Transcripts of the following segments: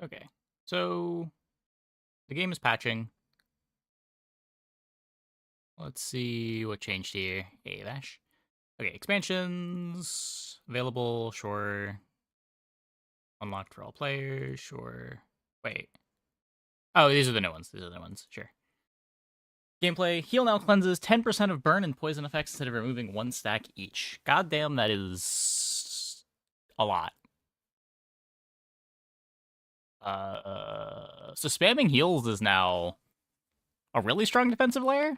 Okay, so the game is patching. Let's see what changed here. Hey, Vash. Okay, expansions available, sure. Unlocked for all players, sure. Wait. Oh, these are the new ones. These are the new ones, sure. Gameplay. Heal now cleanses 10% of burn and poison effects instead of removing one stack each. Goddamn, that is a lot. So spamming heals is now a really strong defensive layer?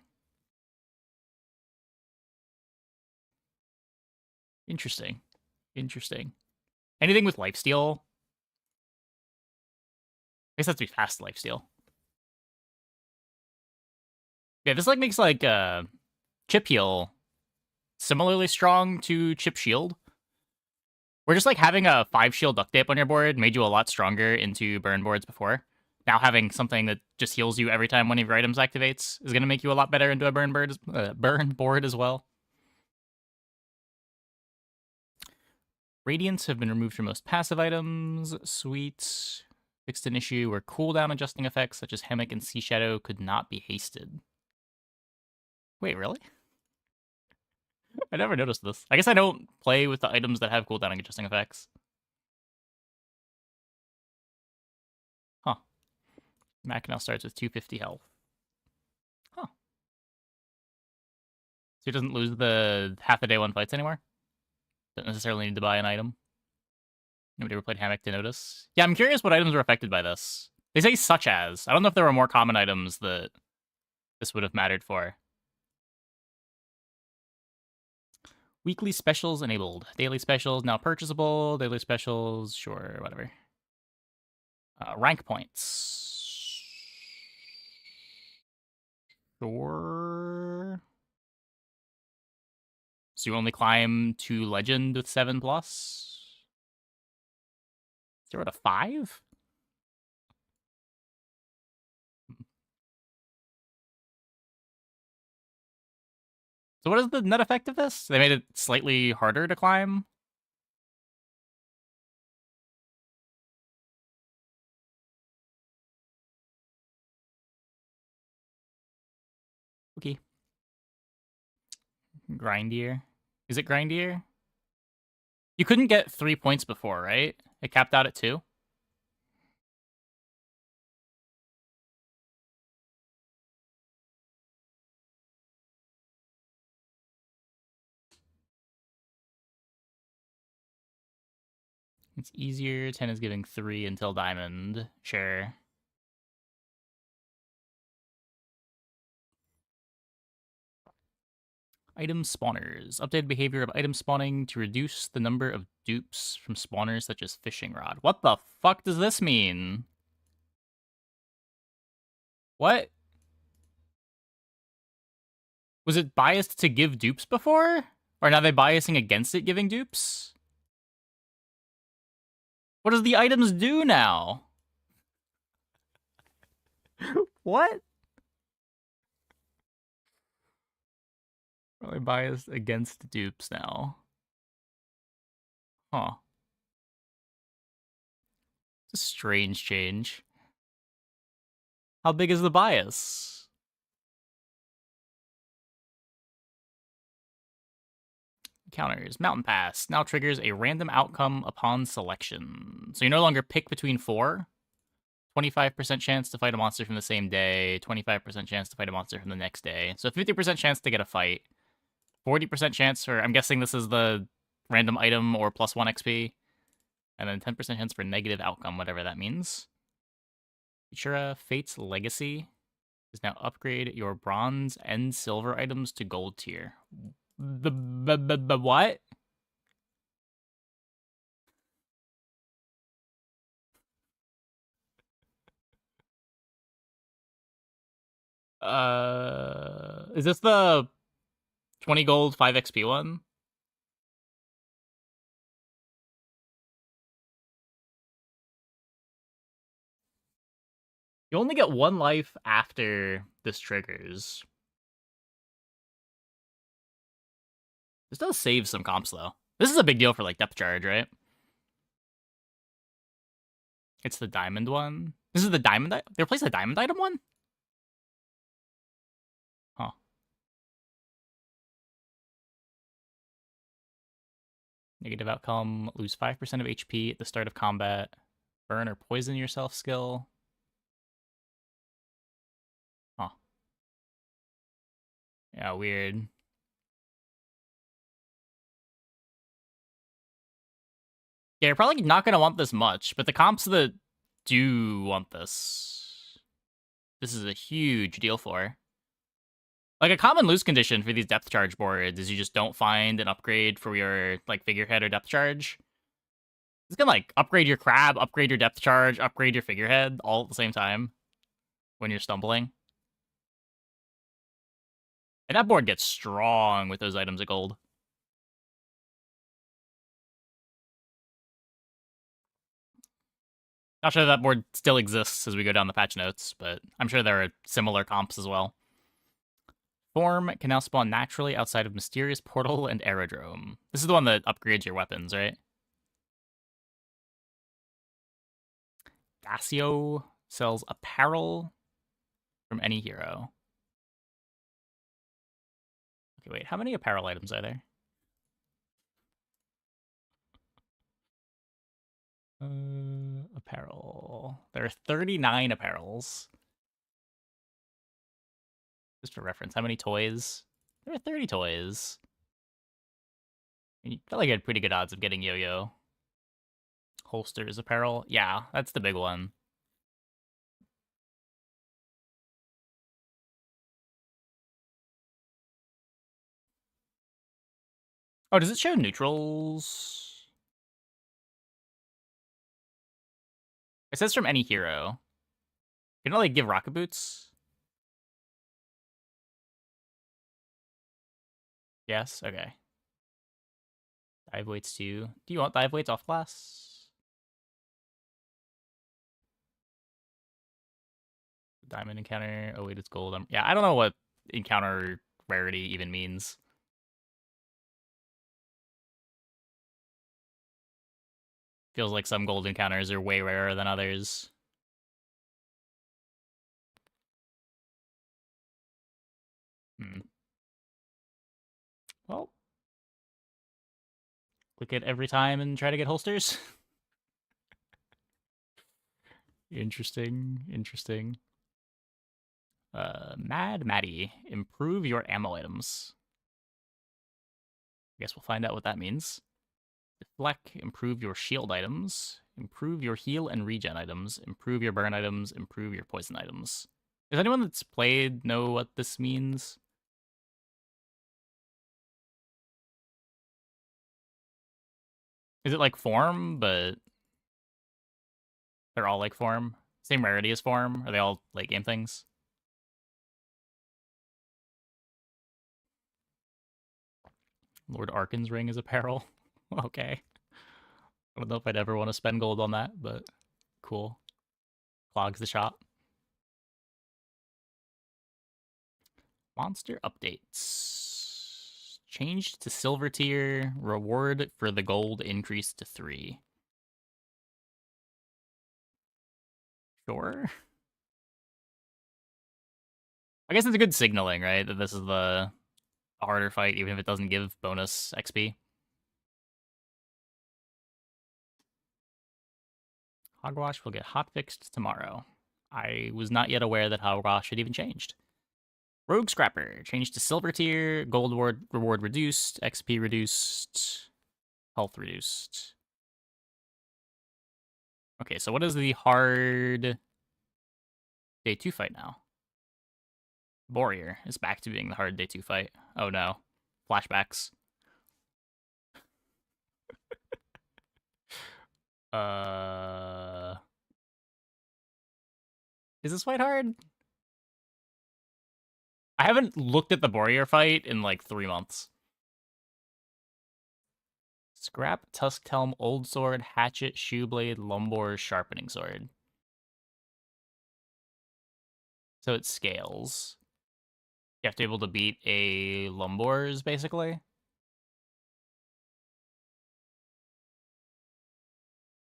Interesting. Interesting. Anything with lifesteal? I guess that's to be fast lifesteal. Yeah, this like makes like chip heal similarly strong to chip shield. We're just like having a 5 shield duct tape on your board made you a lot stronger into burn boards before. Now having something that just heals you every time one of your items activates is going to make you a lot better into a burn board as well. Radiants have been removed from most passive items. Sweet. Fixed an issue where cooldown adjusting effects such as Hammock and Sea Shadow could not be hasted. Wait, really? I never noticed this. I guess I don't play with the items that have cooldown adjusting effects. Huh. Mac now starts with 250 health. Huh. So he doesn't lose the half a day one fights anymore? Don't necessarily need to buy an item. Nobody ever played Hammock to notice. Yeah, I'm curious what items were affected by this. They say such as. I don't know if there were more common items that this would have mattered for. Weekly specials enabled. Daily specials now purchasable. Daily specials, sure, whatever. Rank points. Sure. So you only climb to legend with 7+? 0 to 5? So what is the net effect of this? They made it slightly harder to climb? Okay. Grindier. Is it grindier? You couldn't get 3 points before, right? It capped out at 2? It's easier. 10 is giving 3 until diamond. Sure. Item spawners. Updated behavior of item spawning to reduce the number of dupes from spawners such as fishing rod. What the fuck does this mean? What? Was it biased to give dupes before? Or now they biasing against it giving dupes? What does the items do now? What? Probably biased against dupes now. Huh. It's a strange change. How big is the bias? Counters. Mountain Pass now triggers a random outcome upon selection. So you no longer pick between 4. 25% chance to fight a monster from the same day. 25% chance to fight a monster from the next day. So 50% chance to get a fight. 40% chance for, I'm guessing this is the random item or +1 XP. And then 10% chance for negative outcome, whatever that means. Futura Fate's Legacy is now upgrade your bronze and silver items to gold tier. What? Is this the 20 gold, 5 XP one? You only get 1 life after this triggers. This does save some comps, though. This is a big deal for, like, depth charge, right? It's the diamond one. This is the diamond. They replaced the diamond item one. Huh. Negative outcome. Lose 5% of HP at the start of combat. Burn or poison yourself skill. Huh. Yeah, weird. Yeah, you're probably not going to want this much, but the comps that do want this is a huge deal for. Like, a common lose condition for these depth charge boards is you just don't find an upgrade for your, like, figurehead or depth charge. It's gonna, like, upgrade your crab, upgrade your depth charge, upgrade your figurehead all at the same time when you're stumbling. And that board gets strong with those items of gold. Not sure that board still exists as we go down the patch notes, but I'm sure there are similar comps as well. Form can now spawn naturally outside of Mysterious Portal and Aerodrome. This is the one that upgrades your weapons, right? Dacio sells apparel from any hero. Okay, wait, how many apparel items are there? Apparel. There are 39 apparels. Just for reference, how many toys? There are 30 toys. And you probably get pretty good odds of getting yo-yo. Holsters, apparel. Yeah, that's the big one. Oh, does it show neutrals? It says from any hero. Can it, like, give rocket boots? Yes? Okay. Dive weights too. Do you want dive weights off class? Diamond encounter. Oh wait, it's gold. Yeah, I don't know what encounter rarity even means. Feels like some gold encounters are way rarer than others. Well, click it every time and try to get holsters. Interesting. Mad Maddie, improve your ammo items. I guess we'll find out what that means. Deflect, improve your shield items. Improve your heal and regen items. Improve your burn items. Improve your poison items. Does anyone that's played know what this means? Is it like form, but they're all like form? Same rarity as form? Are they all late game things? Lord Arkin's ring is apparel. Okay. I don't know if I'd ever want to spend gold on that, but cool. Clogs the shop. Monster updates. Changed to silver tier. Reward for the gold increased to 3. Sure. I guess it's a good signaling, right? That this is the harder fight, even if it doesn't give bonus XP. Hogwash will get hotfixed tomorrow. I was not yet aware that Hogwash had even changed. Rogue Scrapper changed to silver tier. Gold reward reduced. XP reduced. Health reduced. Okay, so what is the hard day 2 fight now? Warrior is back to being the hard day 2 fight. Oh no. Flashbacks. Is this fight hard? I haven't looked at the Warrior fight in like 3 months. Scrap, Tusk Helm, Old Sword, Hatchet, Shoeblade, Lumbor, Sharpening Sword. So it scales. You have to be able to beat a Lumbors, basically.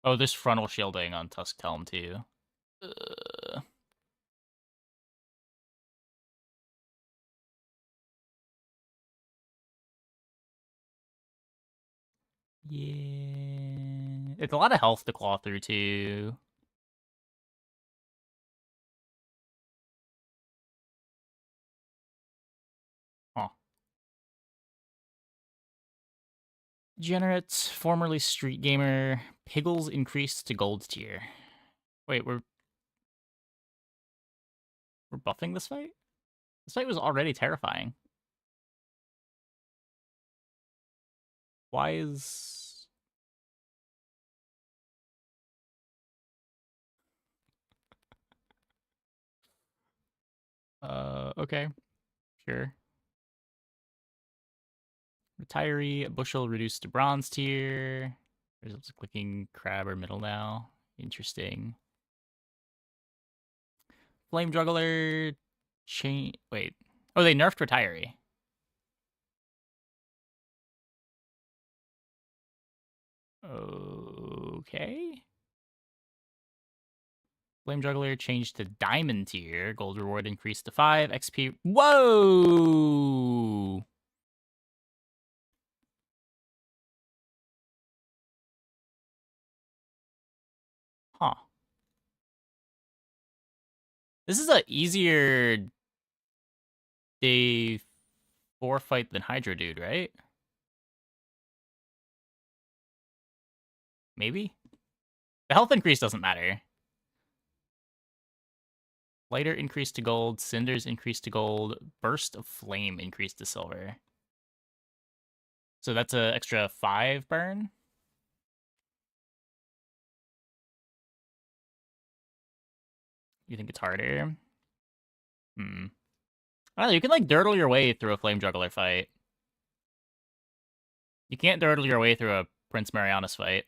Oh, there's frontal shielding on Tusked Helm too. Uh, yeah. It's a lot of health to claw through too. Huh. Degenerate, formerly Street Gamer. Piggles increased to gold tier. Wait, we're buffing this fight? This fight was already terrifying. Why is... okay. Sure. Retiree, bushel reduced to bronze tier. Results of clicking crab or middle now. Interesting. Flame juggler, chain. Wait. Oh, they nerfed retiree. Okay. Flame juggler changed to diamond tier. Gold reward increased to 5. XP. Whoa! Huh. This is a easier day 4 fight than Hydro Dude, right? Maybe? The health increase doesn't matter. Lighter increased to gold. Cinders increased to gold. Burst of flame increased to silver. So that's an extra 5 burn. You think it's harder? Hmm. I don't know. You can like dirtle your way through a flame juggler fight. You can't dirtle your way through a Prince Marianus fight.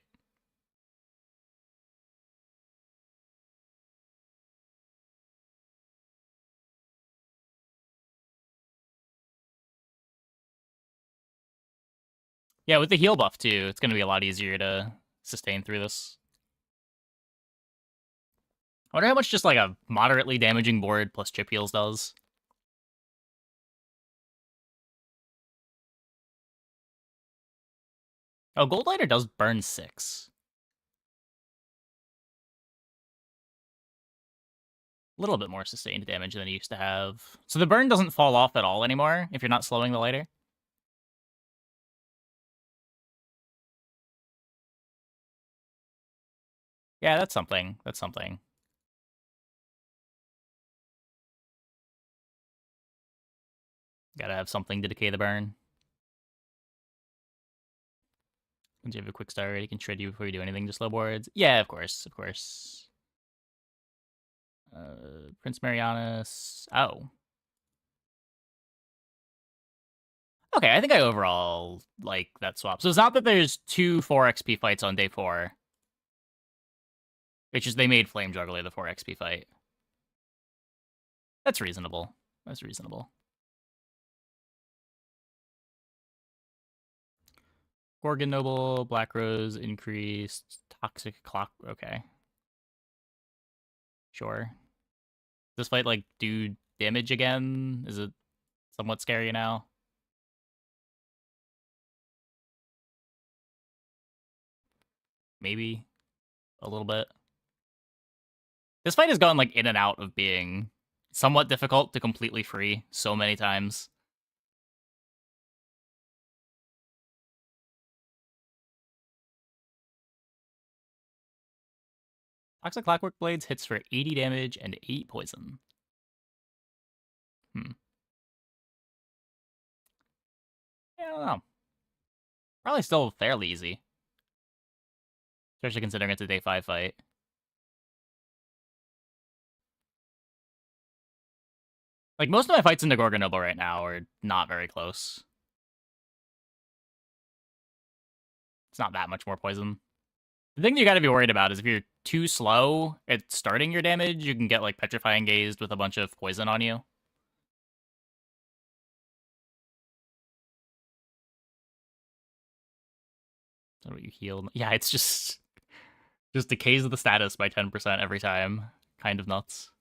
Yeah, with the heal buff too, it's gonna be a lot easier to sustain through this. I wonder how much just like a moderately damaging board plus chip heals does. Oh, Gold Lighter does burn 6. A little bit more sustained damage than it used to have. So the burn doesn't fall off at all anymore if you're not slowing the lighter. Yeah, that's something. That's something. Gotta have something to decay the burn. Once you have a quick start, he can shred you before you do anything to slow boards. Yeah, of course, of course. Prince Marianus. Oh. Okay, I think I overall like that swap. So it's not that there's 2 4 XP fights on day 4. It's just they made Flame Juggler the 4 XP fight. That's reasonable. That's reasonable. Gorgon Noble, Black Rose increased, Toxic Clock. Okay. Sure. Does this fight like do damage again? Is it somewhat scary now? Maybe a little bit. This fight has gone like in and out of being somewhat difficult to completely free so many times. Toxic Clockwork Blades hits for 80 damage and 8 poison. Hmm. Yeah, I don't know. Probably still fairly easy. Especially considering it's a day 5 fight. Like, most of my fights into Gorgon Noble right now are not very close. It's not that much more poison. The thing you gotta be worried about is if you're too slow at starting your damage, you can get, like, Petrifying Gazed with a bunch of poison on you. So you heal. Yeah, it's just... Just decays the status by 10% every time. Kind of nuts.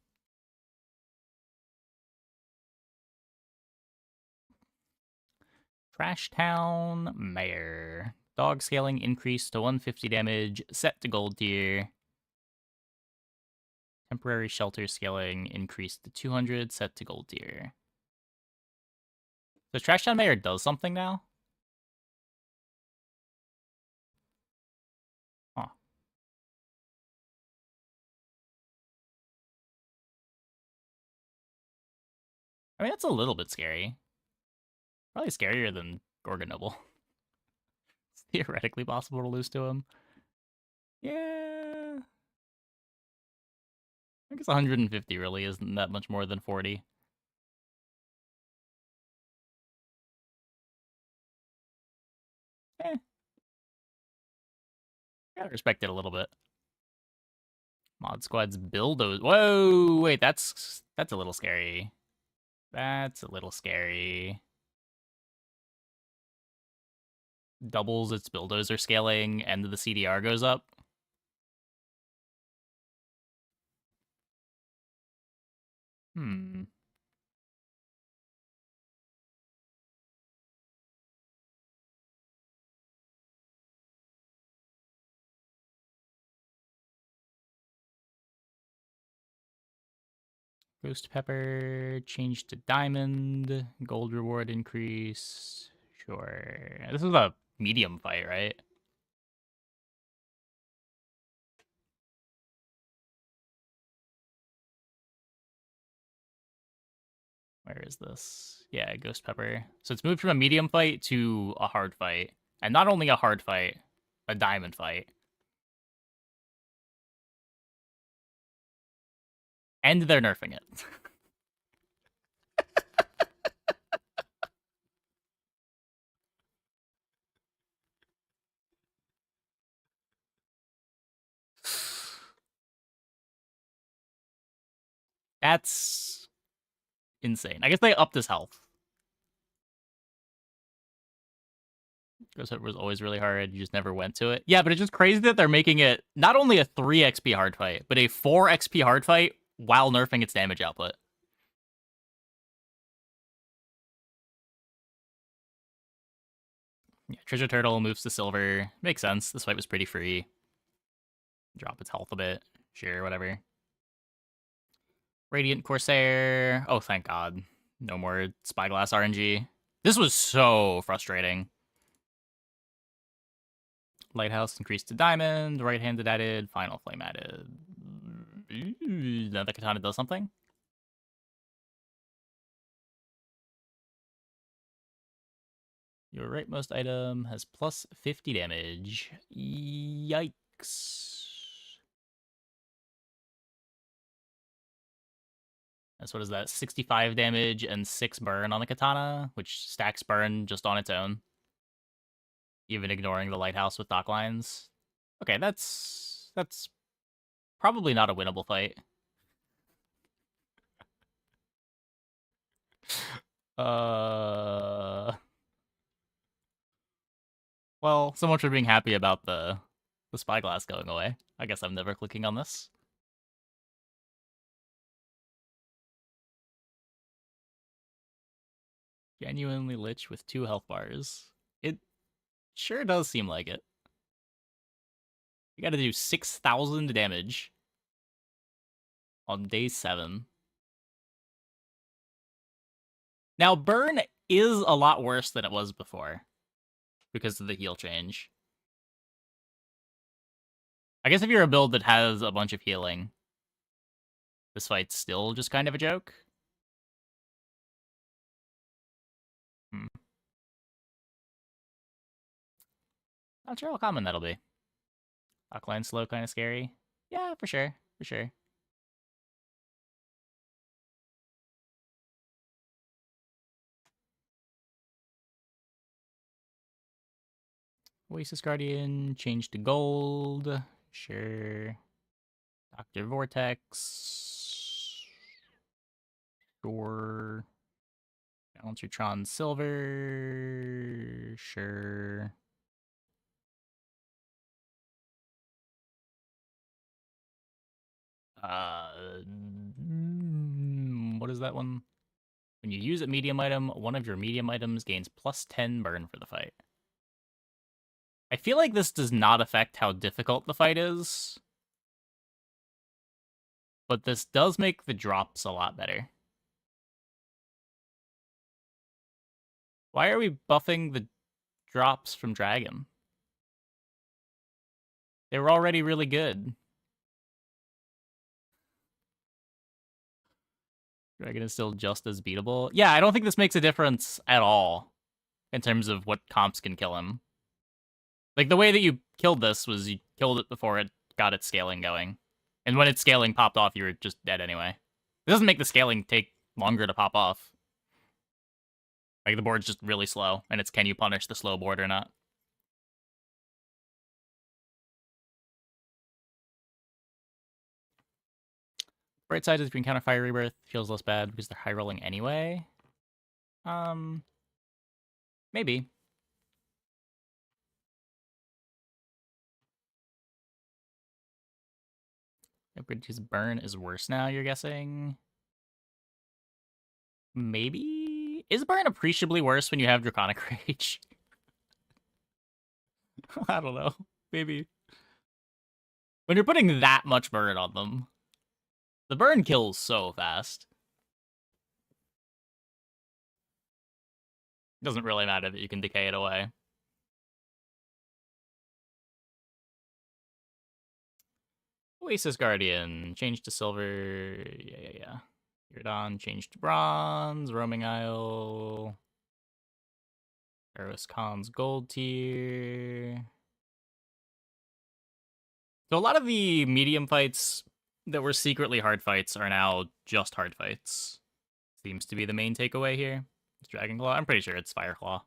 Trash Town Mayor. Dog scaling increased to 150 damage, set to gold tier. Temporary shelter scaling increased to 200, set to gold tier. So Trash Town Mayor does something now? Huh. I mean, that's a little bit scary. Probably scarier than Gorgon Noble. It's theoretically possible to lose to him. Yeah. I guess 150 really isn't that much more than 40. Eh, gotta respect it a little bit. Mod Squad's buildos. Whoa, wait, that's a little scary. That's a little scary. Doubles its bulldozer scaling, and the CDR goes up. Hmm. Ghost Pepper changed to Diamond. Gold reward increase. Sure. This is a medium fight, right? Where is this? Yeah, Ghost Pepper. So it's moved from a medium fight to a hard fight. And not only a hard fight, a diamond fight. And they're nerfing it. That's insane. I guess they upped his health. Ghost Pepper was always really hard. You just never went to it. Yeah, but it's just crazy that they're making it not only a 3 XP hard fight, but a 4 XP hard fight while nerfing its damage output. Yeah, Treasure Turtle moves to silver. Makes sense. This fight was pretty free. Drop its health a bit. Sure, whatever. Radiant Corsair. Oh, thank God. No more Spyglass RNG. This was so frustrating. Lighthouse increased to diamond. Right-handed added. Final flame added. Now the katana does something. Your rightmost item has plus 50 damage. Yikes. That's what is that? 65 damage and 6 burn on the katana, which stacks burn just on its own. Even ignoring the lighthouse with dock lines. Okay, that's probably not a winnable fight. Uh well, so much for being happy about the spyglass going away. I guess I'm never clicking on this. Genuinely Lich with 2 health bars. It sure does seem like it. You gotta do 6,000 damage on day 7. Now, burn is a lot worse than it was before because of the heal change. I guess if you're a build that has a bunch of healing, this fight's still just kind of a joke. Hmm. Not sure how common that'll be. Dockline slow, kind of scary. Yeah, for sure, for sure. Oasis Guardian, change to gold. Sure. Dr. Vortex. Sure. Balancertron Silver. Sure. What is that one? When you use a medium item, one of your medium items gains +10 burn for the fight. I feel like this does not affect how difficult the fight is, but this does make the drops a lot better. Why are we buffing the drops from Dragon? They were already really good. Dragon is still just as beatable. Yeah, I don't think this makes a difference at all in terms of what comps can kill him. Like, the way that you killed this was you killed it before it got its scaling going. And when its scaling popped off, you were just dead anyway. It doesn't make the scaling take longer to pop off. Like, the board's just really slow, and it's can you punish the slow board or not. Bright side is if you encounter Fire Rebirth, feels less bad because they're high rolling anyway. Maybe. Upgrade to burn is worse now, you're guessing? Maybe? Is burn appreciably worse when you have Draconic Rage? I don't know. Maybe. When you're putting that much burn on them, the burn kills so fast. It doesn't really matter that you can decay it away. Oasis Guardian, change to silver. Yeah. Iridon, change to bronze. Roaming Isle. Eros Khan's gold tier. So a lot of the medium fights that were secretly hard fights are now just hard fights. Seems to be the main takeaway here. It's Dragon Claw. I'm pretty sure it's Fire Claw.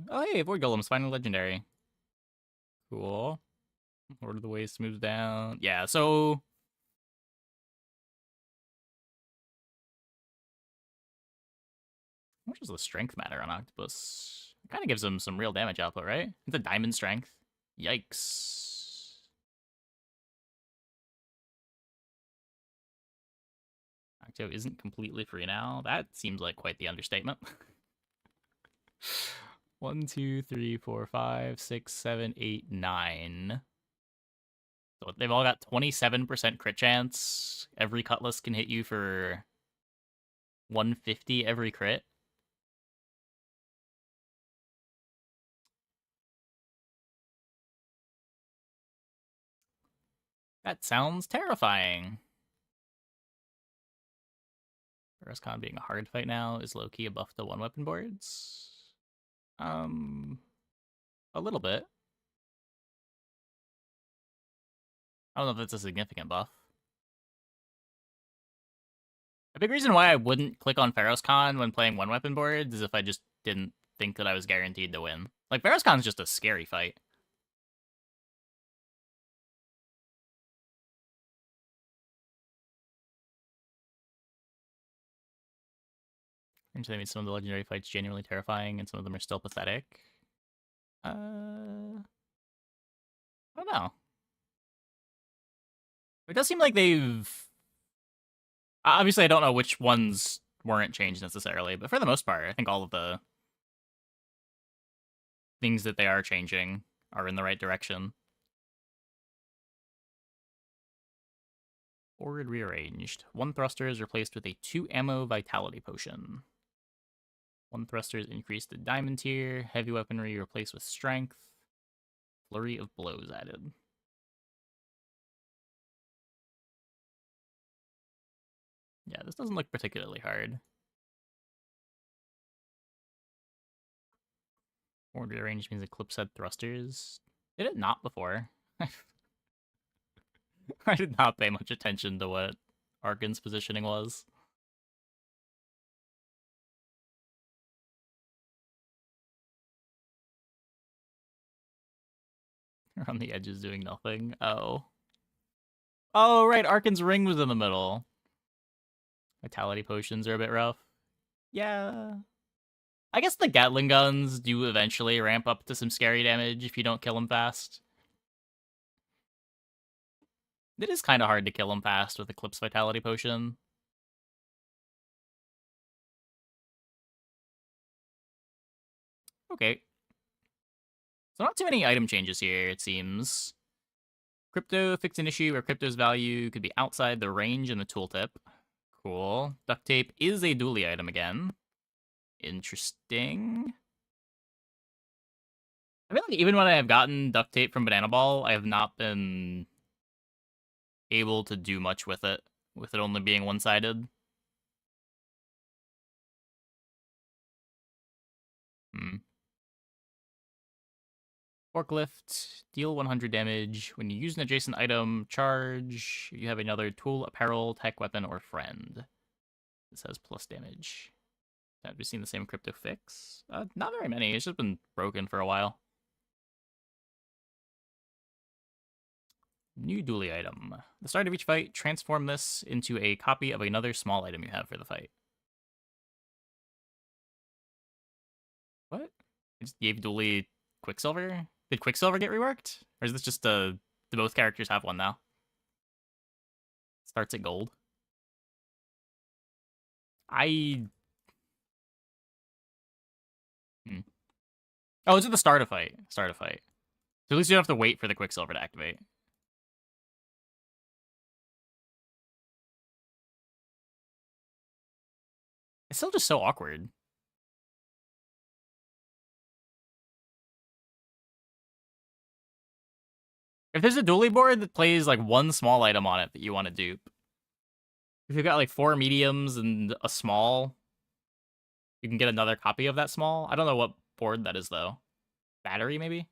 Oh, hey, Void Golem's finally legendary. Cool. Lord of the Waste moves down. Yeah, so... How much does the strength matter on Octopus? It kind of gives him some real damage output, right? It's a diamond strength. Yikes. Octo isn't completely free now. That seems like quite the understatement. 1, 2, 3, 4, 5, 6, 7, 8, 9. So they've all got 27% crit chance. Every Cutlass can hit you for 150 every crit. That sounds terrifying. Khan being a hard fight now is low-key a buff to one-weapon boards. A little bit. I don't know if it's a significant buff. A big reason why I wouldn't click on Pharaoh's Khan when playing one-weapon boards is if I just didn't think that I was guaranteed to win. Like, Pharaoh's Khan's just a scary fight. And so some of the legendary fights genuinely terrifying, and some of them are still pathetic. I don't know. It does seem like they've... Obviously, I don't know which ones weren't changed necessarily, but for the most part, I think all of the things that they are changing are in the right direction. Forward rearranged. One thruster is replaced with a 2 ammo vitality potion. One thruster is increased to diamond tier. Heavy weaponry replaced with strength. Flurry of blows added. Yeah, this doesn't look particularly hard. Forward rearranged means Eclipse had thrusters. Did it not before? I did not pay much attention to what Arkin's positioning was. Around the edges doing nothing. Oh. Oh, right, Arkin's ring was in the middle. Vitality potions are a bit rough. Yeah. I guess the Gatling guns do eventually ramp up to some scary damage if you don't kill them fast. It is kind of hard to kill them fast with Eclipse Vitality Potion. Okay. So not too many item changes here, it seems. Crypto fixed an issue where crypto's value could be outside the range in the tooltip. Cool. Duct tape is a dually item again. Interesting. I feel like even when I have gotten duct tape from Banana Ball, I have not been able to do much with it only being one-sided. Forklift, deal 100 damage. When you use an adjacent item, charge. You have another tool, apparel, tech, weapon, or friend. This has plus damage. Have we seen the same crypto fix? Not very many. It's just been broken for a while. New dually item. At the start of each fight, transform this into a copy of another small item you have for the fight. What? I just gave dually Quicksilver? Did Quicksilver get reworked? Or is this just do both characters have one now? Starts at gold. Oh, it's at the start of fight. Start of fight. So at least you don't have to wait for the Quicksilver to activate. It's still just so awkward. If there's a dually board that plays like one small item on it that you want to dupe, if you've got like 4 mediums and a small, you can get another copy of that small. I don't know what board that is though. Battery maybe?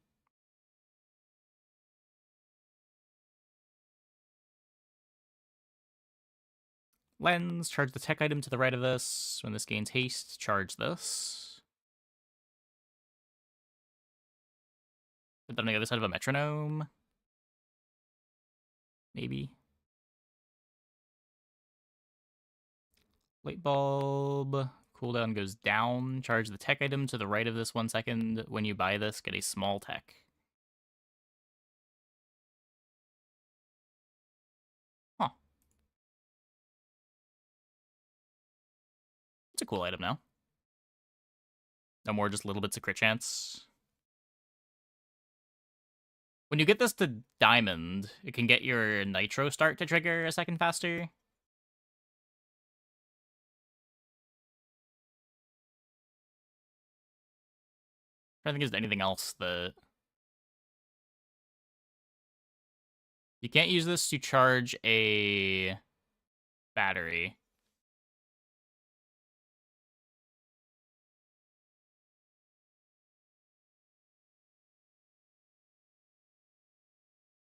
Lens, charge the tech item to the right of this. When this gains haste, charge this. Put that on the other side of a metronome. Maybe. Light bulb. Cooldown goes down. Charge the tech item to the right of this 1 second. When you buy this, get a small tech. Huh. It's a cool item now. No more just little bits of crit chance. When you get this to diamond, it can get your nitro start to trigger a second faster. I don't think there's anything else that... You can't use this to charge a battery.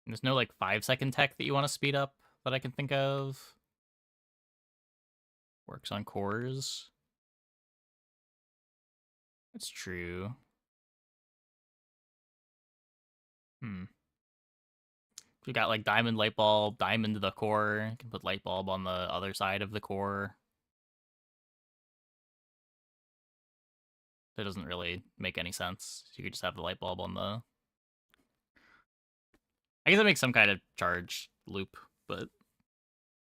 There's no like 5-second tech that you want to speed up that I can think of. Works on cores. That's true. We got like diamond light bulb, diamond the core. You can put light bulb on the other side of the core. That doesn't really make any sense. You could just have the light bulb on the... I guess it makes some kind of charge loop, but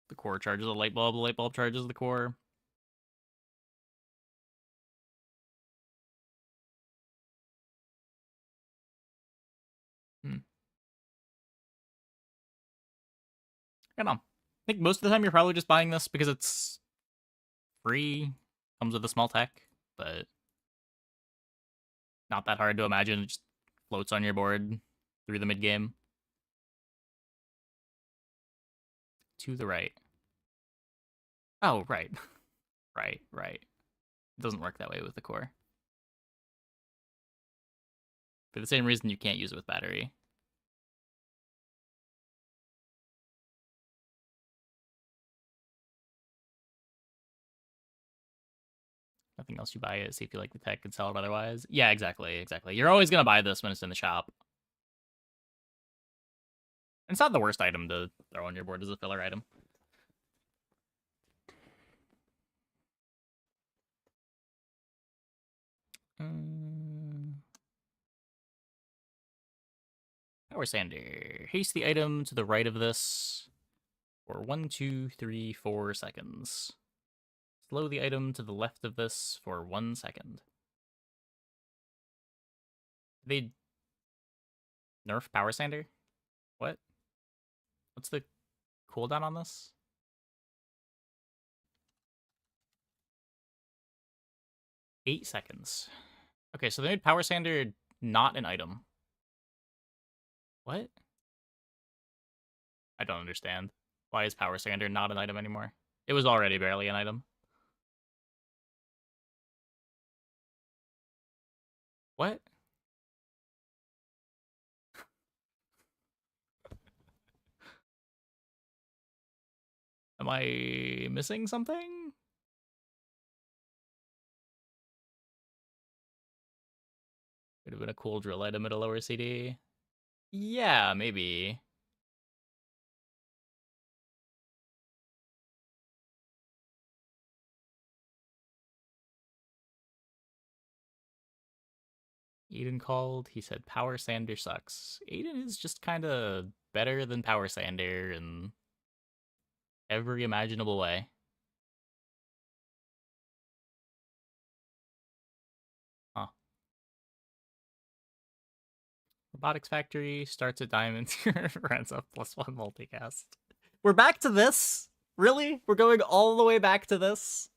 the core charges the light bulb charges the core. I don't know. I think most of the time you're probably just buying this because it's free, comes with a small tech, but not that hard to imagine. It just floats on your board through the mid-game. To the right. Oh, right. right. It doesn't work that way with the core. For the same reason you can't use it with battery. Nothing else you buy it, see if you like the tech and sell it otherwise. Yeah, exactly. You're always going to buy this when it's in the shop. And it's not the worst item to throw on your board as a filler item. Power Sander. Haste the item to the right of this for 1, 2, 3, 4 seconds. Slow the item to the left of this for 1 second. They nerf Power Sander? What? What's the cooldown on this? 8 seconds. Okay, so they made Power Sander not an item. What? I don't understand. Why is Power Sander not an item anymore? It was already barely an item. What? Am I missing something? Could have been a cool drill item at a lower CD. Yeah, maybe. Aiden called. He said Power Sander sucks. Aiden is just kind of better than Power Sander in every imaginable way. Huh. Robotics Factory starts at diamond. Runs up +1 multicast. We're back to this? Really? We're going all the way back to this?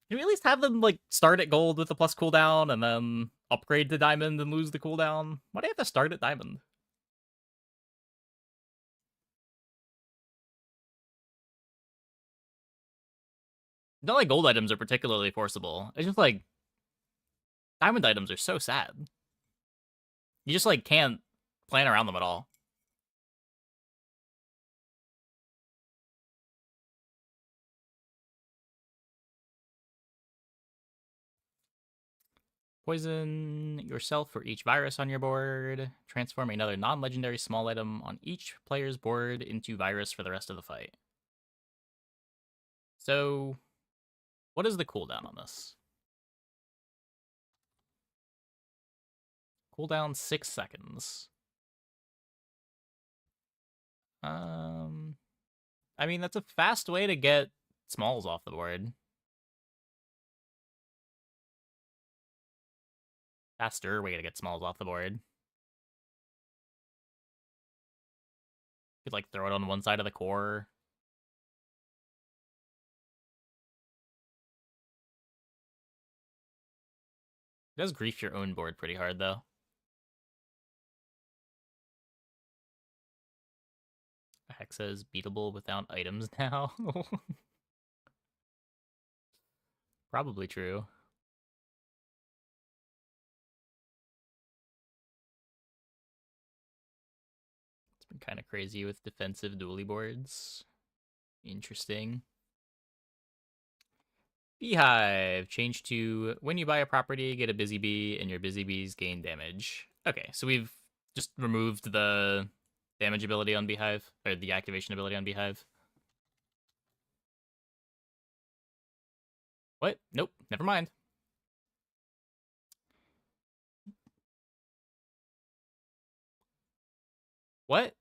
Can we at least have them, like, start at gold with the plus cooldown and then upgrade to diamond and lose the cooldown? Why do you have to start at diamond? Not like gold items are particularly forcible. It's just like diamond items are so sad. You just like can't plan around them at all. Poison yourself for each virus on your board. Transform another non-legendary small item on each player's board into virus for the rest of the fight. So, what is the cooldown on this? Cooldown 6 seconds. I mean, that's a fast way to get smalls off the board. Faster way to get smalls off the board. You could, like, throw it on one side of the core. It does grief your own board pretty hard, though. Hexa is beatable without items now. Probably true. It's been kind of crazy with defensive dually boards. Interesting. Beehive. Change to when you buy a property, get a busy bee, and your busy bees gain damage. Okay, so we've just removed the damage ability on Beehive, or the activation ability on Beehive. What? Nope, never mind. What?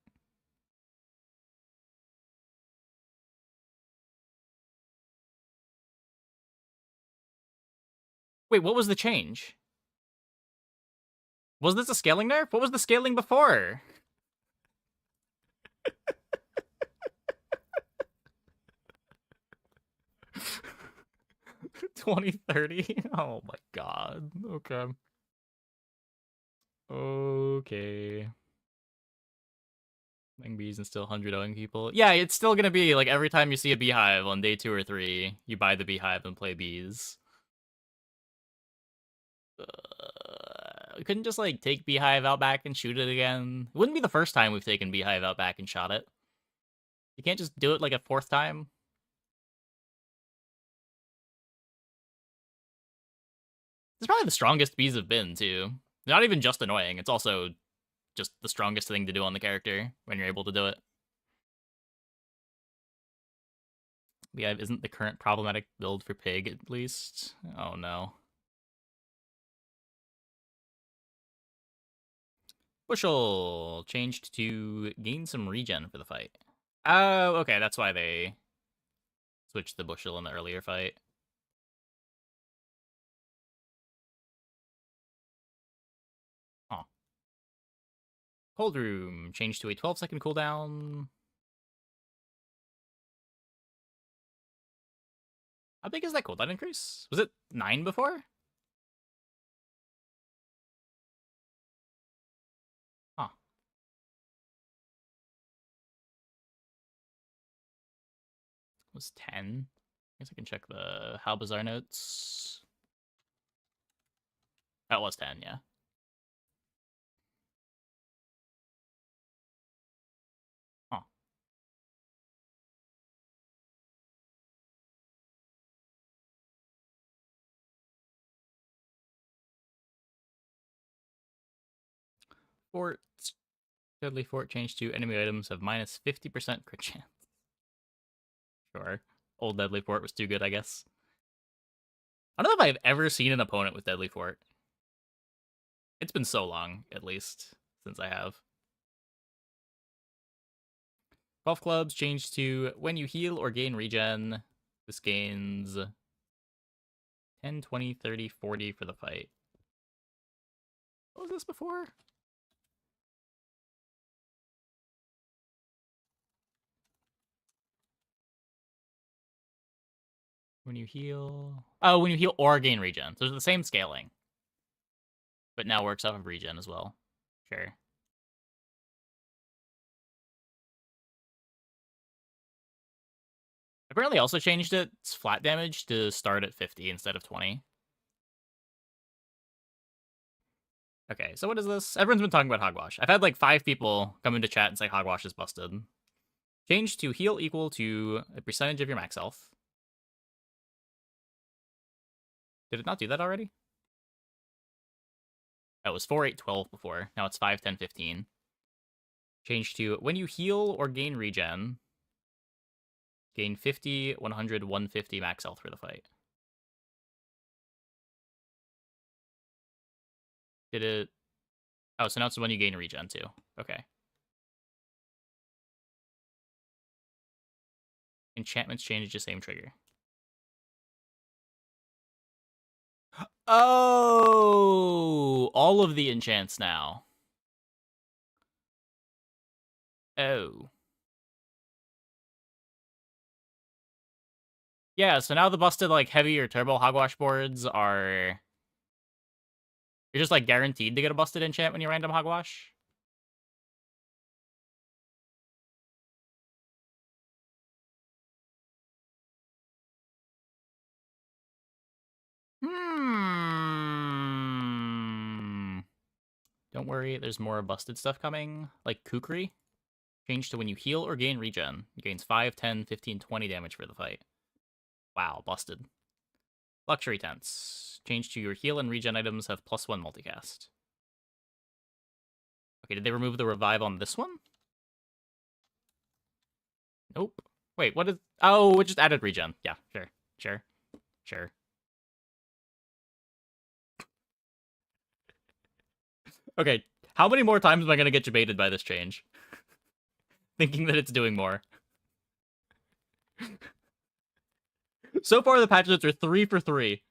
Wait, what was the change? Was this a scaling nerf? What was the scaling before? 2030? Oh my god. Okay. Okay. Playing bees and still 100-0ing people. Yeah, it's still gonna be like every time you see a beehive on day 2 or 3, you buy the beehive and play bees. We couldn't just like take beehive out back and shoot it again. It wouldn't be the first time we've taken beehive out back and shot it. You can't just do it like a 4th time. It's probably the strongest bees have been too. They're not even just annoying, it's also just the strongest thing to do on the character when you're able to do it. Beehive isn't the current problematic build for Pig, at least. Oh no. Bushel changed to gain some regen for the fight. Oh, okay, that's why they switched the Bushel in the earlier fight. Oh. Cold Room changed to a 12-second cooldown. How big is that cooldown increase? Was it 9 before? Huh. It was 10. I guess I can check the How Bizarre notes. That was 10, yeah. Huh. Fort. Deadly Fort changed to enemy items have minus 50% crit chance. Sure. Old Deadly Fort was too good, I guess. I don't know if I've ever seen an opponent with Deadly Fort. It's been so long, at least, since I have. 12 clubs changed to when you heal or gain regen. This gains 10, 20, 30, 40 for the fight. What was this before? When you heal... Oh, when you heal or gain regen. So it's the same scaling. But now works off of regen as well. Sure. Apparently also changed its flat damage to start at 50 instead of 20. Okay, so what is this? Everyone's been talking about hogwash. I've had like 5 people come into chat and say hogwash is busted. Change to heal equal to a percentage of your max health. Did it not do that already? That was 4, 8, 12 before. Now it's 5, 10, 15. Change to when you heal or gain regen, gain 50, 100, 150 max health for the fight. Did it... Oh, so now it's when you gain regen too. Okay. Enchantments change the same trigger. Oh! All of the enchants now. Oh. Yeah, so now the busted, like, heavy or turbo hogwash boards are... You're just, like, guaranteed to get a busted enchant when you random hogwash? Don't worry, there's more busted stuff coming. Like Kukri. Change to when you heal or gain regen. It gains 5, 10, 15, 20 damage for the fight. Wow, busted. Luxury Tents. Change to your heal and regen items have +1 multicast. Okay, did they remove the revive on this one? Nope. Wait, what is... Oh, it just added regen. Yeah, sure. Sure. Sure. Okay, how many more times am I going to get debated by this change? Thinking that it's doing more. So far, the patch notes are 3 for 3.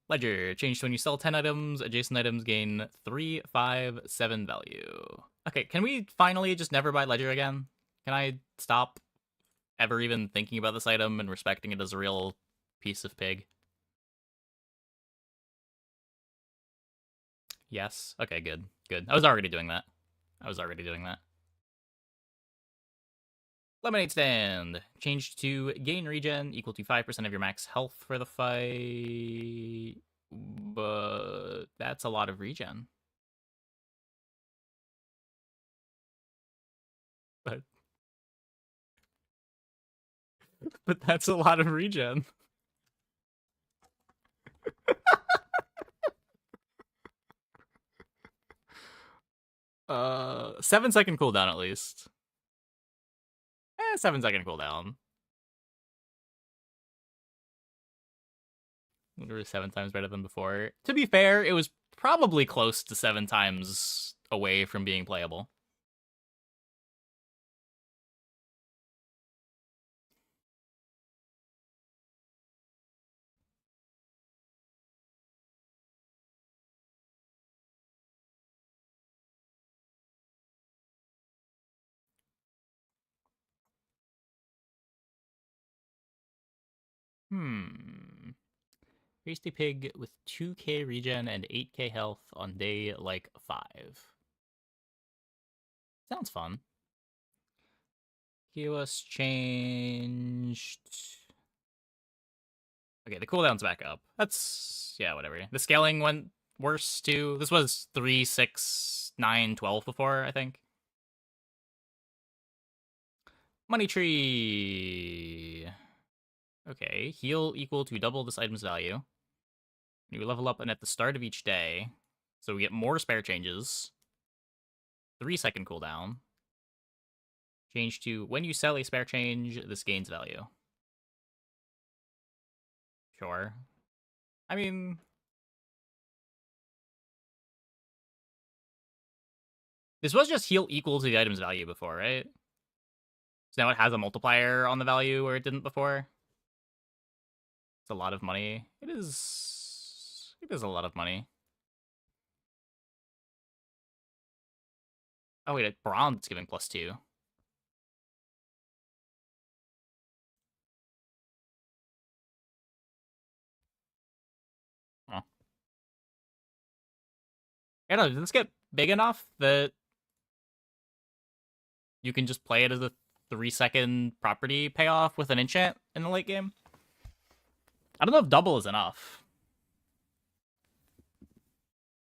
Ledger. Changed to when you sell 10 items, adjacent items gain 3, 5, 7 value. Okay, can we finally just never buy Ledger again? Can I stop ever even thinking about this item and respecting it as a real piece of pig? Yes. Okay, good. Good. I was already doing that. Lemonade Stand. Changed to gain regen equal to 5% of your max health for the fight. But that's a lot of regen. But but that's a lot of regen. 7-second cooldown at least. 7-second cooldown. Literally 7 times better than before. To be fair, it was probably close to 7 times away from being playable. Hasty Pig with 2k regen and 8k health on day, like, 5. Sounds fun. Keyless changed. Okay, the cooldown's back up. That's, yeah, whatever. The scaling went worse, too. This was 3, 6, 9, 12 before, I think. Money tree. Okay, heal equal to double this item's value. You level up and at the start of each day. So we get more spare changes. 3-second cooldown. Change to when you sell a spare change, this gains value. Sure. I mean, this was just heal equal to the item's value before, right? So now it has a multiplier on the value where it didn't before. It's a lot of money. It is. It is a lot of money. Oh wait, bronze giving +2. Oh. I don't know, did this get big enough that you can just play it as a 3-second property payoff with an enchant in the late game? I don't know if double is enough.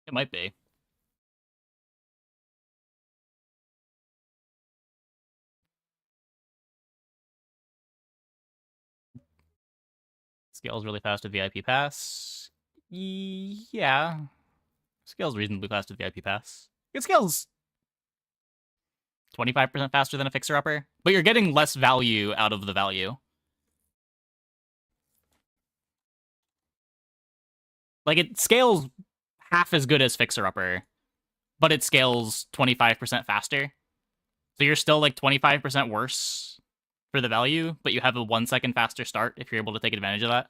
It might be. Scales really fast with VIP Pass. Yeah. Scales reasonably fast with VIP Pass. It scales 25% faster than a fixer-upper, but you're getting less value out of the value. Like, it scales half as good as fixer-upper, but it scales 25% faster. So you're still, like, 25% worse for the value, but you have a 1-second faster start if you're able to take advantage of that.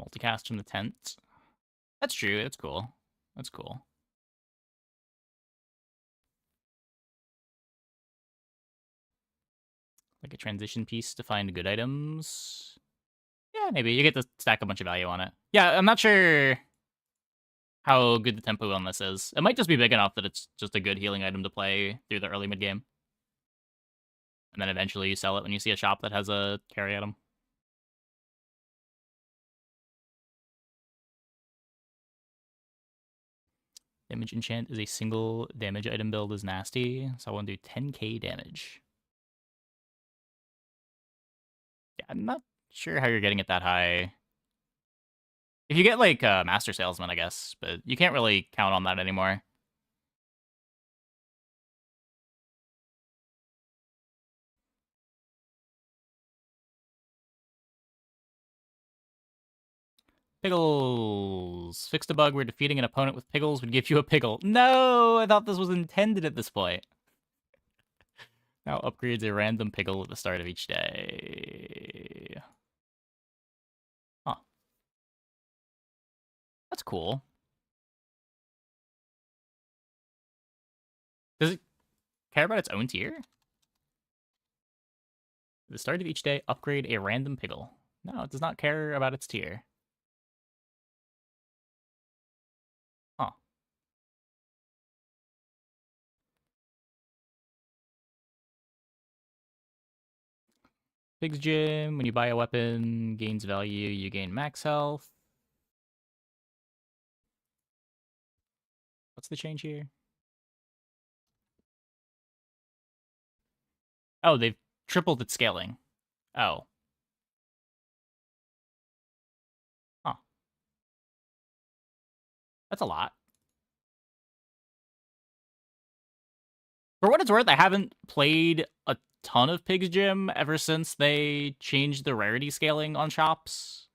Multicast from the tent. That's true. That's cool. That's cool. Like a transition piece to find good items. Yeah, maybe. You get to stack a bunch of value on it. Yeah, I'm not sure how good the tempo on this is. It might just be big enough that it's just a good healing item to play through the early mid game. And then eventually you sell it when you see a shop that has a carry item. Damage enchant is a single damage item build is nasty, so I want to do 10k damage. Yeah, I'm not sure how you're getting it that high. If you get, like, Master Salesman, I guess, but you can't really count on that anymore. Pickles! Fixed a bug where defeating an opponent with pickles would give you a pickle. No! I thought this was intended at this point. Now upgrades a random pickle at the start of each day. Huh. That's cool. Does it care about its own tier? At the start of each day, upgrade a random pickle. No, it does not care about its tier. Huh. Pig's Gym, when you buy a weapon, gains value, you gain max health. What's the change here? Oh, they've tripled its scaling. Oh. That's a lot. For what it's worth, I haven't played a ton of Pig's Gym ever since they changed the rarity scaling on shops.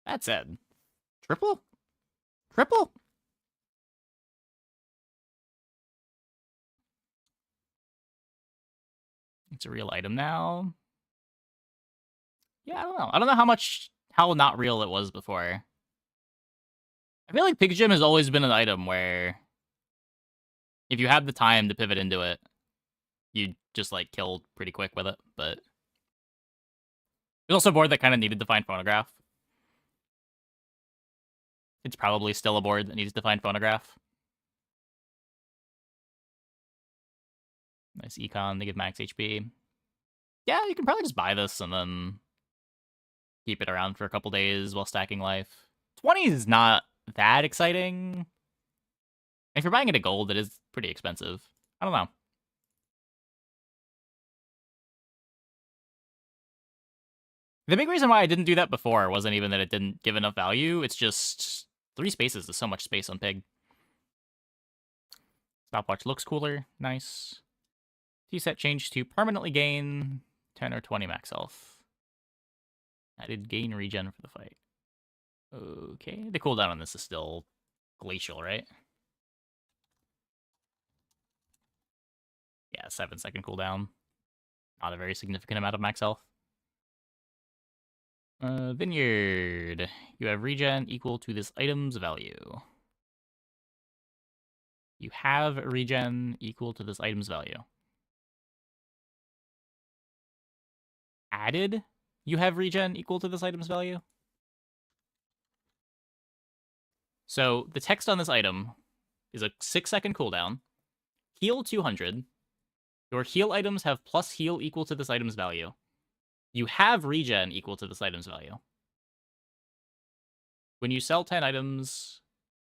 That said, triple? Triple? It's a real item now. Yeah, I don't know. I don't know how not real it was before. I feel like Pig's Gym has always been an item where if you have the time to pivot into it, you just like kill pretty quick with it. But there's also a board that kind of needed to find phonograph. It's probably still a board that needs to find phonograph. Nice econ, they give max HP. Yeah, you can probably just buy this and then keep it around for a couple days while stacking life. 20 is not that exciting. If you're buying it at gold, it is pretty expensive. I don't know. The big reason why I didn't do that before wasn't even that it didn't give enough value. It's just 3 spaces is so much space on Pig. Stopwatch looks cooler. Nice. T-set changed to permanently gain 10 or 20 max health. Added gain regen for the fight. Okay, the cooldown on this is still glacial, right? Yeah, 7-second cooldown. Not a very significant amount of max health. Vineyard. You have regen equal to this item's value. You have regen equal to this item's value. Added, you have regen equal to this item's value. So the text on this item is a 6-second cooldown. Heal 200. Your heal items have plus heal equal to this item's value. You have regen equal to this item's value. When you sell 10 items,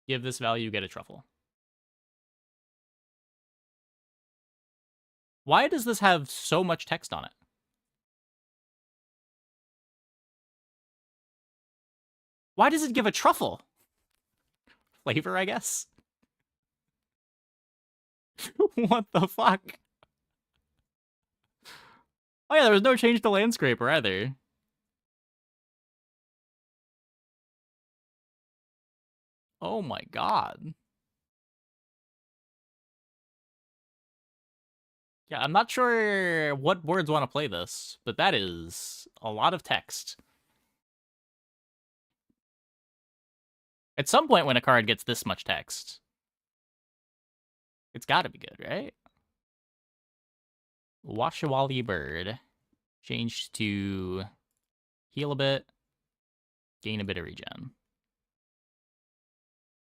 give this value, get a truffle. Why does this have so much text on it? Why does it give a truffle? Flavor, I guess? What the fuck? Oh yeah, there was no change to Landscraper either. Oh my god. Yeah, I'm not sure what boards want to play this, but that is a lot of text. At some point when a card gets this much text, it's gotta be good, right? Washawali Bird. Changed to heal a bit, gain a bit of regen.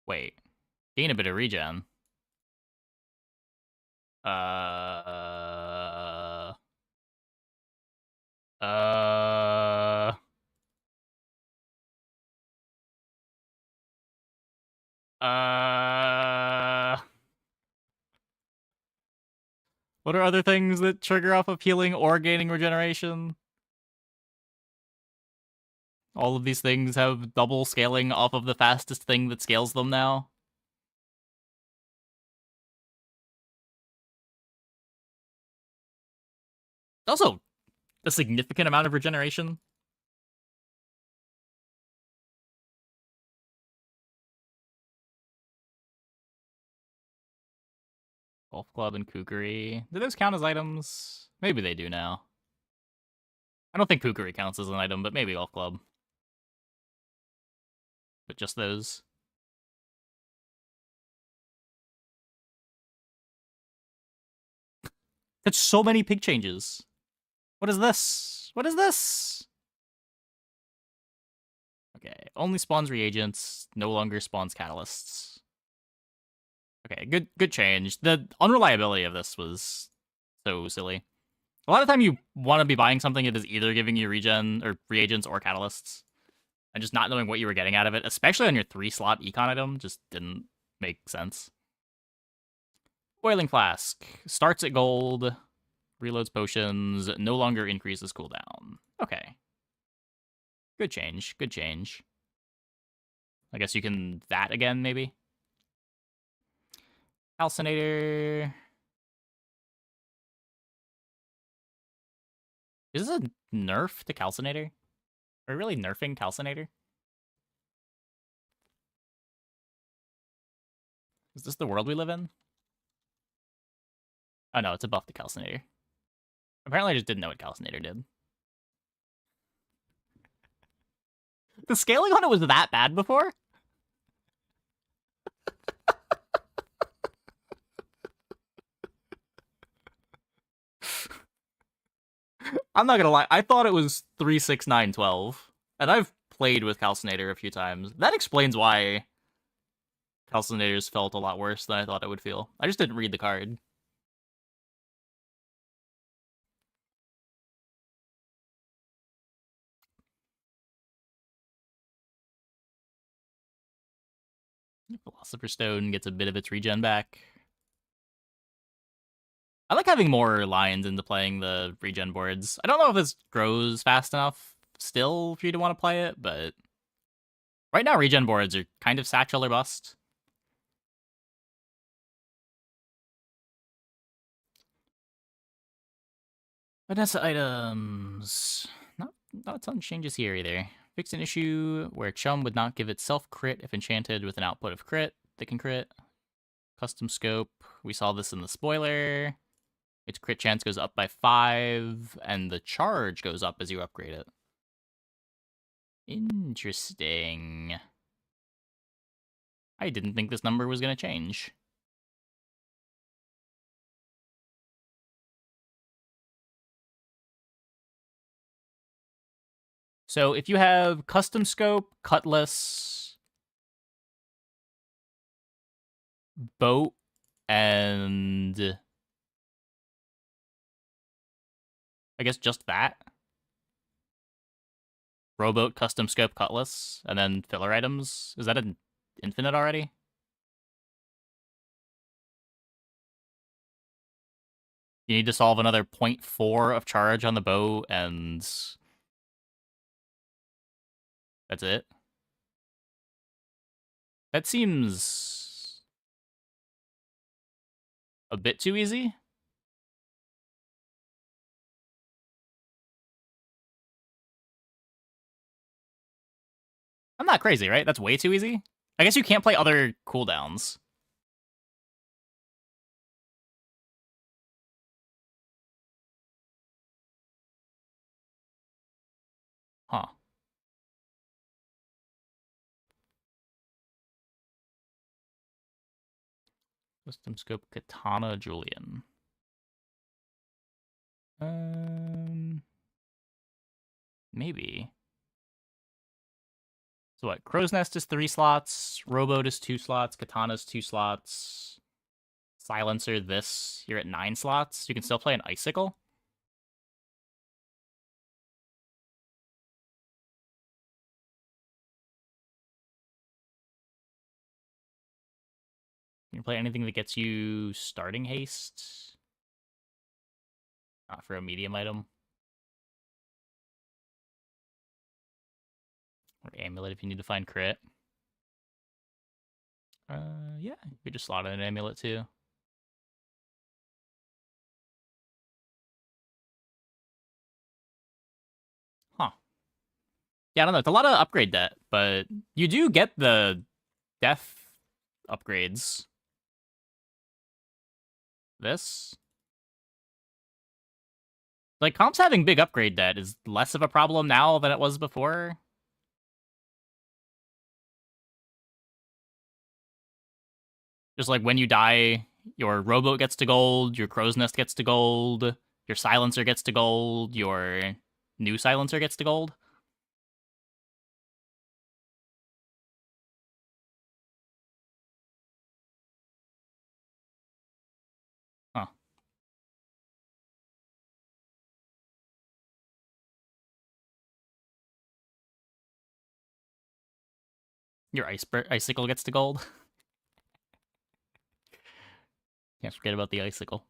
Wait, gain a bit of regen? Uh... What are other things that trigger off of healing or gaining regeneration? All of these things have double scaling off of the fastest thing that scales them now. Also, a significant amount of regeneration. Golf Club and Kukuri. Do those count as items? Maybe they do now. I don't think Kukuri counts as an item, but maybe Golf Club. But just those. That's so many pig changes. What is this? What is this? Okay, only spawns reagents, no longer spawns catalysts. Okay, good change. The unreliability of this was so silly. A lot of time you want to be buying something that is either giving you regen or reagents or catalysts, and just not knowing what you were getting out of it, especially on your 3-slot econ item, just didn't make sense. Boiling Flask starts at gold, reloads potions, no longer increases cooldown. Okay. Good change. Good change. I guess you can that again, maybe? Calcinator. Is this a nerf to Calcinator? Are we really nerfing Calcinator? Is this the world we live in? Oh no, it's a buff to Calcinator. Apparently I just didn't know what Calcinator did. The scaling on it was that bad before? I'm not gonna lie, I thought it was 3, 6, 9, 12. And I've played with Calcinator a few times. That explains why Calcinators felt a lot worse than I thought it would feel. I just didn't read the card. Philosopher's Stone gets a bit of its regen back. I like having more lines into playing the regen boards. I don't know if this grows fast enough still for you to want to play it, but right now regen boards are kind of satchel or bust. Vanessa items. Not a ton of changes here either. Fix an issue where Chum would not give itself crit if enchanted with an output of crit. They can crit. Custom scope. We saw this in the spoiler. Its crit chance goes up by 5, and the charge goes up as you upgrade it. Interesting. I didn't think this number was going to change. So if you have custom scope, cutlass, boat, and I guess just that. Rowboat, custom scope, cutlass, and then filler items. Is that an infinite already? You need to solve another 0.4 of charge on the bow, and that's it. That seems a bit too easy. I'm not crazy, right? That's way too easy. I guess you can't play other cooldowns. Huh. Custom scope Katana Julian. Maybe. So what? Crow's Nest is 3 slots. Rowboat is 2 slots. Katana's 2 slots. Silencer, this. You're at 9 slots. You can still play an Icicle. You can play anything that gets you starting haste. Not for a medium item. Or amulet if you need to find crit. Yeah, you could just slot in an amulet too. Huh. Yeah, I don't know. It's a lot of upgrade debt, but you do get the death upgrades. This? Like, comps having big upgrade debt is less of a problem now than it was before. Just like when you die, your rowboat gets to gold, your crow's nest gets to gold, your silencer gets to gold, your new silencer gets to gold. Huh. Your icicle gets to gold. Can't forget about the icicle.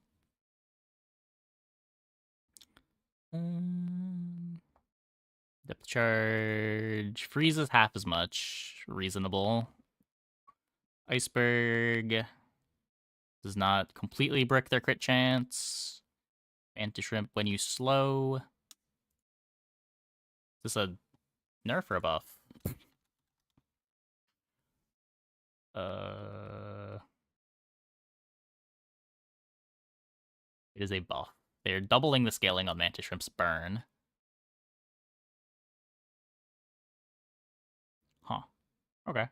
Depth charge. Freezes half as much. Reasonable. Iceberg. Does not completely brick their crit chance. Anti-shrimp when you slow. Is this a nerf or a buff? It is a buff. They're doubling the scaling on Mantis Shrimp's burn. Huh. Okay.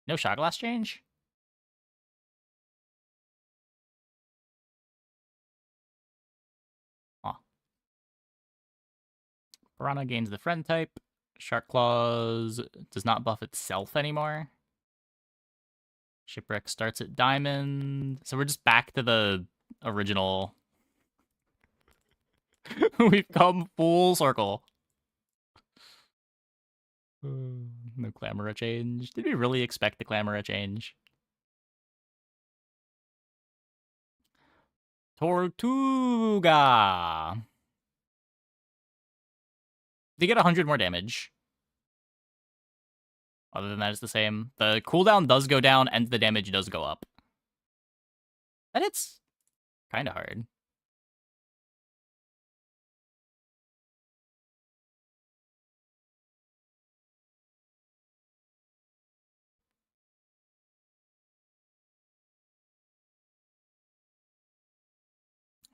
No shot glass change? Huh. Piranha gains the friend type. Shark Claws does not buff itself anymore. Shipwreck starts at diamond. So we're just back to the original. We've come full circle. No Clamora change. Did we really expect the Clamora change? Tortuga. They get 100 more damage. Other than that, it's the same. The cooldown does go down, and the damage does go up. And it's kind of hard.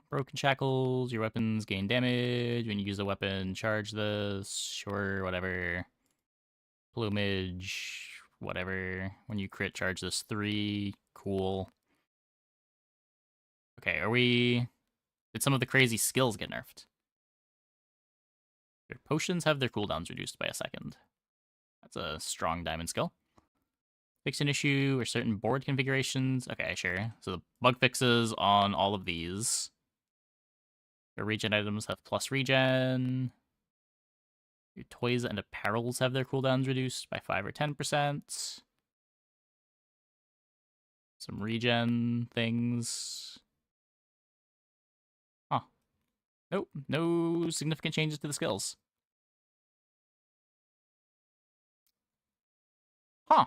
Broken Shackles, your weapons gain damage. When you use a weapon, charge this. Sure, whatever. Plumage, whatever. When you crit, charge this 3. Cool. Okay, did some of the crazy skills get nerfed? Your potions have their cooldowns reduced by a second. That's a strong diamond skill. Fix an issue or certain board configurations. Okay, sure. So the bug fixes on all of these. Your regen items have plus regen. Your toys and apparels have their cooldowns reduced by 5 or 10%. Some regen things. Huh. Nope, no significant changes to the skills. Huh.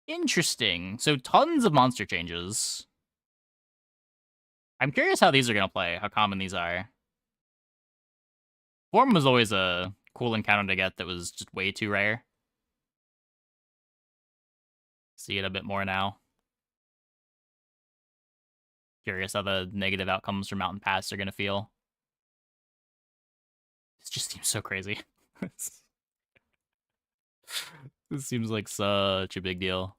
Interesting. So tons of monster changes. I'm curious how these are going to play, how common these are. Form was always a cool encounter to get that was just way too rare. See it a bit more now. Curious how the negative outcomes from Mountain Pass are going to feel. This just seems so crazy. This seems like such a big deal.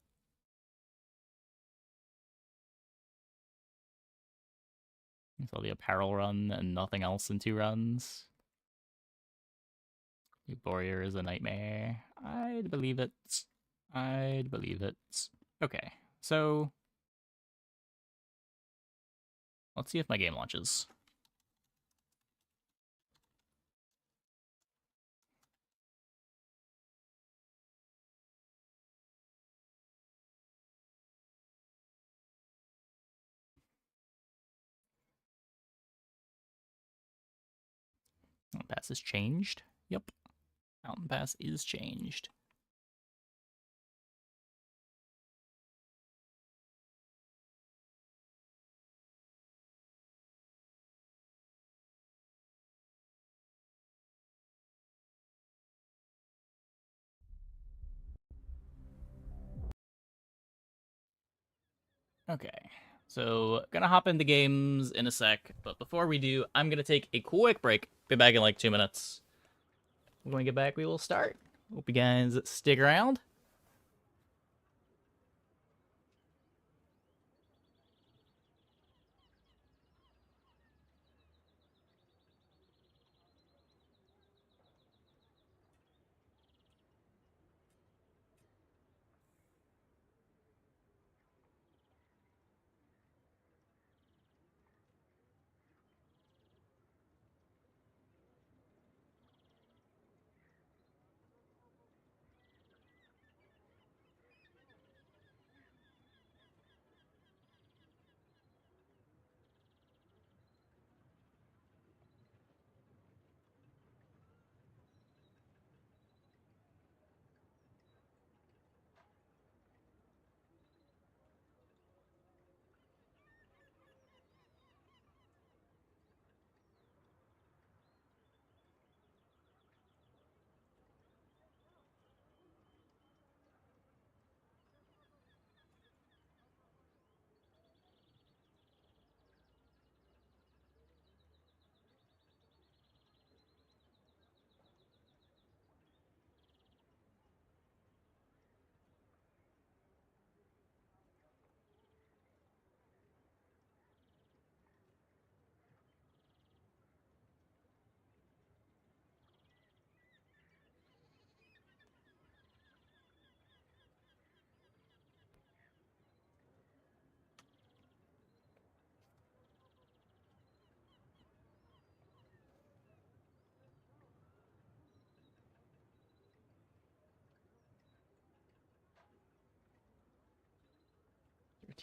I saw the apparel run and nothing else in 2 runs. Warrior is a nightmare. I'd believe it. I'd believe it. Okay, so let's see if my game launches. Mountain Pass is changed. Yep. Mountain Pass is changed. Okay, so gonna hop into games in a sec, but before we do, I'm gonna take a quick break. Be back in like 2 minutes. When we get back, we will start. Hope you guys stick around.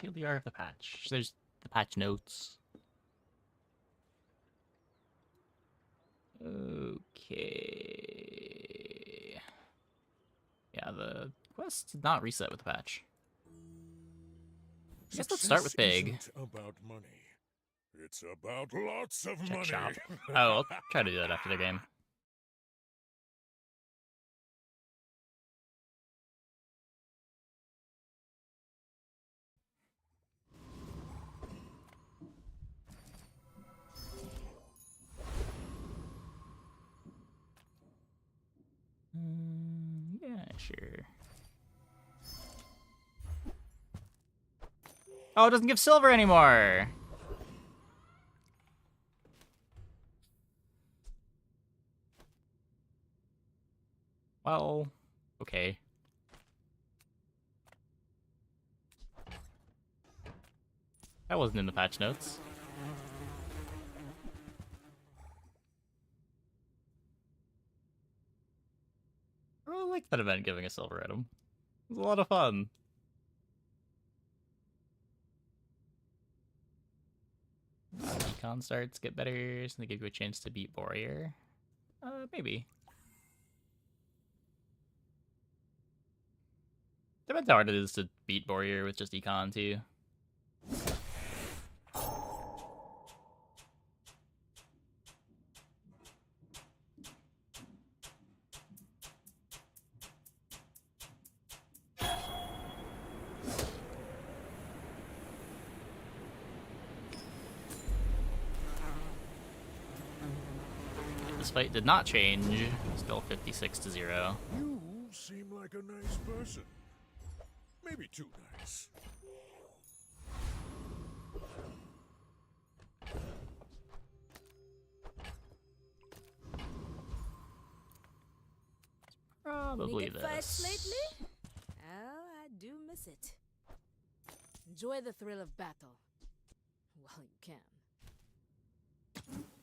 TLDR of the patch. There's the patch notes. Okay. Yeah, the quest did not reset with the patch. I guess let's start with big. Isn't about money. It's about lots of Check money. shop. Oh, I'll try to do that after the game. Yeah, sure. Oh, it doesn't give silver anymore! Well, okay. That wasn't in the patch notes. I really liked that event giving a silver item. It was a lot of fun. Econ starts get better, so they give you a chance to beat Warrior. Maybe. Depends how hard it is to beat Warrior with just Econ, too. This fight did not change. Still 56-0. You seem like a nice person. Maybe too nice. Probably Make it fast this. lately? Oh, I do miss it. Enjoy the thrill of battle. While you can.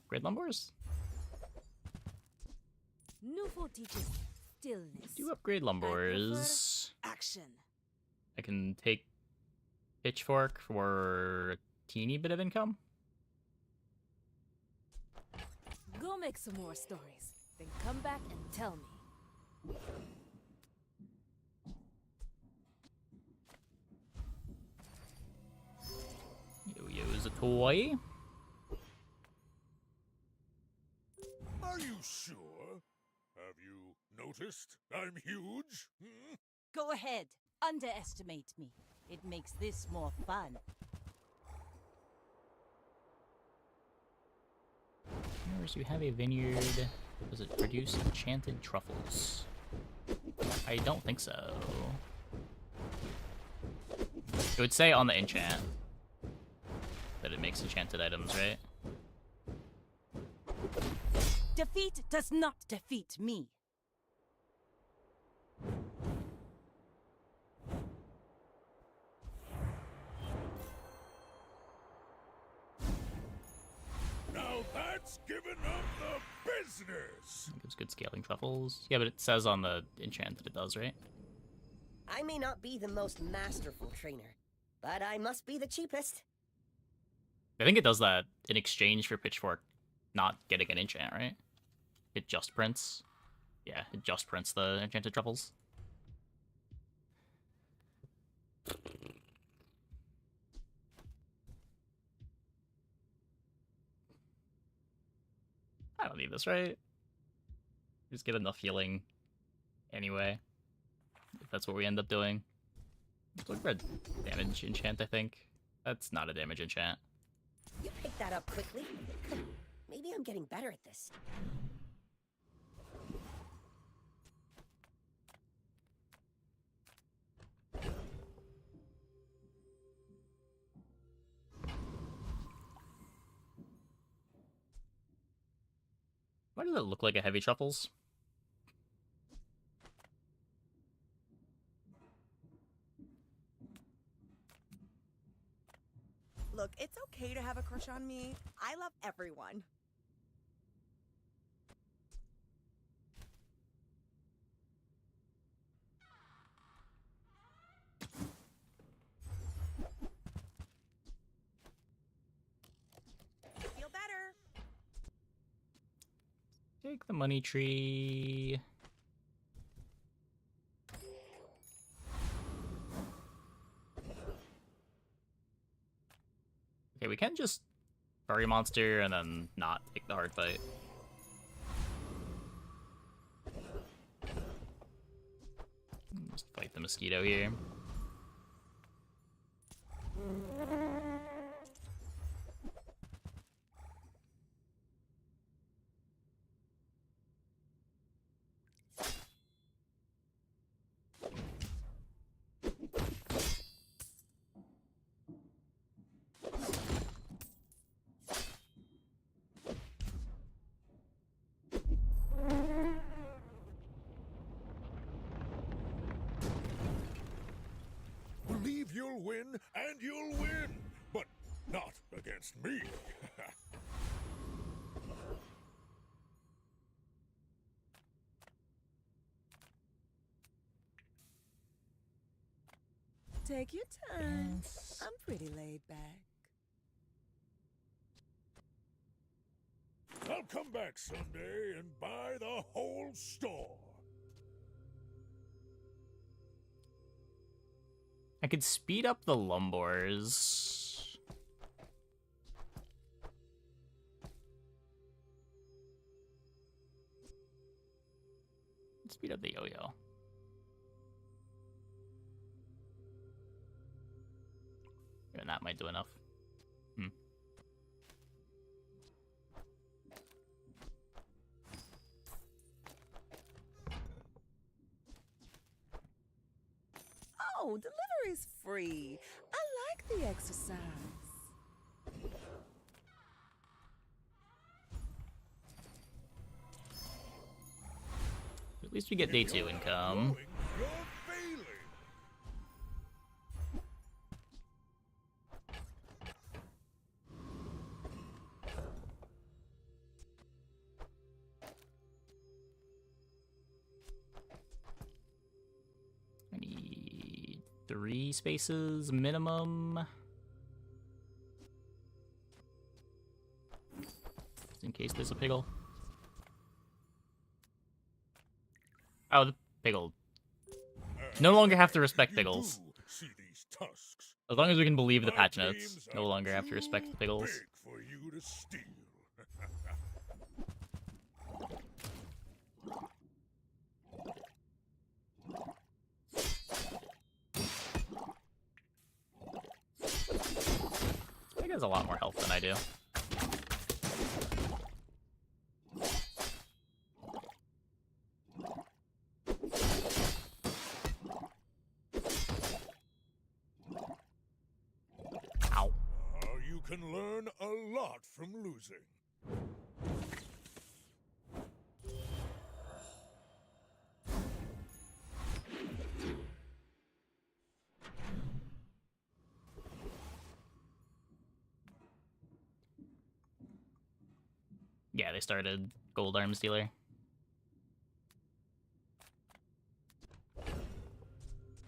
Great Lumbors? Newful teaches stillness. Do upgrade Lumbors. Action. I can take Pitchfork for a teeny bit of income. Go make some more stories. Then come back and tell me. Yo-Yo's a toy. Are you sure? Have you noticed I'm huge? Hmm? Go ahead. Underestimate me. It makes this more fun. Whereas you have a vineyard. Does it produce enchanted truffles? I don't think so. It would say on the enchant that it makes enchanted items, right? Defeat does not defeat me. Now that's given up the business. It gives good scaling truffles. Yeah, but it says on the enchant that it does, right? I may not be the most masterful trainer, but I must be the cheapest. I think it does that in exchange for Pitchfork not getting an enchant, right? It just prints. Yeah, it just prints the enchanted truffles. I don't need this, right? Just get enough healing anyway. If that's what we end up doing. Let's look for a damage enchant, I think. That's not a damage enchant. You picked that up quickly. Maybe I'm getting better at this. Why does it look like a heavy truffles? Look, it's okay to have a crush on me. I love everyone. Take the money tree. Okay, we can just furry monster and then not take the hard fight. Just fight the mosquito here. Believe you'll win, and you'll win! But not against me! Take your time. I'm pretty laid back. I'll come back someday and buy the whole store! I could speed up the Lumbors. Speed up the yo-yo. Even that might do enough. Oh, delivery's free. I like the exercise. At least we get day 2 income. You're failing! I need 3 spaces minimum. Just in case there's a piggle. Oh, the piggle. No longer have to respect You piggles. do see these tusks. As long as we can believe the My patch notes, games no are longer have to too respect the piggles. big for you to steal. Pig has a lot more health than I do. Ow. You can learn a lot from losing. Yeah, they started Gold Arms Dealer.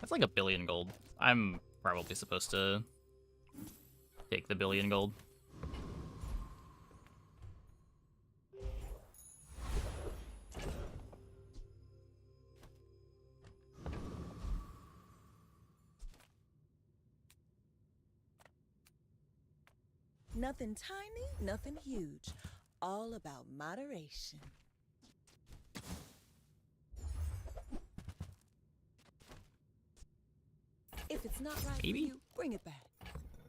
That's like 1 billion gold. I'm probably supposed to take the 1 billion gold. Nothing tiny, nothing huge. All about moderation. If it's not right Maybe? for you, bring it back.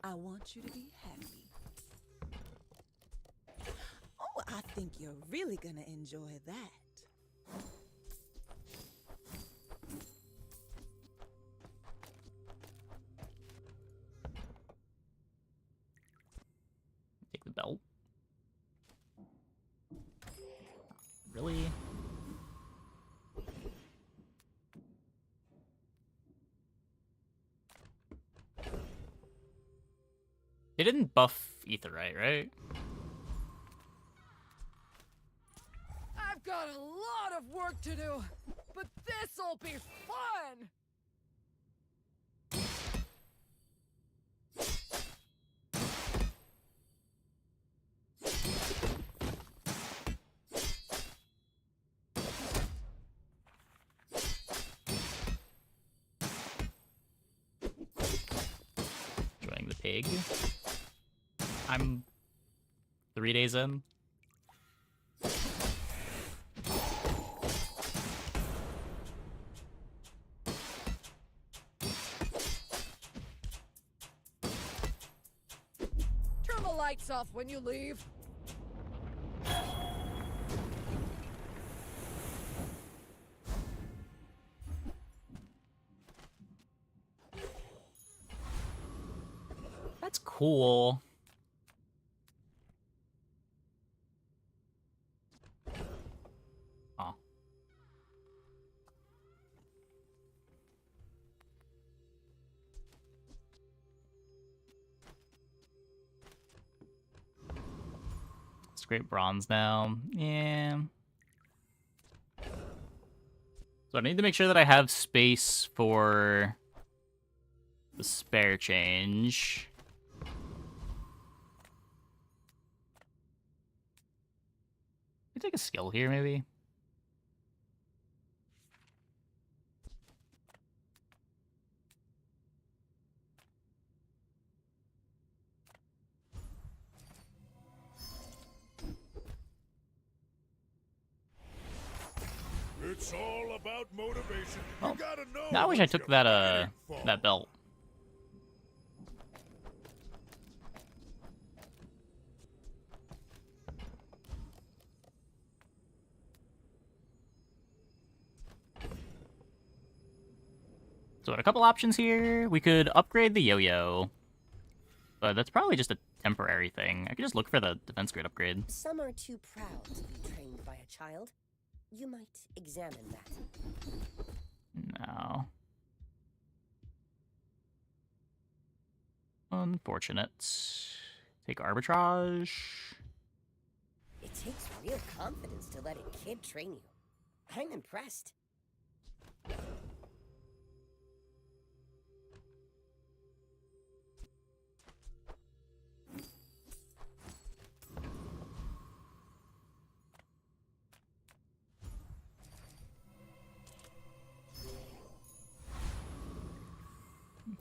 I want you to be happy. Oh, I think you're really gonna enjoy that. Take the belt. Really? They didn't buff Aetheryte, right? I've got a lot of work to do, but this'll be fun! pig. I'm 3 days in. Turn the lights off when you leave. That's cool. Oh. Scrape bronze now. Yeah. So I need to make sure that I have space for the spare change. Can I take a skill here, maybe? It's all about motivation. Oh. You gotta know. Now I wish I what took you're that fighting for. that belt. So, a couple options here. We could upgrade the yo-yo, but that's probably just a temporary thing. I could just look for the defense grid upgrade. Some are too proud to be trained by a child. You might examine that. No. Unfortunate. Take arbitrage. It takes real confidence to let a kid train you. I'm impressed.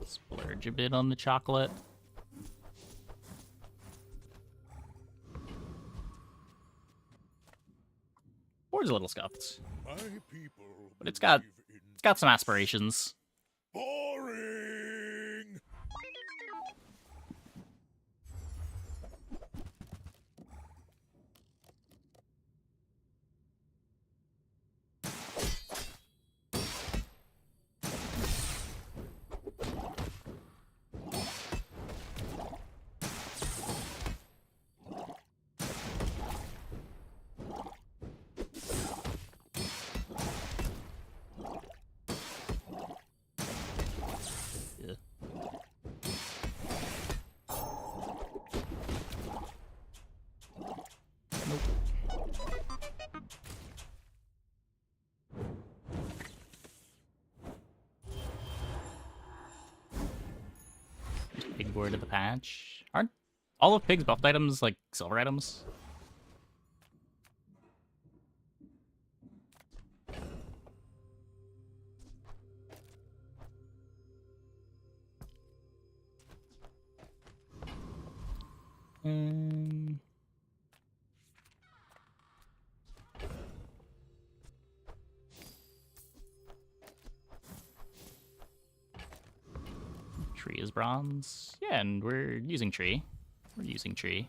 Splurge a bit on the chocolate. Board's a little scuffed, My people but it's got believe in some aspirations. boring. Yeah. Pig board of the patch. Aren't all of Pig's buffed items like silver items? Tree is bronze. Yeah, and we're using tree. We're using tree.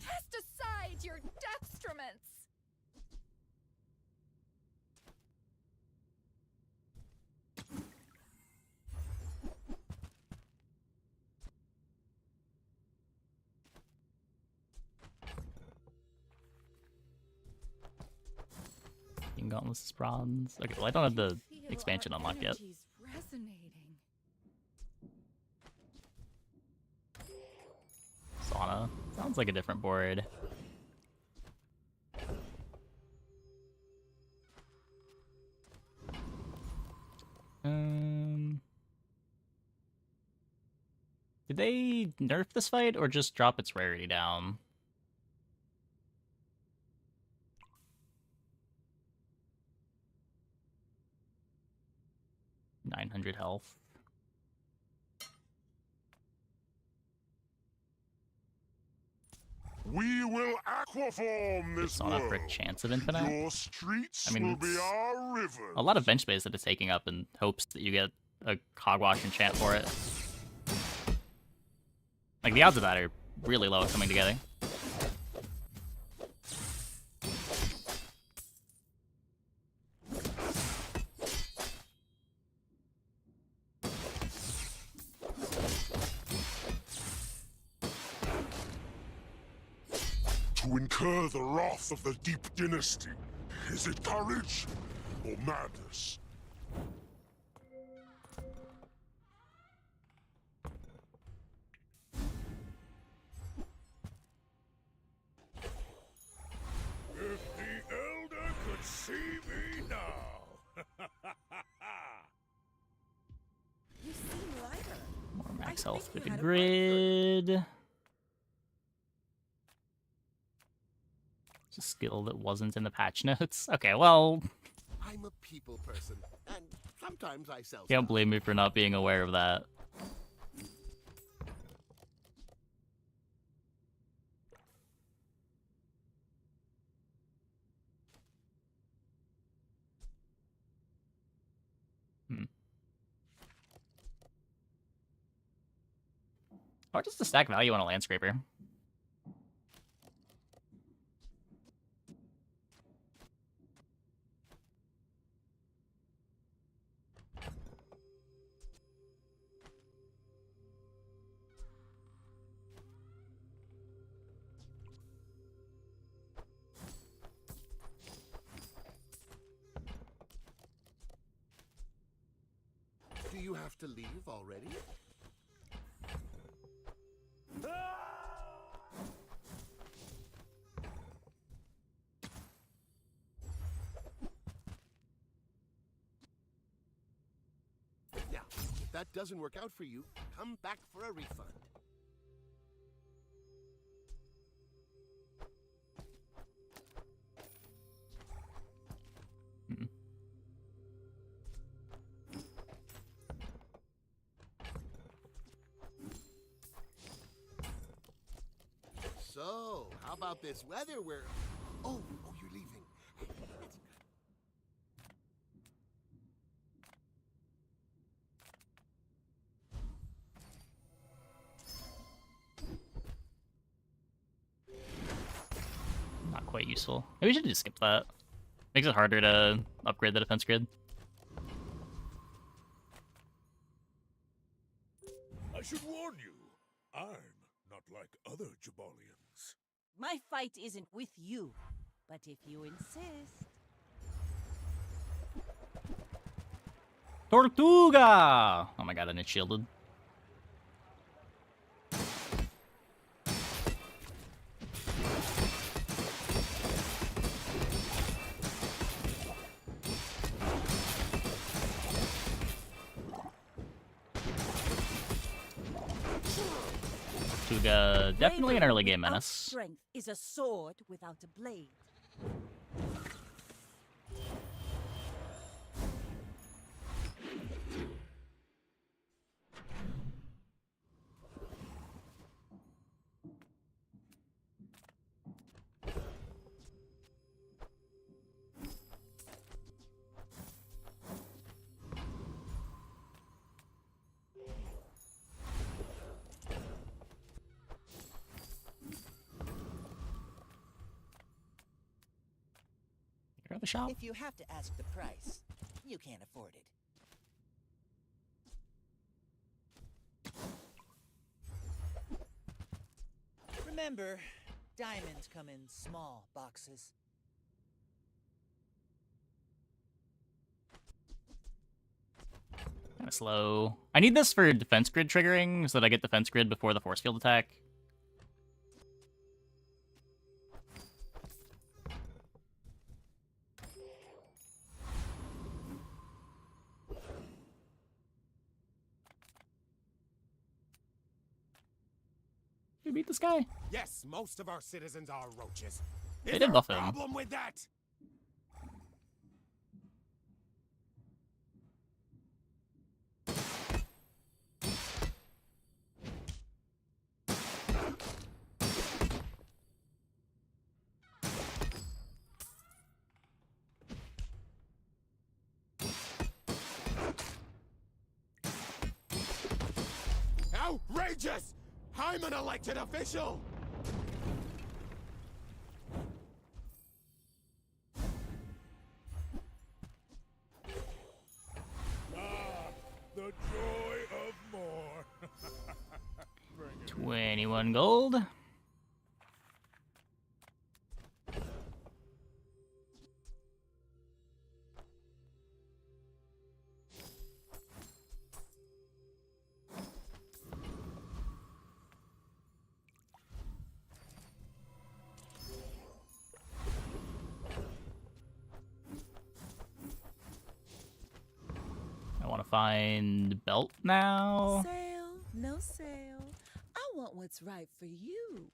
Cast aside your destruments. King Gauntless is bronze. Okay, well I don't have the expansion unlocked yet. Resonating. Sauna. Sounds like a different board. they nerf this fight or just drop its rarity down? $900 health. We will aquaform this It's on up for a world. chance of infinite. Your streets I mean, will be it's our rivers. a lot of bench space that it's taking up in hopes that you get a hogwash enchant for it. Like, the odds of that are really low at coming together. To incur the wrath of the Deep Dynasty, is it courage or madness? If the Elder could see me now! You seem lighter. More max I health think for you the had a breakthrough. grid. It's a skill that wasn't in the patch notes. Okay, well, I'm a people person, and sometimes I sell can't stuff. blame me for not being aware of that. Or just the stack value on a land scraper. Do you have to leave already? Now, if that doesn't work out for you, come back for a refund. So, how about this weather where... Oh, you're leaving. That's good. Not quite useful. Maybe we should just skip that. Makes it harder to upgrade the defense grid. I should warn you, I'm not like other Jabalians. My fight isn't with you, but if you insist. Tortuga! Oh my god, and it's shielded. Tortuga, definitely an early game Without menace. Strength is a sword without a blade. Grab a shop. If you have to ask the price, you can't afford it. Remember, diamonds come in small boxes. Kinda slow. I need this for defense grid triggering so that I get defense grid before the force field attack. beat this guy? Yes, most of our citizens are roaches. They Is did there a buff him. problem with that? Outrageous! I'm an elected official! The joy of more. 21 gold. I want to find belt now. Sale, no sale. I want what's right for you.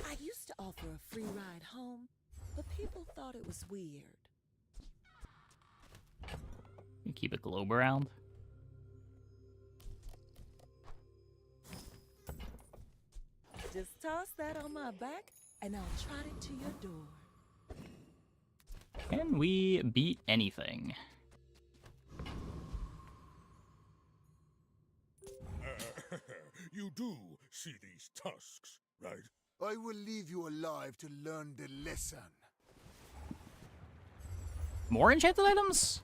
I used to offer a free ride home, but people thought it was weird. You keep a globe around. Just toss that on my back, and I'll trot it to your door. Can we beat anything? You do see these tusks, right? I will leave you alive to learn the lesson. More enchanted items?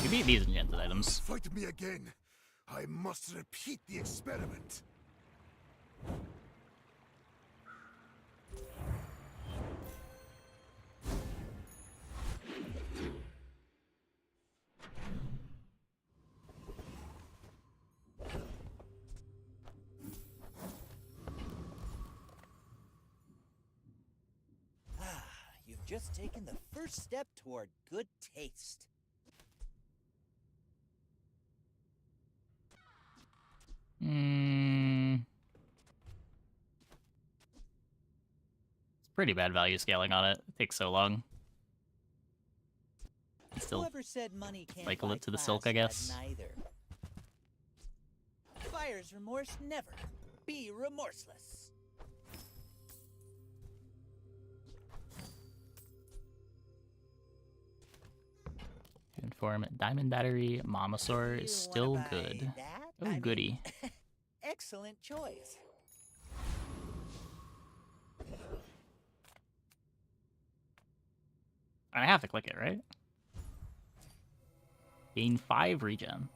You beat these enchanted items. Fight me again. I must repeat the experiment. You've just taken the first step toward good taste. It's pretty bad value scaling on it. It takes so long. Still Whoever said money can't cycle buy it to the class silk, I had guess. Neither. Buyer's remorse never. Be remorseless. Inform Diamond Battery Momosaur You is still wanna buy good. that? Oh, I mean, goody. excellent choice. I have to click it, right? Gain 5 regen.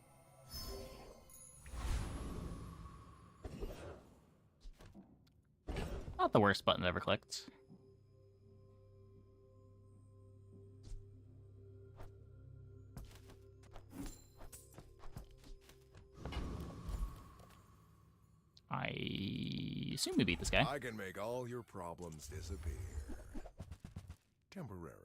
Not the worst button I've ever clicked. I assume we beat this guy. I can make all your problems disappear. Temporarily.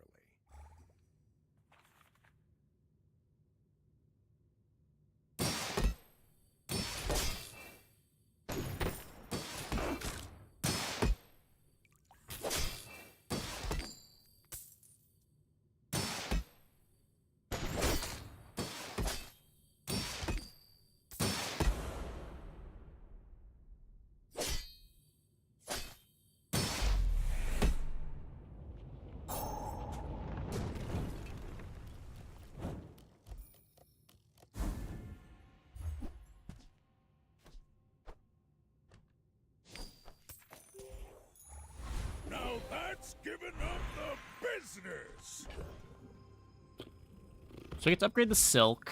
Now that's giving up the business. So we get to upgrade the silk.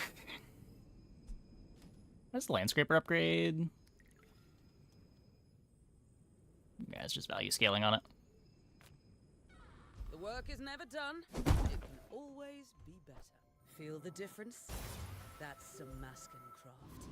What's the landscraper upgrade? Yeah, it's just value scaling on it. The work is never done. It can always be better. Feel the difference? That's some masking craft.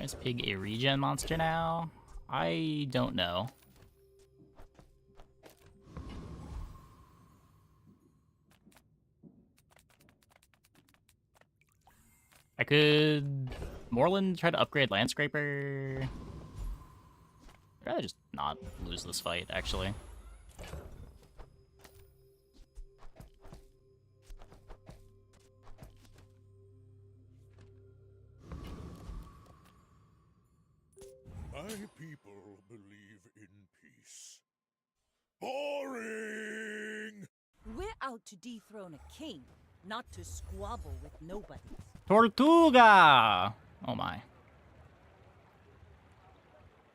Is Pig a regen monster now? I don't know. I could... Moreland try to upgrade Landscraper? I'd rather just not lose this fight, actually. My people believe in peace. Boring! We're out to dethrone a king, not to squabble with nobody. Tortuga! Oh my. I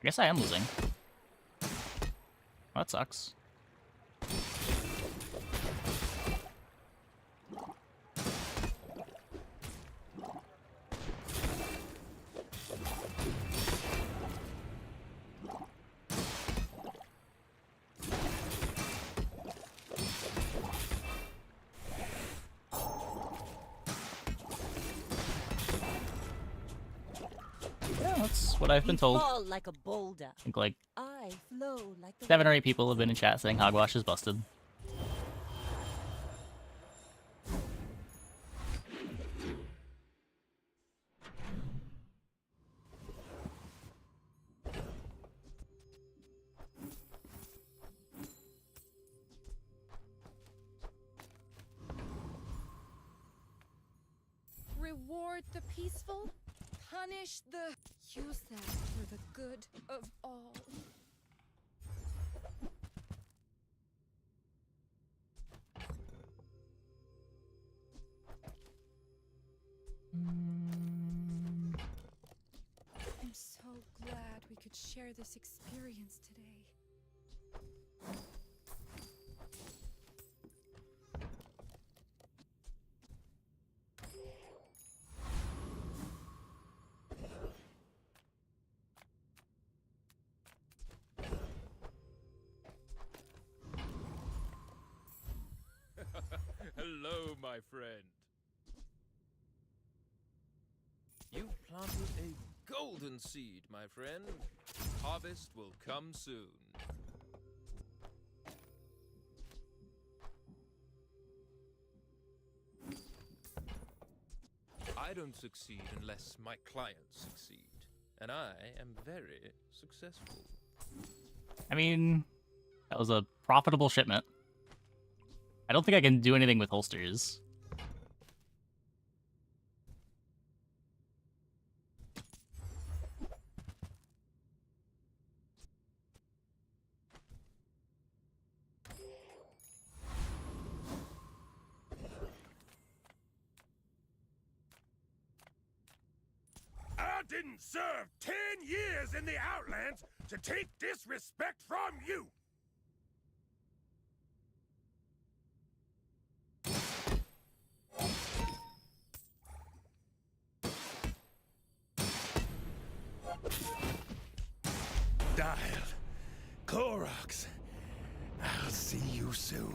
guess I am losing. Well, that sucks. Yeah, that's what I've been told. Fall like a boulder. I think like I flow like the 7 or 8 people have been in chat saying hogwash is busted. Reward the peaceful, punish the... Use that for the good of all. I'm so glad we could share this experience today. Hello, my friend. You've planted a golden seed, my friend. Harvest will come soon. I don't succeed unless my clients succeed. And I am very successful. I mean, that was a profitable shipment. I don't think I can do anything with holsters. I didn't serve 10 years in the Outlands to take disrespect from you! Dial. Clorox. I'll see you soon.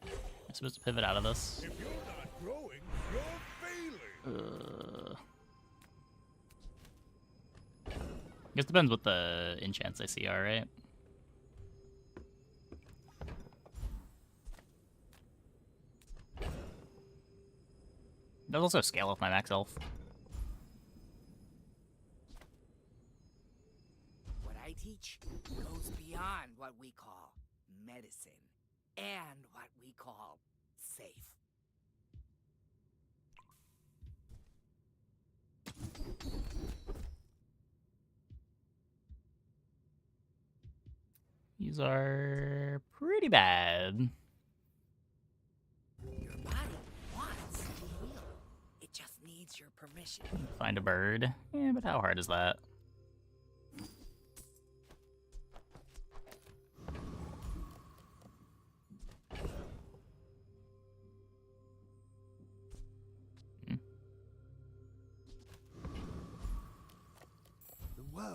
I'm supposed to pivot out of this. If you're not growing, you're failing. I guess depends what the enchants I see are, right? There's also scale with my max health. What I teach goes beyond what we call medicine and what we call safe. These are pretty bad. Your body wants to heal. It just needs your permission. Find a bird. Yeah, but how hard is that?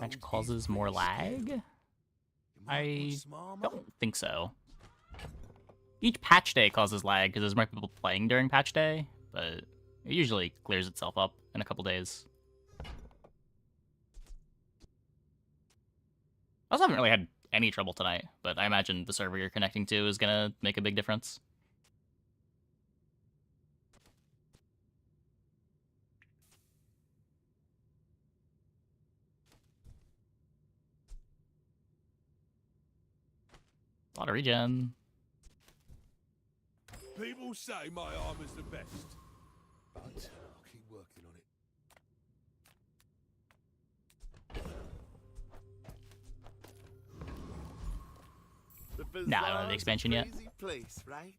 Which causes more lag? I don't think so. Each patch day causes lag because there's more people playing during patch day, but it usually clears itself up in a couple days. I also haven't really had any trouble tonight, but I imagine the server you're connecting to is gonna make a big difference. A lot of regen. People say my armor's the best. But I'll keep working on it. Nah, I don't have the expansion yet. Place, right?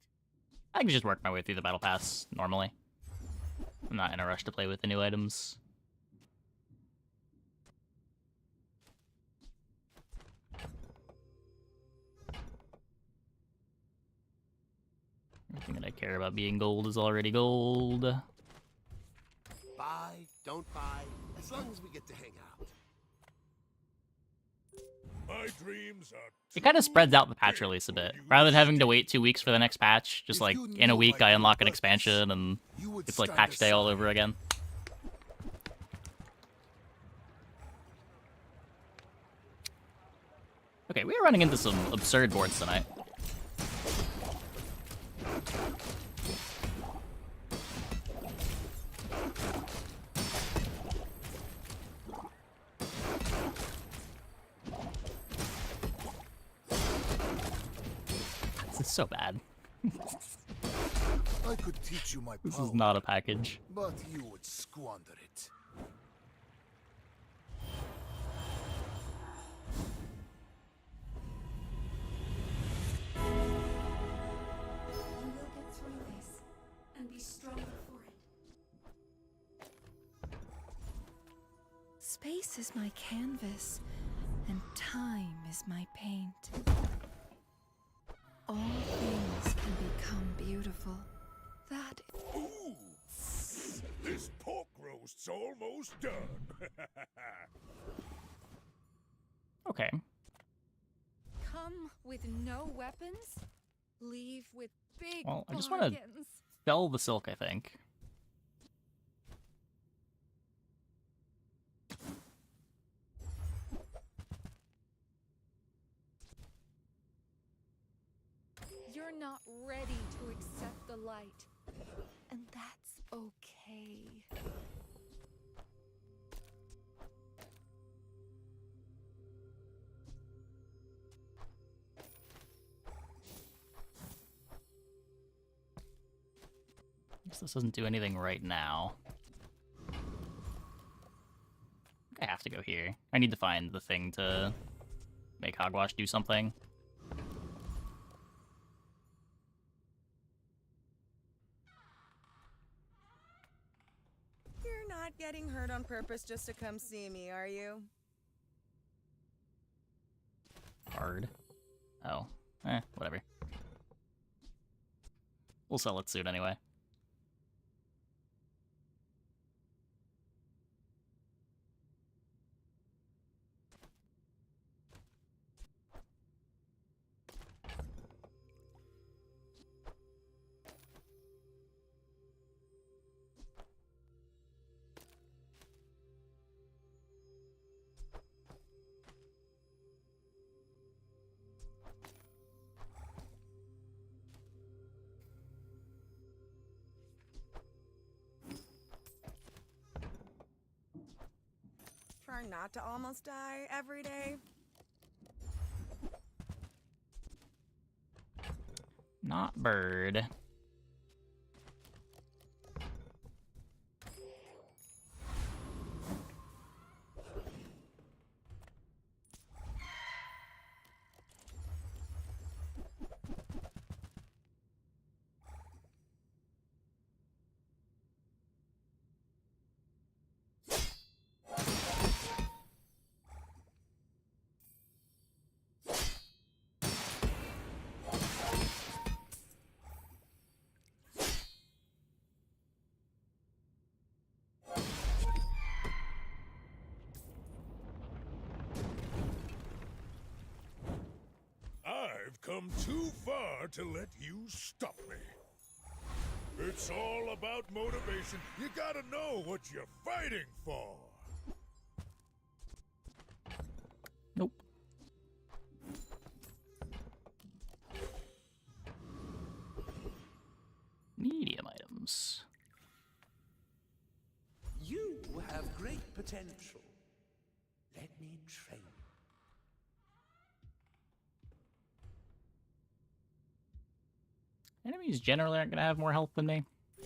I can just work my way through the battle pass normally. I'm not in a rush to play with the new items. Everything that I care about being gold is already gold. Buy, don't buy, as long as we get to hang out. My dreams are It kind of spreads out the patch release a bit. Rather than having to wait 2 weeks for the next patch, just like in a week I unlock an expansion and it's like patch day all over again. Okay, we are running into some absurd boards tonight. This is so bad. I could teach you my This power, is not a package. but you would squander it. You will get through this and be stronger for it. Space is my canvas, and time is my paint. All things can become beautiful. That Ooh, this pork roast's almost done. Okay. come with no weapons, leave with big Well, I just want to bargains. sell the silk, I think. You're not ready to accept the light, and that's okay. Guess this doesn't do anything right now. I have to go here. I need to find the thing to make hogwash do something. You're not getting hurt on purpose just to come see me, are you? Hard. Oh. Whatever. We'll sell it soon anyway. Try not to almost die every day. Not bird. come too far to let you stop me. It's all about motivation. You gotta know what you're fighting for. Nope. Medium items. You have great potential. Let me train you. Enemies generally aren't going to have more health than me.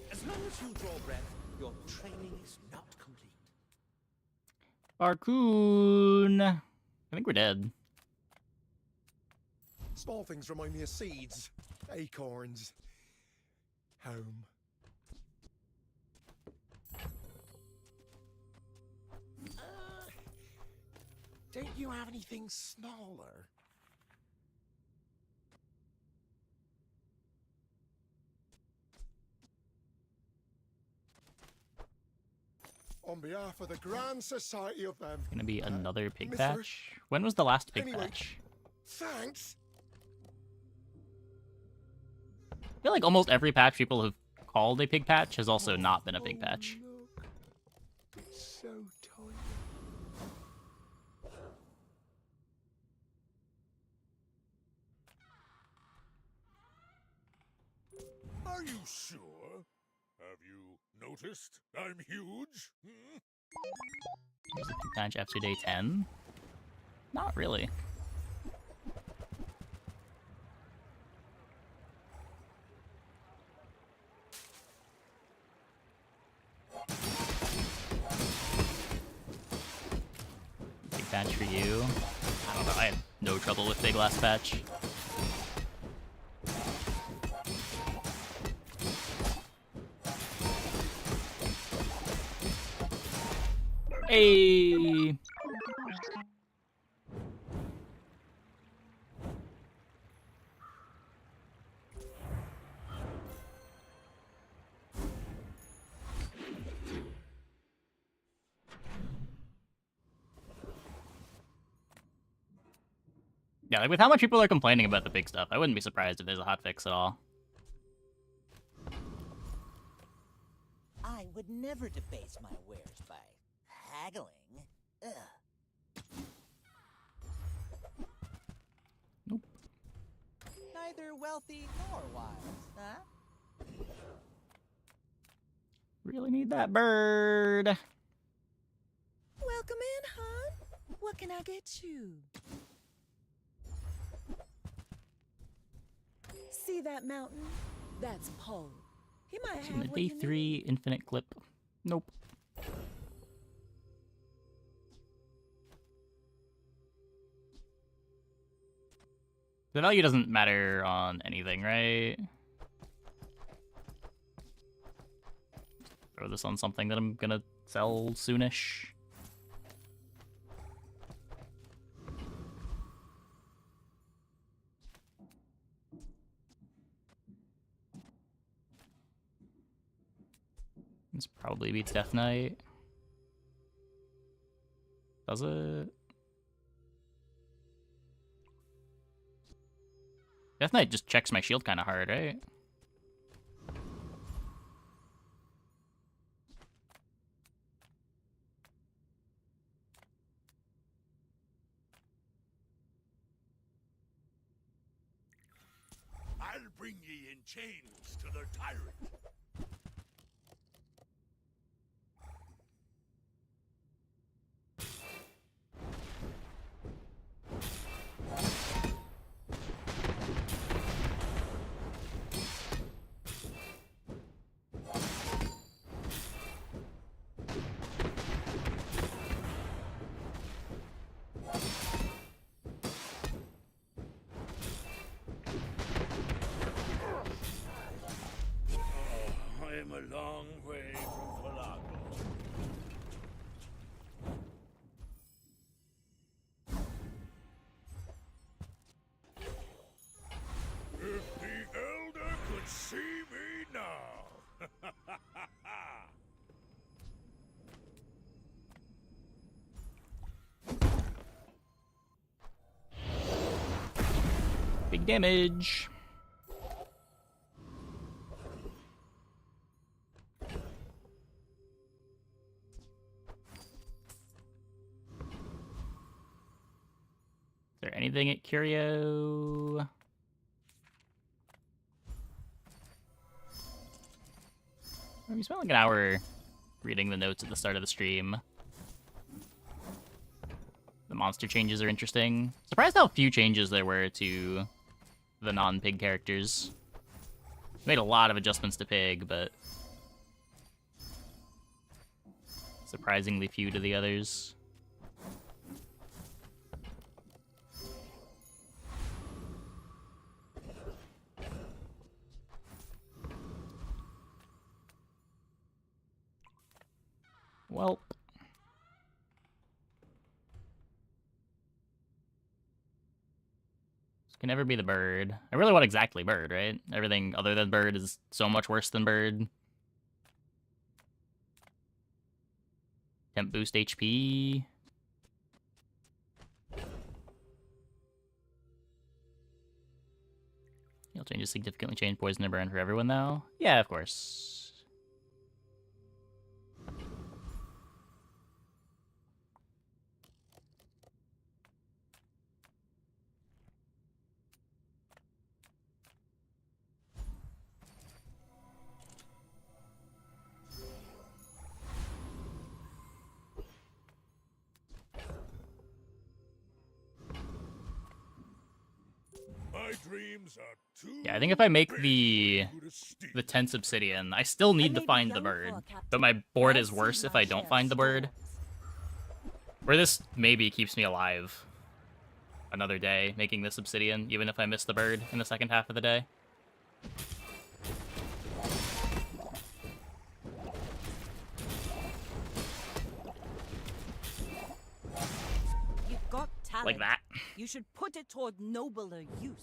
As long as you draw breath, your training is not complete. Arkin! I think we're dead. Small things remind me of seeds, acorns, home. Don't you have anything smaller? On behalf of the Grand Society of them. Gonna be another pig Mr. patch. When was the last pig Anyway. patch? Thanks. I feel like almost every patch people have called a pig patch has also not been a pig patch. Look. It's so tiny. Are you sure? Have you noticed I'm huge? Hmm? Here's the pig patch after day 10. Not really. Big patch for you. I don't know, I had no trouble with big last patch. Hey! Yeah, like with how much people are complaining about the big stuff, I wouldn't be surprised if there's a hotfix at all. I would never debase my wares by haggling. Ugh. Nope. Neither wealthy nor wise, huh? Really need that bird. Welcome in, hon. What can I get you? See that mountain? That's Poe. He might In have the what day you 3 need. infinite clip. Nope. The value doesn't matter on anything, right? Throw this on something that I'm gonna sell soonish. This probably beats Death Knight. Does it? Death Knight just checks my shield kind of hard, right? I'll bring ye in chains to the tyrant. Big damage. Is there anything at Curio? We spent like an hour reading the notes at the start of the stream. The monster changes are interesting. Surprised how few changes there were to the non-pig characters. Made a lot of adjustments to pig, but surprisingly few to the others. Well, this can never be the bird. I really want exactly bird, right? Everything other than bird is so much worse than bird. Temp boost HP. Heal changes significantly change poison and burn for everyone, though. Yeah, of course. My dreams are too Yeah, I think if I make big the for you to steal. tense obsidian, I still need to find the bird. But my board is worse if I don't find the bird. Or this maybe keeps me alive another day, making this obsidian, even if I miss the bird in the second half of the day. You've got talent. Like that. You should put it toward nobler use.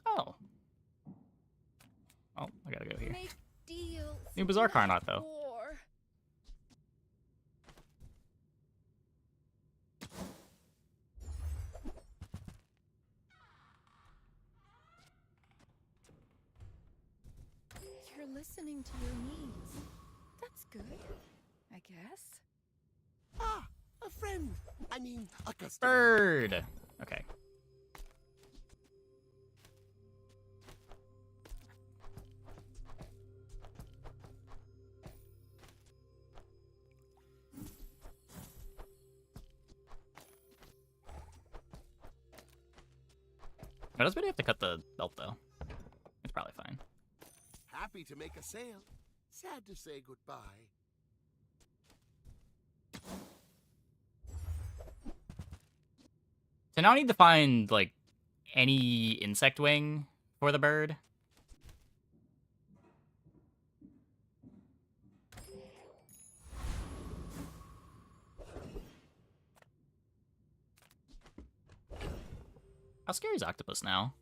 Oh. Oh, I gotta go here. Make deals. New Bizarre Carnot, though. War. You're listening to your needs. That's good, I guess. Ah, a friend. I mean, a customer. Bird! Okay. I does really have to cut the belt, though. It's probably fine. Happy to make a sale. Sad to say goodbye. So now I need to find, like, any insect wing for the bird. How scary is octopus now?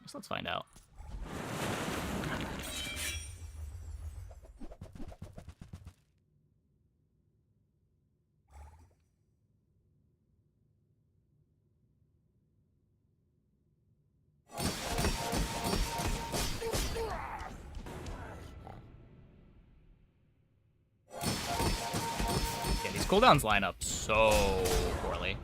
Guess let's find out. Yeah, these cooldowns line up so poorly.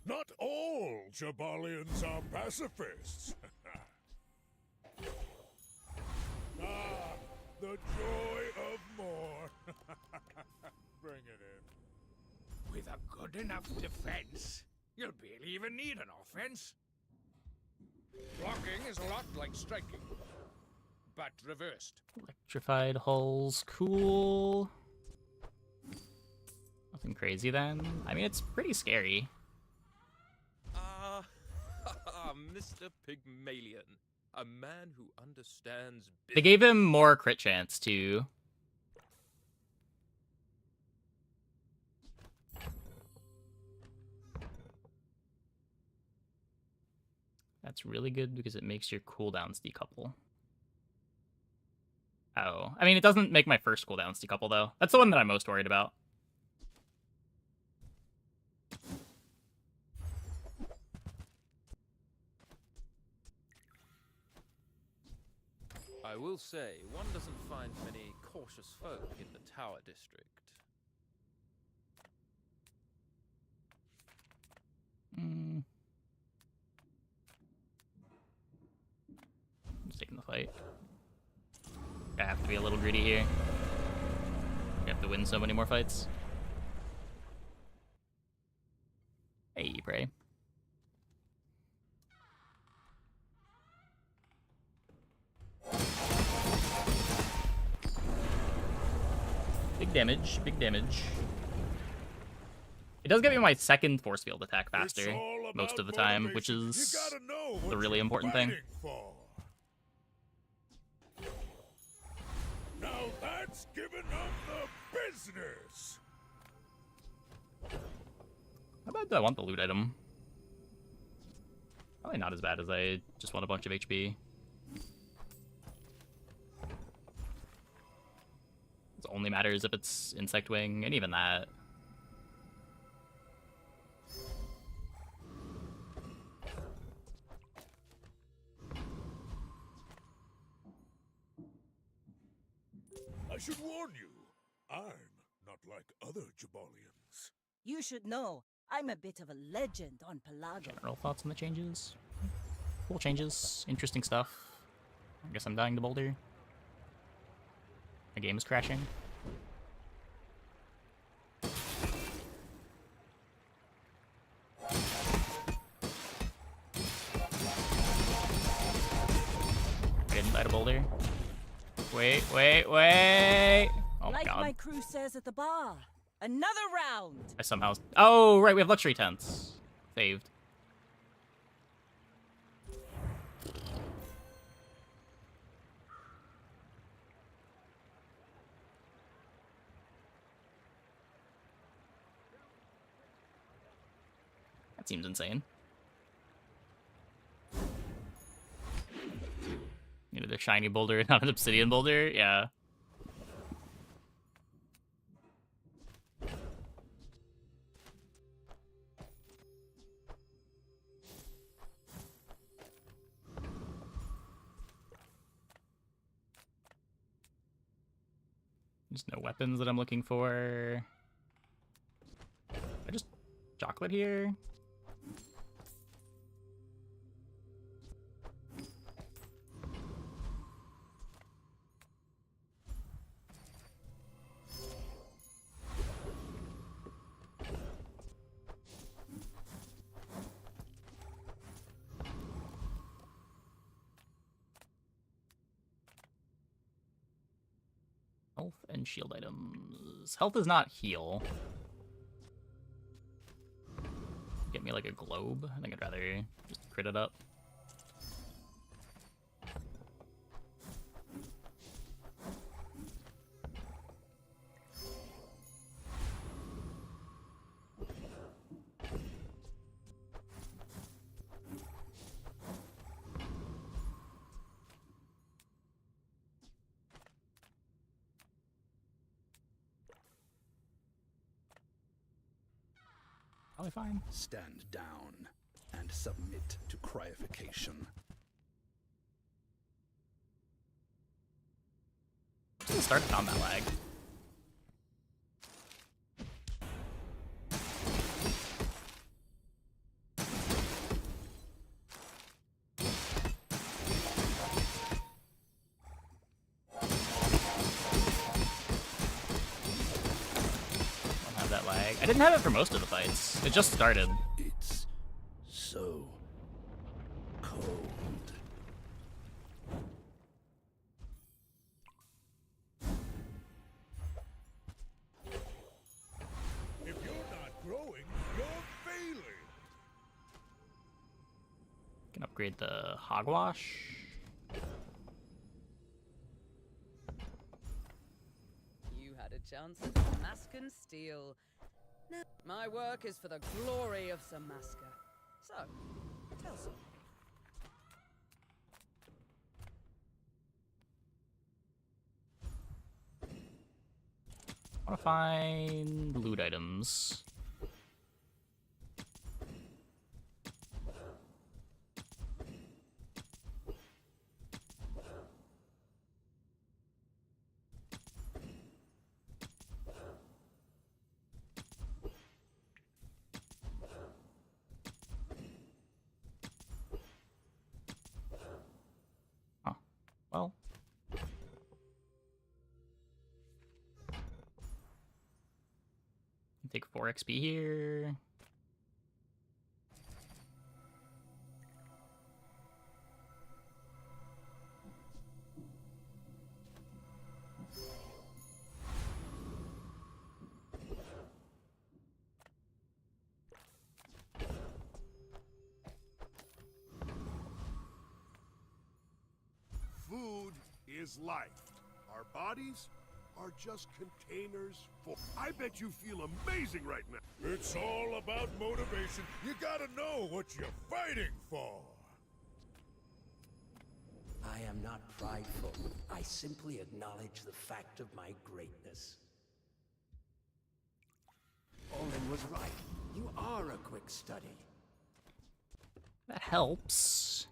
Not all Jabalians are pacifists. Ah, the joy of more. Bring it in. With a good enough defense, you'll barely even need an offense. Blocking is a lot like striking, but reversed. Electrified hulls, cool. Nothing crazy then. I mean, it's pretty scary. Mr. Pygmalion. A man who understands They gave him more crit chance too. That's really good because it makes your cooldowns decouple. Oh, I mean, it doesn't make my first cooldowns decouple though. That's the one that I'm most worried about. I will say, one doesn't find many cautious folk in the Tower District. I'm just taking the fight. I have to be a little greedy here. I have to win so many more fights. Hey, Prey. Big damage, big damage. It does give me my second force field attack faster most of the time, which is the really important thing. Now that's giving up the business. How bad do I want the loot item? Probably not as bad as I just want a bunch of HP. It only matters if it's Insect Wing, and even that. I should warn you, I'm not like other Jabalians. You should know, I'm a bit of a legend on Pelago. General thoughts on the changes? Cool changes, interesting stuff. I guess I'm dying to Boulder. My game is crashing. I didn't die to Boulder. Wait. Oh my god. Like my crew says at the bar, another round. I somehow... Oh, right, we have luxury tents. Saved. That seems insane. Needed a shiny boulder, not an obsidian boulder? Yeah. There's no weapons that I'm looking for. I just chocolate here. Health and shield items. Health is not heal. Get me like a globe. I think I'd rather just crit it up. Probably fine. Stand down and submit to cryification. Just start the combat lag. I didn't have it for most of the fights. It just started. It's so cold. If you're not growing, you're failing. Can upgrade the hogwash. a chance at Samascan steel. Now, my work is for the glory of Samaska. So, tell some. I want to find loot items. Huh. Well. Take 4 XP here. Food is life. Our bodies are just containers for... I bet you feel amazing right now. It's all about motivation. You gotta know what you're fighting for. I am not prideful. I simply acknowledge the fact of my greatness. Olin was right. You are a quick study. That helps.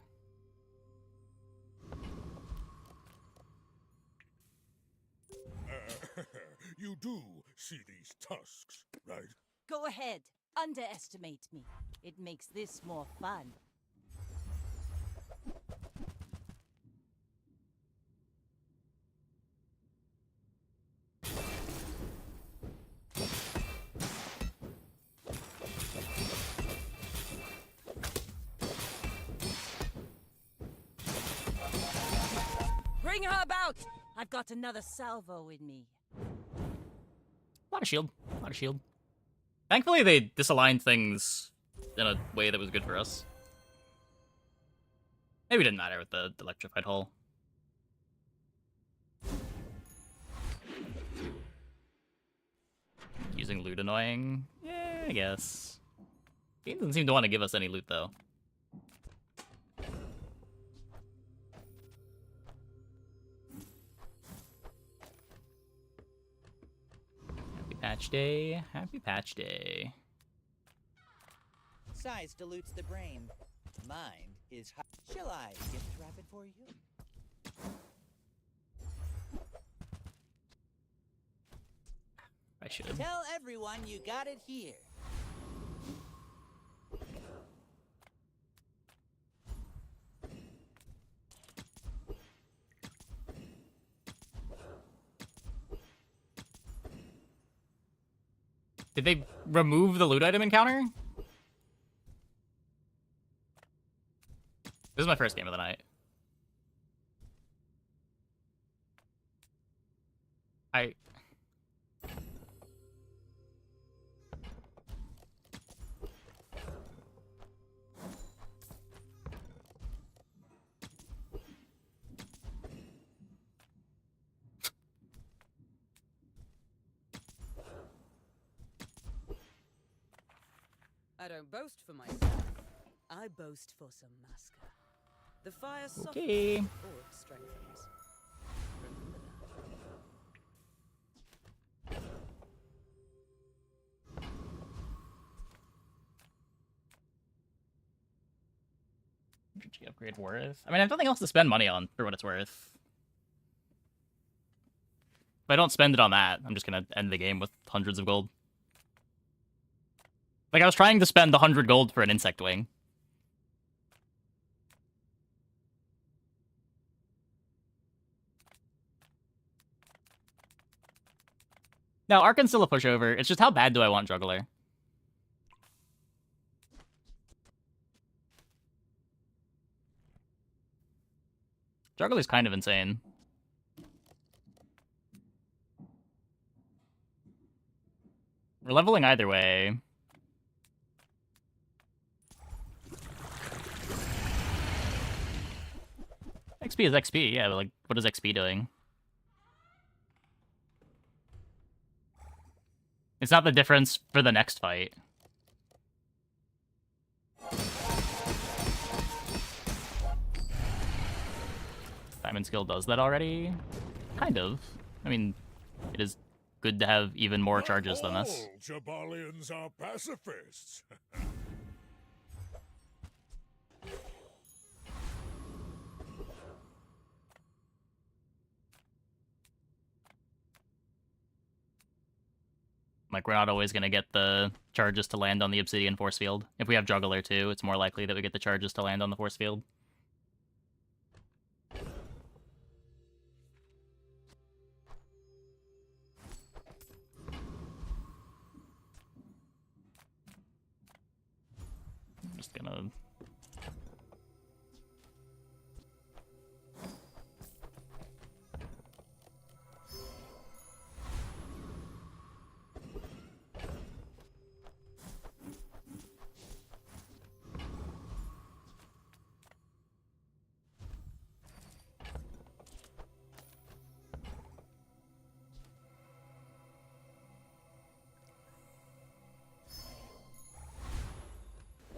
You do see these tusks, right? Go ahead. Underestimate me. It makes this more fun. Bring her about! I've got another salvo in me. A lot of shield. A lot of shield. Thankfully, they disaligned things in a way that was good for us. Maybe it didn't matter with the electrified hull. Using loot annoying? Yeah, I guess. Game doesn't seem to want to give us any loot, though. Happy patch day. Happy patch day. Size dilutes the brain. Mine is high. Shall I gift wrap it for you? I should. Tell everyone you got it here. Did they remove the loot item encounter? This is my first game of the night. I don't boast for myself. I boast for Samaska. The fire softens Okay. before it strengthens. Remember that. Energy upgrade worth? I mean, I have nothing else to spend money on for what it's worth. If I don't spend it on that, I'm just gonna end the game with hundreds of gold. Like, I was trying to spend 100 gold for an insect wing. No, Arkin's still a pushover. It's just how bad do I want Juggler? Juggler's kind of insane. We're leveling either way. XP is XP, yeah, but like, what is XP doing? It's not the difference for the next fight. Diamond skill does that already? Kind of. I mean, it is good to have even more charges than this. All Jabalians are pacifists. Like, we're not always going to get the charges to land on the obsidian force field. If we have Juggler too, it's more likely that we get the charges to land on the force field. I'm just gonna...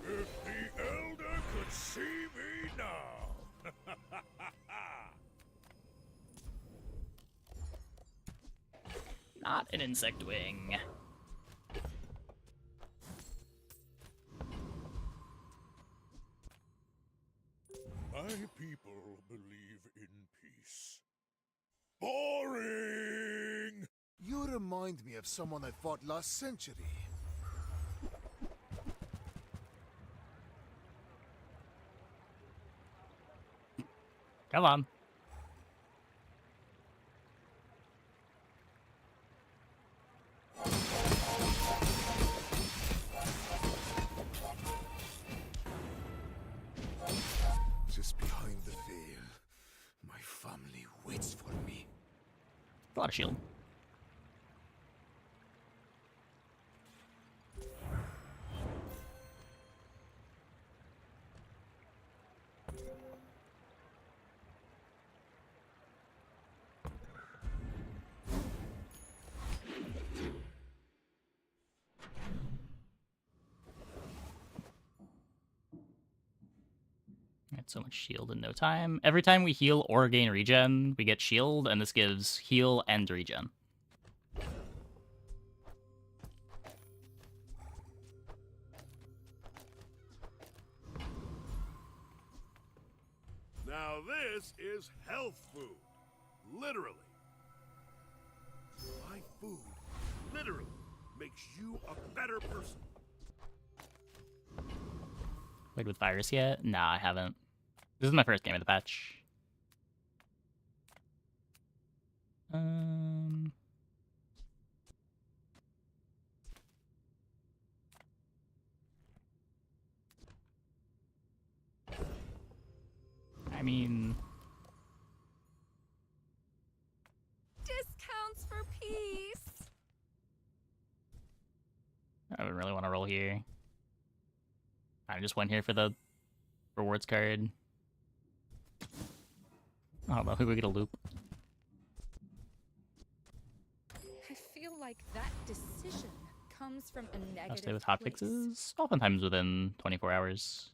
If the Elder could see me now. Not an insect wing. My people believe in peace. Boring! You remind me of someone I fought last century. Come on. Just behind the veil, my family waits for me. A lot of shield. Get so much shield in no time. Every time we heal or gain regen, we get shield, and this gives heal and regen. Now this is health food. Literally. My food, literally, makes you a better person. Played with virus yet? Nah, I haven't. This is my first game of the patch. I mean... Discounts for peace. I don't really want to roll here. I just went here for the rewards card. I don't know, who we get a loop. I feel like that decision comes from a negative I'll stay with place. hotfixes, oftentimes within 24 hours.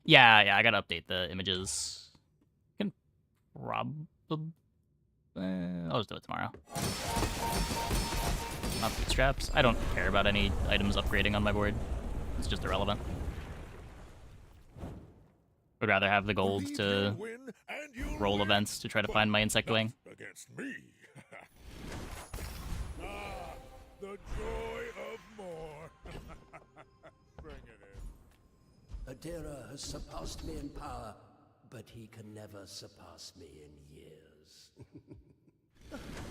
Yeah, I gotta update the images. I can probably... I'll just do it tomorrow. Not bootstraps. I don't care about any items upgrading on my board. It's just irrelevant. Would rather have the gold to roll events to try to find my insect wing. Against me. The joy of more. Bring it in. Adira has surpassed me in power, but he can never surpass me in years.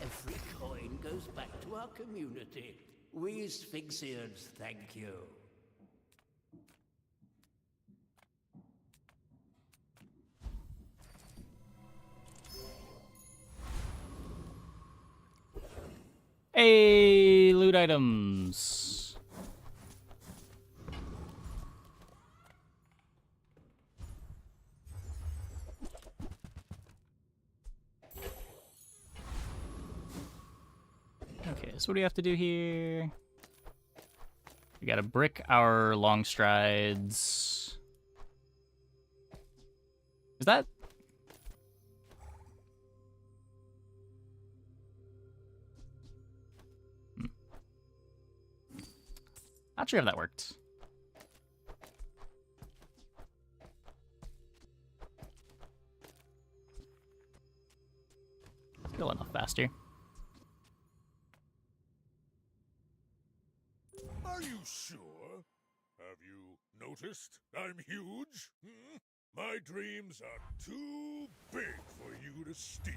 Every coin goes back to our community. We Sphinxians thank you. Hey, loot items. So what do we have to do here? We gotta brick our long strides. Is that? Not sure if that worked. Still enough faster. Are you sure? Have you noticed I'm huge? Hmm? My dreams are too big for you to steal.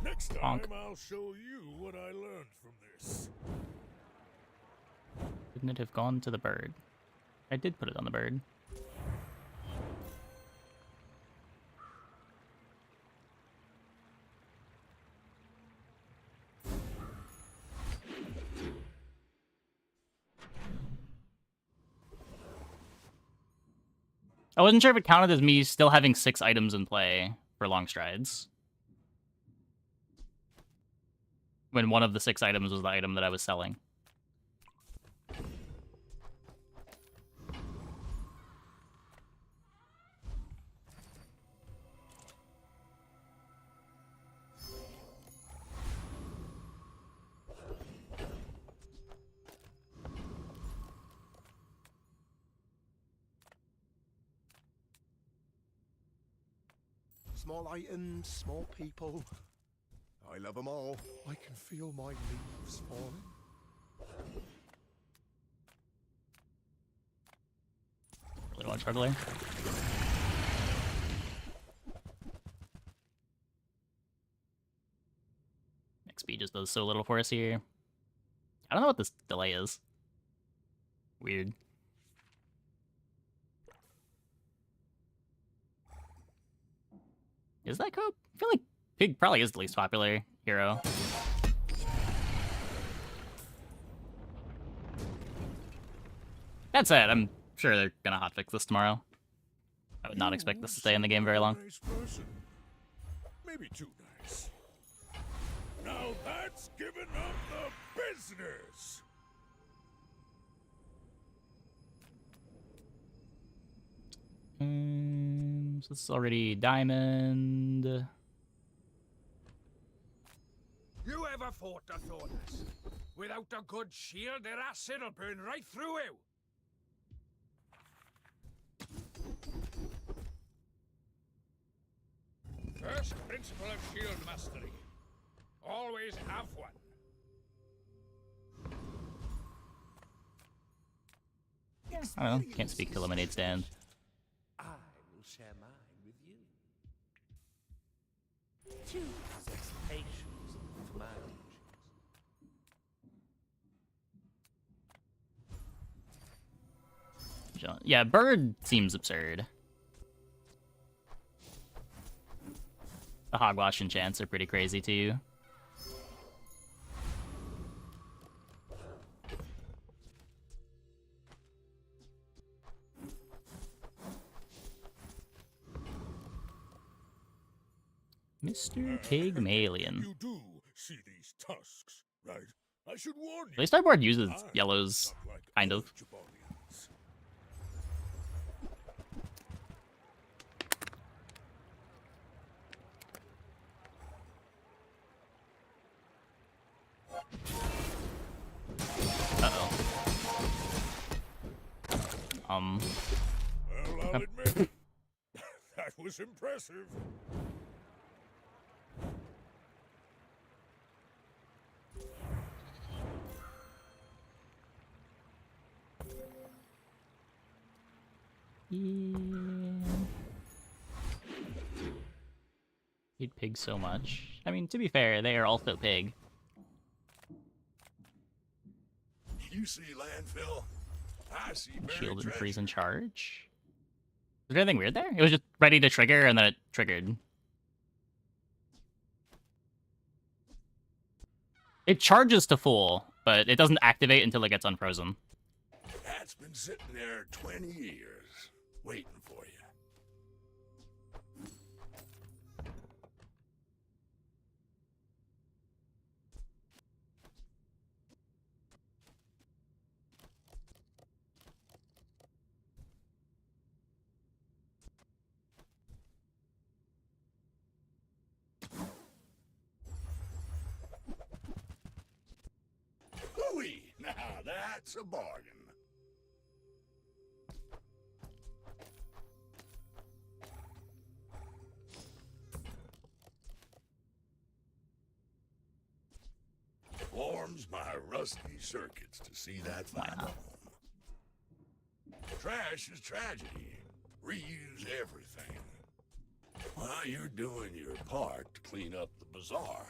Next time, I'll show you what I learned from this. Didn't it have gone to the bird? I did put it on the bird. I wasn't sure if it counted as me still having 6 items in play for long strides. When one of the 6 items was the item that I was selling. Small items, small people. I love them all. I can feel my leaves falling. Really want to struggle here. XP just does so little for us here. I don't know what this delay is. Weird. Is that cope? I feel like Pig probably is the least popular hero. That said, I'm sure they're gonna hotfix this tomorrow. I would not expect this to stay in the game very long. Nice person. Maybe too nice. Now that's giving up the business. So this is already diamond. You ever fought the Thorners? Without a good shield, their acid'll burn right through you. First principle of shield mastery. Always have one. I don't know. Can't speak to Lemonade Stand. I will share mine with you. Choose expectations of my riches. Yeah, bird seems absurd. The hogwash enchants are pretty crazy too. Mr. Pygmalion. You do see these tusks, right? I should warn you. At least our board uses yellows, kind of. Uh-oh. Well, I'll admit, that was impressive. Hate pig so much. I mean, to be fair, they are also pig. You see landfill? I see Shield and freeze and charge. Was there anything weird there? It was just ready to trigger and then it triggered. It charges to full, but it doesn't activate until it gets unfrozen. That's been sitting there 20 years, waiting for you. Louis, now that's a bargain. Warms my rusty circuits to see that find home. Trash is tragedy. Reuse everything. Well, you're doing your part to clean up the bazaar.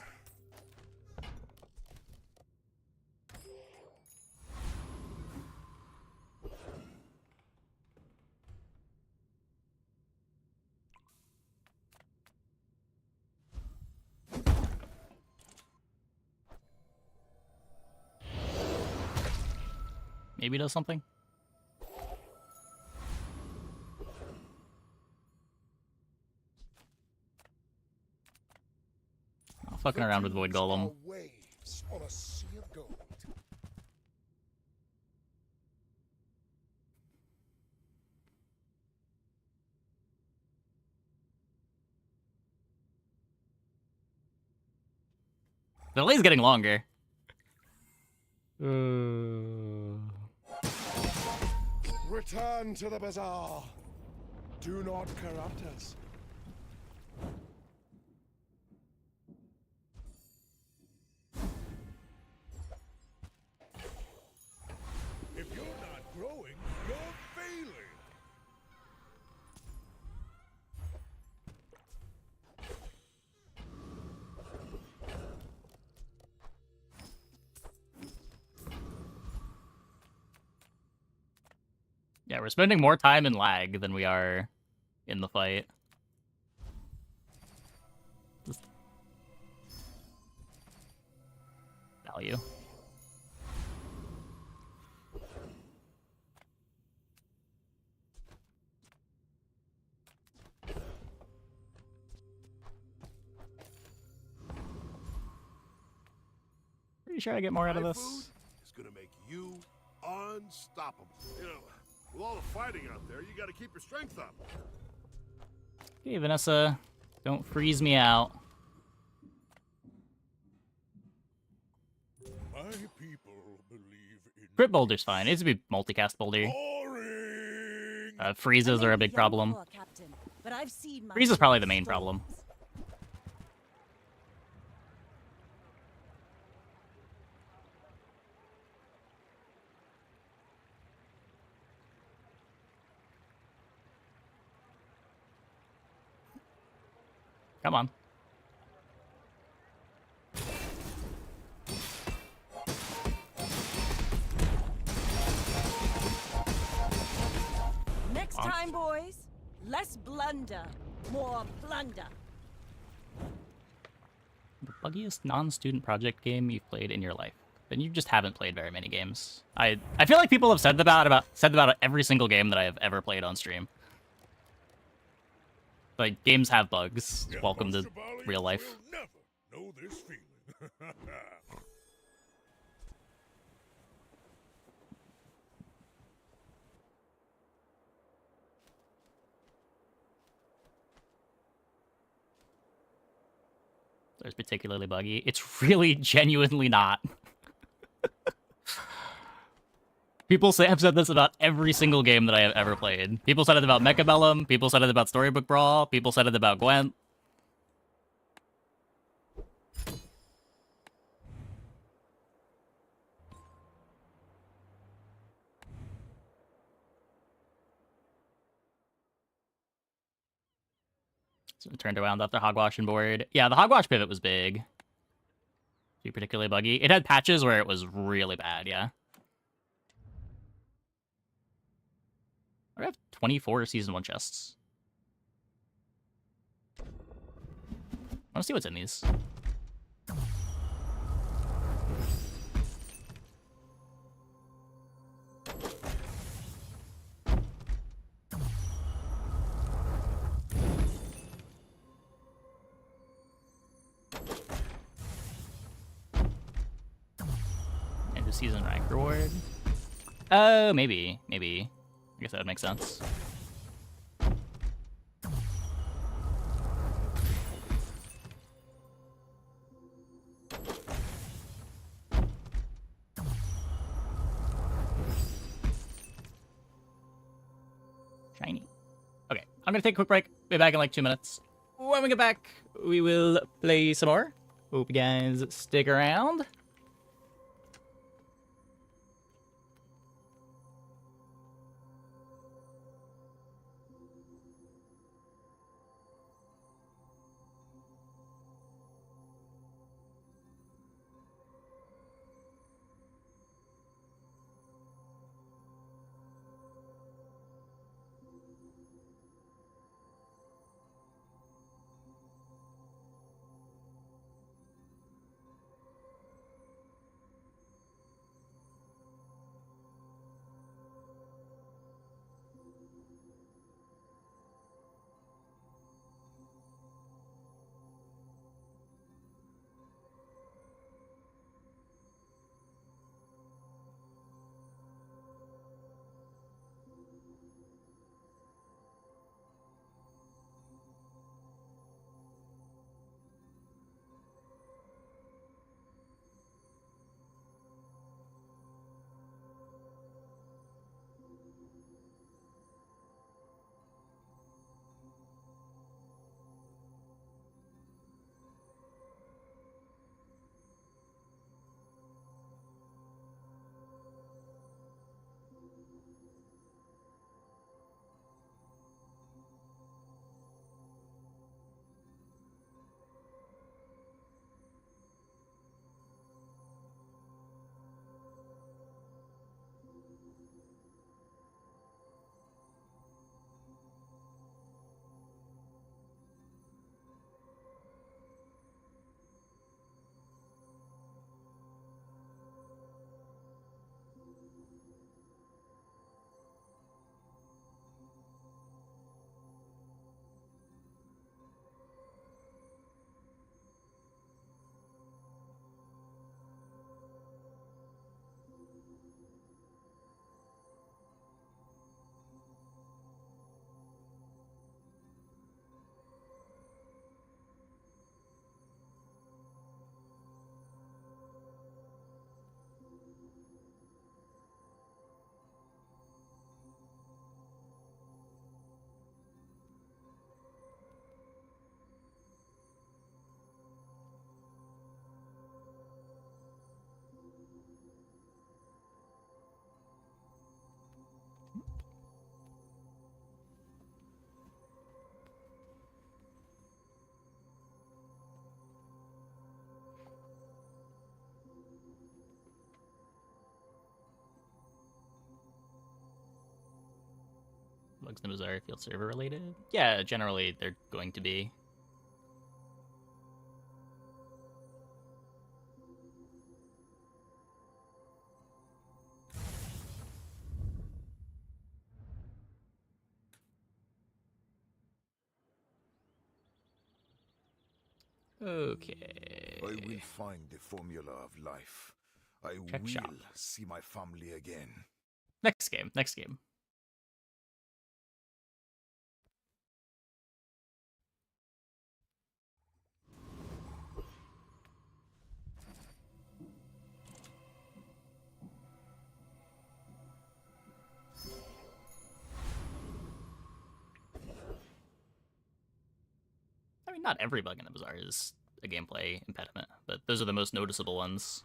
Maybe it does something. I'm fucking around with Void Golem. Waves on a sea of gold. The delay's getting longer. Return to the bazaar. Do not corrupt us. If you're not growing, you're failing. Yeah, we're spending more time in lag than we are in the fight. Just value. Pretty sure I get more out of My this. food is gonna make you unstoppable. You know, with all the fighting out there, you gotta keep your strength up. Okay, Vanessa, don't freeze me out. My people believe in Crit Boulder's fine. It needs to be multicast Boulder. Freezes are a big problem. Captain, but I've seen my Freeze is probably the main problem. Come on. Next time, boys, less blunder, more plunder. The buggiest non-student project game you've played in your life. Then you just haven't played very many games. I feel like people have said about every single game that I have ever played on stream. Like, games have bugs. Welcome to real life. Will never know this feeling. There's particularly buggy. It's really genuinely not. People have said this about every single game that I have ever played. People said it about Mechabellum. People said it about Storybook Brawl. People said it about Gwent. So it turned around after hogwash and board. Yeah, the hogwash pivot was big. Be particularly buggy. It had patches where it was really bad, yeah. I have 24 Season 1 chests. I want to see what's in these. season rank reward. Oh, maybe. I guess that would make sense. Shiny. Okay, I'm gonna take a quick break. Be back in like 2 minutes. When we get back, we will play some more. Hope you guys stick around. Bugs in the Bazaar feel server related? Yeah, generally they're going to be. Okay. I will find the formula of life. I Check will shop. see my family again. Next game. I mean, not every bug in the Bazaar is a gameplay impediment, but those are the most noticeable ones.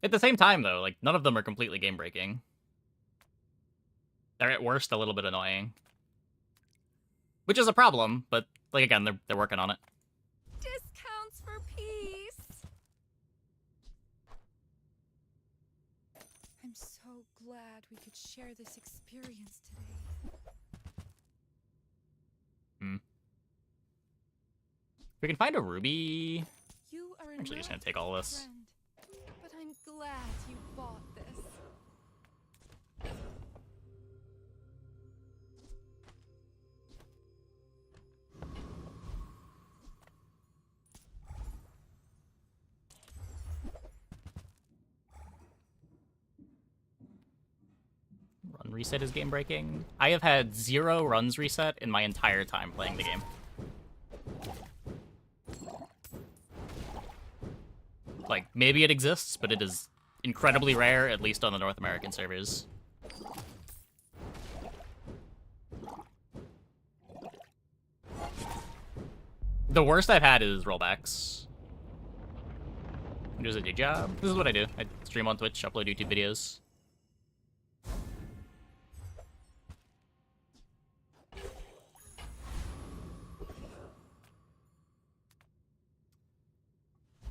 At the same time, though, like, none of them are completely game-breaking. They're at worst a little bit annoying. Which is a problem, but, like, again, they're working on it. Discounts for peace. I'm so glad we could share this experience today. If we can find a ruby... You are I'm actually just gonna take all this. friend, but I'm glad you bought this. Run reset is game breaking. I have had 0 runs reset in my entire time playing the game. Like, maybe it exists, but it is incredibly rare, at least on the North American servers. The worst I've had is rollbacks. Does a day job. This is what I do. I stream on Twitch, upload YouTube videos.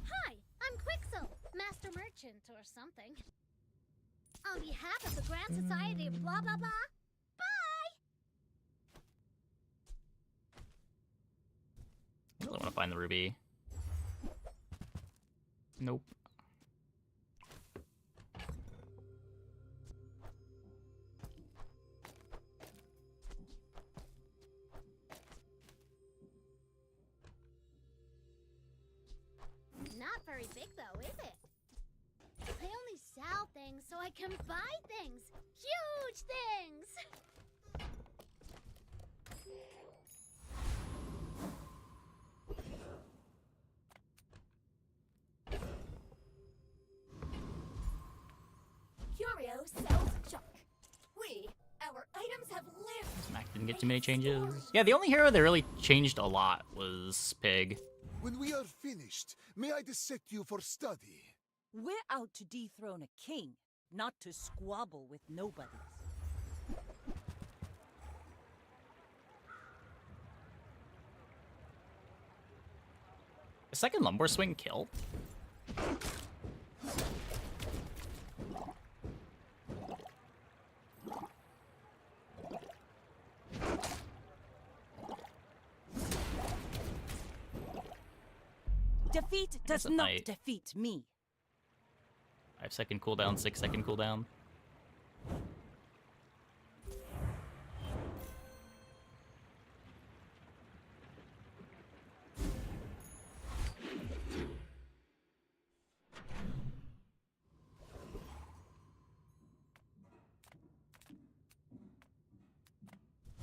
Hi, I'm Quixel, Master Merchant or something. On behalf of the Grand Society of blah blah blah, bye! I really want to find the ruby. Nope. Not very big though, is it? I only sell things so I can buy things. Huge things! Curio sells junk. Our items have lived. Mac didn't get too many changes. Yeah, the only hero that really changed a lot was Pig. When we are finished, may I dissect you for study? We're out to dethrone a king, not to squabble with nobodies. A second Lumbor swing kill? Defeat does a not knight. defeat me. 5-second cooldown, 6-second cooldown.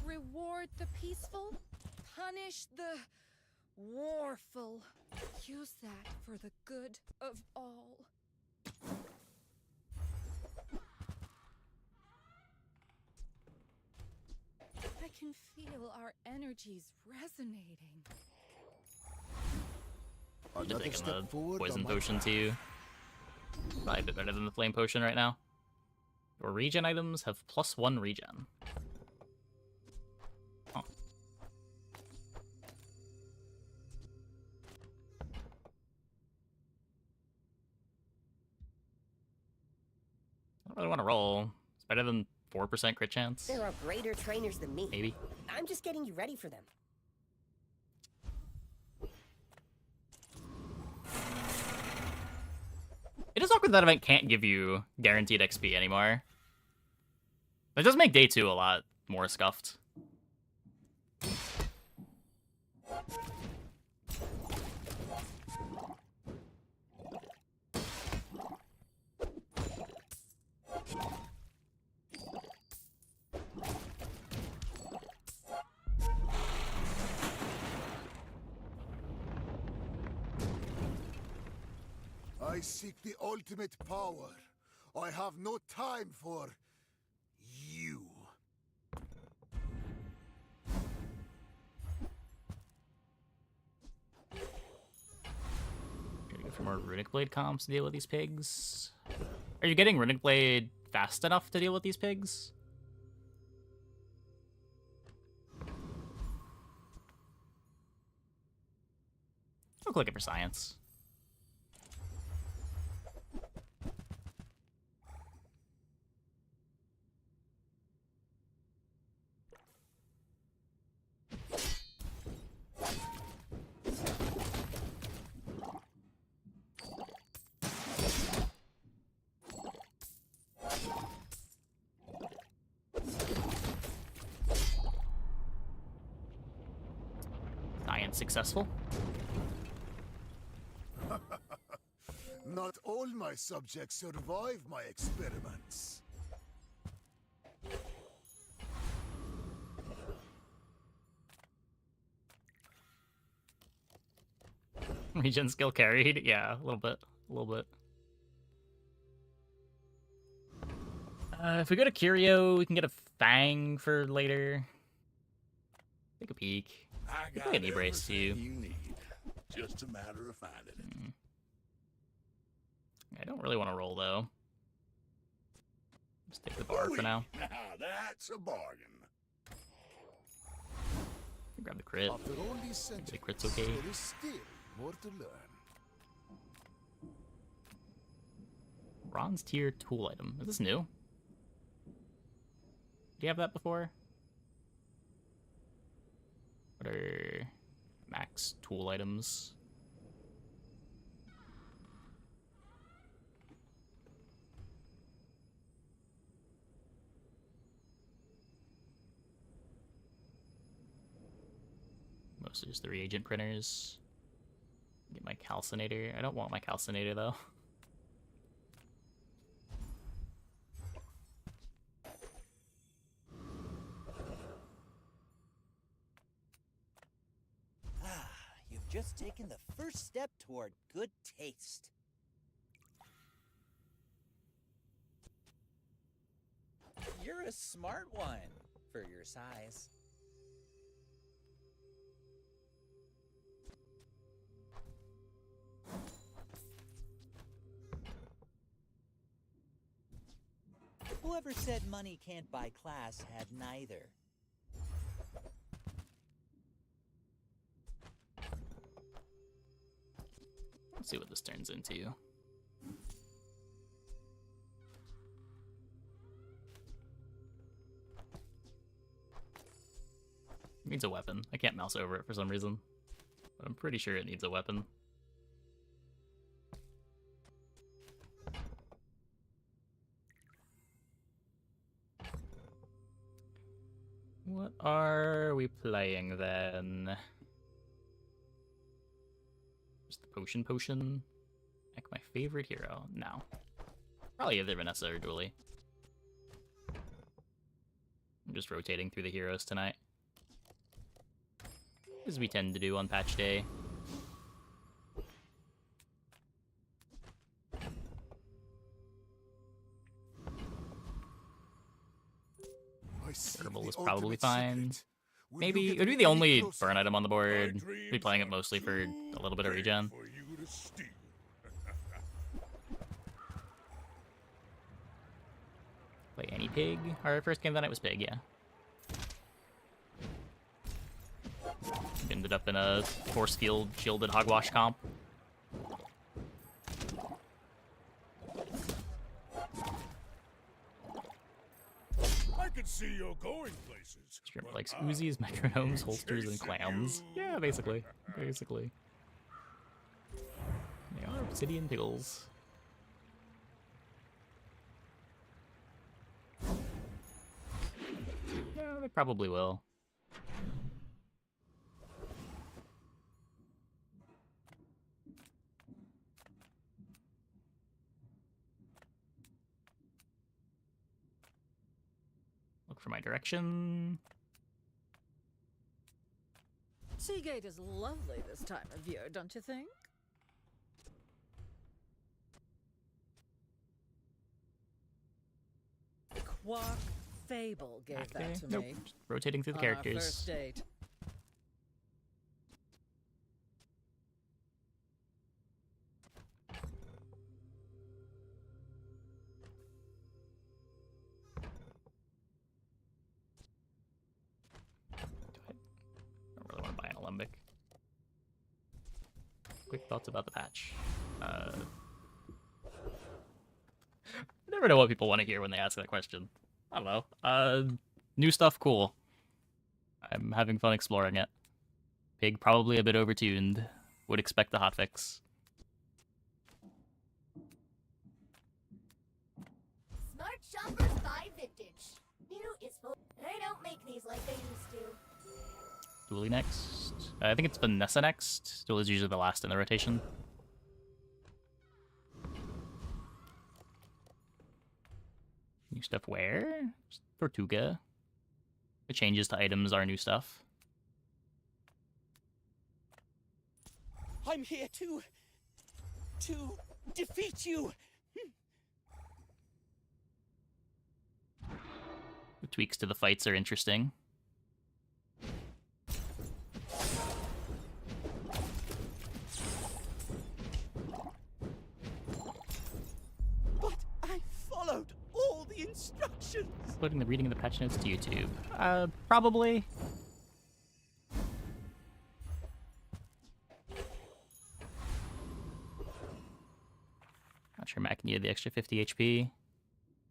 Reward the peaceful, punish the warful. Use that for the good of all. I can feel our energies resonating. I'm Another taking step the forward poison on my potion too. Probably a bit better than the flame potion right now. Your regen items have +1 regen. Huh. I don't really want to roll. It's better than 4% crit chance. There are greater trainers than me. Maybe. I'm just getting you ready for them. It is awkward that event can't give you guaranteed XP anymore. It does make day 2 a lot more scuffed. I seek the ultimate power. I have no time for you. Gotta go for more Runic Blade comps to deal with these pigs. Are you getting Runic Blade fast enough to deal with these pigs? I'll click it for science. Science successful. Not all my subjects survive my experiments. Regen skill carried? Yeah, a little bit. A little bit. If we go to Curio, we can get a Fang for later. Take a peek. I Look like an E-brace too. you need. Just a matter of finding it. I don't really want to roll though. Just take the bar for now. Now that's a bargain. Grab the crit. After all these The centuries, crit's okay. there is still more to learn. Bronze tier tool item. Is this new? Do you have that before? What are max tool items? Mostly just the reagent printers. Get my calcinator. I don't want my calcinator though. You've just taken the first step toward good taste. You're a smart one for your size. Whoever said money can't buy class had neither. Let's see what this turns into. It needs a weapon. I can't mouse over it for some reason, but I'm pretty sure it needs a weapon. What are we playing then? Just the potion. Like my favorite hero. No. Probably either Vanessa or Julie. I'm just rotating through the heroes tonight, as we tend to do on patch day. Herbal is probably fine. Maybe it would be the only burn item on the board. Be playing it mostly for a little bit of regen. Play any pig? Our first game that night was pig, yeah. Ended up in a force field shielded hogwash comp. I can see you're going places. Shrimp likes Uzis, metronomes, holsters, and clams. Yeah, basically. Basically. They are obsidian pickles. Yeah, they probably will. Look for my direction. Seagate is lovely this time of year, don't you think? Quark Fable gave that to Nope. me. Just rotating through the on our characters. first date. Don't really want to buy an Alembic. Quick thoughts about the patch. I never know what people want to hear when they ask that question. I don't know. New stuff, cool. I'm having fun exploring it. Pig probably a bit overtuned. Would expect the hotfix. Smart shoppers buy vintage. New is full. They don't make these like they used to. Dually next. I think it's Vanessa next. Dual is usually the last in the rotation. New stuff where? Tortuga. The changes to items are new stuff. I'm here to defeat you. The tweaks to the fights are interesting. But I followed all the instructions. Uploading the reading of the patch notes to YouTube. Probably. Not sure Mac needed the extra 50 HP.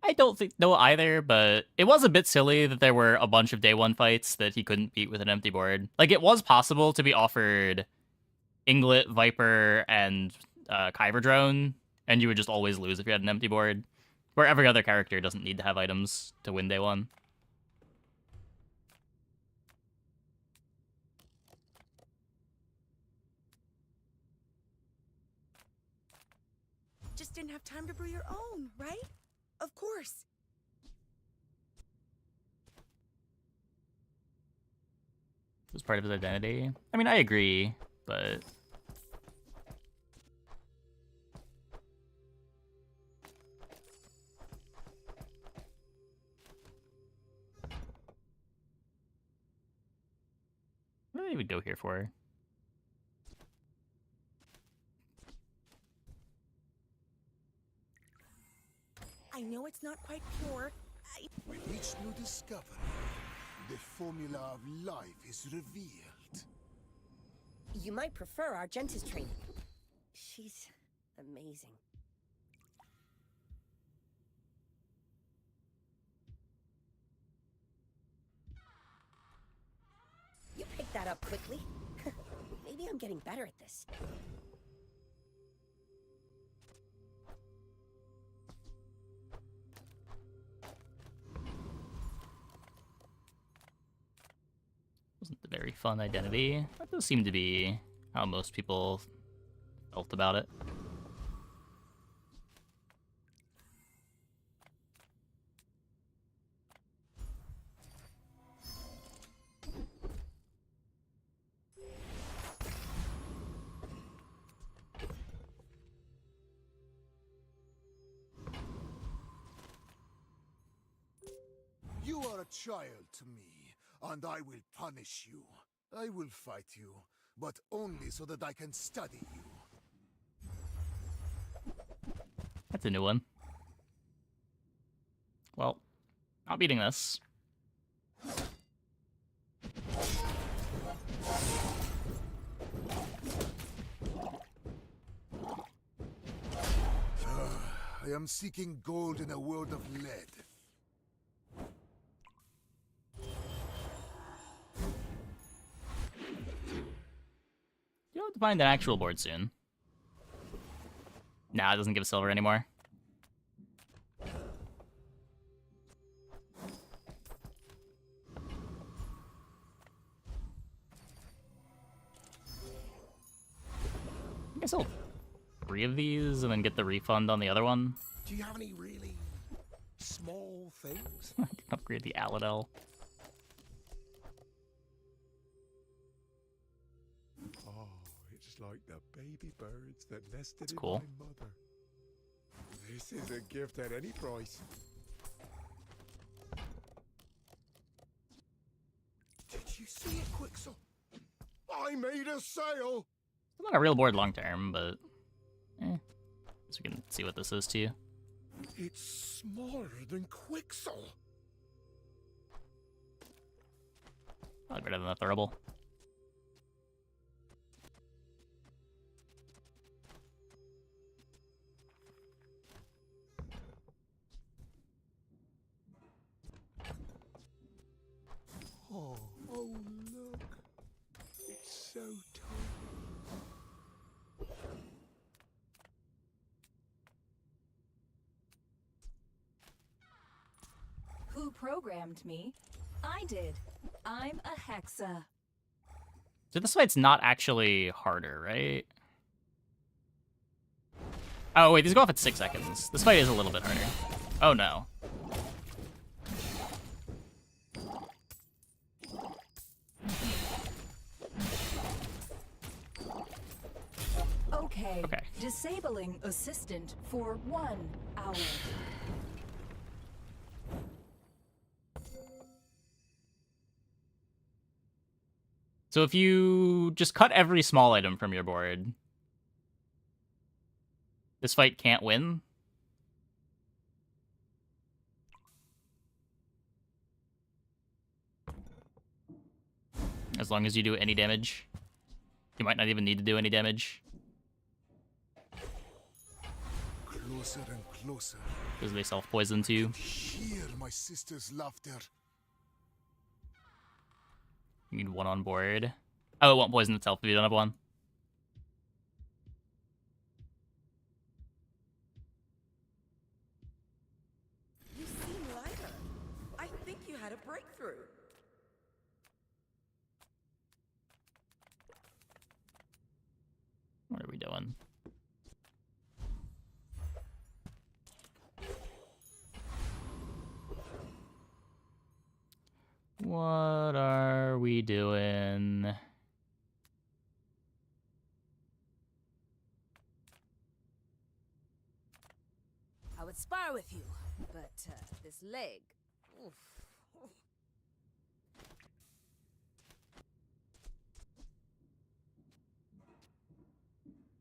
I don't think no either, but it was a bit silly that there were a bunch of day one fights that he couldn't beat with an empty board. Like, it was possible to be offered Inglet, Viper, and Kyber Drone, and you would just always lose if you had an empty board, where every other character doesn't need to have items to win day one. Just didn't have time to brew your own, right? Of course. It was part of his identity. I mean, I agree, but... what do they even go here for? I know it's not quite pure. With each new discovery, the formula of life is revealed. You might prefer Argenta's training. She's amazing. You picked that up quickly. Maybe I'm getting better at this. Wasn't a very fun identity. That does seem to be how most people felt about it. You are a child to me, and I will punish you. I will fight you, but only so that I can study you. That's a new one. Well, not beating this. I am seeking gold in a world of lead. You'll have to find an actual board soon. Nah, it doesn't give silver anymore. I guess I'll 3 of these and then get the refund on the other one. Do you have any really small things? I can upgrade the Aladel. Oh, it's like the baby birds that nested That's in cool. my mother. This is a gift at any price. Did you see it, Quixel? I made a sale! It's not a real board long term, but guess we can see what this is to you. It's smaller than Quixel. Probably better than the Thurible. Oh, look. It's so tiny. Who programmed me? I did. I'm a Hexa. So this fight's not actually harder, right? Oh, wait, these go off at 6 seconds. This fight is a little bit harder. Oh, no. Delay. Okay. Disabling assistant for 1 hour. So if you just cut every small item from your board, this fight can't win. As long as you do any damage. You might not even need to do any damage. Closer and closer. Because they self-poison too. Hear my sister's laughter. You need 1 on board. Oh, it won't poison itself if you don't have 1. You seem lighter. I think you had a breakthrough. What are we doing? What are we doing? I would spar with you, but this leg. Oof.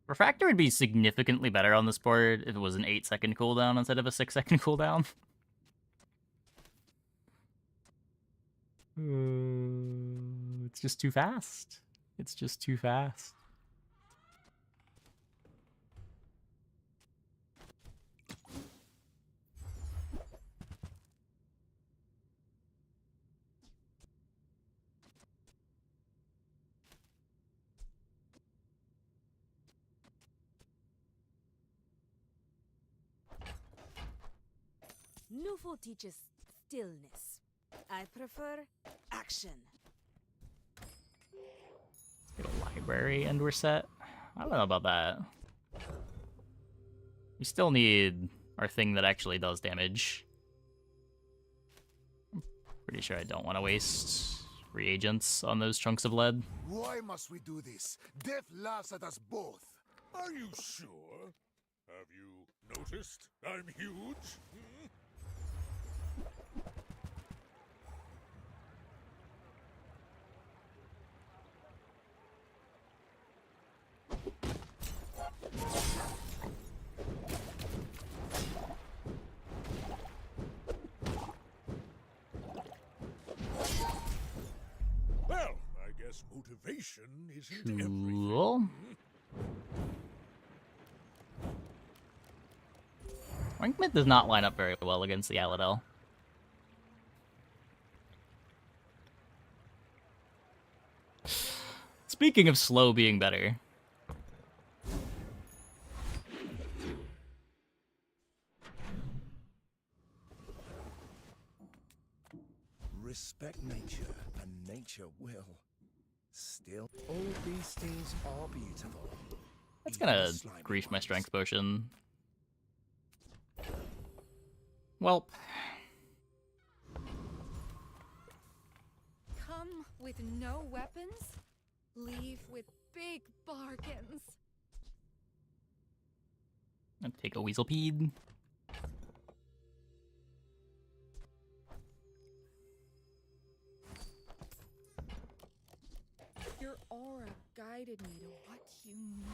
Refractor would be significantly better on this board if it was an 8-second cooldown instead of a 6-second cooldown. It's just too fast. It's just too fast. Newful teaches stillness. I prefer action. Get a library and we're set. I don't know about that. We still need our thing that actually does damage. I'm pretty sure I don't want to waste reagents on those chunks of lead. Why must we do this? Death laughs at us both. Are you sure? Have you noticed I'm huge? Hmm? Well, I guess motivation isn't everything. Cool. Rankmid does not line up very well against the Aladel. Speaking of slow being better. Respect nature, and nature will. Still, all these things are beautiful. That's gonna grief my strength potion. Well. Come with no weapons, leave with big bargains. I'll take a Weaselpede. Your aura guided me to what you need.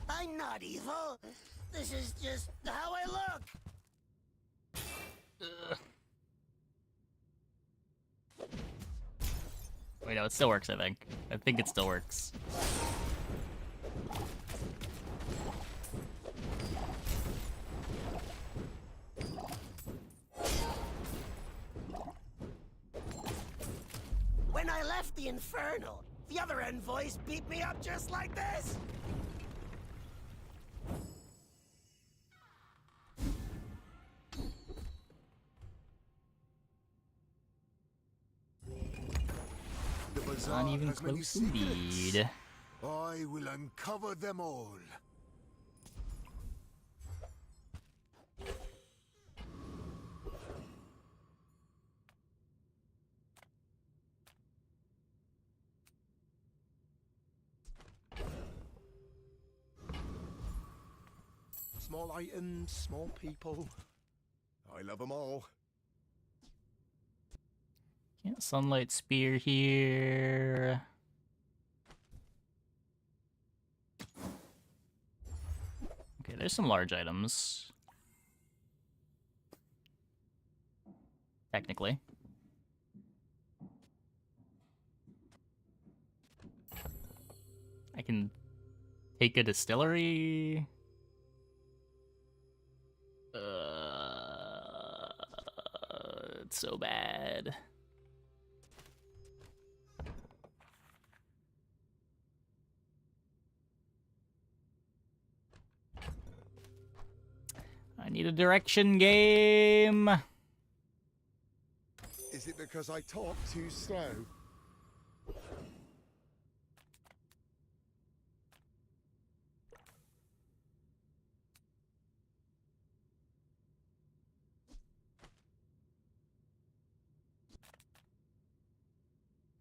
I'm not evil. This is just how I look. Wait, no, it still works, I think. I think it still works. When I left the Infernal, the other envoys beat me up just like this. The bazaar Not even has many close secrets. indeed. I will uncover them all. Small items, small people. I love them all. Can't sunlight spear here. Okay, there's some large items. Technically. I can take a distillery. It's so bad. I need a direction game. Is it because I talk too slow?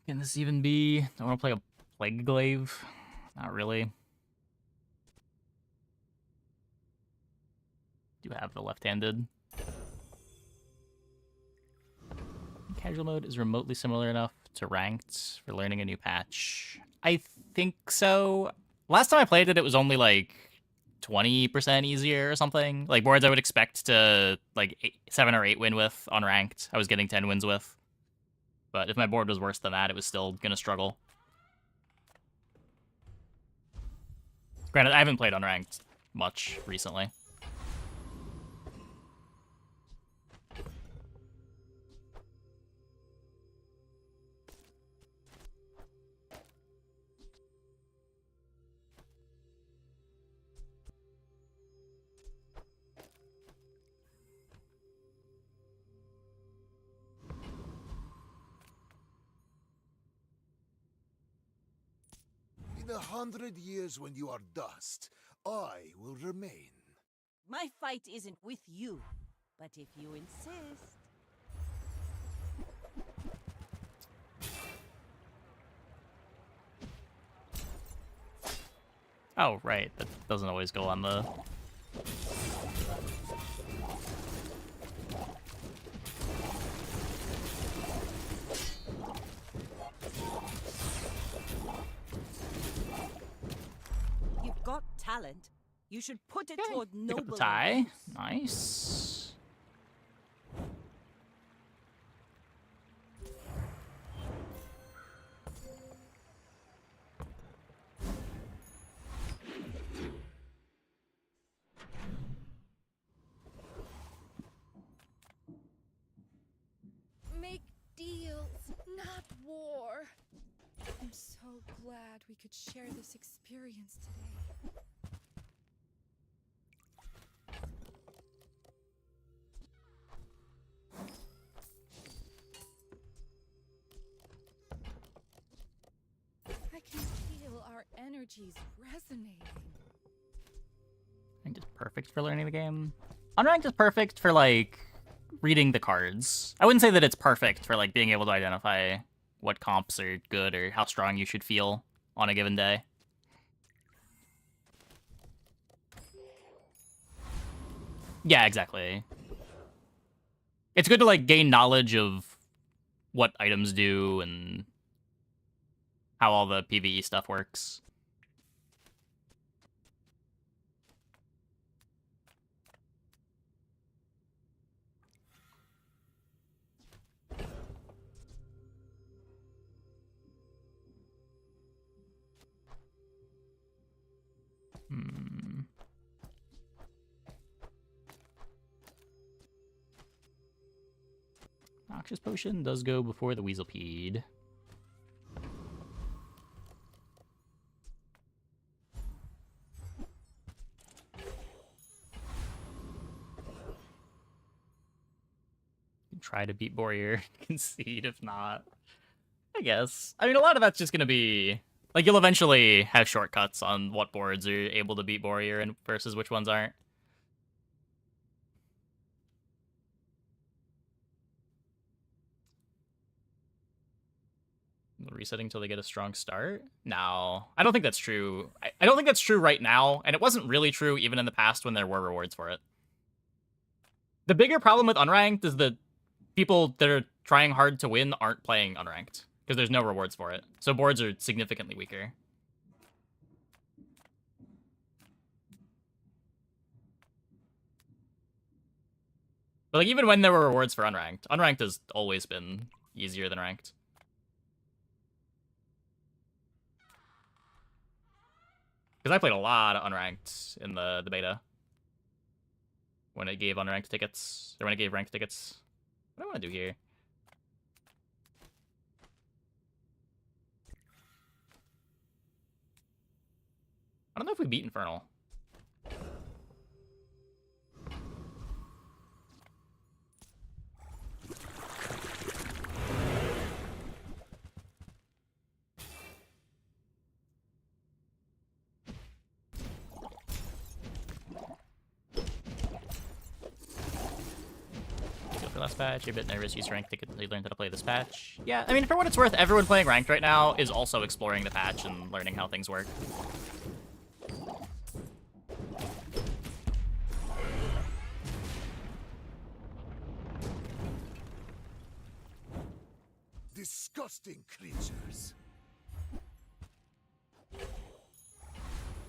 Can this even be? I want to play a Plague Glaive. Not really. Do have the left-handed. Casual mode is remotely similar enough to ranked for learning a new patch. I think so. Last time I played it, it was only like 20% easier or something. Like boards I would expect to like 7 or 8 win with on ranked, I was getting 10 wins with. But if my board was worse than that, it was still gonna struggle. Granted, I haven't played on ranked much recently. In 100 years when you are dust, I will remain. My fight isn't with you, but if you insist. Oh, right. That doesn't always go on the... You've got talent. You should put it toward Pick up the noble tie. ends. Nice. Make deals, not war. I'm so glad we could share this experience today. I can feel our energies resonating. Ranked is perfect for learning the game. Unranked is perfect for, like, reading the cards. I wouldn't say that it's perfect for, like, being able to identify what comps are good or how strong you should feel on a given day. Yeah, exactly. It's good to, like, gain knowledge of what items do and how all the PvE stuff works. Noxious Potion does go before the Weaselpede. Try to beat Warrior, concede if not. I guess. I mean, a lot of that's just going to be... Like, you'll eventually have shortcuts on what boards are able to beat Warrior and versus which ones aren't. Resetting till they get a strong start? No, I don't think that's true. I don't think that's true right now, and it wasn't really true even in the past when there were rewards for it. The bigger problem with unranked is that people that are trying hard to win aren't playing unranked, because there's no rewards for it. So boards are significantly weaker. But like even when there were rewards for unranked, unranked has always been easier than ranked. Because I played a lot of unranked in the beta. When it gave unranked tickets. Or when it gave ranked tickets. What do I want to do here? I don't know if we beat Infernal. Last patch, you're a bit nervous, use ranked to learn how to play this patch. Yeah, I mean, for what it's worth, everyone playing ranked right now is also exploring the patch and learning how things work. Disgusting creatures.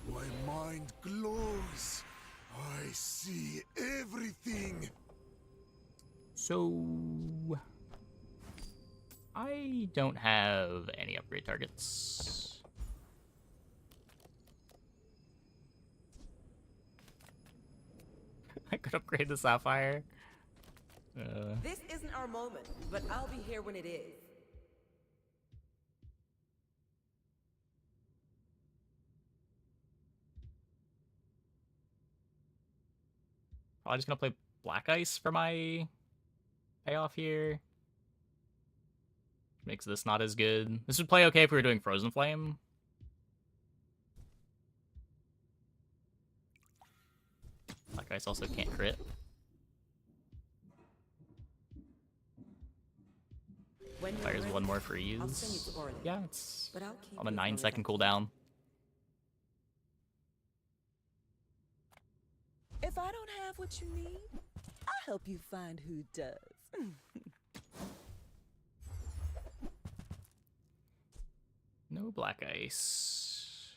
My mind glows. I see everything. So, I don't have any upgrade targets. I could upgrade the Sapphire. This isn't our moment, but I'll be here when it is. Probably just gonna play Black Ice for my payoff here. Makes this not as good. This would play okay if we were doing Frozen Flame. Black Ice also can't crit. Fires one more freeze. Yeah, it's on a 9-second cooldown. If I don't have what you need, I'll help you find who does. No Black Ice.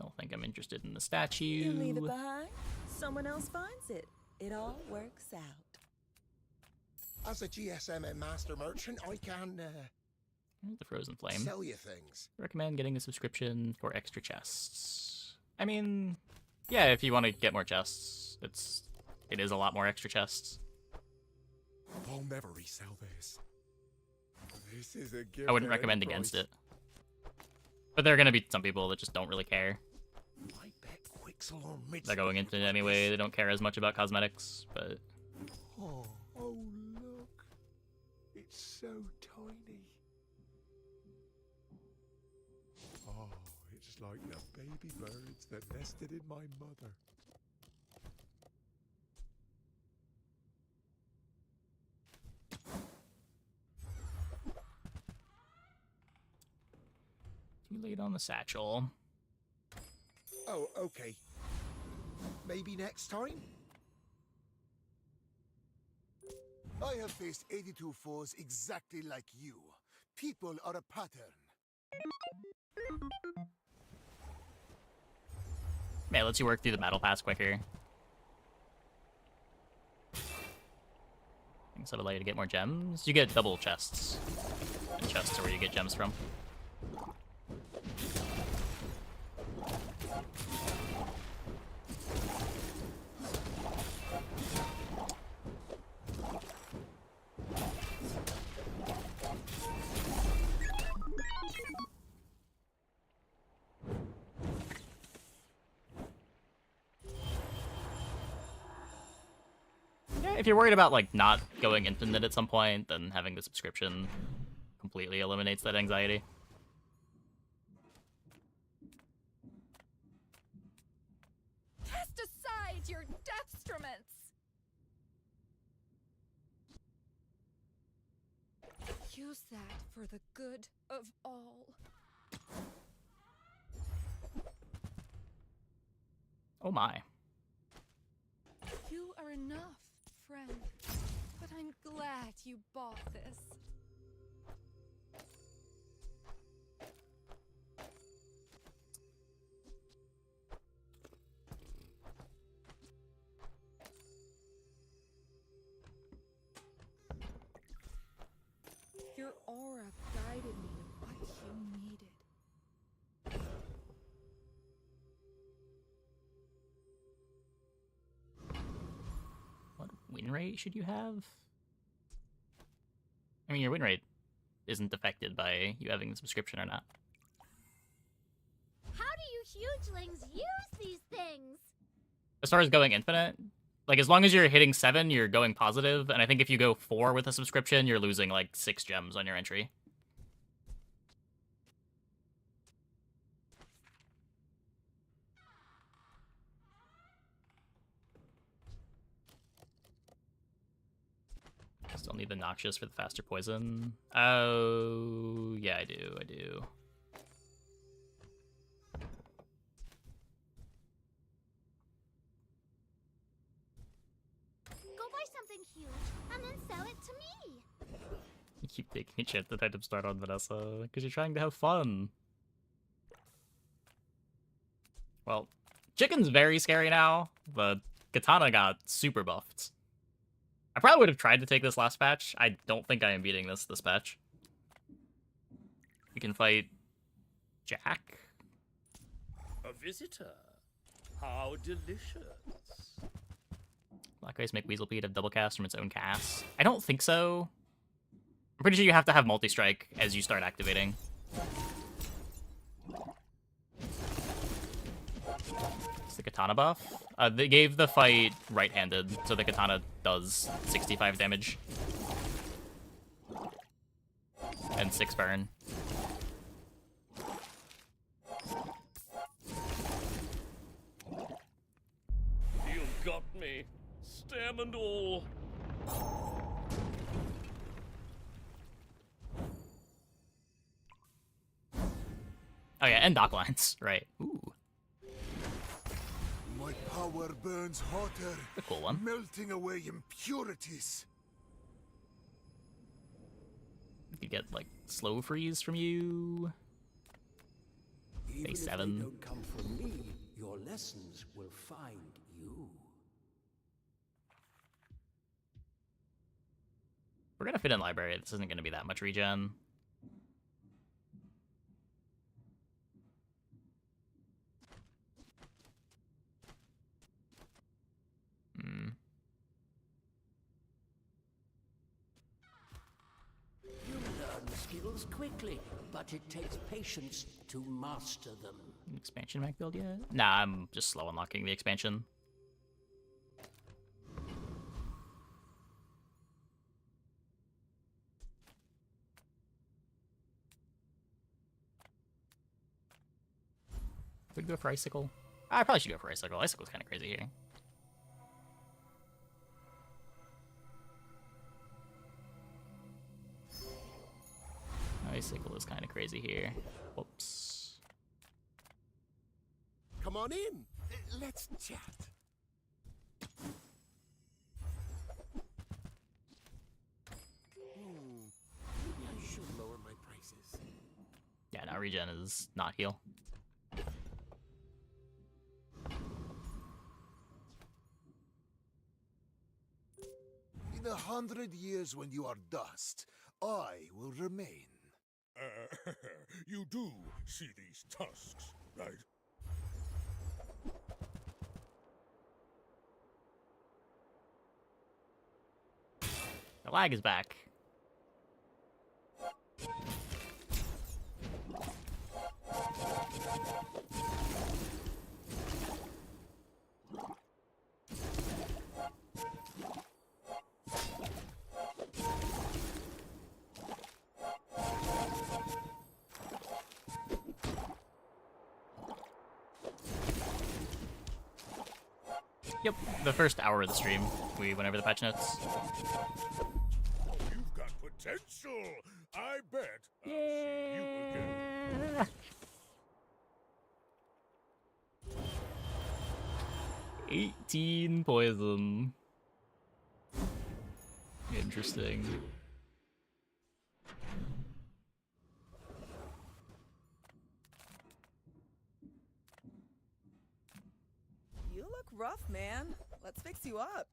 Don't think I'm interested in the statue. You leave it behind, someone else finds it. It all works out. As a GSM and master merchant, I can Here's the Frozen Flame. sell you things. Recommend getting a subscription for extra chests. I mean, yeah, if you want to get more chests, it is a lot more extra chests. I'll never resell this. This is a gift. I wouldn't recommend against it. But there are gonna be some people that just don't really care. I bet Quixel or Mitch. They're going into it anyway. They don't care as much about cosmetics, but Oh, look. It's so tiny. Oh, it's like the baby birds that nested in my mother. too late on the satchel. Oh, okay. Maybe next time? I have faced 82 foes exactly like you. People are a pattern. Man, lets you work through the battle pass quicker. Things that allow you to get more gems. You get double chests. And chests are where you get gems from. If you're worried about like not going infinite at some point, then having the subscription completely eliminates that anxiety. Cast aside your deathstruments! You use that for the good of all. Oh my. You are enough, friend. But I'm glad you bought this. Your aura guided me to what you needed. What win rate should you have? I mean, your win rate isn't affected by you having the subscription or not. How do you hugelings use these things? As far as going infinite, like, as long as you're hitting 7, you're going positive, and I think if you go 4 with a subscription, you're losing, like, 6 gems on your entry. Still need the noxious for the faster poison. Oh, yeah, I do. Go buy something huge and then sell it to me. You keep taking enchanted item start on Vanessa, because you're trying to have fun. Well, Chicken's very scary now. The Katana got super buffed. I probably would have tried to take this last patch. I don't think I am beating this patch. We can fight Jack. A visitor. How delicious. Black Ice make Weaselpede have double cast from its own cast? I don't think so. I'm pretty sure you have to have multi-strike as you start activating. It's the Katana buff. They gave the fight right-handed, so the Katana does 65 damage. And 6 burn. You've got me. Stem and all. Oh yeah, and dock lines, right. Ooh. My power burns hotter, a cool one. Melting away impurities. You could get, like, slow freeze from you. Phase 7. Even if they don't come from me, your lessons will find you. We're gonna fit in library. This isn't gonna be that much regen. You learn skills quickly, but it takes patience to master them. Expansion mech build yet? Nah, I'm just slow unlocking the expansion. Would go for Icicle? I probably should go for Icicle. Icicle's kind of crazy here. Icicle is kind of crazy here. Whoops. Come on in. Let's chat. Maybe I should lower my prices. Yeah, now regen is not heal. In 100 years when you are dust, I will remain. You do see these tusks, right? The lag is back. Yep, the first hour of the stream, we went over the patch notes. You've got potential. I bet I'll see you again. 18 poison. Interesting. You look rough, man. Let's fix you up.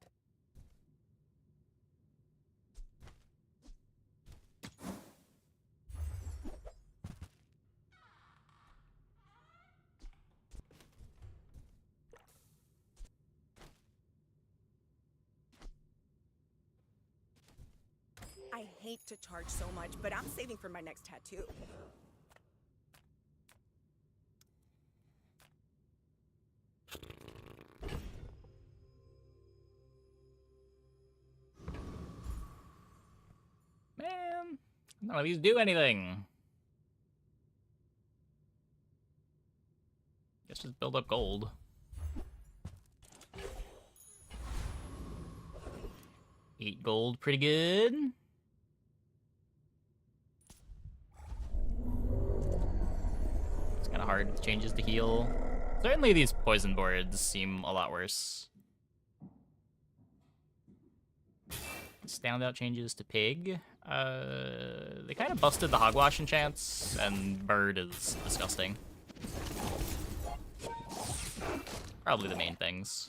I hate to charge so much, but I'm saving for my next tattoo. Man, none of these do anything. Guess just build up gold. Eight gold, pretty good. It's kind of hard with changes to heal. Certainly these poison boards seem a lot worse. Standout changes to pig. They kind of busted the hogwash enchants, and bird is disgusting. Probably the main things.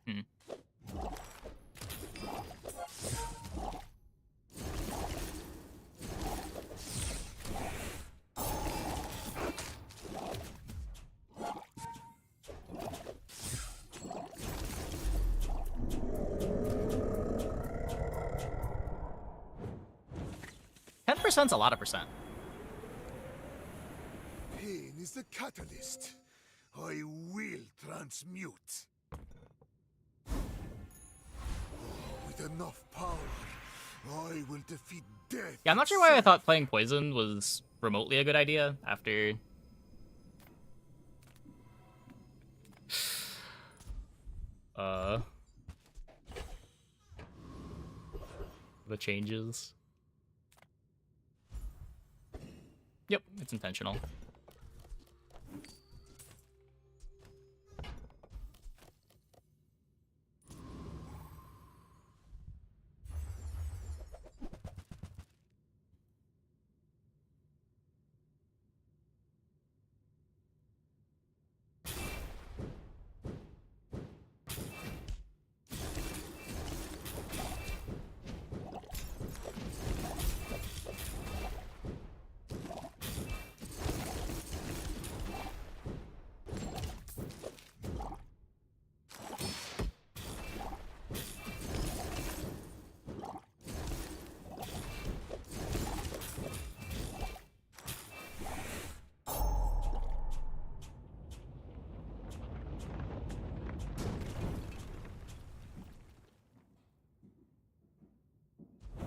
Hmm. 10%'s a lot of percent. Pain is the catalyst. I will transmute. With enough power, I will defeat death. Yeah, I'm not sure why I thought playing poison was remotely a good idea after... the changes. Yep, it's intentional.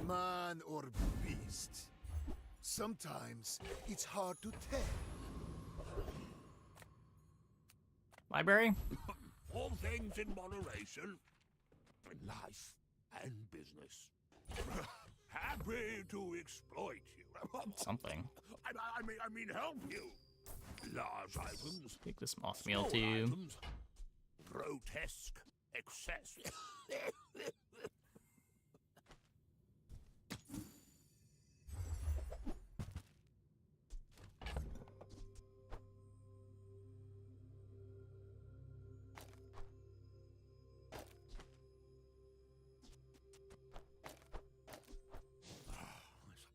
Man or beast. Sometimes it's hard to tell. Library? All things in moderation. In life and business. Happy to exploit you. Something. I mean help you. Large items. Take this moth meal small too. items, grotesque excess.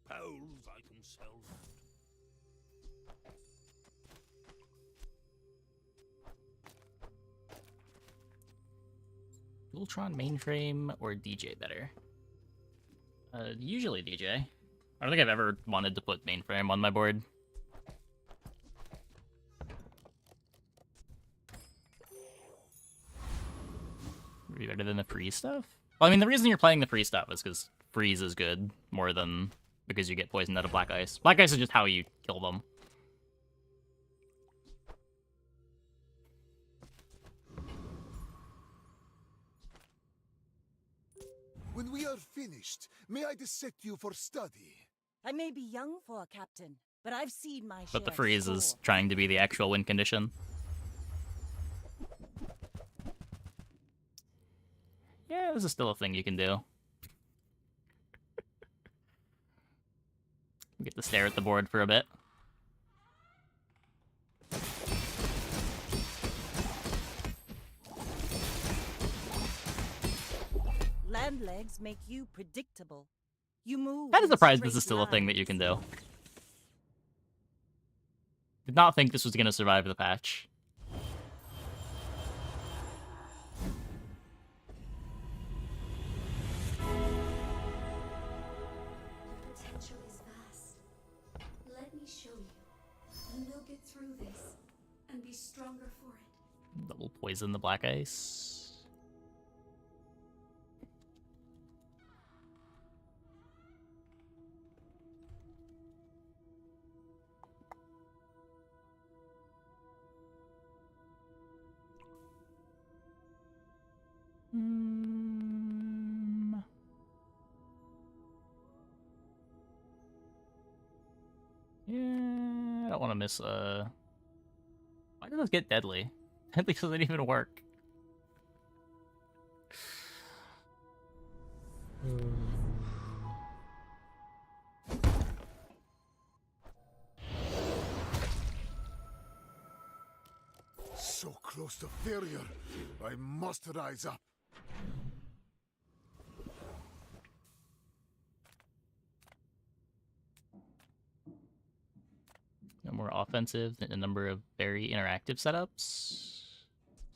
I suppose I can sell that. Ultron mainframe or DJ better? Usually DJ. I don't think I've ever wanted to put mainframe on my board. Would be better than the free stuff? Well, I mean, the reason you're playing the free stuff is because freeze is good, more than because you get poisoned out of black ice. Black ice is just how you kill them. When we are finished, may I dissect you for study? I may be young for a captain, but I've seen my But the share freeze of is score. trying to be the actual win condition. Yeah, this is still a thing you can do. You get to stare at the board for a bit. Land legs make you predictable. You move. Kind of in surprised this straight is still a thing that lines. you can do. Did not think this was going to survive the patch. Potential is vast. Let me show you, and we'll get through this and be stronger for it. Double poison the black ice. Yeah, I don't want to miss, why did this get deadly? Deadly doesn't even work. So close to failure. I must rise up. No more offensive than a number of very interactive setups.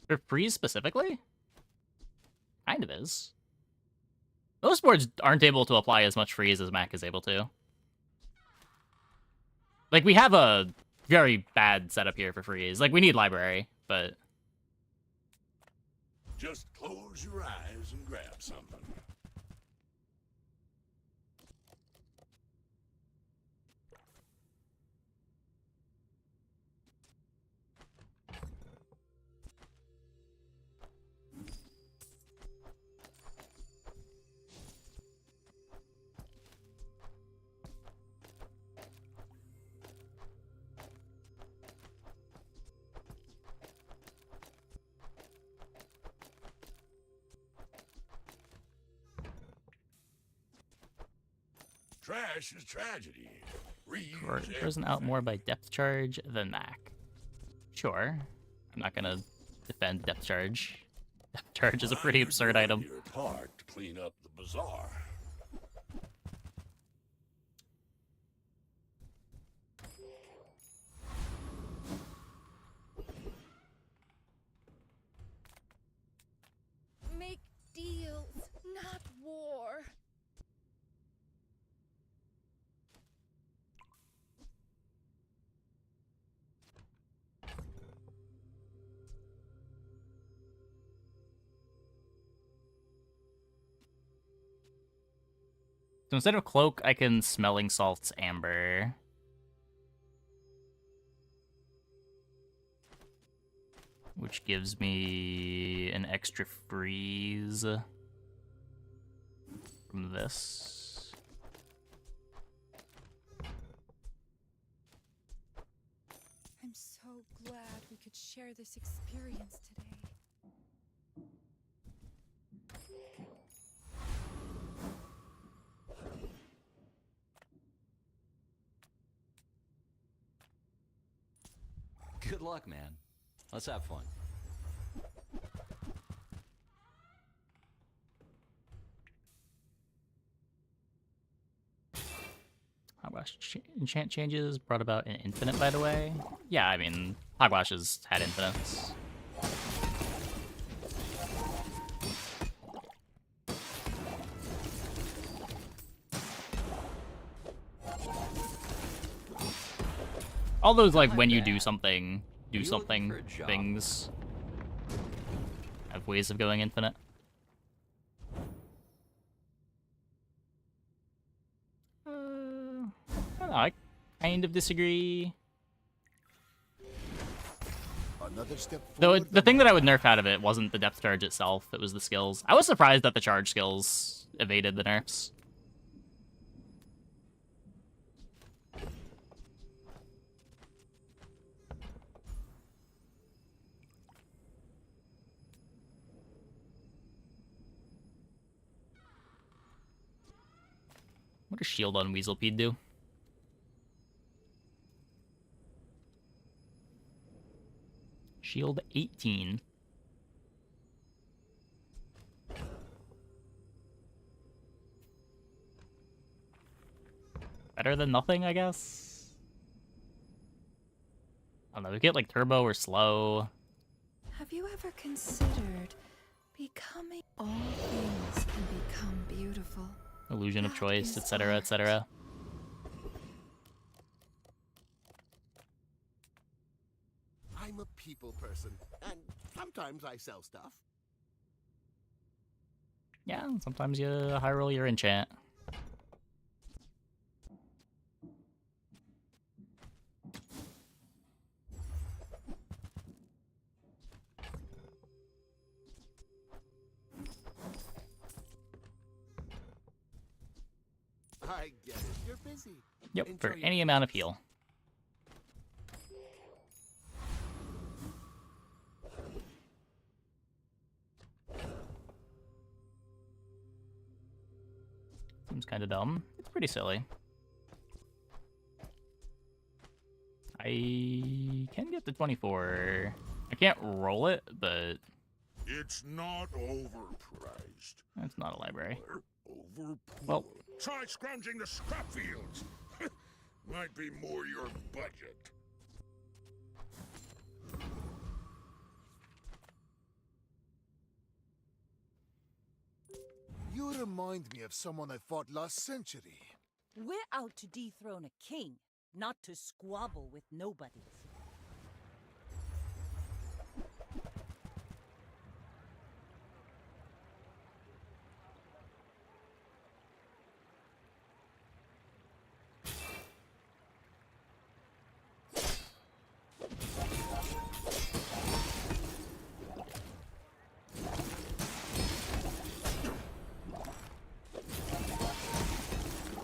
For freeze specifically? Kind of is. Most boards aren't able to apply as much freeze as Mac is able to. Like, we have a very bad setup here for freeze. Like, we need library, but... Just close your eyes and grab something. Trash is tragedy. Frozen out more by depth charge than Mac. Sure. I'm not gonna defend depth charge. Depth charge is a pretty absurd item. Your part to clean up the bazaar. Make deals, not war. So instead of cloak, I can smelling salts amber. Which gives me an extra freeze from this. I'm so glad we could share this experience today. Good luck, man. Let's have fun. Hogwash enchant changes brought about an infinite, by the way. Yeah, I mean, Hogwash has had infinites. All those, like, when you do something things have ways of going infinite. I don't know, I kind of disagree. Another step Though forward the thing that I would nerf out of it wasn't the depth charge itself, it was the skills. I was surprised that the charge skills evaded the nerfs. What does shield on Weaselpede do? Shield 18. Better than nothing, I guess? I don't know, we get like turbo or slow. Have you ever considered becoming all things can become beautiful? Illusion of choice, etc., etc. I'm a people person, and sometimes I sell stuff. Yeah, sometimes you high roll your enchant. I get it. You're busy. Yep, Enjoy for your any amount of heal. Seems kind of dumb. It's pretty silly. I can get to 24. I can't roll it, but It's not overpriced. it's not a library. Overpowered. Well, Try scrounging the scrap fields. Might be more your budget. You remind me of someone I fought last century. We're out to dethrone a king, not to squabble with nobodies.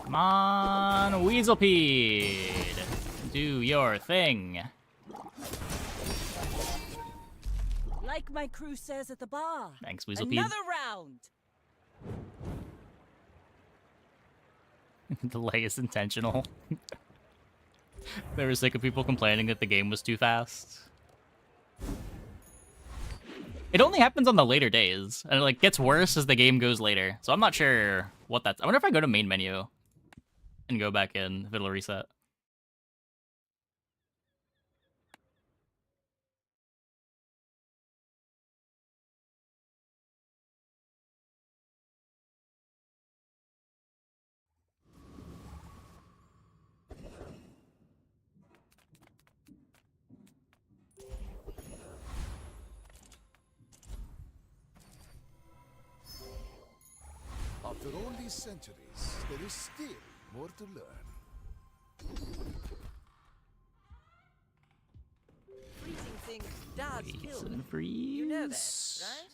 come on, Weaselpede! Do your thing. Like my crew says at the bar. Thanks, Weaselpede. Another round. Delay is intentional. They were sick of people complaining that the game was too fast. It only happens on the later days, and it like gets worse as the game goes later. So I'm not sure what that's. I wonder if I go to main menu and go back in, if it'll reset. After all these centuries, there is still more to learn. Freezing things does kill Freeze them. and freeze. You know that, right?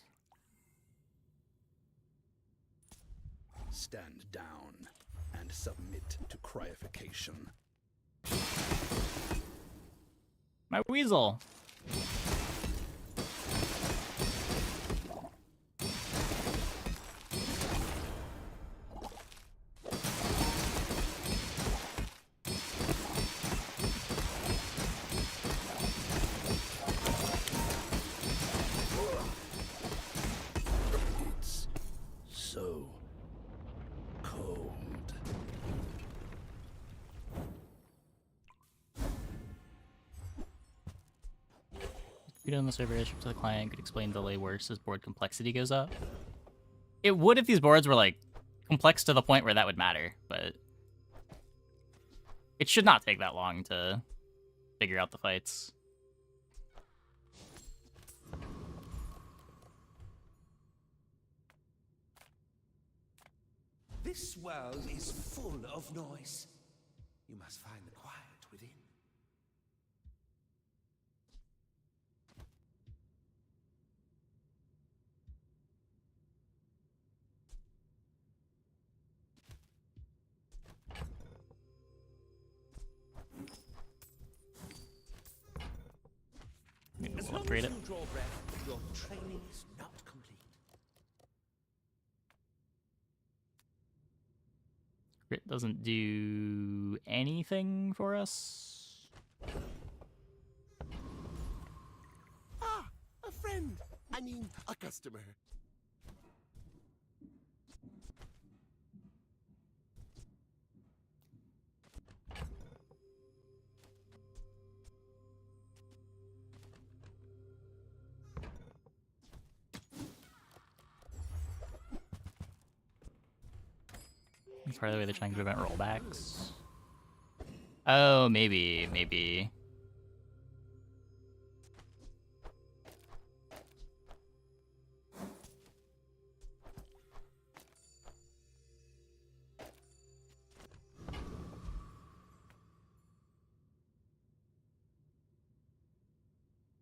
Stand down and submit to cryification. My weasel. It's so cold. If on the server issue to the client could explain delay worse as board complexity goes up. It would if these boards were like complex to the point where that would matter, but it should not take that long to figure out the fights. This world is full of noise. You must find the quiet within. Upgrade it. You draw breath, your training's not complete. Crit doesn't do anything for us. Ah, a friend. I mean, a customer. That's part of the way they're trying to prevent rollbacks. Oh, maybe.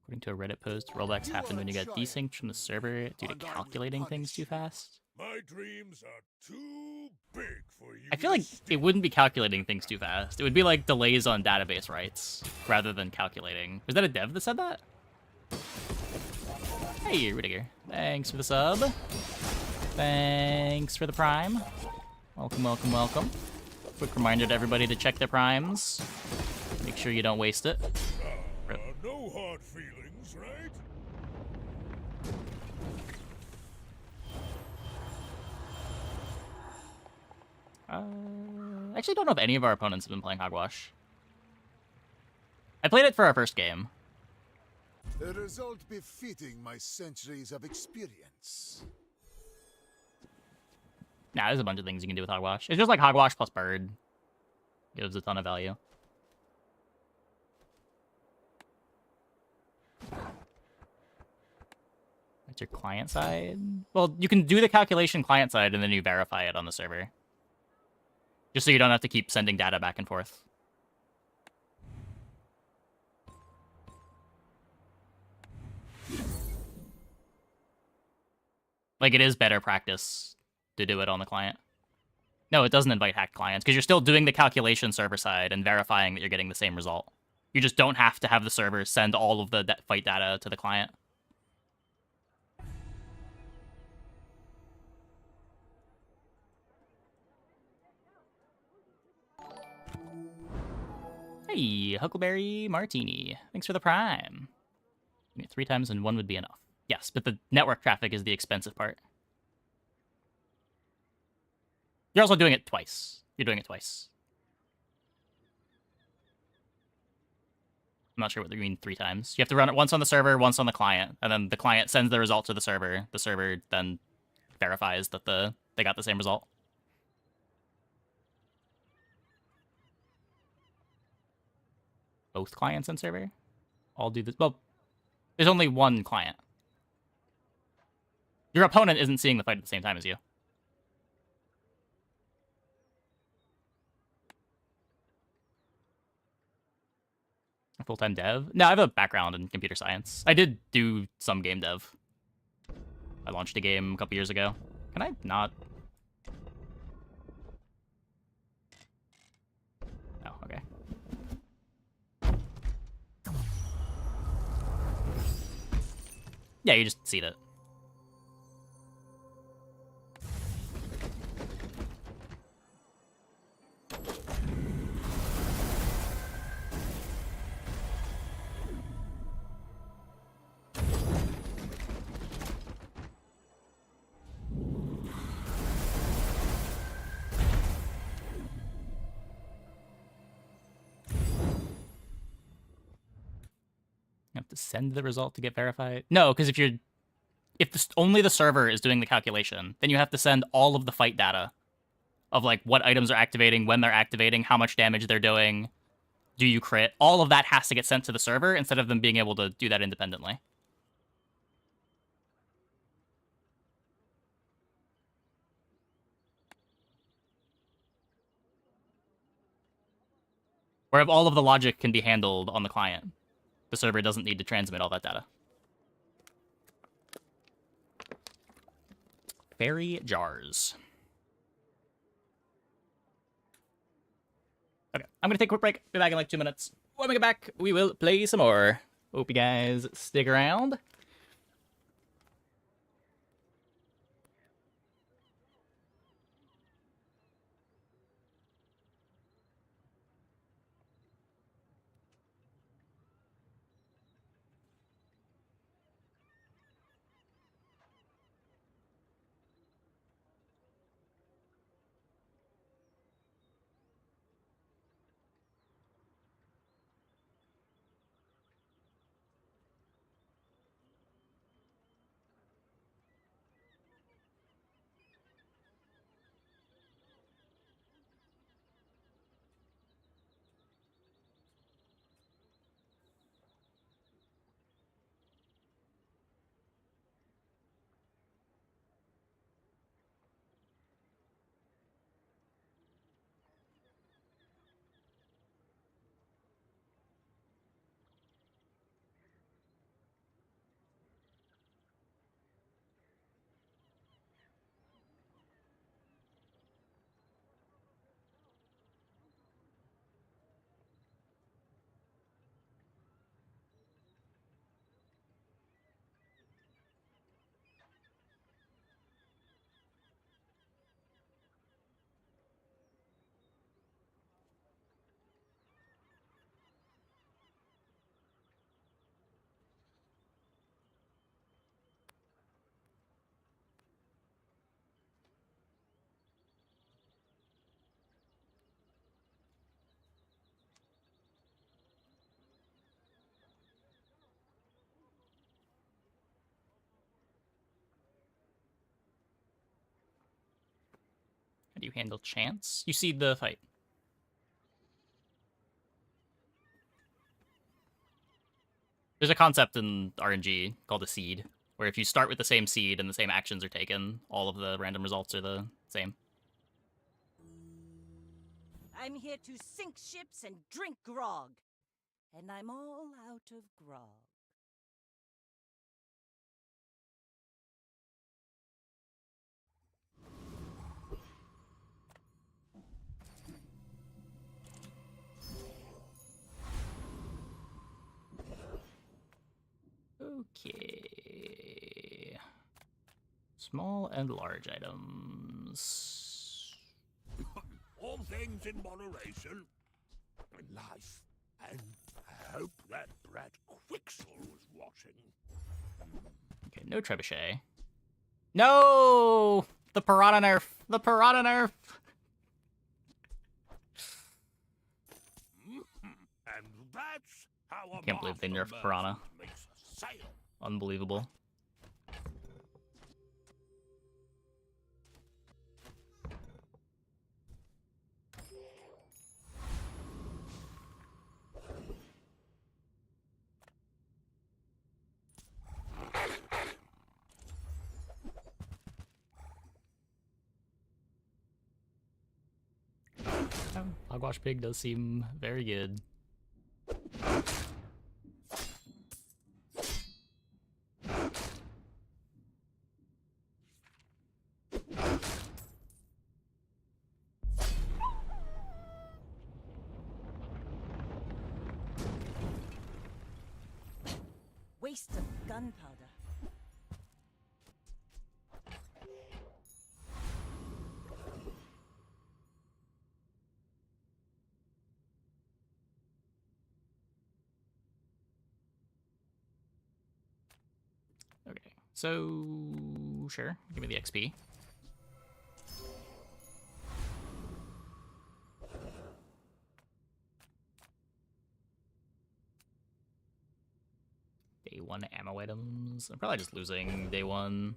According to a Reddit post, rollbacks happen when you get desynced from the server due to calculating things too fast. My dreams are too big for you. I feel like it wouldn't be calculating things too fast. It would be like delays on database writes rather than calculating. Was that a dev that said that? Hey, Rudiger. Thanks for the sub. Thanks for the prime. Welcome. Quick reminder to everybody to check their primes. Make sure you don't waste it. No hard feelings, right? I actually don't know if any of our opponents have been playing Hogwash. I played it for our first game. A result befitting my centuries of experience. Nah, there's a bunch of things you can do with Hogwash. It's just like Hogwash plus Bird. Gives a ton of value. That's your client side? Well, you can do the calculation client side and then you verify it on the server. Just so you don't have to keep sending data back and forth. Like, it is better practice to do it on the client. No, it doesn't invite hacked clients, because you're still doing the calculation server side and verifying that you're getting the same result. You just don't have to have the server send all of the fight data to the client. Hey, Huckleberry Martini. Thanks for the prime. 3 times and 1 would be enough. Yes, but the network traffic is the expensive part. You're also doing it twice. You're doing it twice. I'm not sure what you mean 3 times. You have to run it once on the server, once on the client, and then the client sends the result to the server. The server then verifies that they got the same result. Both clients and server all do this. Well, there's only one client. Your opponent isn't seeing the fight at the same time as you. A full-time dev? No, I have a background in computer science. I did do some game dev. I launched a game a couple years ago. Can I not? Oh, okay. Yeah, you just seed it. You have to send the result to get verified. No, because if only the server is doing the calculation, then you have to send all of the fight data of like what items are activating, when they're activating, how much damage they're doing, do you crit? All of that has to get sent to the server instead of them being able to do that independently. Or if all of the logic can be handled on the client, the server doesn't need to transmit all that data. Fairy jars. Okay, I'm gonna take a quick break. Be back in like 2 minutes. When we get back, we will play some more. Hope you guys stick around. How do you handle chance? You seed the fight. There's a concept in RNG called a seed, where if you start with the same seed and the same actions are taken, all of the random results are the same. I'm here to sink ships and drink grog. And I'm all out of grog. Okay. Small and large items. All things in moderation. Life. And I hope that brat Quixel was watching. Okay, no trebuchet. No! The piranha nerf! The piranha nerf! And that's how I can't believe they nerfed piranha. Makes a sail. Unbelievable. Hogwash Pig does seem very good. Waste of gunpowder. Okay, so sure, give me the XP. Day 1 ammo items. I'm probably just losing day 1.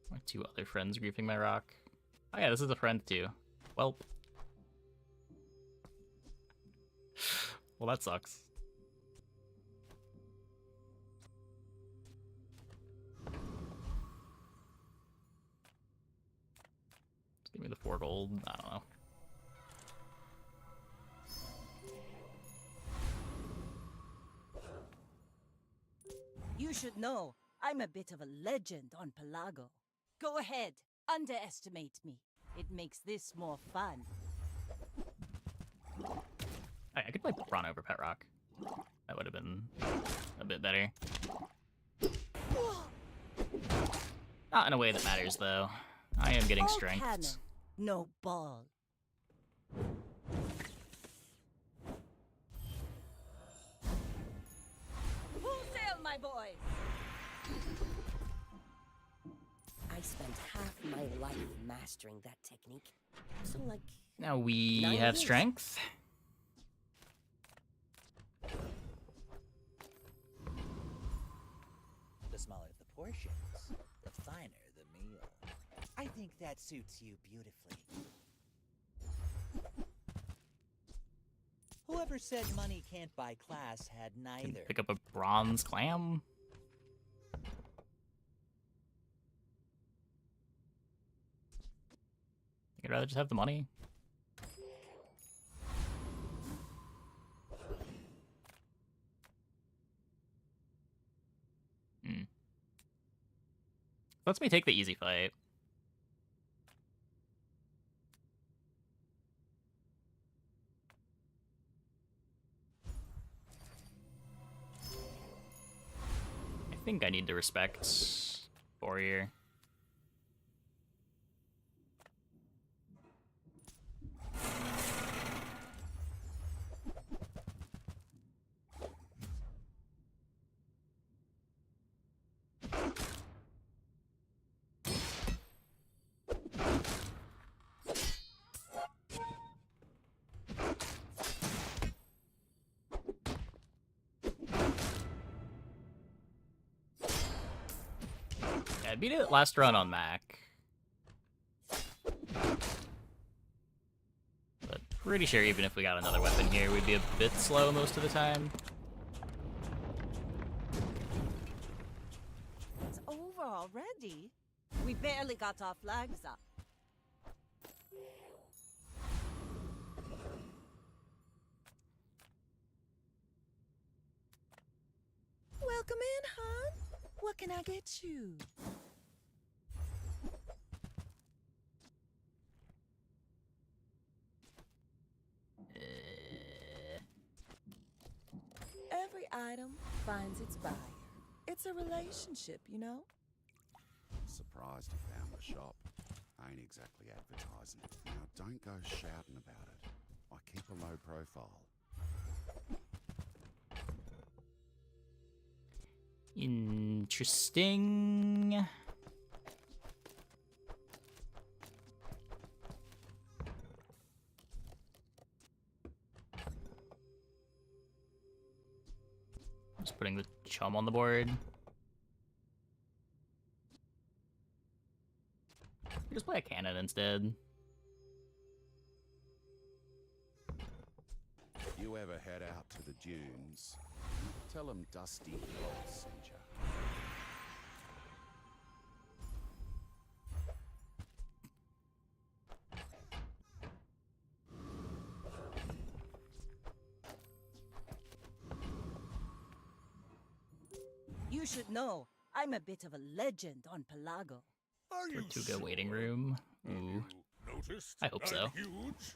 My 2 other friends griefing my rock. Oh yeah, this is a friend too. Welp. Well, that sucks. Just give me the 4 gold. I don't know. You should know, I'm a bit of a legend on Pelago. Go ahead, underestimate me. It makes this more fun. I could play Brawn over Pet Rock. That would have been a bit better. Not in a way that matters, though. I am getting All strength. cannon, no ball. Full sail, my boys! I spent half my life mastering that technique. So, like, Now we 9 have years. strength. The smaller the portions, the finer the meal. I think that suits you beautifully. Whoever said money can't buy class had neither. Pick up a bronze clam. I'd rather just have the money. Lets me take the easy fight. I think I need to respect Warrior. I beat it last run on Mac. But pretty sure even if we got another weapon here, we'd be a bit slow most of the time. It's over already. We barely got our flags up. Welcome in, hon. What can I get you? Every item finds its buyer. It's a relationship, you know? Surprised you found the shop. I ain't exactly advertising it. Now don't go shouting about it. I keep a low profile. Interesting. Just putting the chum on the board. Just play a cannon instead. You ever head out to the dunes? Tell them Dusty Rod sent ya. You should know, I'm a bit of a legend on Pelago. Are you Tortuga waiting room. Ooh. noticed? I hope so. I'm huge.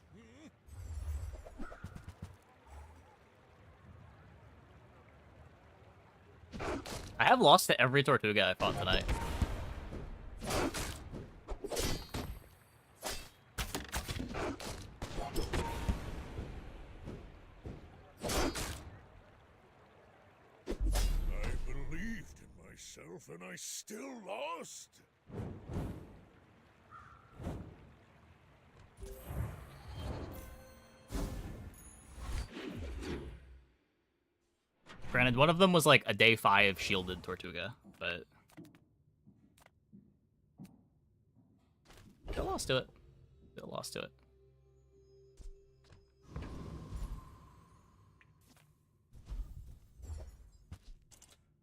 I have lost to every Tortuga I fought tonight. I believed in myself and I still lost. Granted, one of them was like a day 5 shielded Tortuga, but still lost to it. Still lost to it.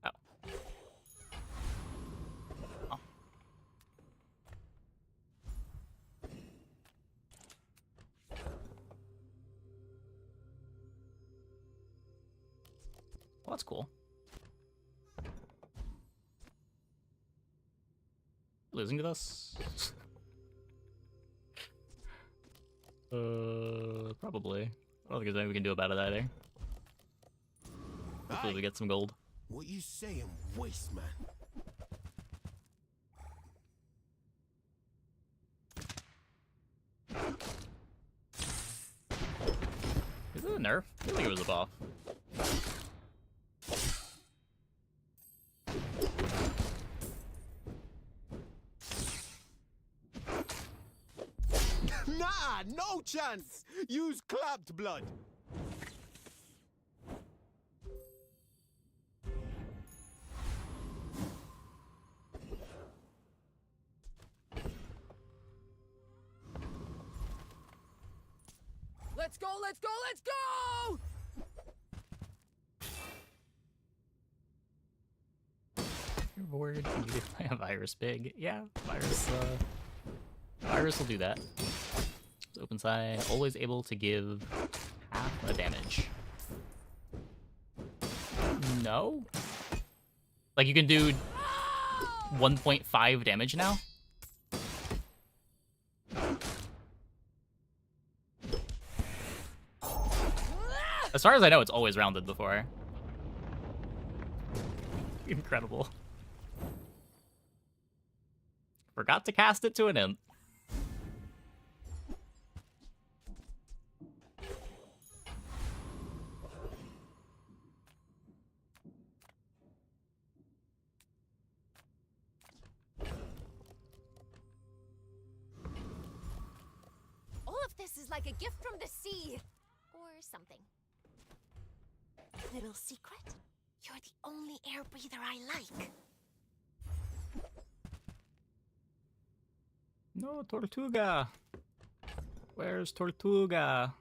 Oh. Oh. Well, that's cool. Losing to this? Probably. I don't think there's anything we can do about it either. Hopefully we get some gold. What you saying, waste man? Is it a nerf? I feel like it was a buff. Nah, no chance! Use clapped blood! Let's go, let's go, let's go! Your board, you need to play a virus big. Yeah, virus will do that. So open side, always able to give half a damage. No? Like you can do 1.5 damage now? As far as I know, it's always rounded before. Incredible. Forgot to cast it to an imp. All of this is like a gift from the sea. Or something. Little secret? You're the only air breather I like. No, Tortuga. Where's Tortuga?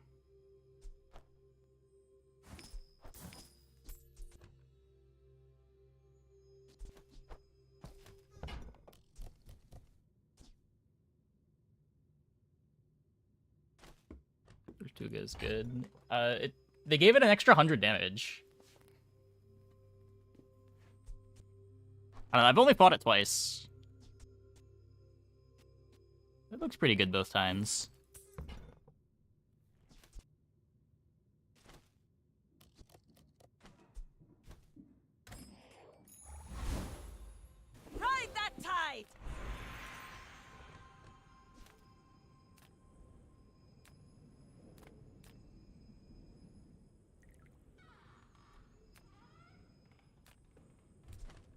Tortuga is good. They gave it an extra 100 damage. I don't know, I've only fought it twice. It looks pretty good both times. Ride that tide!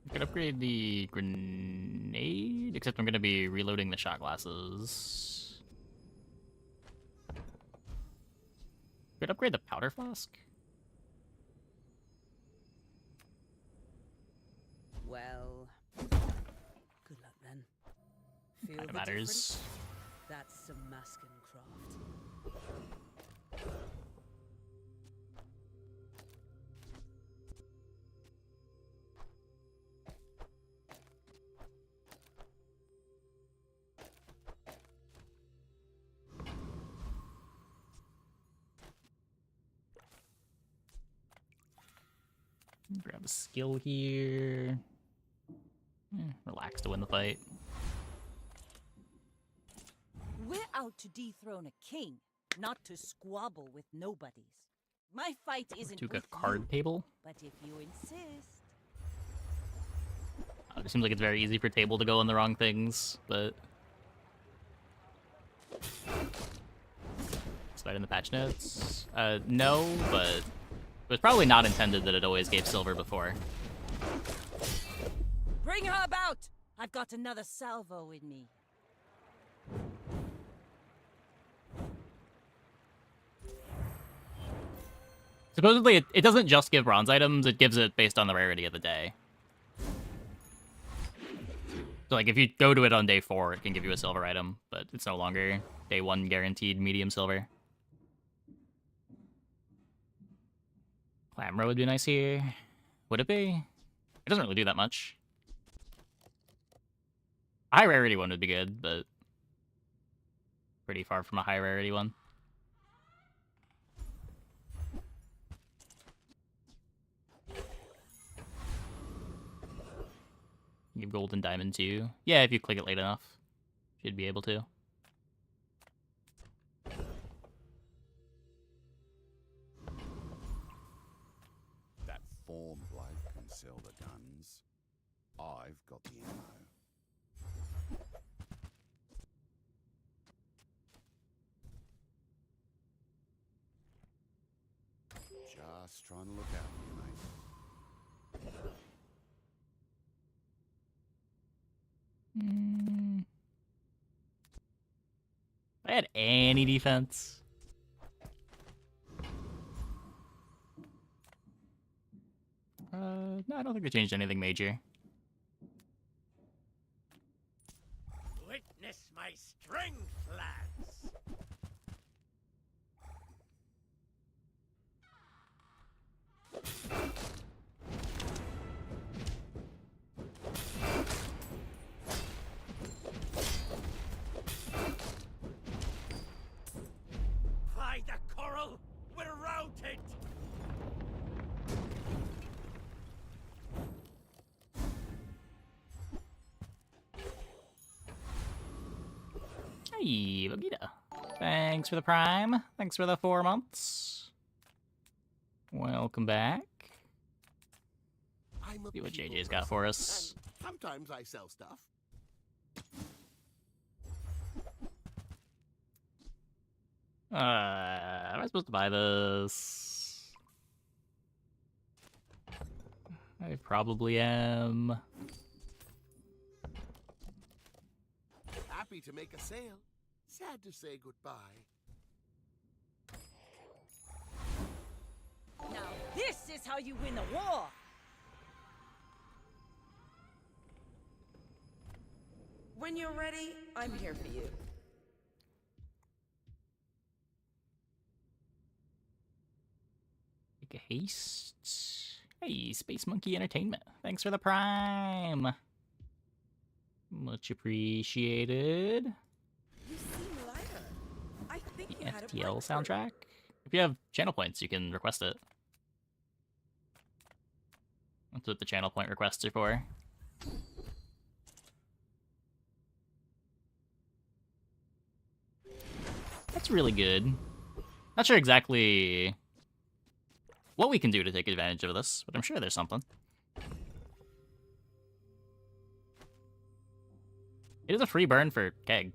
I could upgrade the grenade, except I'm going to be reloading the shot glasses. Could upgrade the powder flask. Well, good luck then. Feel Kinda the matters. difference? That's some masking craft. Grab a skill here. Relax to win the fight. We're out to dethrone a king, not to squabble with nobodies. My fight isn't Took a with card you, table. but if you insist... It seems like it's very easy for table to go on the wrong things, but... Slide in the patch notes? No, but... It was probably not intended that it always gave silver before. Bring her about! I've got another salvo in me. Supposedly, it doesn't just give bronze items, it gives it based on the rarity of the day. So, like, if you go to it on day 4, it can give you a silver item, but it's no longer day 1 guaranteed medium silver. Clamro would be nice here. Would it be? It doesn't really do that much. A high rarity one would be good, but pretty far from a high rarity one. Give gold and diamond too. Yeah, if you click it late enough, should be able to. I've got the ammo. Just trying to look out for you, mate. If I had any defense. No, I don't think they changed anything major. Witness my strength, lads! By the coral, we're routed! Hey, Bogita. Thanks for the Prime. Thanks for the 4 months. Welcome back. See what JJ's got for us. Sometimes I sell stuff. Am I supposed to buy this? I probably am. Happy to make a sale. Sad to say goodbye. Now this is how you win a war! When you're ready, I'm here for you. Make a haste. Hey, Space Monkey Entertainment. Thanks for the Prime. Much appreciated. You seem lighter. I think you had a FTL breakthrough. soundtrack. If you have channel points, you can request it. That's what the channel point requests are for. That's really good. Not sure exactly what we can do to take advantage of this, but I'm sure there's something. It is a free burn for Keg.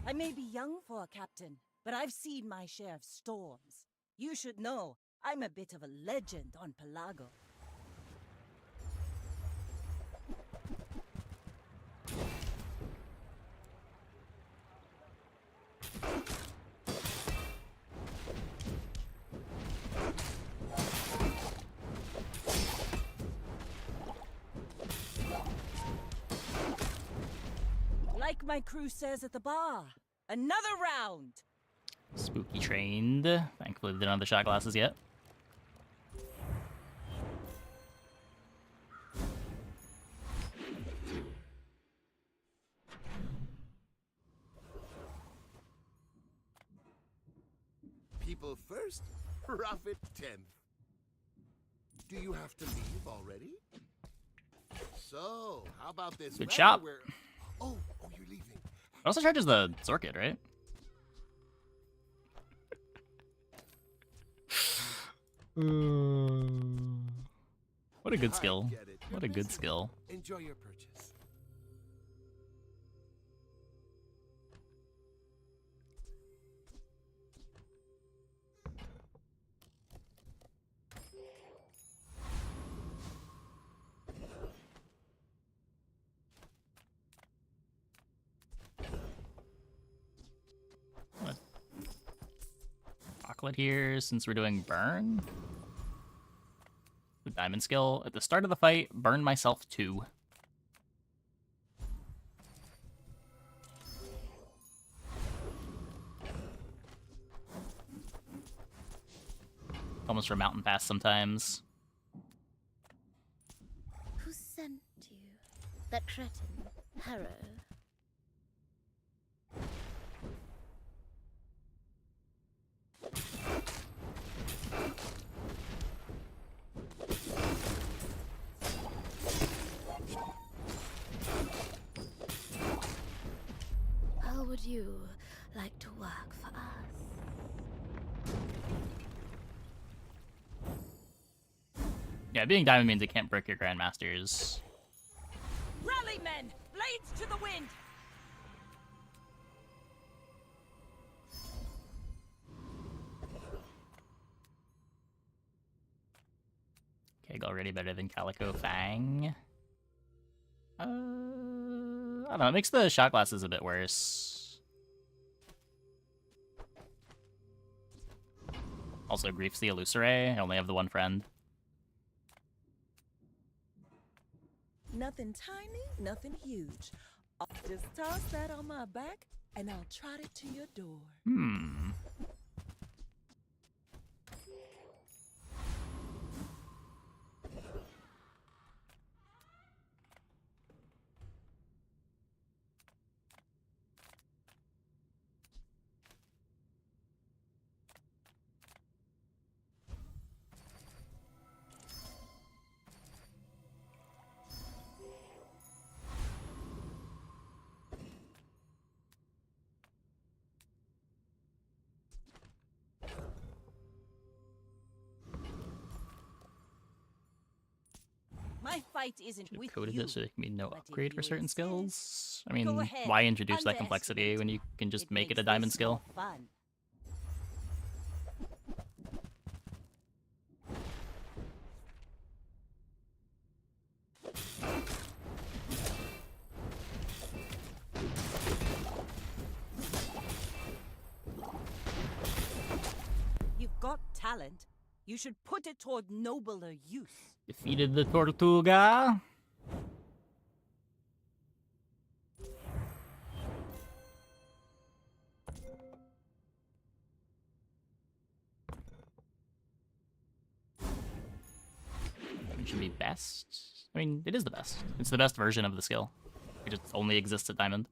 I may be young for a captain, but I've seen my share of storms. You should know, I'm a bit of a legend on Pelago. Like my crew says at the bar, another round! Spooky trained. Thankfully, they don't have the shot glasses yet. People first, profit 10th. Do you have to leave already? So, how about this? Good shot. Oh, you're leaving. It also charges the Zorkid, right? What a good skill. What a good skill. Enjoy your purchase. Chocolate here, since we're doing burn. The diamond skill. At the start of the fight, burn myself 2. Almost for mountain pass sometimes. Who sent you? That cretin, Harrow. How would you like to work for us? Yeah, being diamond means it can't break your grandmasters. Rally, men! Blades to the wind! Okay, already better than Calico Fang. I don't know, it makes the shot glasses a bit worse. Also, Grief's the Illusory. I only have the one friend. Nothing tiny, nothing huge. I'll just toss that on my back, and I'll trot it to your door. Hmm. My fight isn't with Coded you. it so there can be no but if upgrade for you certain insist, skills. I go mean, ahead, why introduce that complexity when you can just make it a makes diamond this skill? more fun. You've got talent. You should put it toward nobler use. Defeated the Tortuga. It should be best. I mean, it is the best. It's the best version of the skill. It just only exists at diamond.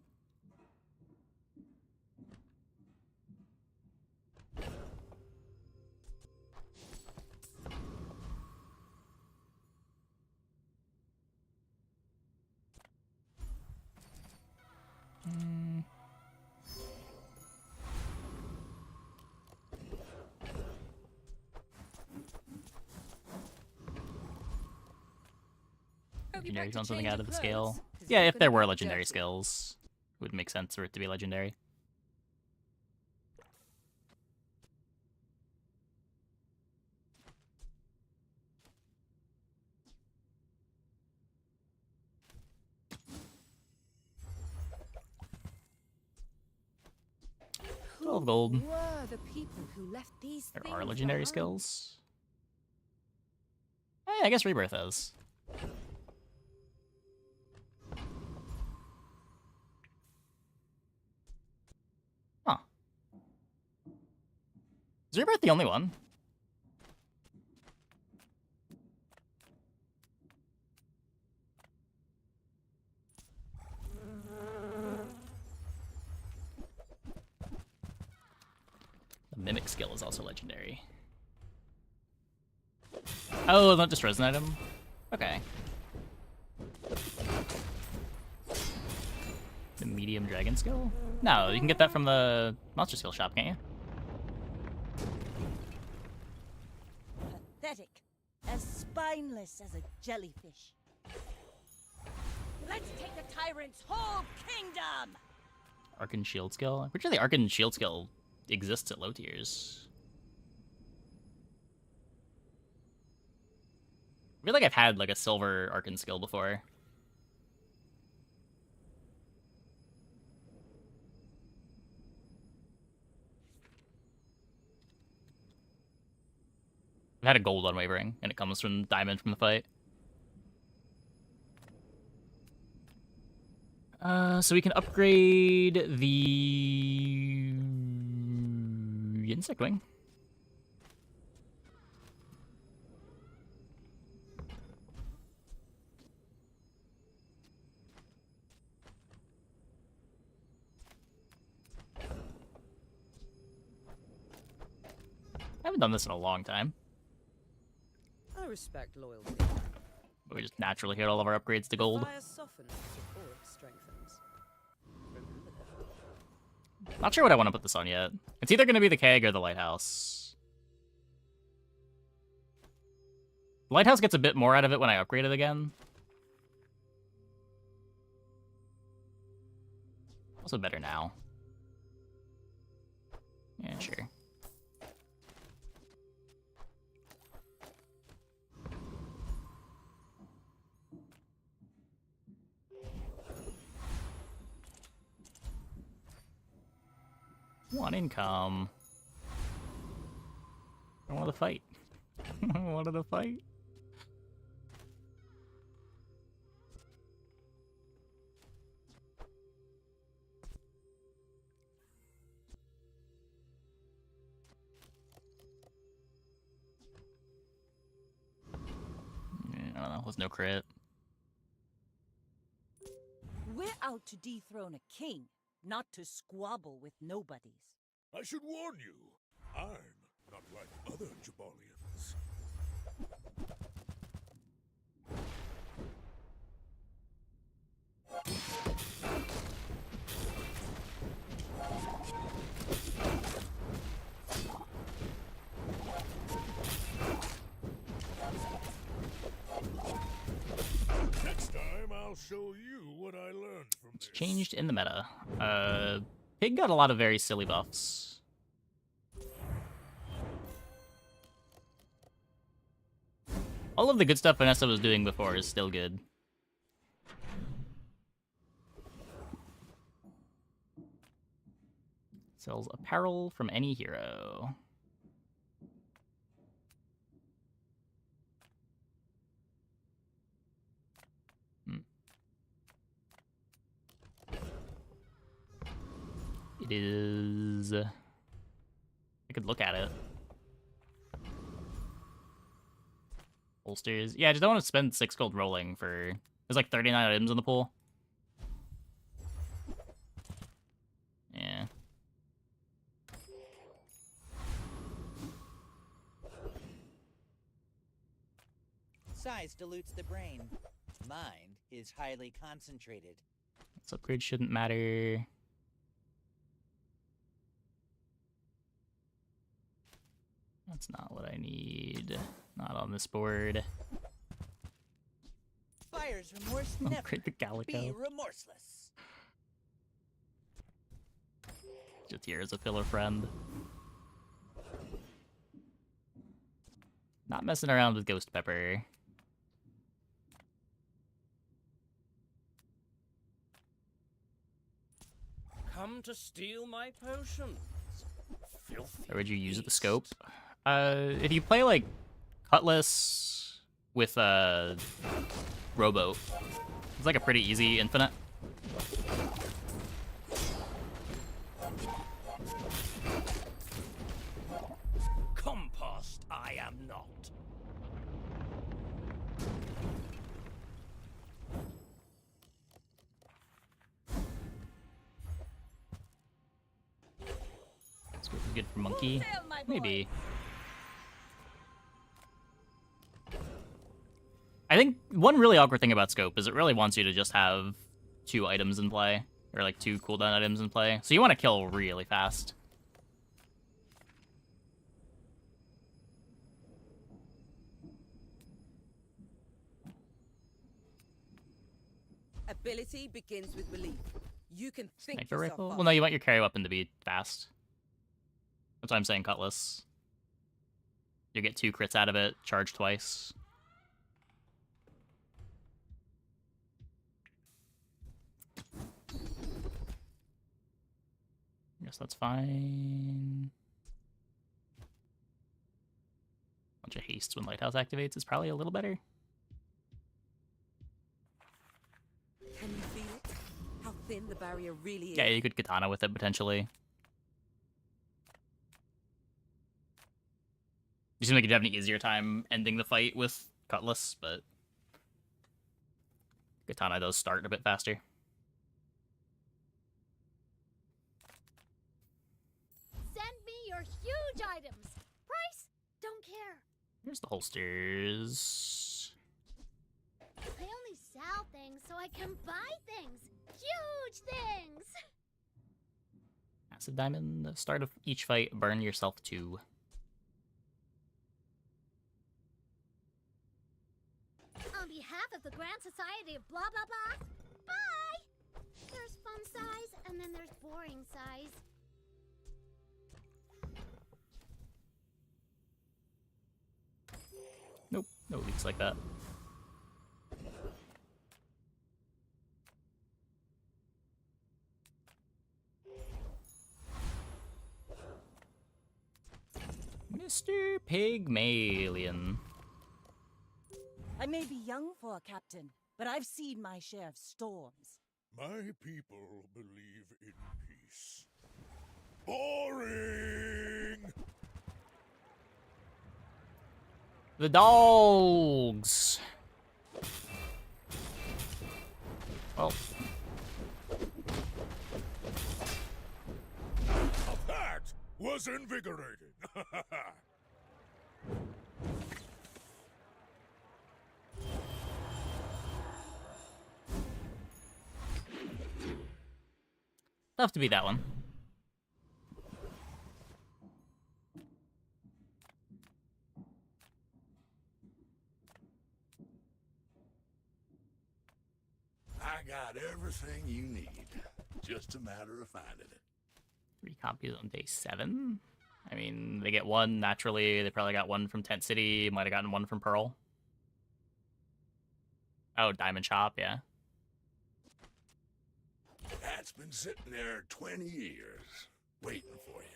Legendaries on something out of the scale. Yeah, if there were legendary skills, it would make sense for it to be legendary. Who 12 gold. were the people who left these There things are legendary behind? skills. Hey, I guess Rebirth is. Huh. Is Rebirth the only one? The Mimic skill is also legendary. Oh, not just resin item? Okay. The medium dragon skill? No, you can get that from the monster skill shop, can't you? Pathetic. As spineless as a jellyfish. Let's take the tyrant's whole kingdom! Arkin shield skill? I'm pretty sure the Arkin shield skill exists at low tiers. I feel like I've had like a silver Arkin skill before. I've had a gold unwavering, and it comes from diamond from the fight. So we can upgrade the insect wing. I haven't done this in a long time. I respect loyalty. But we just naturally hit all of our upgrades to gold. Fire softens, support strengthens. Remember that. Not sure what I want to put this on yet. It's either going to be the keg or the lighthouse. The lighthouse gets a bit more out of it when I upgrade it again. Also better now. Yeah, sure. One income. I wanted to fight. I wanted to fight. I don't know, with no crit. We're out to dethrone a king, not to squabble with nobodies. I should warn you, I'm not like other Jabalians. Next time, I'll show you what I learned from It's changed in the meta. Pig got a lot of very silly buffs. All of the good stuff Vanessa was doing before is still good. Sells apparel from any hero. It is... I could look at it. Holsters. Yeah, I just don't want to spend 6 gold rolling for... There's like 39 items in the pool. Yeah. Size dilutes the brain. Mind is highly concentrated. This upgrade shouldn't matter. That's not what I need. Not on this board. Buyer's remorse never Upgrade the Calico. be remorseless. Just here as a filler friend. Not messing around with Ghost Pepper. Come to steal my potions. Filthy. Or would you use the scope? If you play like Cutlass with Rowboat, it's like a pretty easy infinite. Compost I am not. Scope is good for Monkey. Maybe. I think one really awkward thing about Scope is it really wants you to just have 2 items in play, or like 2 cooldown items in play. So you want to kill really fast. Ability begins with belief. You can think Sniper yourself rifle? up. Well, no, you want your carry weapon to be fast. That's why I'm saying Cutlass. You get 2 crits out of it, charge twice. Guess that's fine. Bunch of haste when Lighthouse activates is probably a little better. Can you feel it? How thin the barrier really is. Yeah, you could katana with it potentially. You seem like you'd have an easier time ending the fight with Cutlass, but katana does start a bit faster. Send me your huge items. Price? Don't care. Here's the holsters. I only sell things so I can buy things. Huge things. Acid Diamond. The start of each fight, burn yourself 2. Let's go get Monkey. Maybe. Here's the holsters. I only sell things so I can buy things. Huge things. Acid Diamond, the start of each fight, burn yourself 2. On behalf of the Grand Society of blah blah blah, bye! There's fun size, and then there's boring size. Nope, no leaks like that. Mr. Pygmalion. I may be young for a captain, but I've seen my share of storms. My people believe in peace. Boring! The dogs. Well. That was invigorating. Tough to beat that one. I got everything you need. Just a matter of finding it. 3 copies on day 7. I mean, they get 1 naturally. They probably got 1 from Tent City. Might have gotten 1 from Pearl. Oh, Diamond Shop, yeah. That's been sitting there 20 years, waiting for you.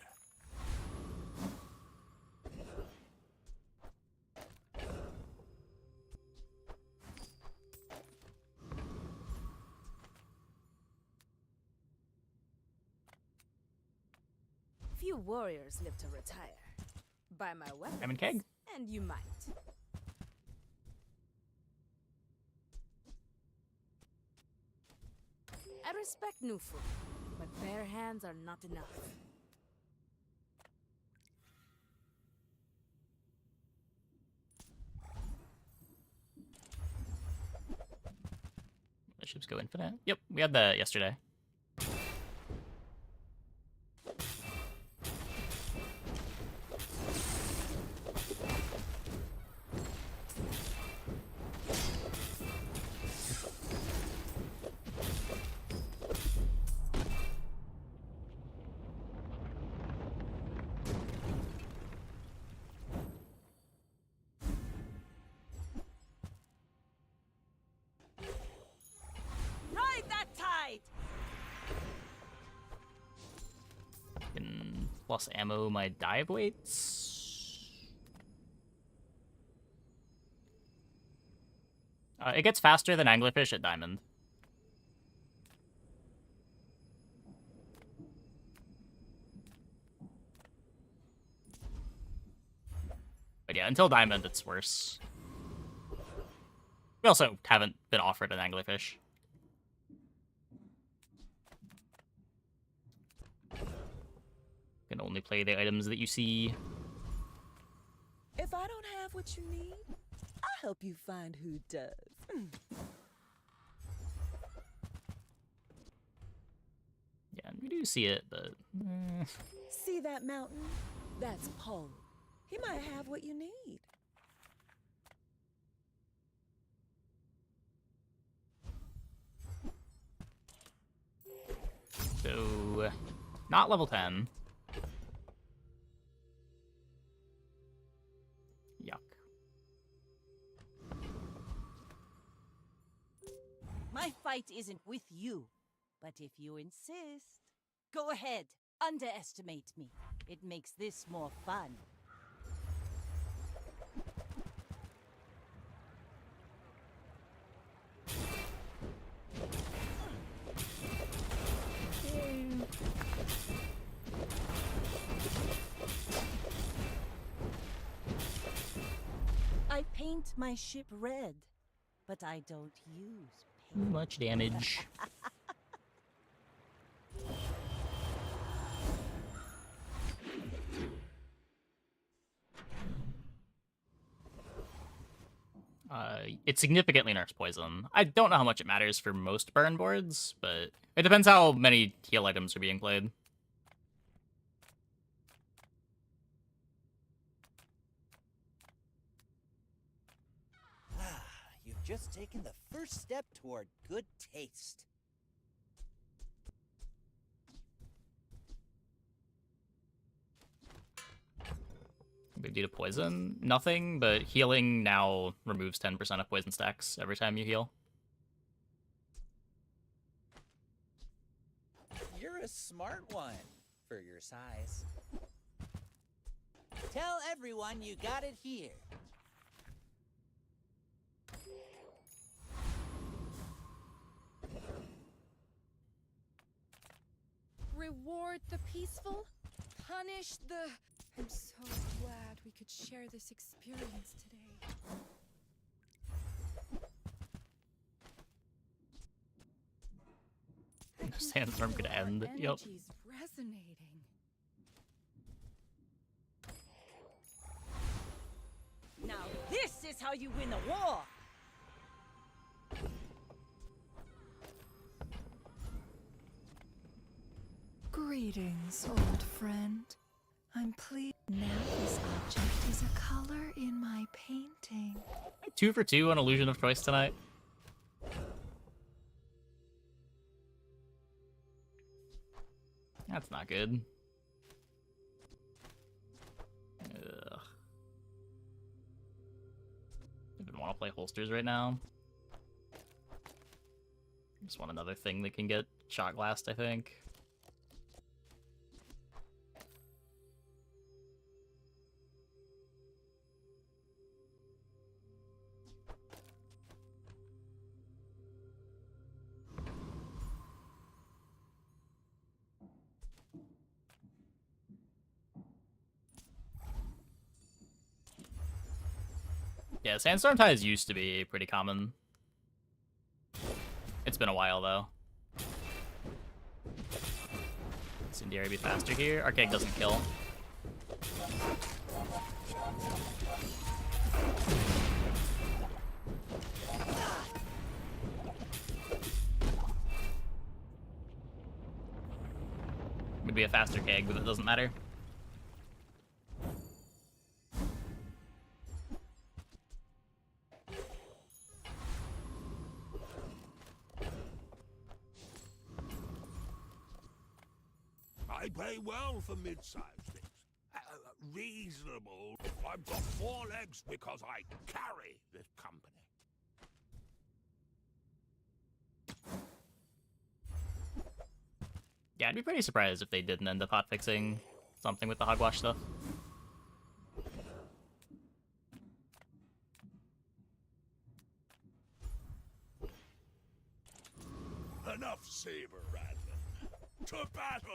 Few warriors live to retire. Buy my weapons, Diamond Keg? and you might. I respect new food, but bare hands are not enough. The ships go infinite. Yep, we had that yesterday. Ride that tide! Can plus ammo my dive weights. It gets faster than anglerfish at diamond. But yeah, until diamond, it's worse. We also haven't been offered an anglerfish. Can only play the items that you see. If I don't have what you need, I'll help you find who does. Yeah, we do see it, but... See that mountain? That's Poe. He might have what you need. So, not level 10. Yuck. My fight isn't with you, but if you insist, go ahead, underestimate me. It makes this more fun. I paint my ship red, but I don't use Too much damage. It significantly nerfs poison. I don't know how much it matters for most burn boards, but it depends how many heal items are being played. You just taken the first step toward good taste. Big D to poison? Nothing, but healing now removes 10% of poison stacks every time you heal. You're a smart one for your size. Tell everyone you got it here. Reward the peaceful, punish the... I'm so glad we could share this experience today. Sandstorm could end. Yep. Energy's resonating. Now this is how you win a war! Greetings, old friend. I'm pleased. Now this object is a color in my painting. 2 for 2 on Illusion of Choice tonight. That's not good. Ugh. I didn't want to play holsters right now. Just want another thing that can get shot glassed, I think. Yeah, Sandstorm ties used to be pretty common. It's been a while, though. Incendiary be faster here. Arcade doesn't kill. Would be a faster keg, but it doesn't matter. I pay well for mid-sized things. Reasonable. I've got 4 legs because I carry this company. Yeah, I'd be pretty surprised if they didn't end up hotfixing something with the hogwash stuff. Enough saber rattling. To battle!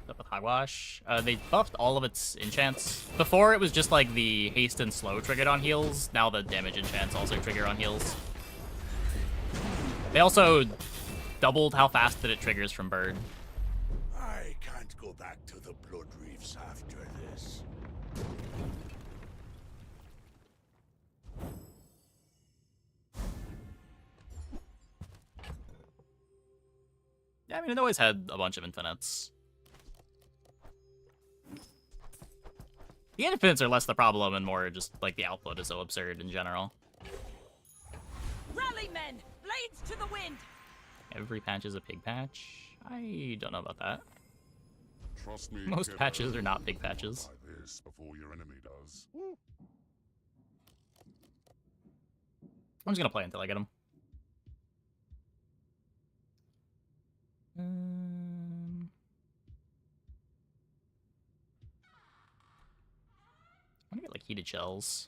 Up with hogwash. They buffed all of its enchants. Before it was just like the haste and slow triggered on heals. Now the damage enchants also trigger on heals. They also doubled how fast that it triggers from bird. I can't go back to the Blood Reefs after this. Yeah, I mean, it always had a bunch of infinites. The infinites are less the problem and more just, like, the output is so absurd in general. Rally, men! Blades to the wind! Every patch is a pig patch? I don't know about that. Trust me, Most kiddo. patches are not big patches. Try this before your enemy does. I'm just gonna play until I get him. I want to get, like, heated shells.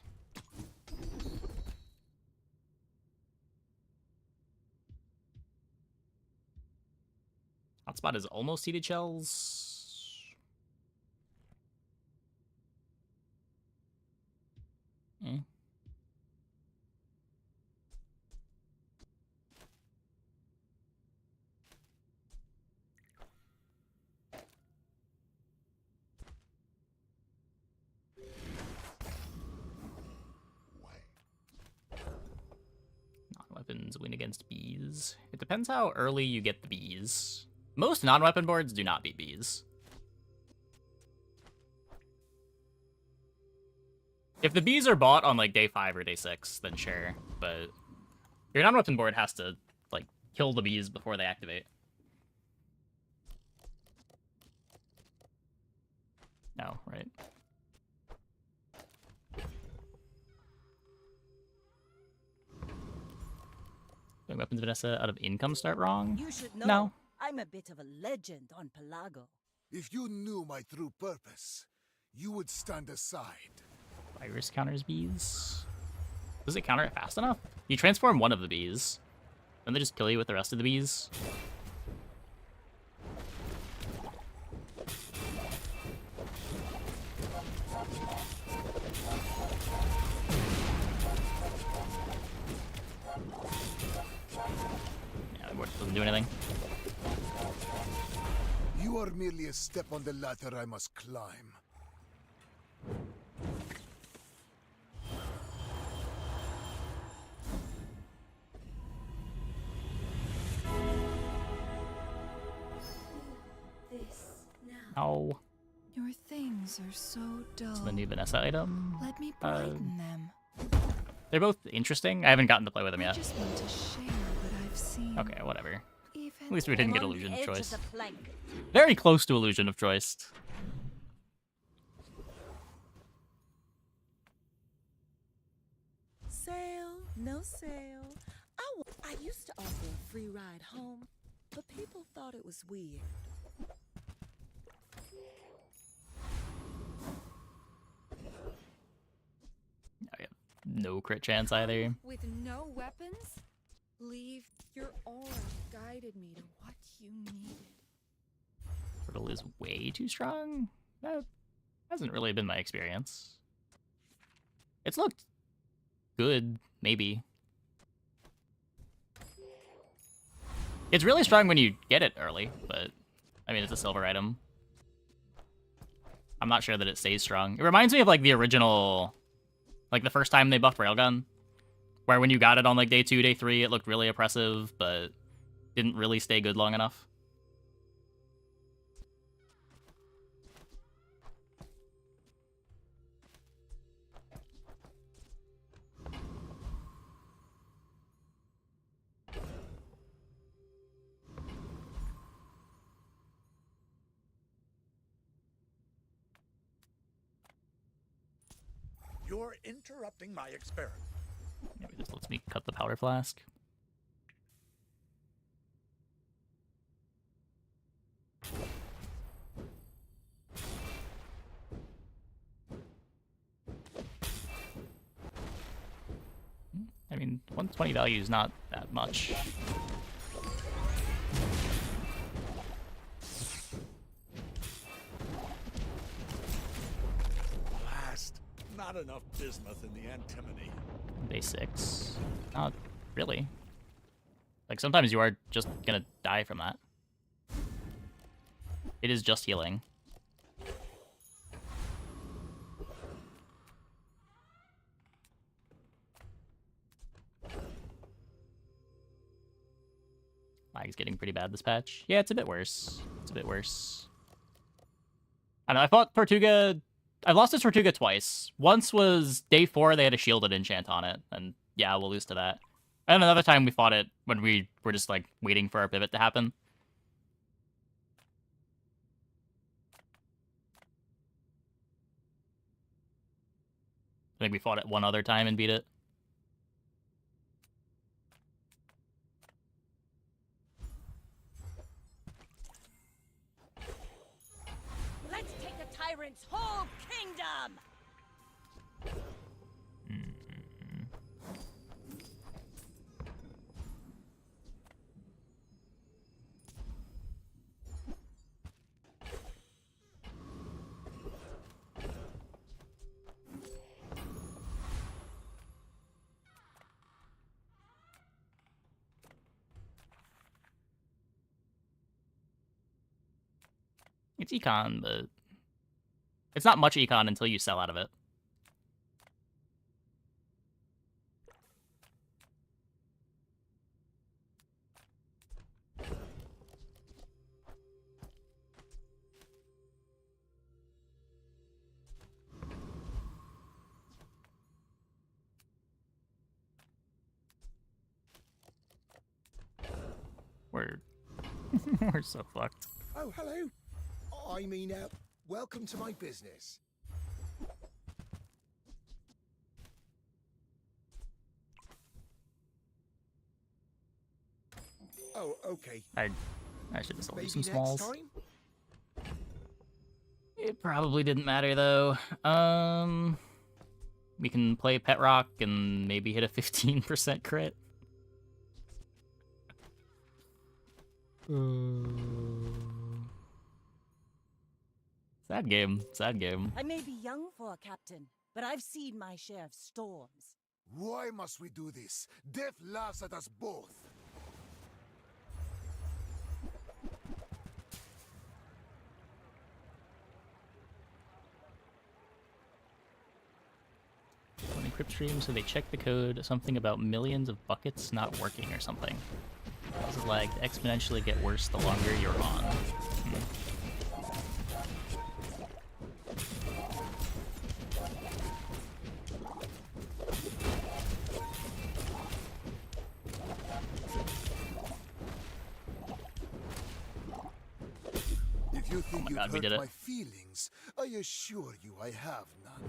Hotspot is almost heated shells. Eh. Non-weapons win against bees. It depends how early you get the bees. Most non-weapon boards do not beat bees. If the bees are bought on like day 5 or day 6, then sure. But your non-weapon board has to like kill the bees before they activate. No, right? Doing weapons Vanessa out of income start wrong? You should know. No. I'm a bit of a legend on Pelago. If you knew my true purpose, you would stand aside. Virus counters bees. Does it counter it fast enough? You transform one of the bees, then they just kill you with the rest of the bees. Yeah, it doesn't do anything. You are merely a step on the ladder I must climb. This now. Oh. Your things are so dull. It's the new Vanessa item. Let me brighten them. They're both interesting. I haven't gotten to play with them I yet. just want to share what I've seen. Okay, whatever. Even At least we didn't get On illusion the of edge choice. the plank. Very close to illusion of choice. Sale, no sale. I used to offer a free ride home, but people thought it was weird. I have no crit chance either. With no weapons? Leave. Your aura guided me to what you needed. Portal is way too strong? That hasn't really been my experience. It's looked good, maybe. It's really strong when you get it early, but I mean, it's a silver item. I'm not sure that it stays strong. It reminds me of like the original, like the first time they buffed Railgun, where when you got it on like day 2, day 3, it looked really oppressive, but didn't really stay good long enough. You're interrupting my experiment. Maybe this lets me cut the powder flask. I mean, 120 value is not that much. Blast! Not enough bismuth in the antimony. Day 6. Not really. Like, sometimes you are just gonna die from that. It is just healing. Lag's getting pretty bad this patch. Yeah, it's a bit worse. It's a bit worse. I know, I fought Tortuga... I've lost to Tortuga twice. Once was day 4, they had a shielded enchant on it, and yeah, we'll lose to that. And another time we fought it when we were just, like, waiting for our pivot to happen. I think we fought it one other time and beat it. Let's take a tyrant's whole kingdom! It's econ, but it's not much econ until you sell out of it. We're we're so fucked. Oh, hello. I mean, welcome to my business. Oh, okay. I should have sold you Maybe some next smalls. time? It probably didn't matter though. We can play Pet Rock and maybe hit a 15% crit. Sad game. Sad game. I may be young for a captain, but I've seen my share of storms. Why must we do this? Death laughs at us both. On encrypt stream, so they check the code. Something about millions of buckets not working or something. Causes lag to exponentially get worse the longer you're on. If you think you've God, we hurt did it. my feelings, I assure you I have none.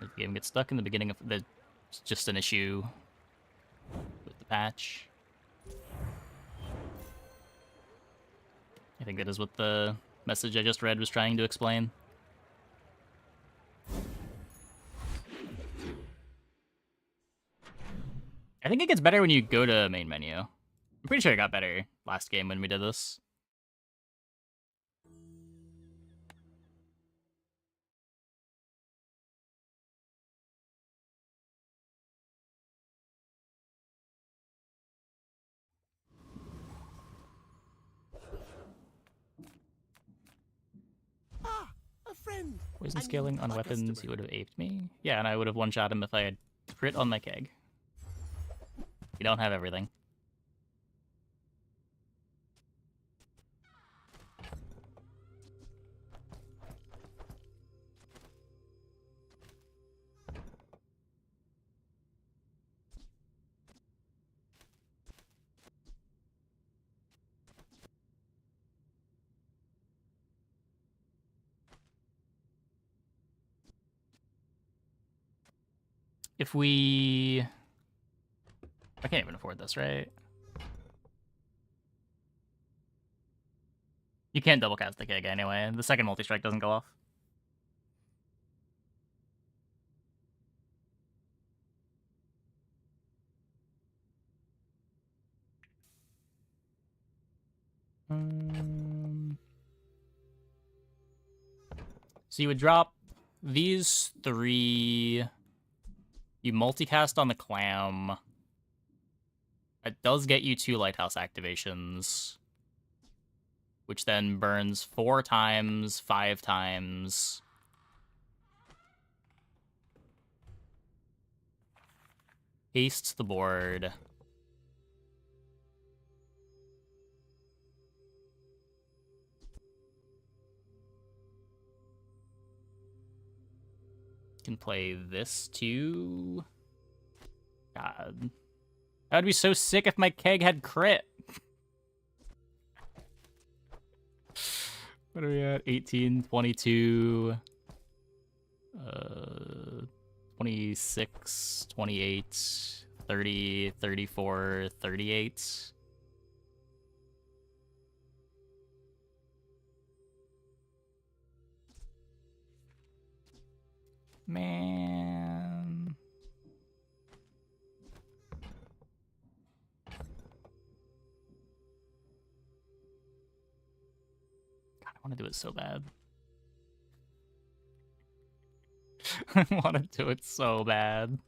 The game gets stuck in the beginning of the. It's just an issue with the patch. I think that is what the message I just read was trying to explain. I think it gets better when you go to main menu. I'm pretty sure it got better last game when we did this. A friend. Poison scaling on weapons, you would have aped me. Yeah, and I would have one-shot him if I had crit on my keg. You don't have everything. If we... I can't even afford this, right? You can't double cast the keg anyway. The second multi-strike doesn't go off. So you would drop these three. You multicast on the clam. It does get you 2 lighthouse activations, which then burns 4 times, 5 times. Hastes the board. Can play this too. God. That would be so sick if my keg had crit. What are we at? 18, 22, 26, 28, 30, 34, 38. Man. God, I want to do it so bad. I want to do it so bad.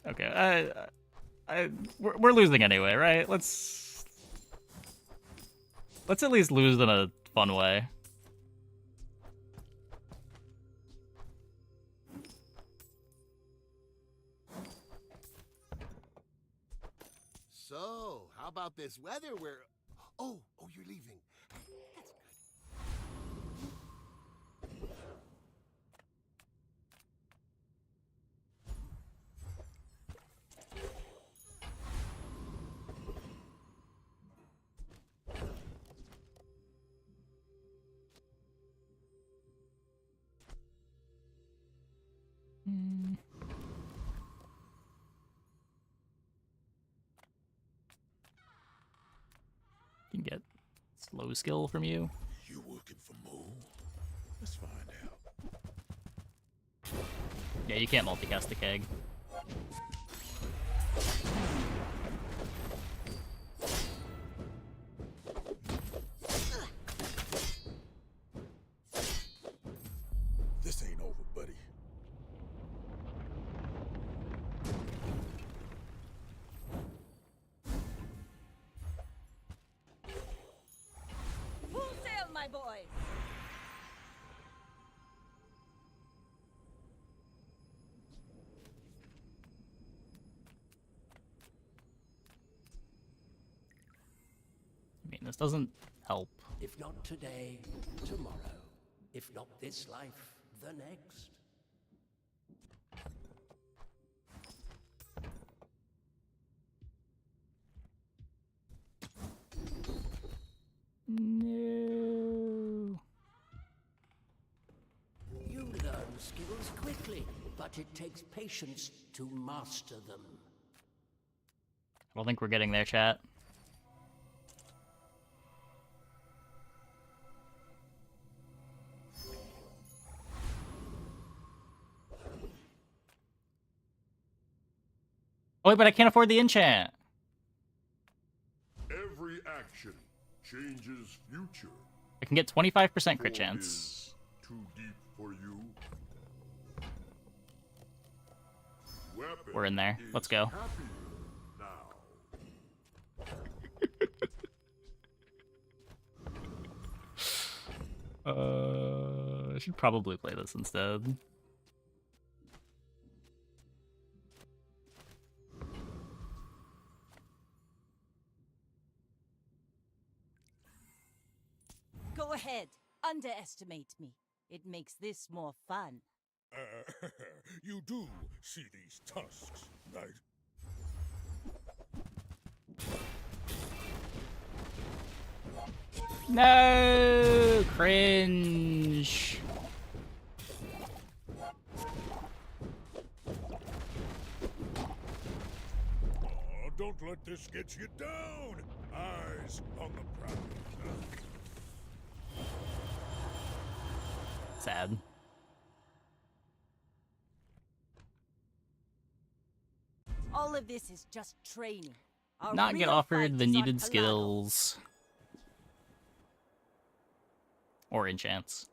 Okay, we're losing anyway, right? Let's at least lose in a fun way. So, how about this weather we're... Oh, you're leaving. That's good. Can get slow skill from you. You working for Mo? Let's find out. Yeah, you can't multicast the keg. This ain't over, buddy. Full sail, my boys! I mean, this doesn't help. If not today, tomorrow. If not this life, the next. No. You learn skills quickly, but it takes patience to master them. I don't think we're getting there, chat. Oh, wait, but I can't afford the enchant. Every action changes future. I can get 25% crit chance. Too deep for you. Weapon We're in there. Let's go. I should probably play this instead. Go ahead. Underestimate me. It makes this more fun. You do see these tusks, right? No! Cringe. Oh, don't let this get you down. Eyes on the prize. Sad. All of this is just training. Our Not get real offered fight the is on needed Palago. skills. Or enchants.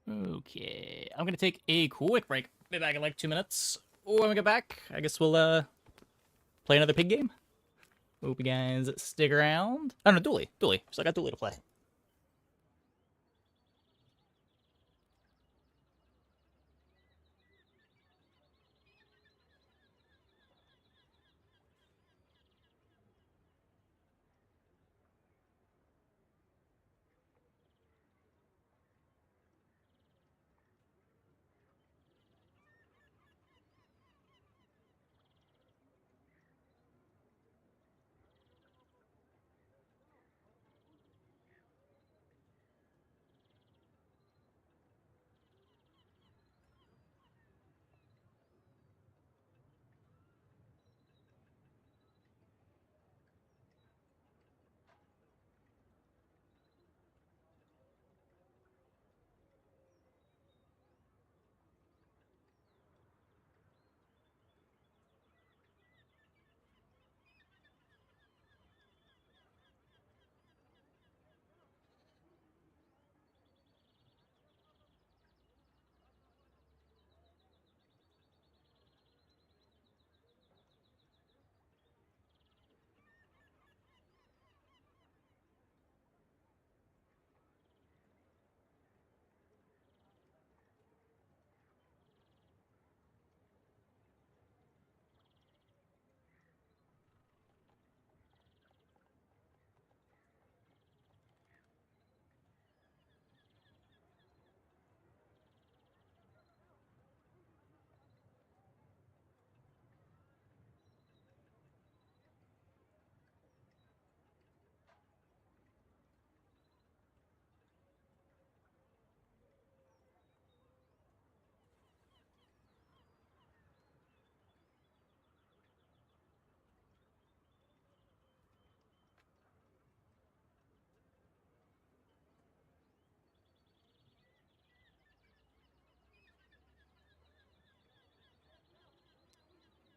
Okay, I'm gonna take a quick break. Be back in like 2 minutes. When we get back, I guess we'll play another pig game. Hope you guys stick around. Oh no, Dooley. Still got Dooley to play.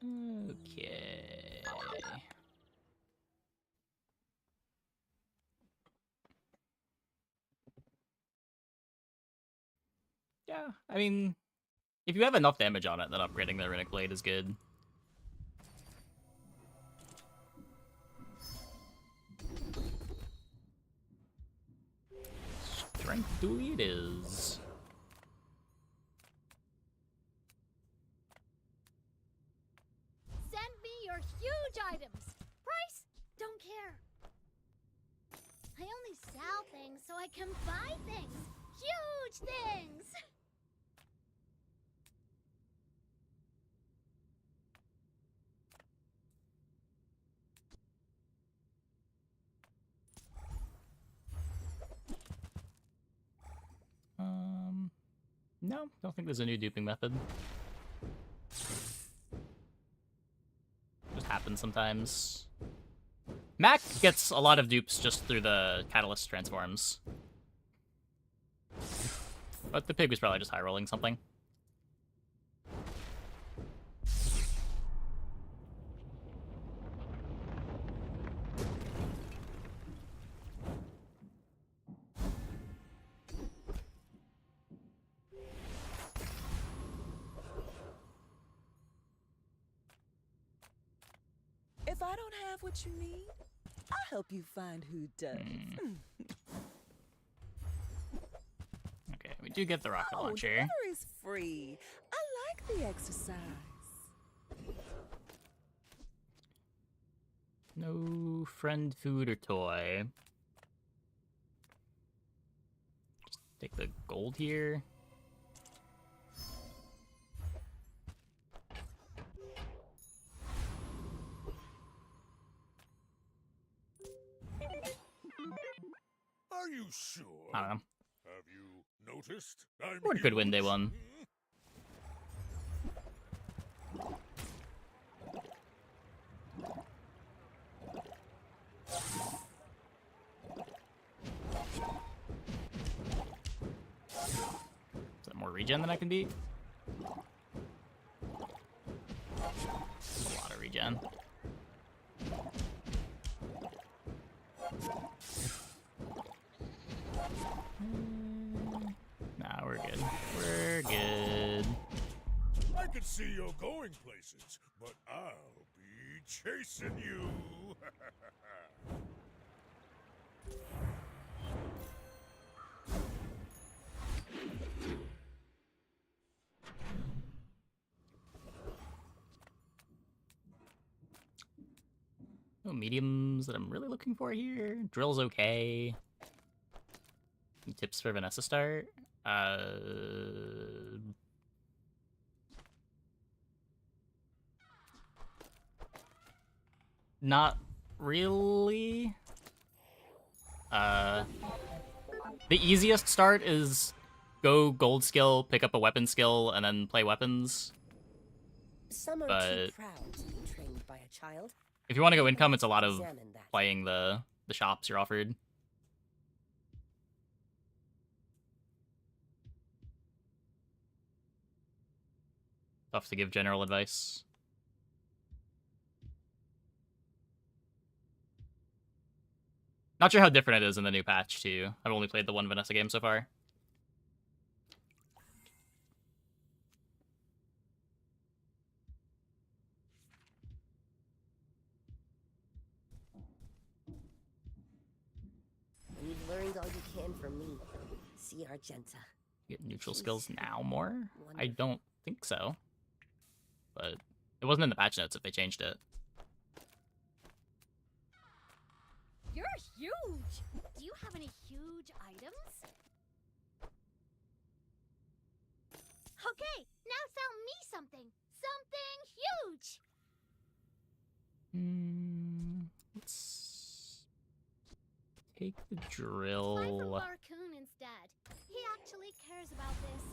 Okay. Yeah, I mean, if you have enough damage on it, then upgrading the Runic Blade is good. Strength dually it is. Send me your huge items. Price? Don't care. I only sell things so I can buy things. Huge things. No, don't think there's a new duping method. Just happens sometimes. Mac gets a lot of dupes just through the catalyst transforms. But the pig was probably just high rolling something. If I don't have what you need, I'll help you find who does. Okay, we do get the rocket launcher. Delivery's free. I like the exercise. No friend, food, or toy. Just take the gold here. Are you sure? I don't know. Have you noticed? I'm Or could win day huge? one. Is that more regen than I can beat? That's a lot of regen. Nah, we're good. We're good. I can see you're going places, but I'll be chasing you. No mediums that I'm really looking for here. Drill's okay. Any tips for Vanessa start? Not really. The easiest start is go gold skill, pick up a weapon skill, and then play weapons. Some are But too proud to be trained by a child. if you want to go income, it's a lot of Examine that. playing the shops you're offered. Tough to give general advice. Not sure how different it is in the new patch, too. I've only played the one Vanessa game so far. You've learned all you can from me. See Argenta. Get neutral skills now more? I don't think so. But it wasn't in the patch notes if they changed it. You're huge. Do you have any huge items? Okay, now sell me something. Something huge. Let's take the Buy from drill. Arkin instead. He actually cares about this.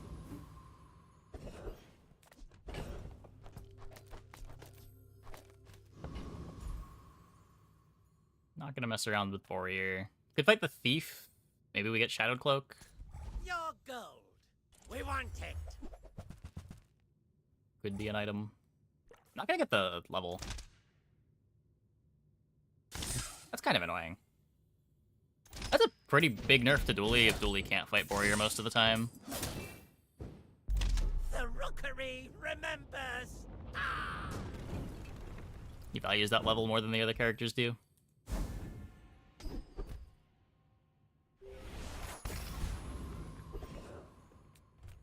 Not gonna mess around with warrior. Could fight the thief. Maybe we get shadowed cloak. Your gold. We want it. Could be an item. not gonna get the level. That's kind of annoying. That's a pretty big nerf to Dooley if Dooley can't fight Warrior most of the time. The rookery remembers. He values that level more than the other characters do.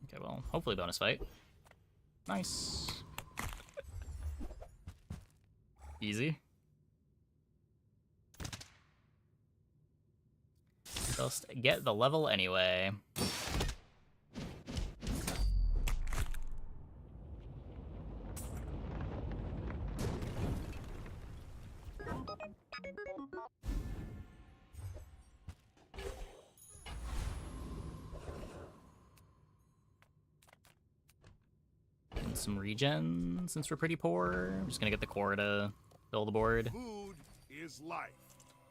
Okay, well, hopefully bonus fight. Nice. Easy. Just get the level anyway. And some regen, since we're pretty poor. I'm just gonna get the core to fill the board. Food is life.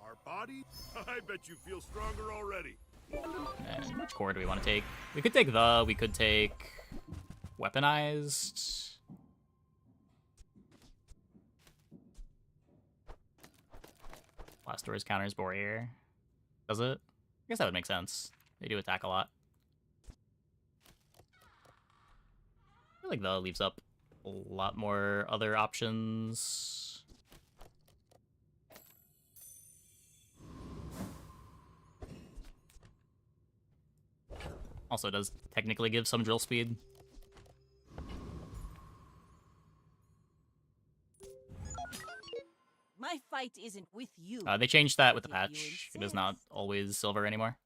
Our body? I bet you feel stronger already. And which core do we want to take? We could take we could take weaponized. Last doors counters Warrior. Does it? I guess that would make sense. They do attack a lot. I feel like the leaves up a lot more other options. Also does technically give some drill speed. My fight isn't with you. They changed that with the patch. It is not always silver anymore.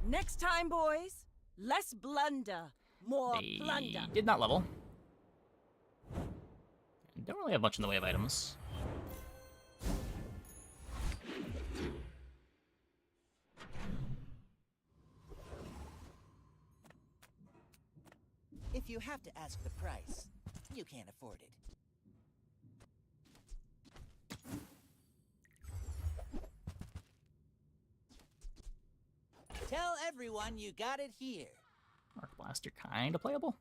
Next time, boys, less blunder, more They plunder. did not level. Don't really have much in the way of items. If you have to ask the price, you can't afford it. Tell everyone you got it here. Arc Blaster kinda playable.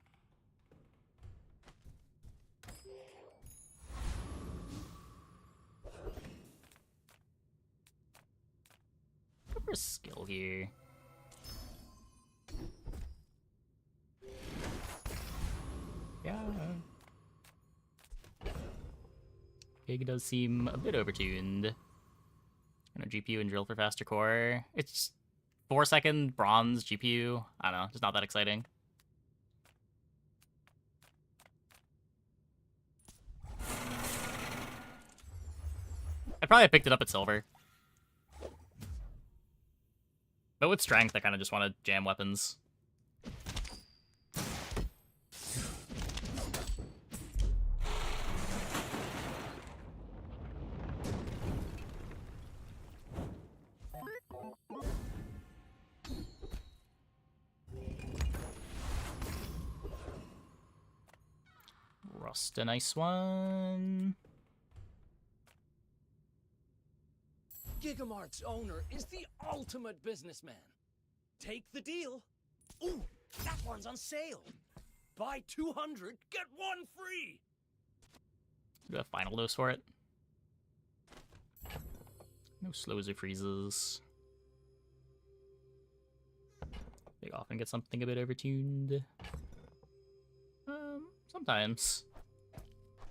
Go for a skill here. Yeah. Pig does seem a bit overtuned. Gonna GPU and drill for faster core. It's 4-second bronze GPU. I don't know, just not that exciting. I'd probably have picked it up at silver. But with strength, I kind of just want to jam weapons. Rust a nice one. Gigamart's owner is the ultimate businessman. Take the deal. Ooh, that one's on sale. Buy 200, get one free. Do a final dose for it. No slows or freezes. They often get something a bit overtuned. Sometimes.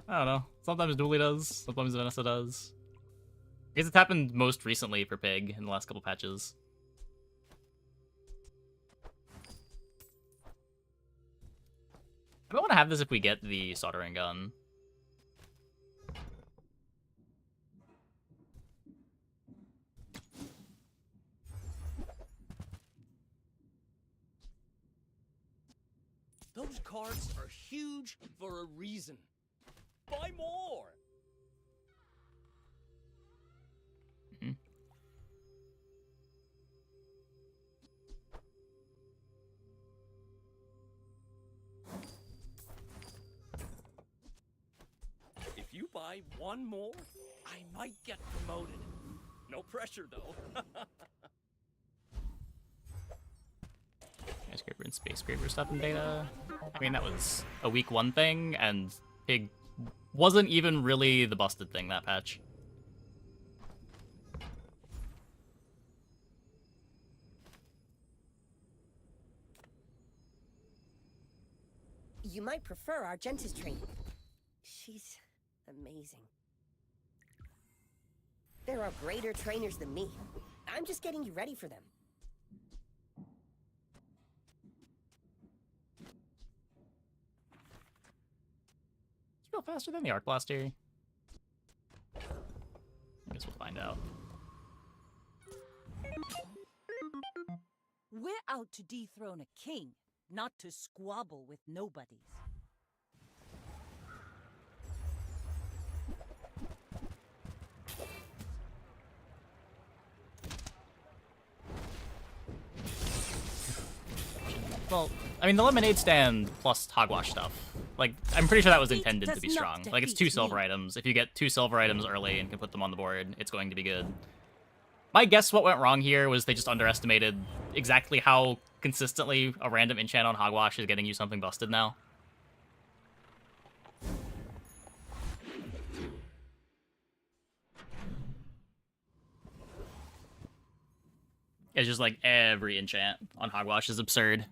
I don't know. Sometimes Dooley does. Sometimes Vanessa does. I guess it's happened most recently for Pig in the last couple patches. I don't want to have this if we get the soldering gun. Those cards are huge for a reason. Buy more. If you buy one more, I might get promoted. No pressure, though. Skyscraper and Space Scraper stuff in beta. I mean, that was a week 1 thing, and Pig wasn't even really the busted thing that patch. You might prefer Argenta's training. She's amazing. There are greater trainers than me. I'm just getting you ready for them. Feel faster than the Arc Blaster. I guess we'll find out. We're out to dethrone a king, not to squabble with nobodies. Well, I mean, the lemonade stand plus hogwash stuff. Like, I'm pretty sure that was intended to be strong. Like, it's 2 silver items. If you get 2 silver items early and can put them on the board, it's going to be good. My guess what went wrong here was they just underestimated exactly how consistently a random enchant on hogwash is getting you something busted now. It's just like every enchant on hogwash is absurd.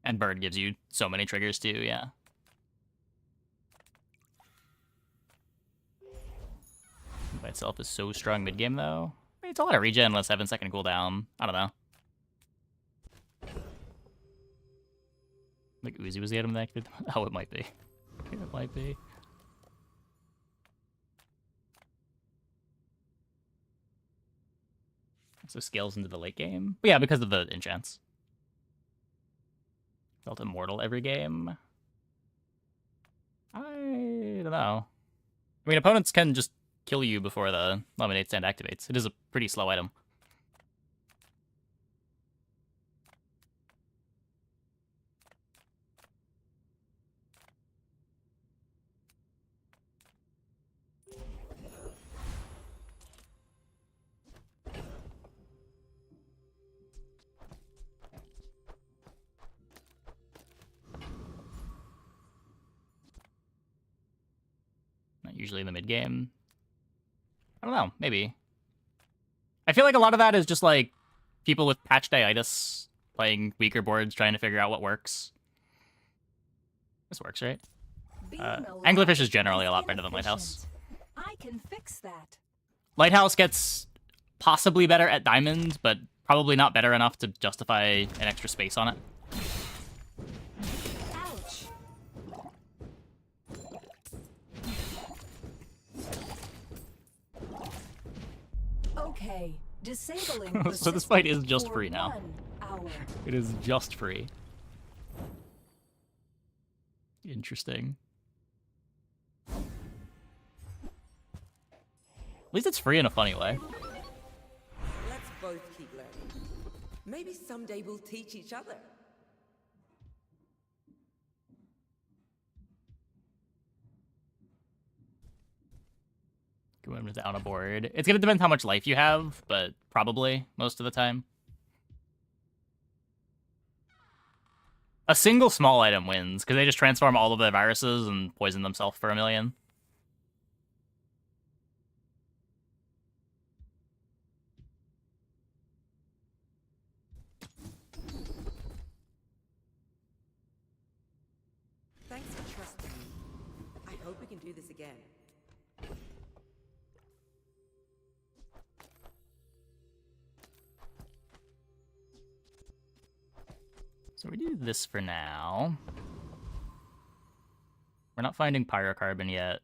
And Bird gives you so many triggers too, yeah. By itself is so strong mid-game though. I mean, it's a lot of regen, less 7-second cooldown. I don't know. Like Uzi was the item that activated? Oh, it might be. It might be. So scales into the late game? But yeah, because of the enchants. Felt immortal every game. I don't know. I mean, opponents can just kill you before the lemonade stand activates. It is a pretty slow item. Not usually in the mid game. I don't know, maybe. I feel like a lot of that is just like people with patch deitis playing weaker boards trying to figure out what works. This works, right? Anglerfish is generally a lot better than Lighthouse. I can fix that. Lighthouse gets possibly better at Diamond, but probably not better enough to justify an extra space on it. Ouch. Okay, disabling. So this fight is just free now. 1 hour. It is just free. Interesting. At least it's free in a funny way. Let's both keep learning. Maybe someday we'll teach each other. Going down a board. It's gonna depend how much life you have, but probably most of the time. A single small item wins, because they just transform all of their viruses and poison themselves for 1,000,000. Thanks for trusting me. I hope we can do this again. So we do this for now. We're not finding pyrocarbon yet.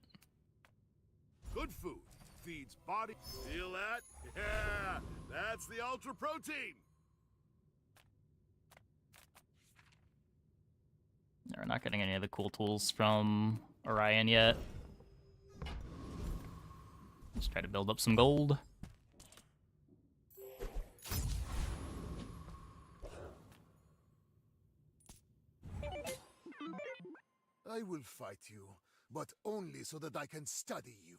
Good food feeds body. Feel that? Yeah, that's the ultra protein. We're not getting any of the cool tools from Orion yet. Let's try to build up some gold. I will fight you, but only so that I can study you.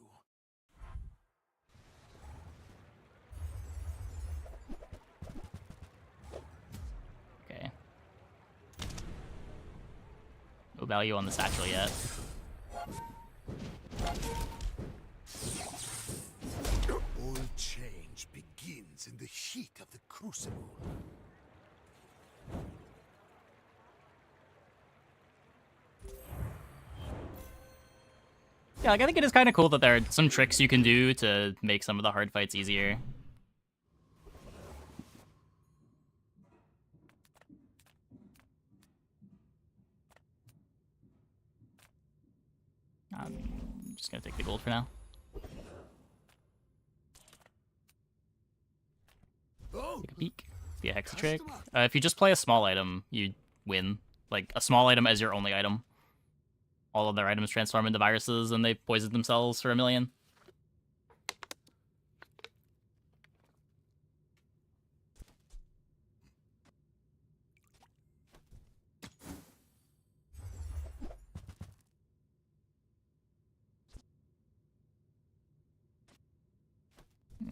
Okay. No value on the satchel yet. All change begins in the heat of the crucible. Yeah, like, I think it is kind of cool that there are some tricks you can do to make some of the hard fights easier. I'm just gonna take the gold for now. Take a peek. See a hexa trick. If you just play a small item, you win. Like, a small item as your only item. All of their items transform into viruses, and they poison themselves for 1 million.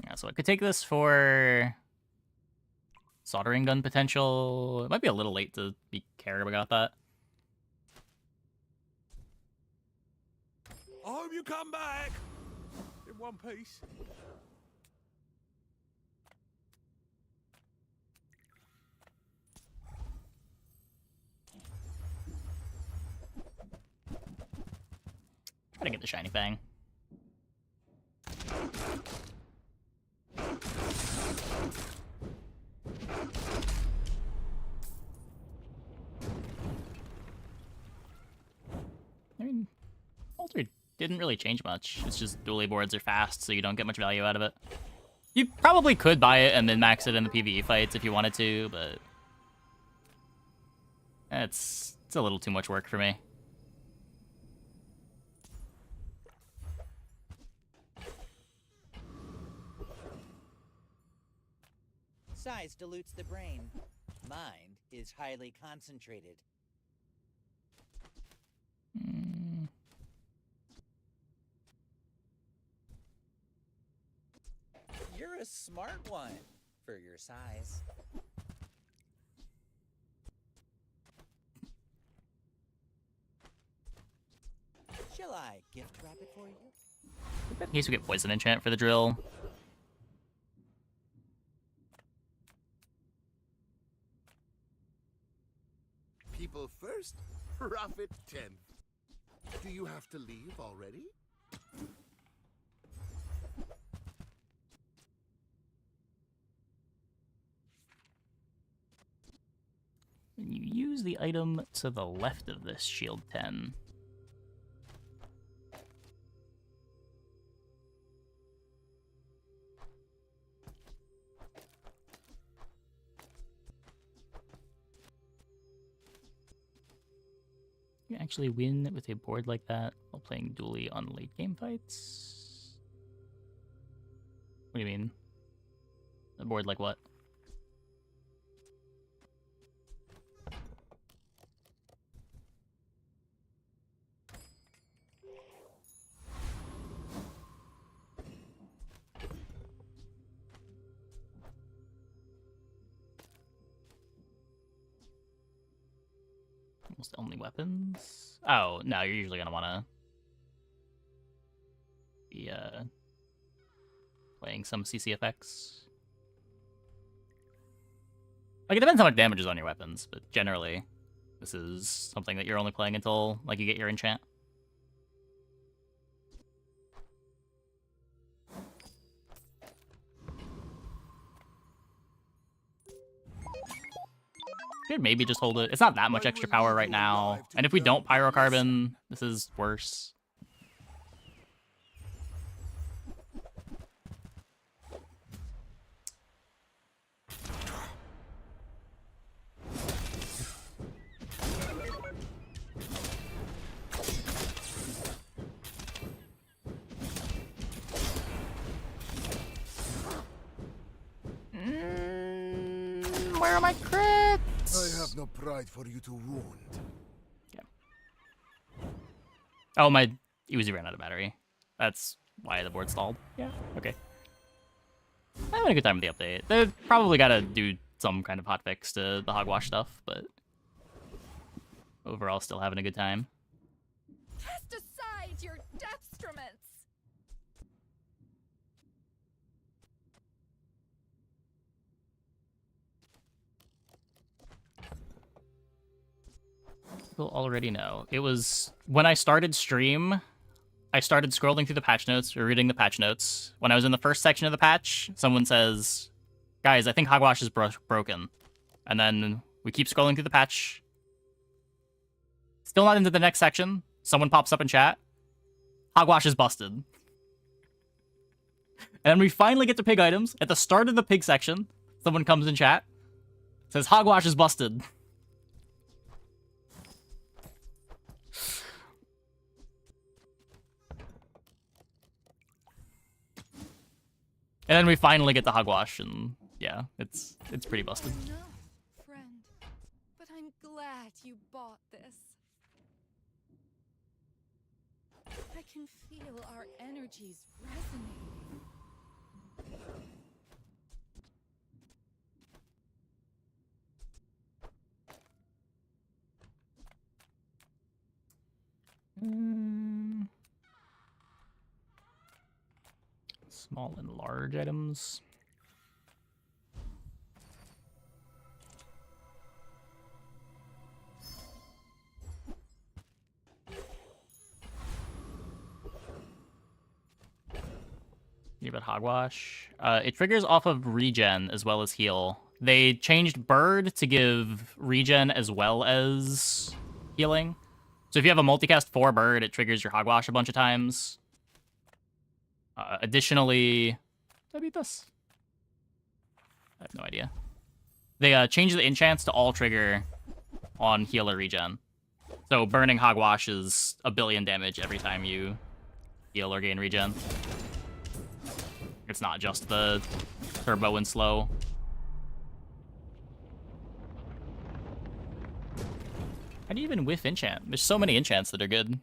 Yeah, so I could take this for soldering gun potential. It might be a little late to be caring about that. I hope you come back in one piece. Try to get the shiny fang. I mean, Altered didn't really change much. It's just dually boards are fast, so you don't get much value out of it. You probably could buy it and then max it in the PvE fights if you wanted to, but it's a little too much work for me. Size dilutes the brain. Mind is highly concentrated. You're a smart one for your size. Shall I gift wrap it for you? In case we get poison enchant for the drill. People first, profit 10th. Do you have to leave already? You use the item to the left of this shield 10. You actually win with a board like that while playing dually on late game fights? What do you mean? A board like what? Almost only weapons? Oh, no, you're usually gonna wanna be playing some CCFX. Like, it depends how much damage is on your weapons, but generally, this is something that you're only playing until, like, you get your enchant. Could maybe just hold it. It's not that much extra power right now. And if we don't pyrocarbon, this is worse. Where are my crits? I have no pride for you to wound. Yeah. Oh, my Uzi ran out of battery. That's why the board stalled. Yeah, okay. I'm having a good time with the update. They probably gotta do some kind of hotfix to the hogwash stuff, but overall still having a good time. Cast aside your deathstruments! People already know. It was when I started stream, I started scrolling through the patch notes or reading the patch notes. When I was in the first section of the patch, someone says, "Guys, I think hogwash is broken." And then we keep scrolling through the patch. Still not into the next section. Someone pops up in chat. Hogwash is busted. And then we finally get to pig items. At the start of the pig section, someone comes in chat, says hogwash is busted. And then we finally get the hogwash, and yeah, it's pretty busted. No, friend, but I'm glad you bought this. I can feel our energies resonating. Small and large items. You about hogwash? It triggers off of regen as well as heal. They changed bird to give regen as well as healing. So if you have a multicast 4 bird, it triggers your hogwash a bunch of times. Additionally, did I beat this? I have no idea. They changed the enchants to all trigger on heal or regen. So burning hogwash is 1 billion damage every time you heal or gain regen. It's not just the turbo and slow. How do you even whiff enchant? There's so many enchants that are good.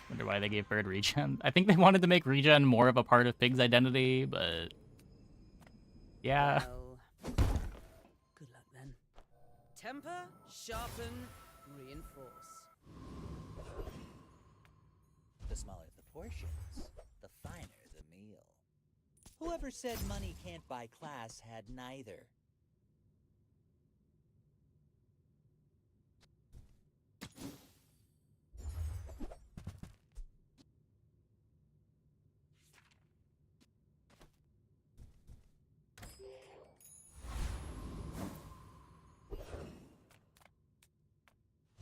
Wonder why they gave bird regen. I think they wanted to make regen more of a part of Pig's identity, but yeah. Well, good luck then. Temper, sharpen, reinforce. The smaller the portions, the finer the meal. Whoever said money can't buy class had neither.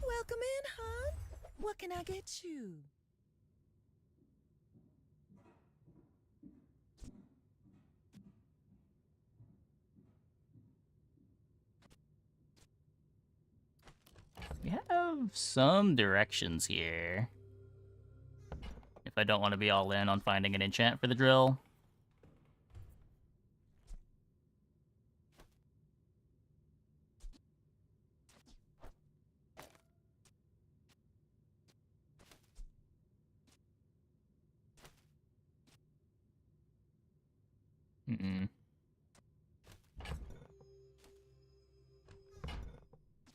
Welcome in, hon. What can I get you? We have some directions here. If I don't want to be all in on finding an enchant for the drill.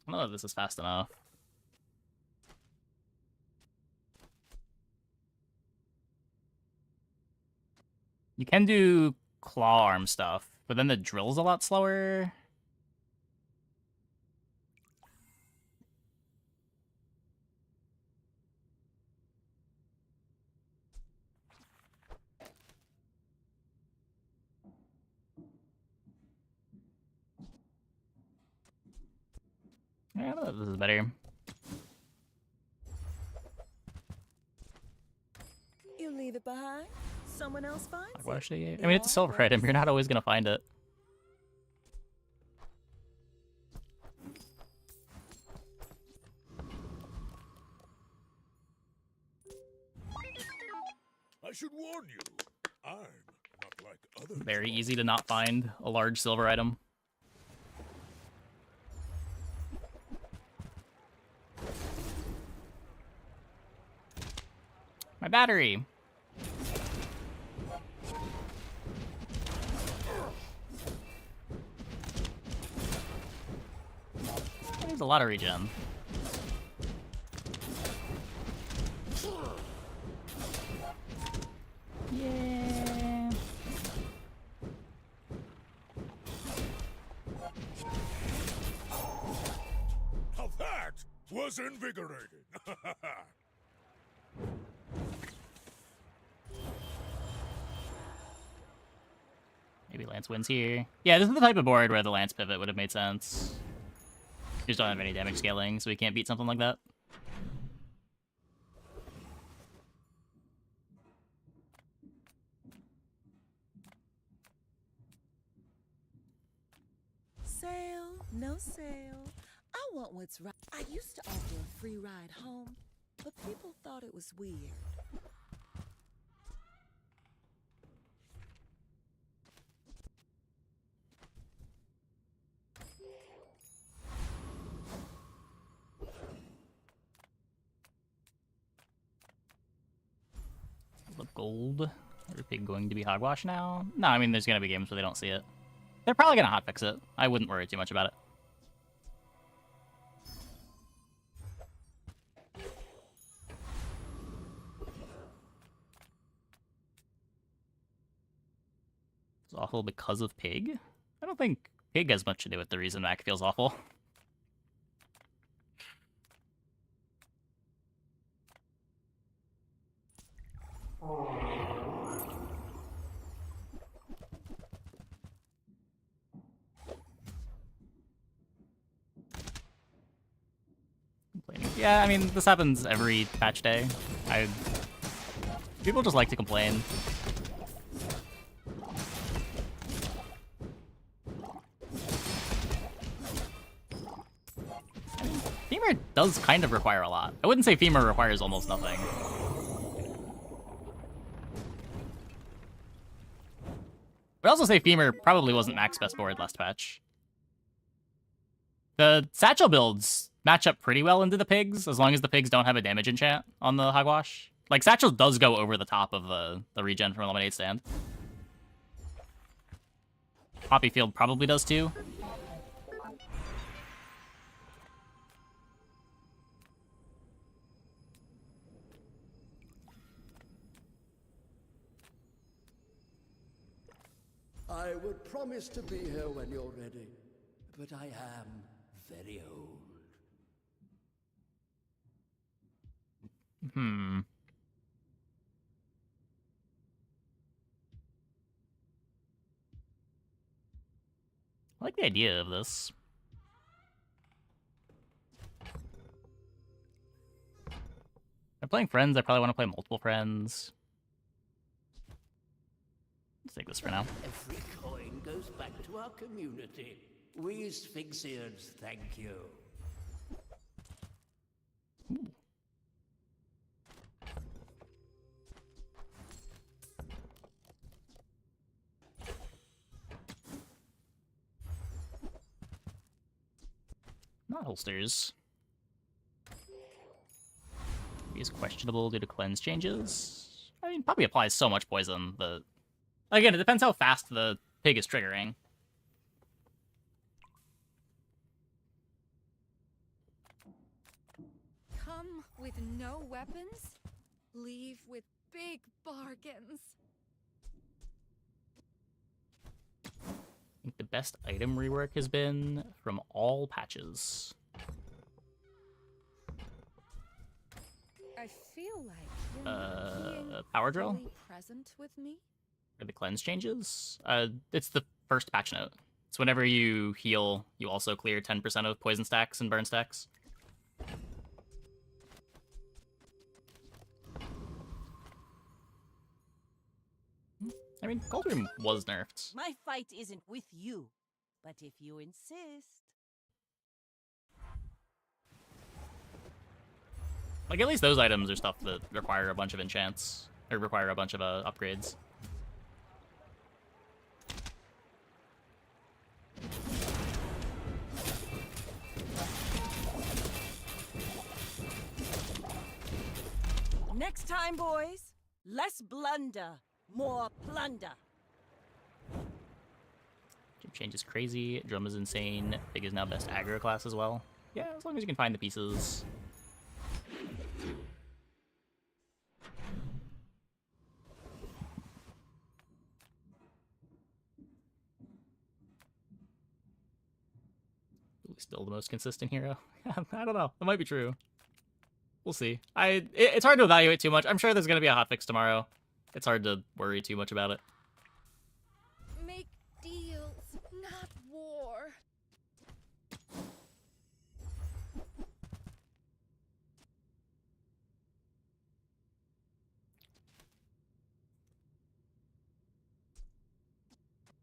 I don't know if this is fast enough. You can do claw arm stuff, but then the drill's a lot slower. Yeah, I don't know if this is better. You leave it behind. Someone else finds Why it. should I mean, it's a silver item. You're not always gonna find it. I should warn you, I'm not like other Very easy to not find a large silver item. My battery! There's a lot of regen. Yeah. Now that was invigorating. Maybe Lance wins here. Yeah, this is the type of board where the Lance pivot would have made sense. You just don't have any damage scaling, so we can't beat something like that. Sale, no sale. I want what's right. I used to offer a free ride home, but people thought it was weird. The gold. Are Pig going to be hogwash now? No, I mean, there's going to be games where they don't see it. They're probably going to hotfix it. I wouldn't worry too much about it. It's awful because of Pig? I don't think Pig has much to do with the reason Mac feels awful. Yeah, I mean, this happens every patch day. People just like to complain. Femur does kind of require a lot. I wouldn't say Femur requires almost nothing. I'd also say Femur probably wasn't Mac's best board last patch. The Satchel builds match up pretty well into the pigs, as long as the pigs don't have a damage enchant on the hogwash. Like, Satchel does go over the top of the regen from Lemonade Stand. Poppy Field probably does too. I would promise to be here when you're ready, but I am very old. I like the idea of this. If I'm playing friends, I probably want to play multiple friends. Let's take this for now. Every coin goes back to our community. We Sphinxians thank you. Ooh. Not holsters. Maybe it's questionable due to cleanse changes. I mean, probably applies so much poison that... Again, it depends how fast the pig is triggering. Come with no weapons, leave with big bargains. I think the best item rework has been from all patches. I feel like you're being Power drill? fully present with me. Or the cleanse changes? It's the first patch note. It's whenever you heal, you also clear 10% of poison stacks and burn stacks. I mean, Cold Room was nerfed. My fight isn't with you, but if you insist. Like, at least those items are stuff that require a bunch of enchants, or require a bunch of upgrades. Next time, boys. Less blunder, more plunder. Gym change is crazy. Drum is insane. Big is now best aggro class as well. Yeah, as long as you can find the pieces. Still the most consistent hero. I don't know. That might be true. We'll see. It's hard to evaluate too much. I'm sure there's going to be a hotfix tomorrow. It's hard to worry too much about it. Make deals, not war.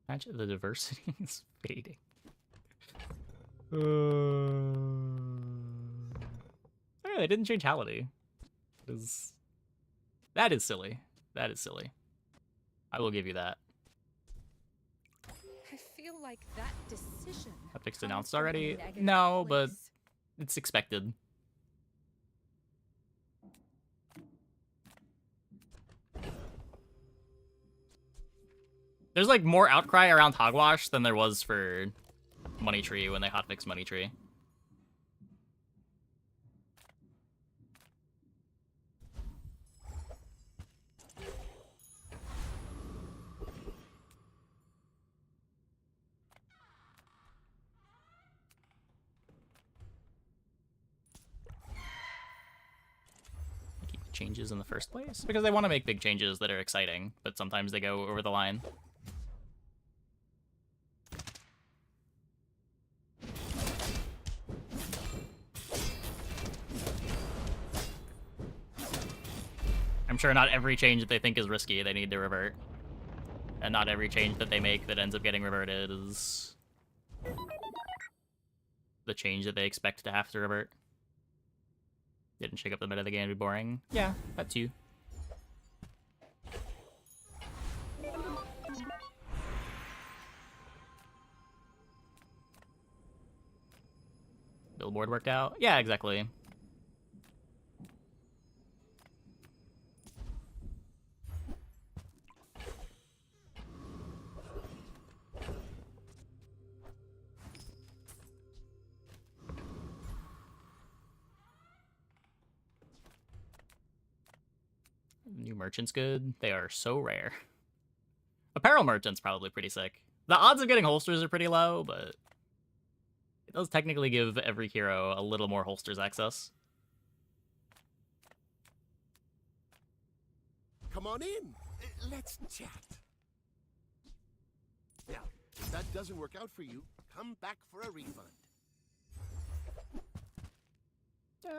Imagine the diversity is fading. Oh, yeah, they didn't change Halliday. That is silly. That is silly. I will give you that. I feel like that decision. Hotfix announced already? No, but it's expected. There's like more outcry around hogwash than there was for Money Tree when they hotfixed Money Tree. Keep the changes in the first place because they want to make big changes that are exciting, but sometimes they go over the line. I'm sure not every change that they think is risky they need to revert. And not every change that they make that ends up getting reverted is the change that they expect to have to revert. Didn't shake up the meta of the game to be boring. Yeah, that too. Billboard worked out? Yeah, exactly. New merchant's good. They are so rare. Apparel merchant's probably pretty sick. The odds of getting holsters are pretty low, but it does technically give every hero a little more holsters access. Come on in. Let's chat. Now, if that doesn't work out for you, come back for a refund.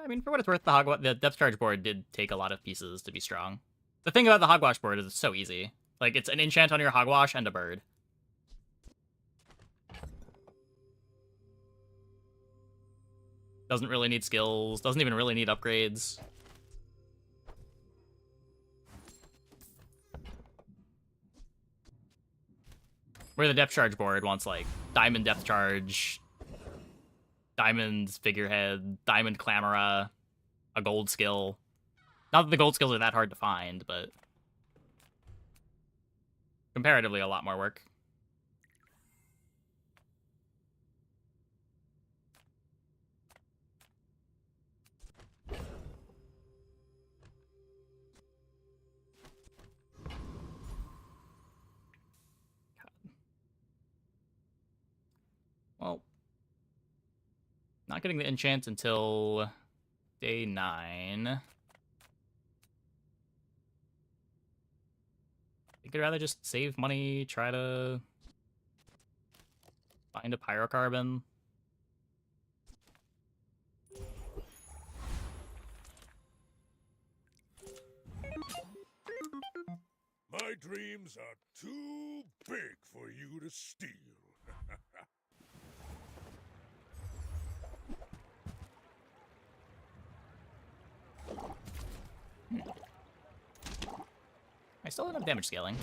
I mean, for what it's worth, the depth charge board did take a lot of pieces to be strong. The thing about the hogwash board is it's so easy. Like, it's an enchant on your hogwash and a bird. Doesn't really need skills, doesn't even really need upgrades. Where the depth charge board wants, like, diamond depth charge, diamond figurehead, diamond clamora, a gold skill. Not that the gold skills are that hard to find, but comparatively a lot more work. Well, not getting the enchant until day 9. I think I'd rather just save money, try to find a pyrocarbon. My dreams are too big for you to steal. I still don't have damage scaling.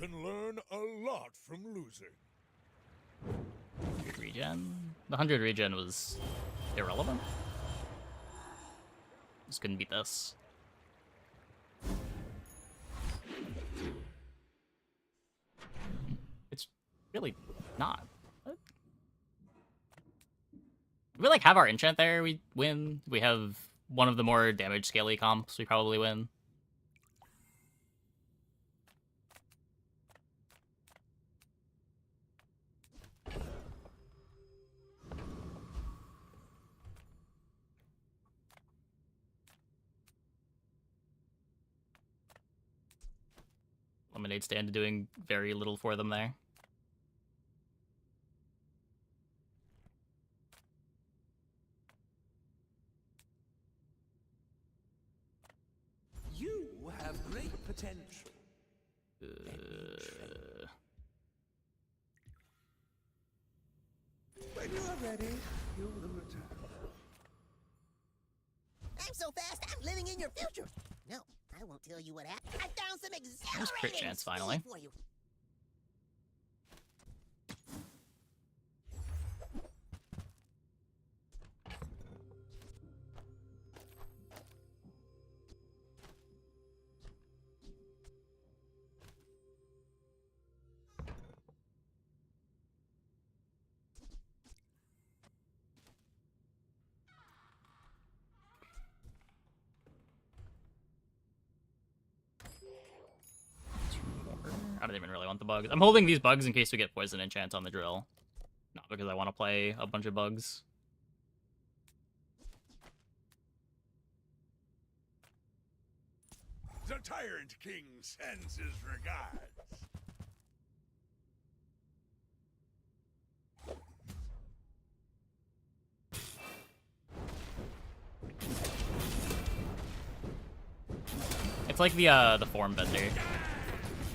can learn a lot from losing. 100 regen? The 100 regen was irrelevant. Just couldn't beat this. It's really not. What? If we like have our enchant there, we win. We have one of the more damage scaly comps, we probably win. Lemonade stand doing very little for them there. You have great potential. When you are ready, you will return. I'm so fast, I'm living in your future. No, I won't tell you what happened. I found some There's crit exhilarating chance speed finally. for you. I don't even really want the bugs. I'm holding these bugs in case we get poison enchant on the drill. Not because I want to play a bunch of bugs. The Tyrant King sends his regards. It's like the form bender.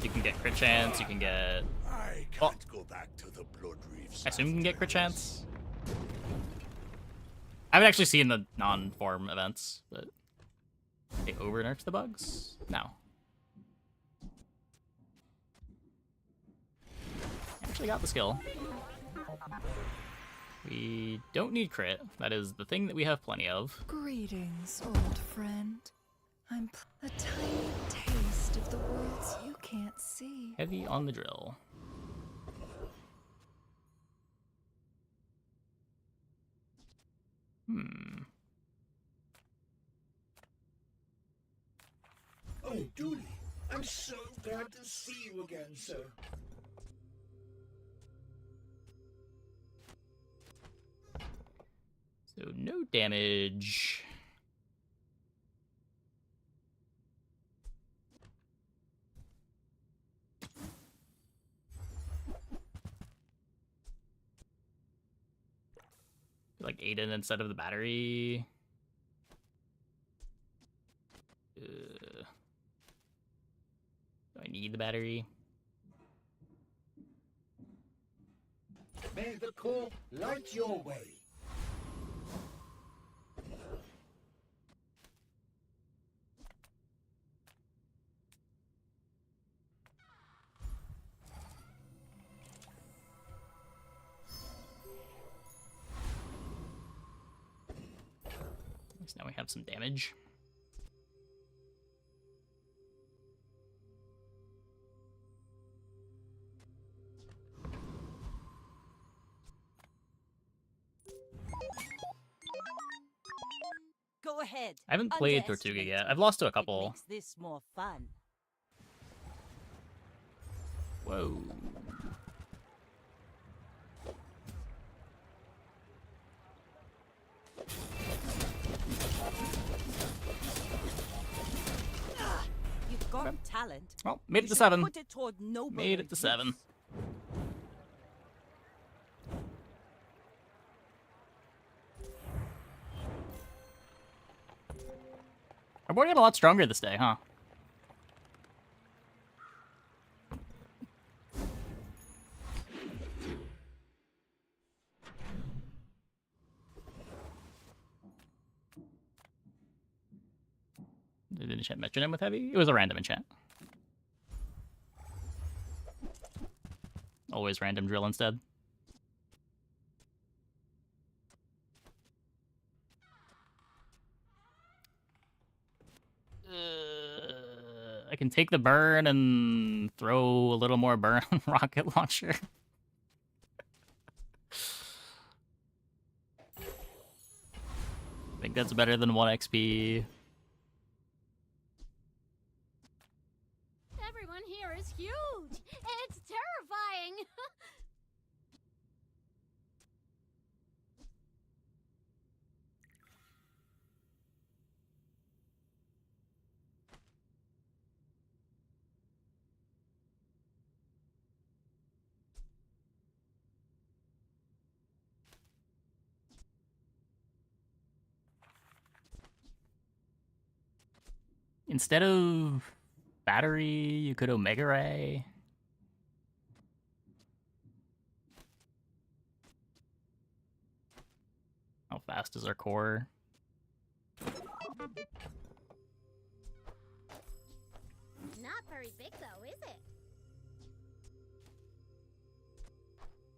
You can get crit chance, you can get... I can't go back to the Blood Reefs. I assume you can get crit chance. I haven't actually seen the non-form events, but... They over-nerfed the bugs? No. Actually got the skill. We don't need crit. That is the thing that we have plenty of. Greetings, old friend. I'm a tiny taste of the worlds you can't see. Heavy on the drill. Oh, Dooley, I'm so glad to see you again, sir. So no damage. Like Aiden instead of the battery. Do I need the battery? May the core light your way. So now we have some damage. Go ahead. I haven't played Tortuga yet. I've lost to a couple. It makes this more fun. Whoa. You've got talent. Well, made it You to should 7. Put it toward nobler Made it to use. 7. Our board got a lot stronger this day, huh? Did enchant Metronome with heavy? It was a random enchant. always random drill instead. I can take the burn and throw a little more burn on rocket launcher. I think that's better than 1 XP. Everyone here is huge. It's terrifying. Instead of battery, you could Omega Ray. How fast is our core? Not very big though, is it?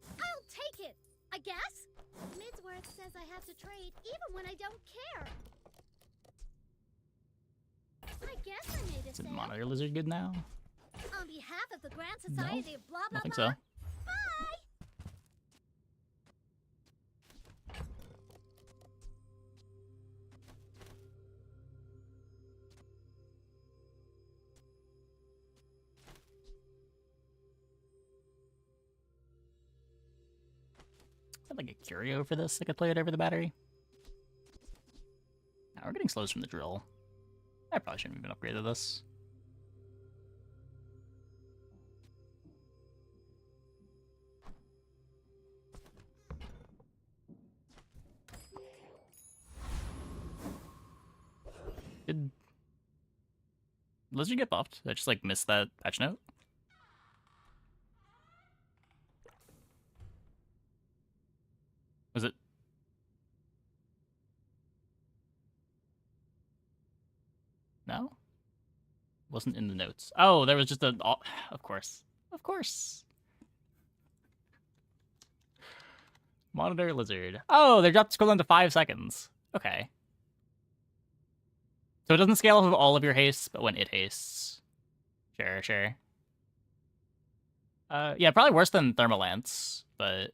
I'll take it, I guess. Midsworth says I have to trade even when I don't care. I guess I made a Is it sale. Monitor Lizard good now? On behalf of the Grand Society of blah I blah don't think blah. so. Bye. I have like a curio for this. I could play it over the battery. Now we're getting slows from the drill. I probably shouldn't have even upgraded this. Did Lizard get buffed? Did I just like miss that patch note? Was it? No? Wasn't in the notes. Oh, there was just a... Oh, of course. Of course. Monitor Lizard. Oh, they dropped scroll down to 5 seconds. Okay. So it doesn't scale off of all of your hastes, but when it hastes. Sure, sure. Yeah, probably worse than Thermal Lance, but...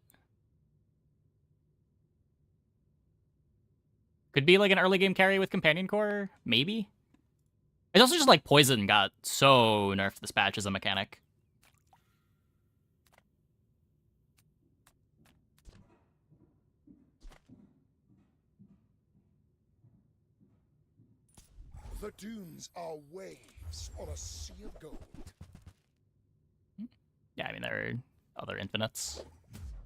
Could be like an early game carry with Companion Core, maybe? It's also just like Poison got so nerfed this patch as a mechanic. The dunes are waves on a sea of gold. Yeah, I mean, there are other infinites.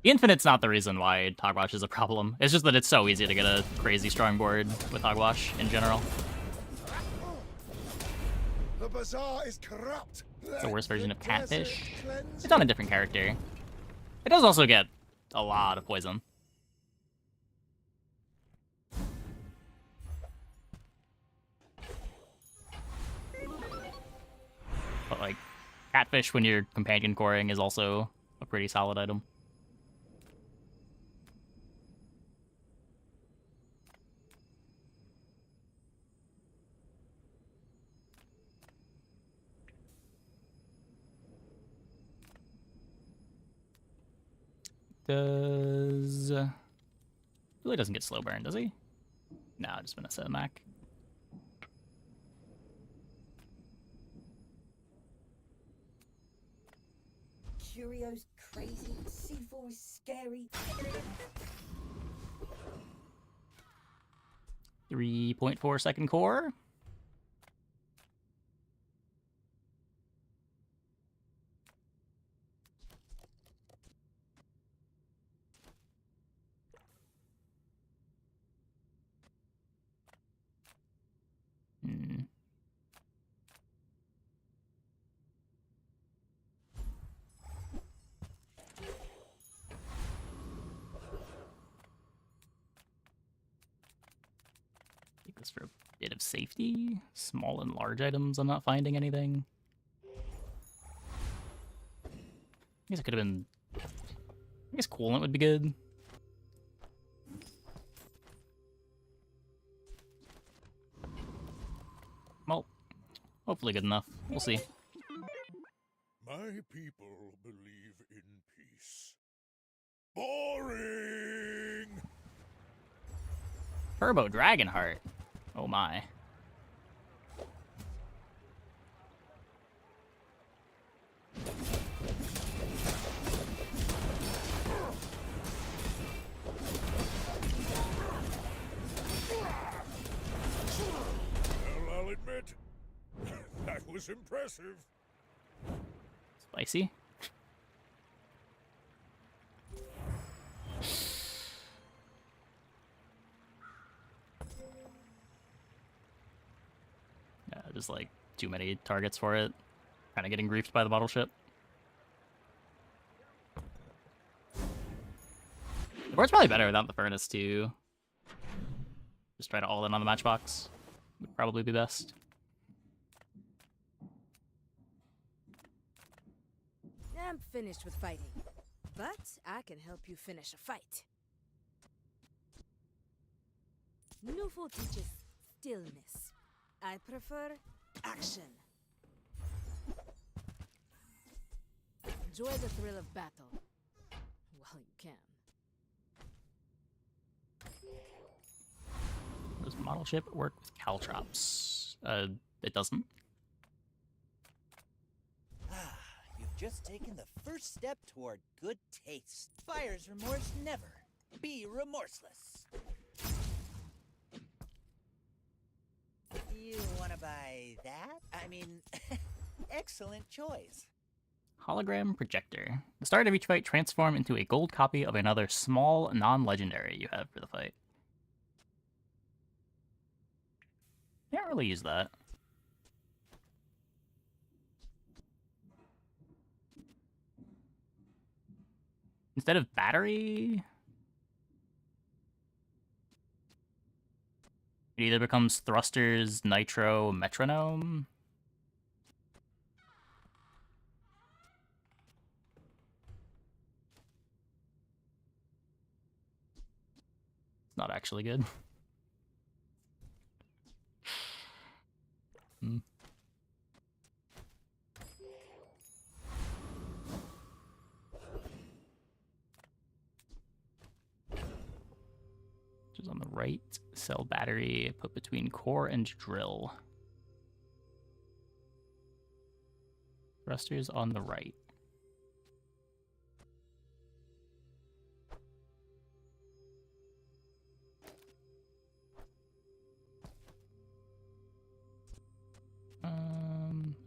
The infinite's not the reason why hogwash is a problem. It's just that it's so easy to get a crazy strong board with hogwash in general. The bazaar is corrupt. It's the worst version of Catfish. Cleanse It's on a different character. It does also get a lot of poison. But like, Catfish when you're companion coring is also a pretty solid item. Does... Really doesn't get slow burn, does he? No, just Vanessa Mac. Curio's crazy, C4 is scary. 3.4 second core. Take this for a bit of safety. Small and large items, I'm not finding anything. I guess it could have been I guess coolant would be good. Well, hopefully good enough. We'll see. My people believe in peace. Boring! Turbo Dragonheart. Oh my. Well, I'll admit, that was impressive. Spicy. Yeah, just like too many targets for it. Kind of getting griefed by the bottle ship. The board's probably better without the furnace too. Just try to all in on the matchbox. Would probably be best. I'm finished with fighting, but I can help you finish a fight. Nufo teaches stillness. I prefer action. Enjoy the thrill of battle while you can. Does model ship work with caltrops? It doesn't. You've just taken the first step toward good taste. Buyer's remorse never. Be remorseless. You want to buy that? I mean, excellent choice. Hologram projector. The start of each fight, transform into a gold copy of another small non-legendary you have for the fight. Can't really use that. Instead of battery, it either becomes thrusters, nitro, metronome. It's not actually good. Which is on the right. Cell battery, put between core and drill. Thrusters on the right.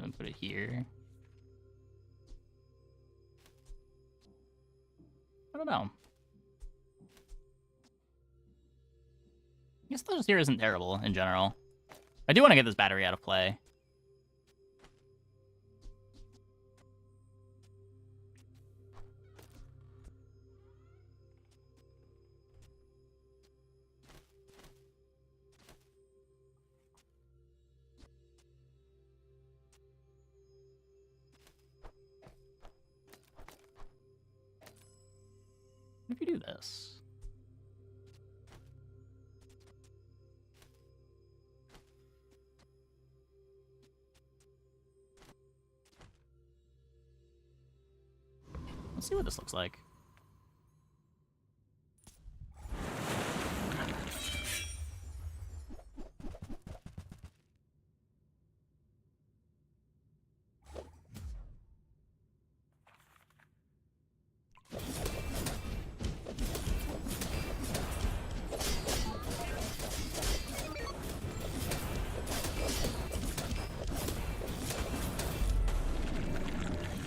And put it here. I don't know. I guess this here isn't terrible in general. I do want to get this battery out of play. If you do this. Let's see what this looks like.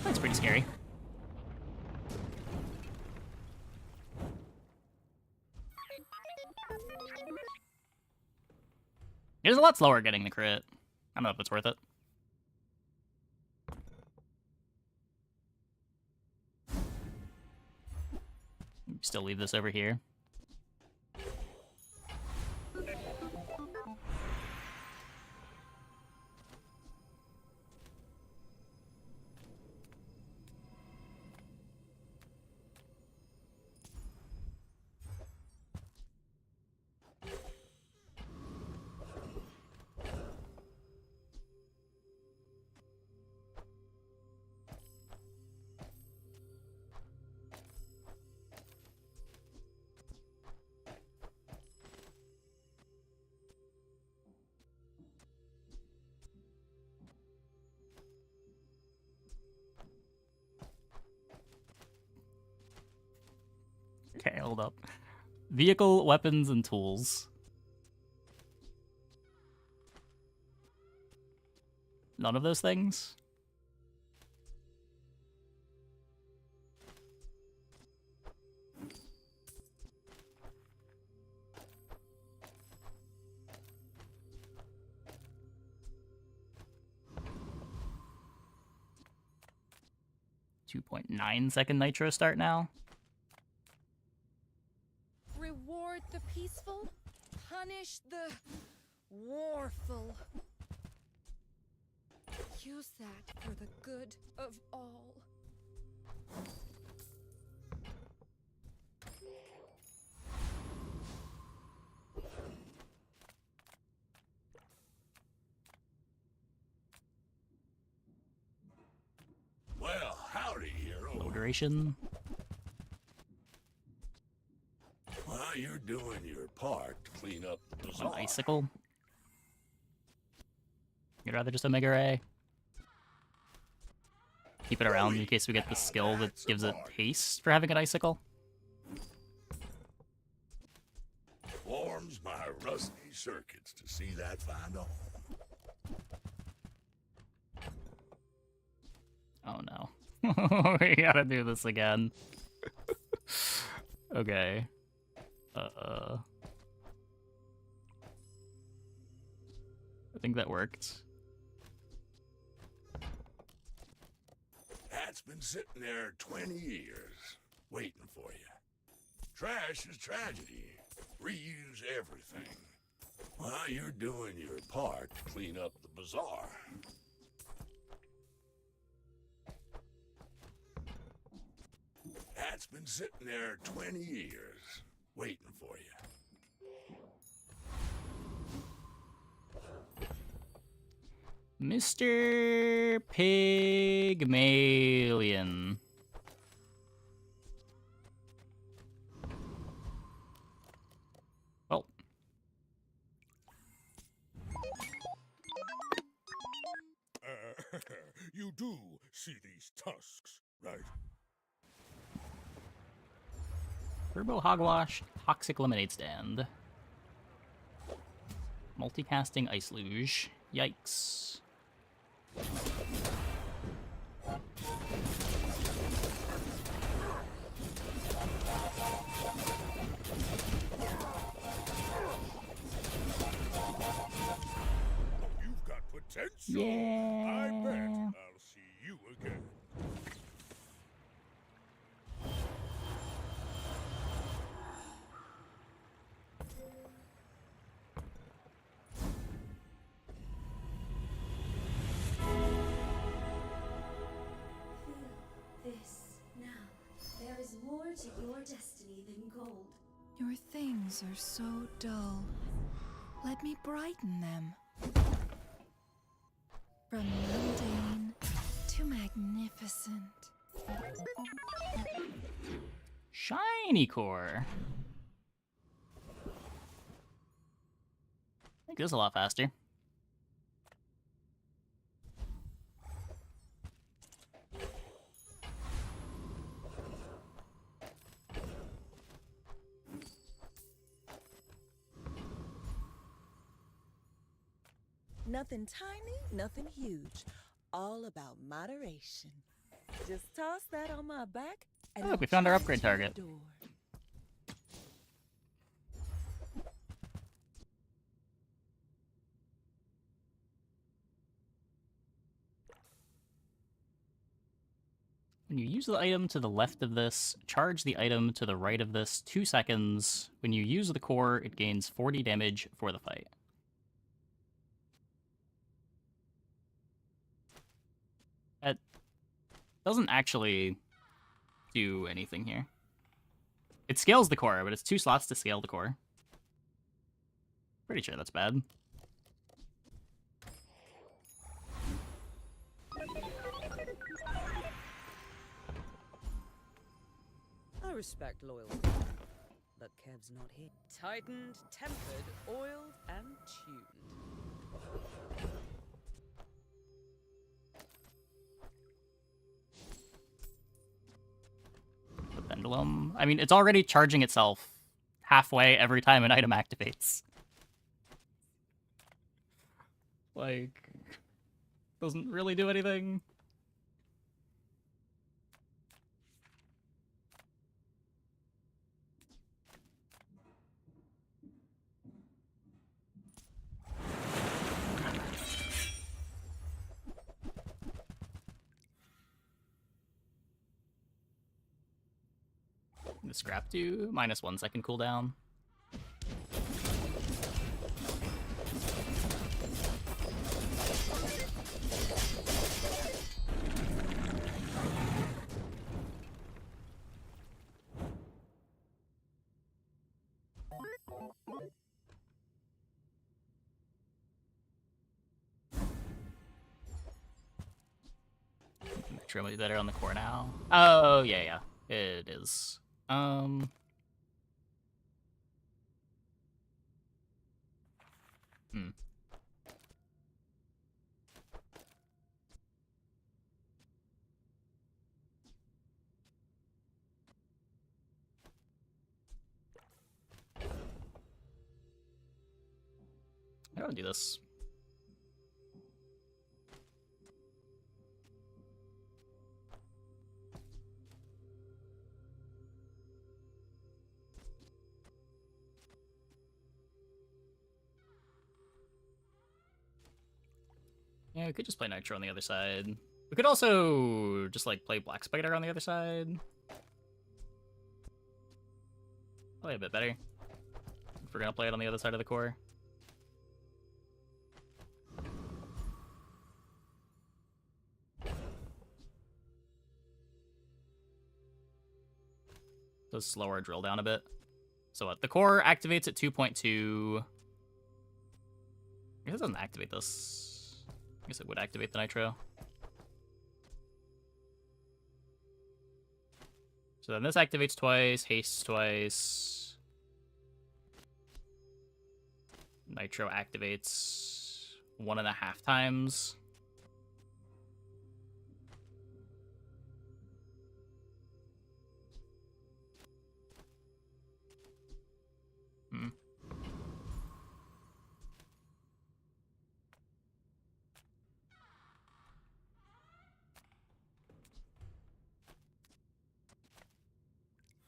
That's pretty scary. It is a lot slower getting the crit. I don't know if it's worth it. Still leave this over here. Hold up. Vehicle, weapons, and tools. None of those things? .9 nitro start now. Reward the peaceful, punish the warful. Use that for the good of all. Well, howdy, hero. Low duration. Well, you're doing your part to clean up the An bazaar. icicle. You'd rather just Omega Ray? Keep it around in case we get the skill that gives it haste for having an icicle. Warms my rusty circuits to see that find a home. Oh no. We gotta do this again. Okay. I think that worked. That's been sitting there 20 years, waiting for you. Trash is tragedy. Reuse everything. Well, you're doing your part to clean up the bazaar. That's been sitting there 20 years, waiting for you. Mr. Pygmalion. Well. You do see these tusks, right? Turbo Hogwash, Toxic Lemonade Stand. Multicasting Ice Luge. Yikes. You've got potential. Yeah. I bet I'll see you again. This now. There is more to your destiny than gold. Your things are so dull. Let me brighten them. From mundane to magnificent. Shiny core. I think this is a lot faster. Nothing tiny, nothing huge. All about moderation. Just toss that on my back and Oh, look, we I'll found our charge upgrade you the target. door. When you use the item to the left of this, charge the item to the right of this 2 seconds. When you use the core, it gains 40 damage for the fight. That doesn't actually do anything here. It scales the core, but it's 2 slots to scale the core. Pretty sure that's bad. I respect loyalty, but Kev's not here. Tightened, tempered, oiled, and tuned. But then pendulum. I mean, it's already charging itself halfway every time an item activates. Like, doesn't really do anything. The scrap do -1 second cooldown. Nitro might be better on the core now. Oh yeah, it is. Hmm. I don't do this. Yeah, we could just play Nitro on the other side. We could also just like play Black Spider on the other side. Probably a bit better if we're gonna play it on the other side of the core. Does slower drill down a bit. So what? The core activates at 2.2. I guess it doesn't activate this. I guess it would activate the Nitro. So then this activates twice, hastes twice. Nitro activates 1.5 times.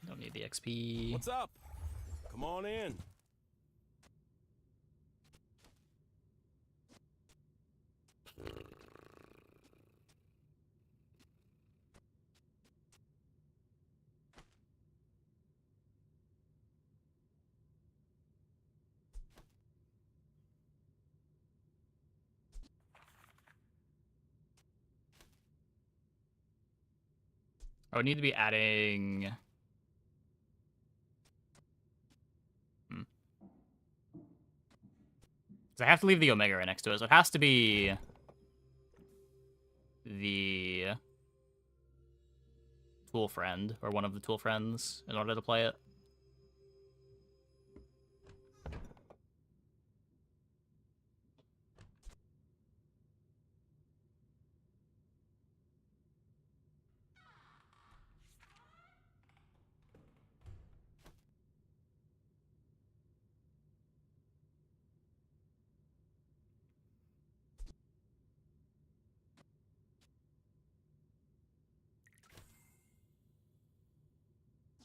Don't need the XP. What's up? Come on in. I would need to be adding... Because I have to leave the Omega right next to it, so it has to be the tool friend, or one of the tool friends, in order to play it.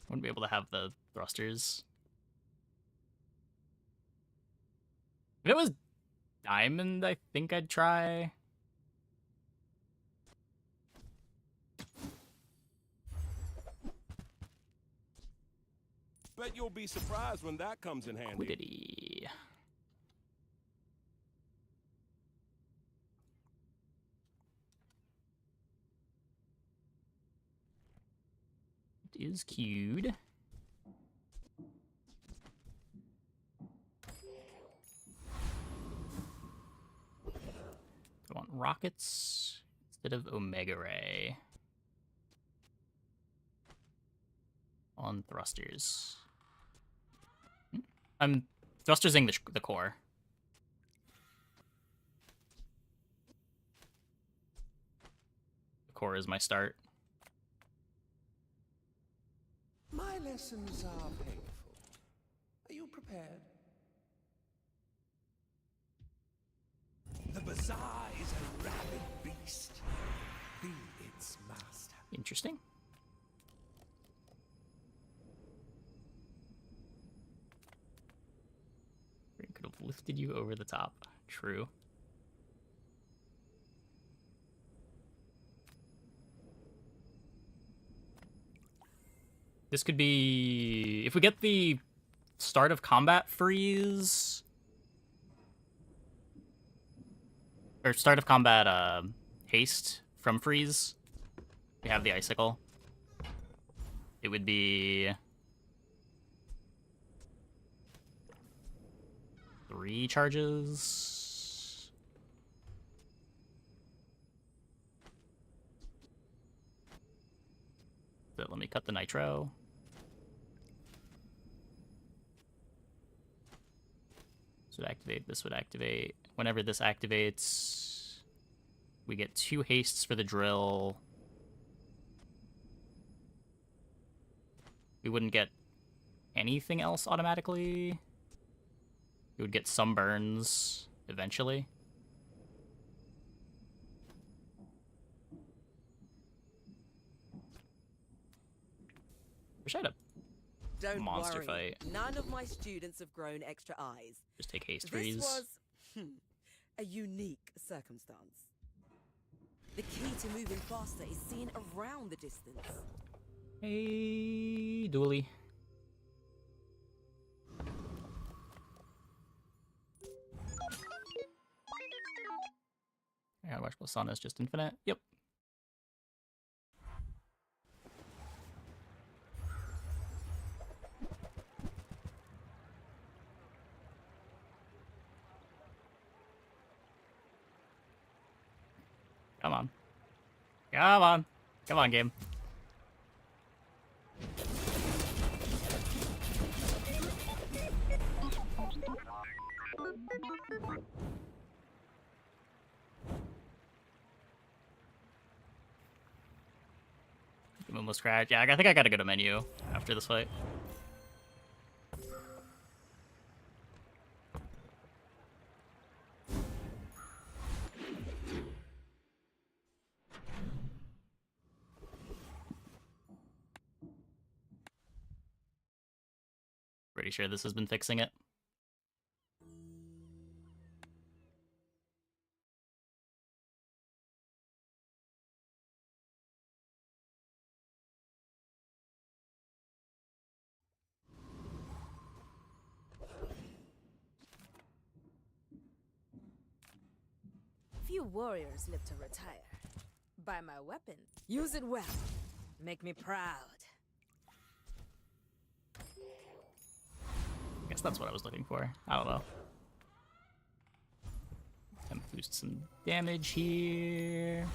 Wouldn't be able to have the thrusters. If it was diamond, I think I'd try. Bet you'll be surprised when that comes in handy. Quiddity. It is queued. I want rockets instead of Omega Ray on thrusters. I'm thrustersing the core. The core is my start. My lessons are painful. Are you prepared? The bazaar is a rabid beast. Be its master. Interesting. Could have lifted you over the top. True. This could be... If we get the start of combat freeze... Or start of combat haste from freeze. We have the icicle. It would be... 3 charges. So let me cut the nitro. This would activate, this would activate. Whenever this activates, we get 2 hastes for the drill. We wouldn't get anything else automatically. We would get some burns eventually. Wish I had a Don't monster worry. fight. None of my students have grown extra eyes. Just take haste This freeze. was a unique circumstance. The key to moving faster is seen around the distance. Hey, Dooley. Yeah, Watch plus Sana is just infinite. Yep. Come on. Come on. Come on, game. Almost crashed. Yeah, I think I gotta go to menu after this fight. Pretty sure this has been fixing it. Few warriors live to retire. Buy my weapon. Use it well. Make me proud. I guess that's what I was looking for. I don't know. Time to boost some damage here.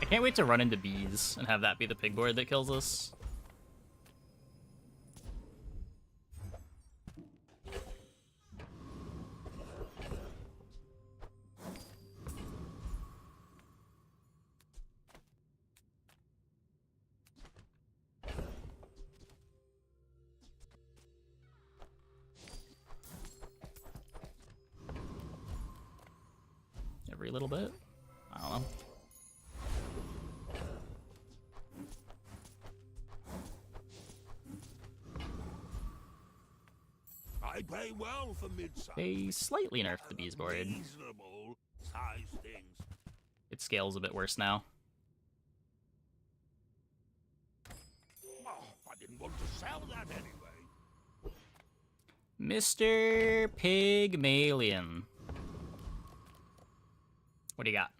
I can't wait to run into bees and have that be the pig board that kills us. Every little bit? I don't know. I pay well for mid-size. They slightly nerfed the bees board. Reasonable size things. It scales a bit worse now. Oh, I didn't want to sell that anyway. Mr. Pygmalion. What do you got?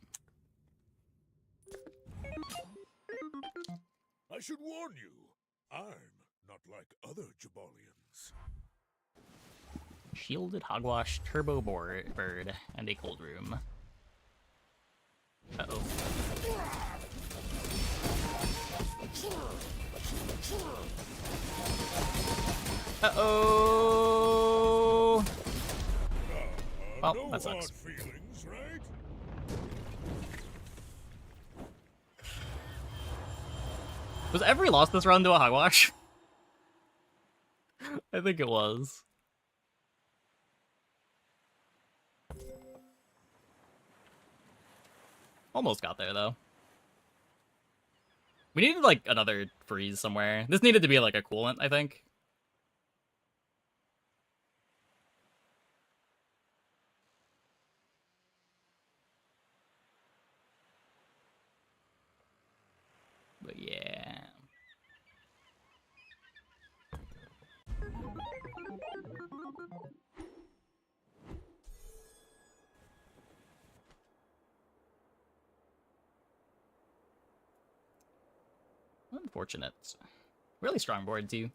I should warn you, I'm not like other Jabalians. Shielded hogwash, turbo bird, and a cold room. Uh-oh. Uh-oh! Well, no that sucks. hard feelings, right? Was every lost this run to a hogwash? I think it was. Almost got there, though. We needed, like, another freeze somewhere. This needed to be, like, a coolant, I think. But yeah. Unfortunate. Really strong board, too.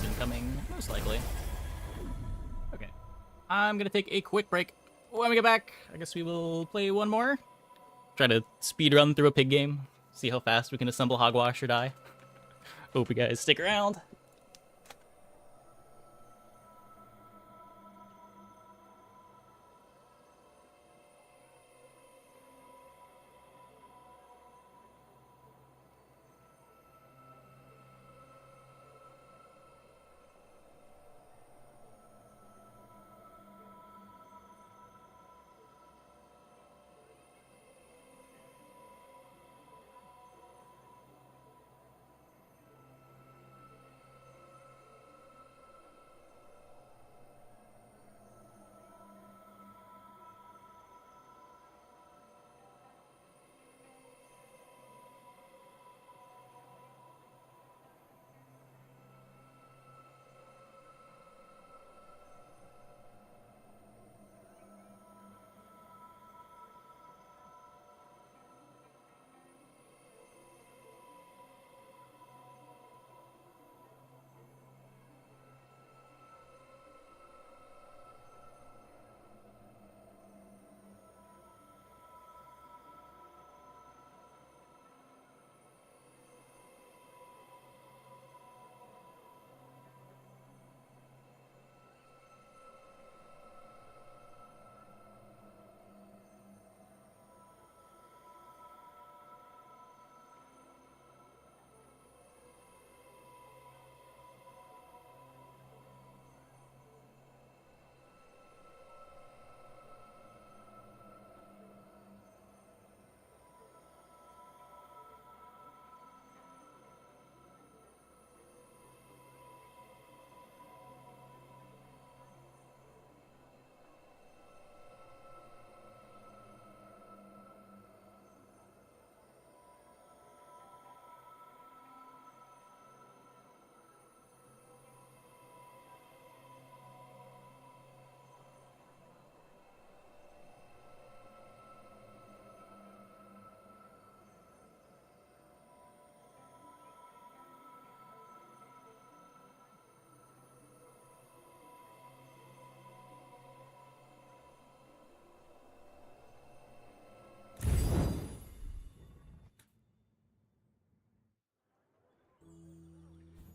Incoming, most likely. Okay. I'm gonna take a quick break. When we get back, I guess we will play one more. Try to speed run through a pig game. See how fast we can assemble hogwash or die. Hope you guys stick around.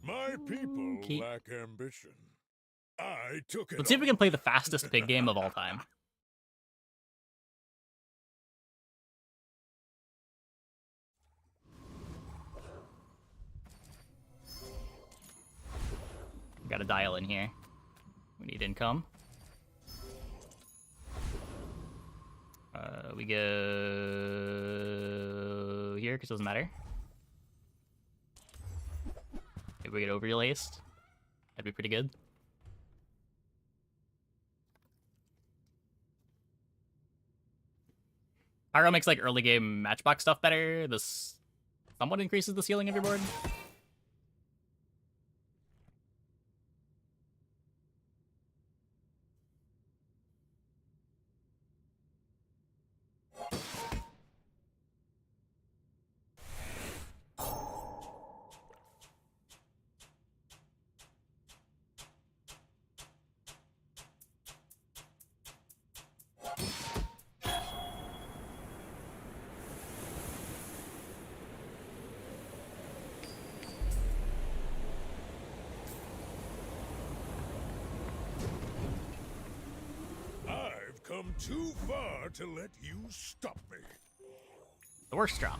My people lack ambition. I took it. Let's see if we can play the fastest pig game of all time. Got a dial in here. We need income. We go here because it doesn't matter. Maybe we get overlaced. That'd be pretty good. Pyro makes like early game matchbox stuff better. This somewhat increases the ceiling of your board. I've come too far to let you stop me. The worst drop.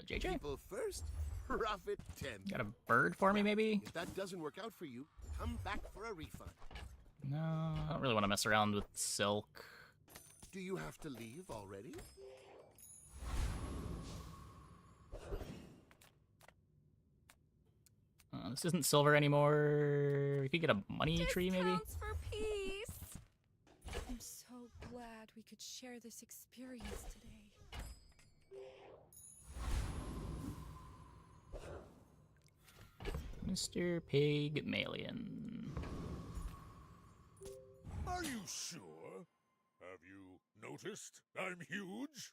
JJ? People first, profit 10. Got a bird for me, maybe? If that doesn't work out for you, come back for a refund. No, I don't really want to mess around with silk. Do you have to leave already? This isn't silver anymore. We could get a money tree, maybe? For peace. I'm so glad we could share this experience today. Mr. Pygmalion. Are you sure? Have you noticed I'm huge?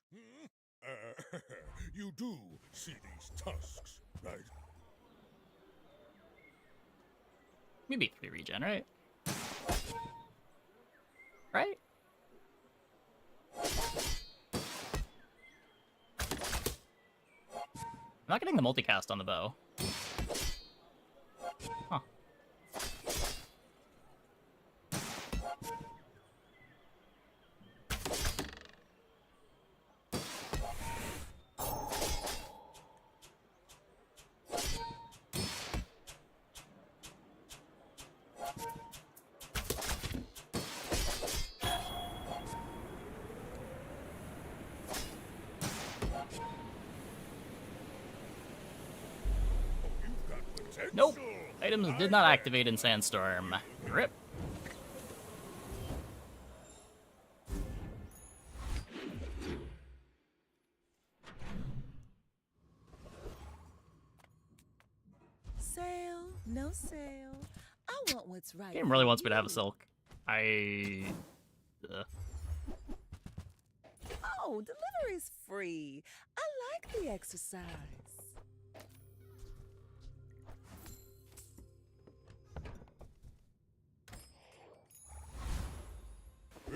You do see these tusks, right? Maybe 3 regen, right? Right? I'm not getting the multicast on the bow. Huh. Nope. Items did not activate in Sandstorm. Rip. Sale, no sale. I want what's right. Game really wants me to have a silk. I... Oh, delivery's free. I like the exercise.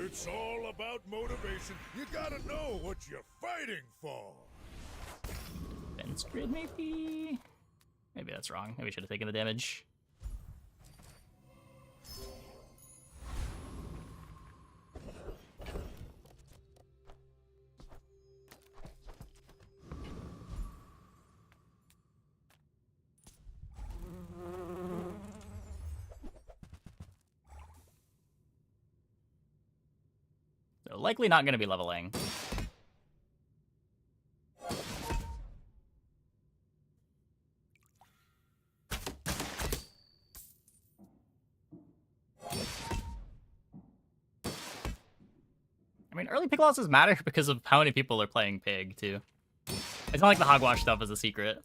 It's all about motivation. You gotta know what you're fighting for. Fence grid, maybe? Maybe that's wrong. Maybe I should have taken the damage. So likely not going to be leveling. I mean, early pig losses matter because of how many people are playing pig, too. It's not like the hogwash stuff is a secret.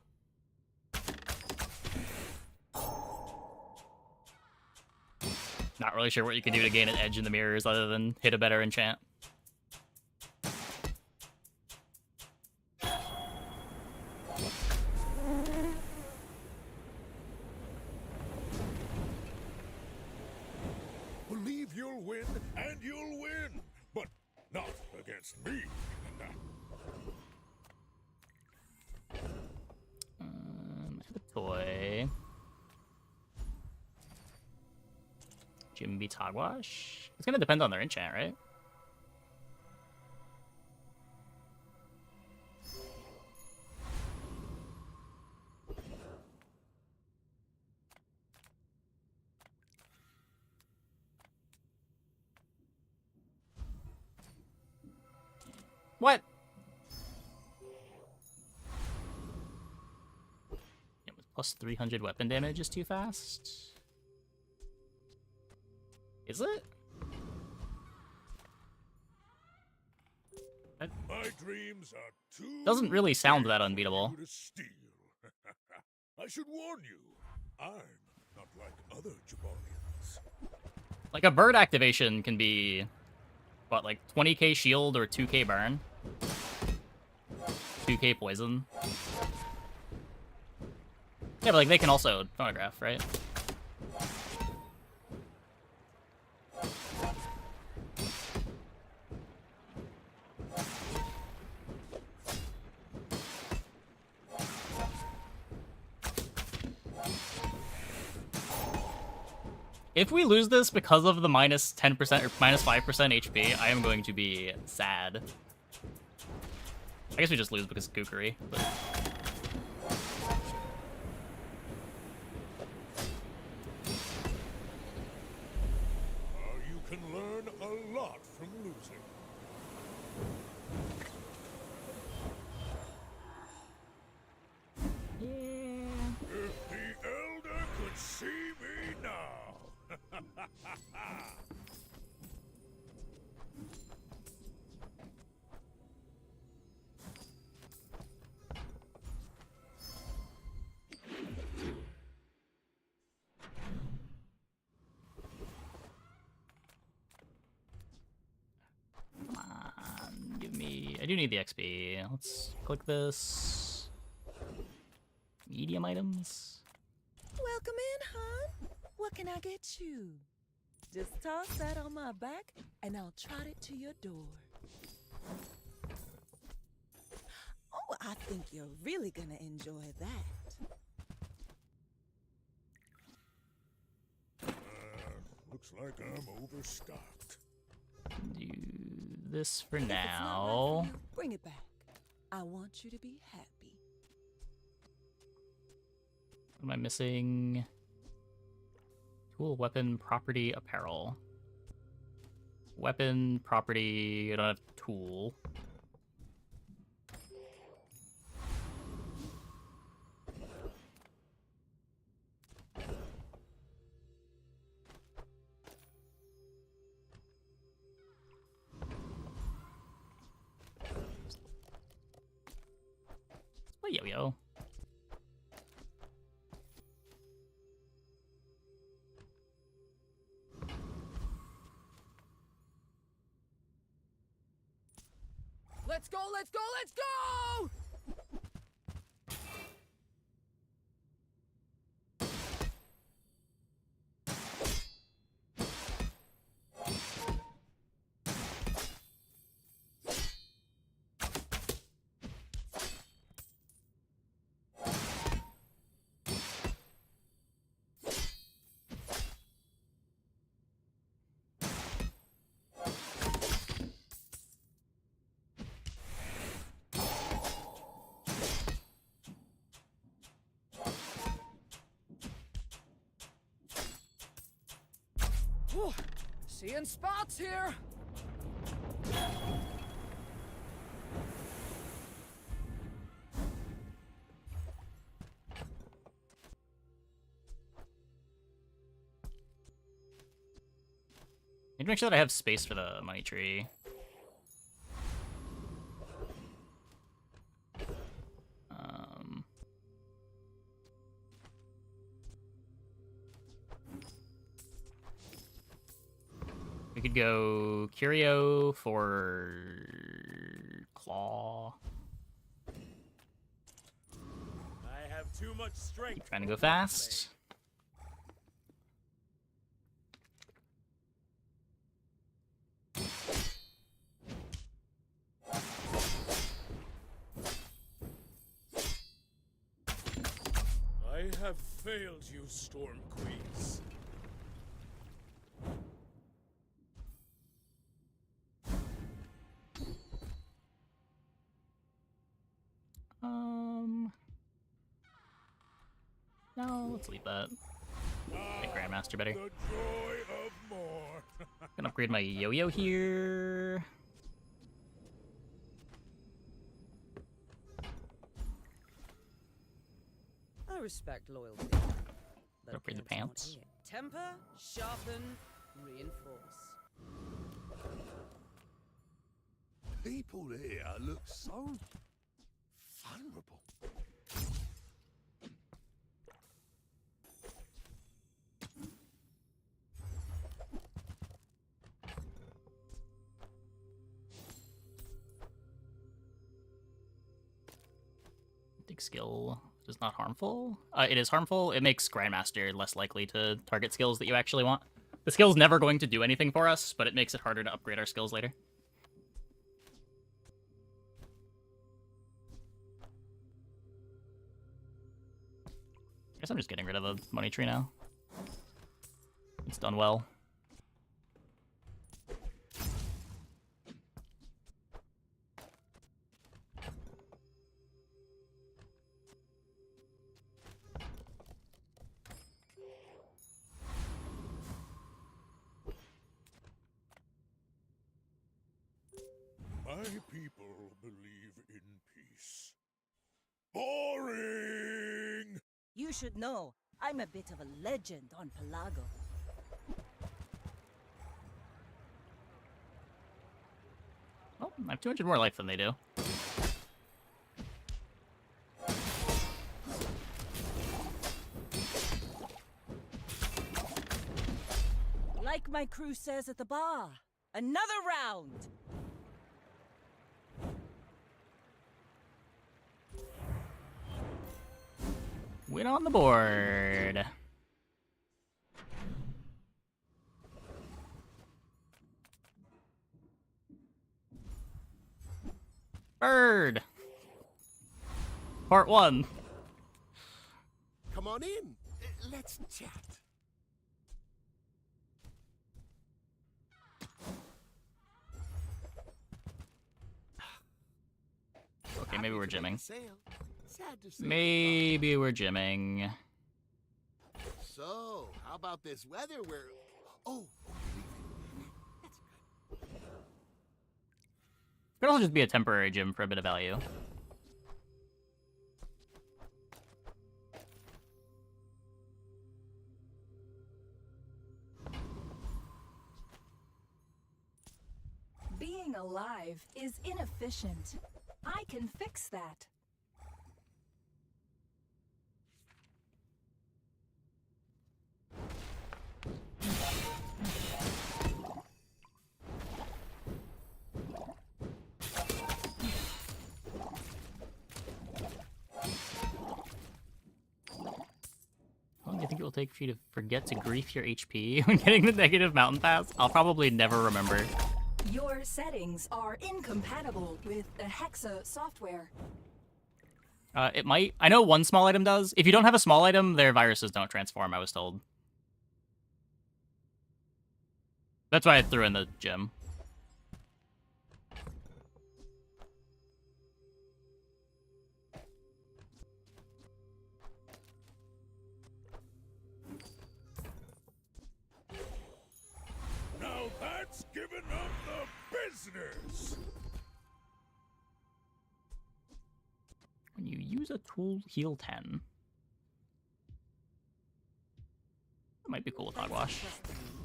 Not really sure what you can do to gain an edge in the mirrors other than hit a better enchant. Believe you'll win, and you'll win. But not against me. I have a toy. Jim beats hogwash. It's gonna depend on their enchant, right? Plus 300 weapon damage is too fast. Is it? That My dreams are too doesn't really sound big that for unbeatable. you to steal. I should warn you, I'm not like other Jabarians. Like a bird activation can be, what, like 20k shield or 2k burn? 2k poison? Yeah, but like they can also phonograph, right? If we lose this because of the minus 10% or minus 5% HP, I am going to be sad. I guess we just lose because of Kukuri, but... You can learn a lot from losing. If the Elder could see me now! Come on, give me... I do need the XP. Let's click this. Medium items. Welcome in, hon. What can I get you? Just toss that on my back, and I'll trot it to your door. Oh, I think you're really gonna enjoy that. Looks like I'm overstocked. Do this for If it's not right now. for you, bring it back. I want you to be happy. What am I missing? Tool, weapon, property, apparel. Weapon, property, I don't have tool. Oh, yo-yo. Let's go, let's go, let's go! Whew, seeing spots here. Need to make sure that I have space for the money tree. We could go Curio for Claw. I have too much strength. Trying to go fast. I have failed you, Storm Queens. No, let's leave that. Make Grandmaster better. The joy of more. Gonna upgrade my yo-yo here. I respect loyalty. Don't read the pants. Temper, sharpen, reinforce. People here look so vulnerable. Dig skill is not harmful. It is harmful. It makes Grandmaster less likely to target skills that you actually want. The skill's never going to do anything for us, but it makes it harder to upgrade our skills later. I guess I'm just getting rid of a money tree now. It's done well. My people believe in peace. Boring! You should know, I'm a bit of a legend on Pelago. Oh, I have 200 more life than they do. Like my crew says at the bar, another round! Win on the board. Bird. Part 1. Come on in. Let's chat. Okay, maybe we're gymming. Sad to say. Maybe we're gymming. So, how about this weather where... Oh, Could also just be a temporary gym for a bit of value. Being alive is inefficient. I can fix that. How long do you think it will take for you to forget to grief your HP when getting the negative mountain pass? I'll probably never remember. Your settings are incompatible with the Hexa software. It might. I know one small item does. If you don't have a small item, their viruses don't transform, I was told. That's why I threw in the gym. Now that's giving up the business! When you use a tool, heal 10. That might be cool with hogwash.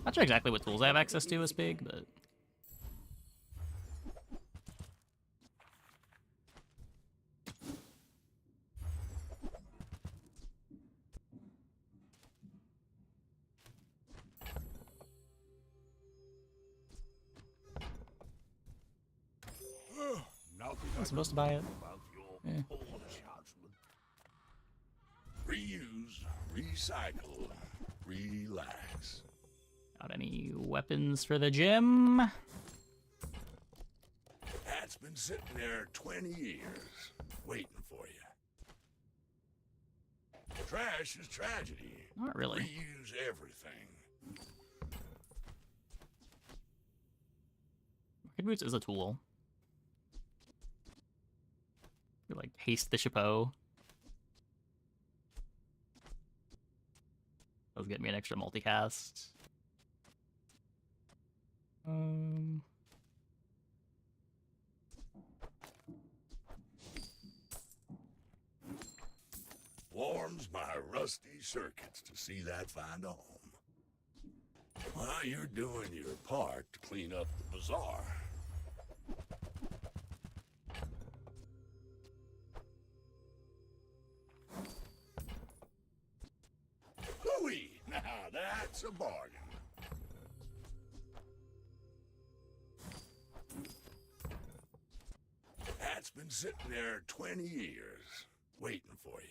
Not sure exactly what tools I have access to as big, but... I'm supposed to buy it. Eh. Reuse, recycle, relax. Got any weapons for the gym? That's been sitting there 20 years, waiting for you. Trash is tragedy. Not really. Reuse everything. Rocket Boots is a tool. You like haste the chapeau. Does get me an extra multicast. Warm Forms my rusty circuits to see that find a home. While you're doing your part to clean up the bazaar. Hooey! Now that's a bargain. That's been sitting there 20 years, waiting for you.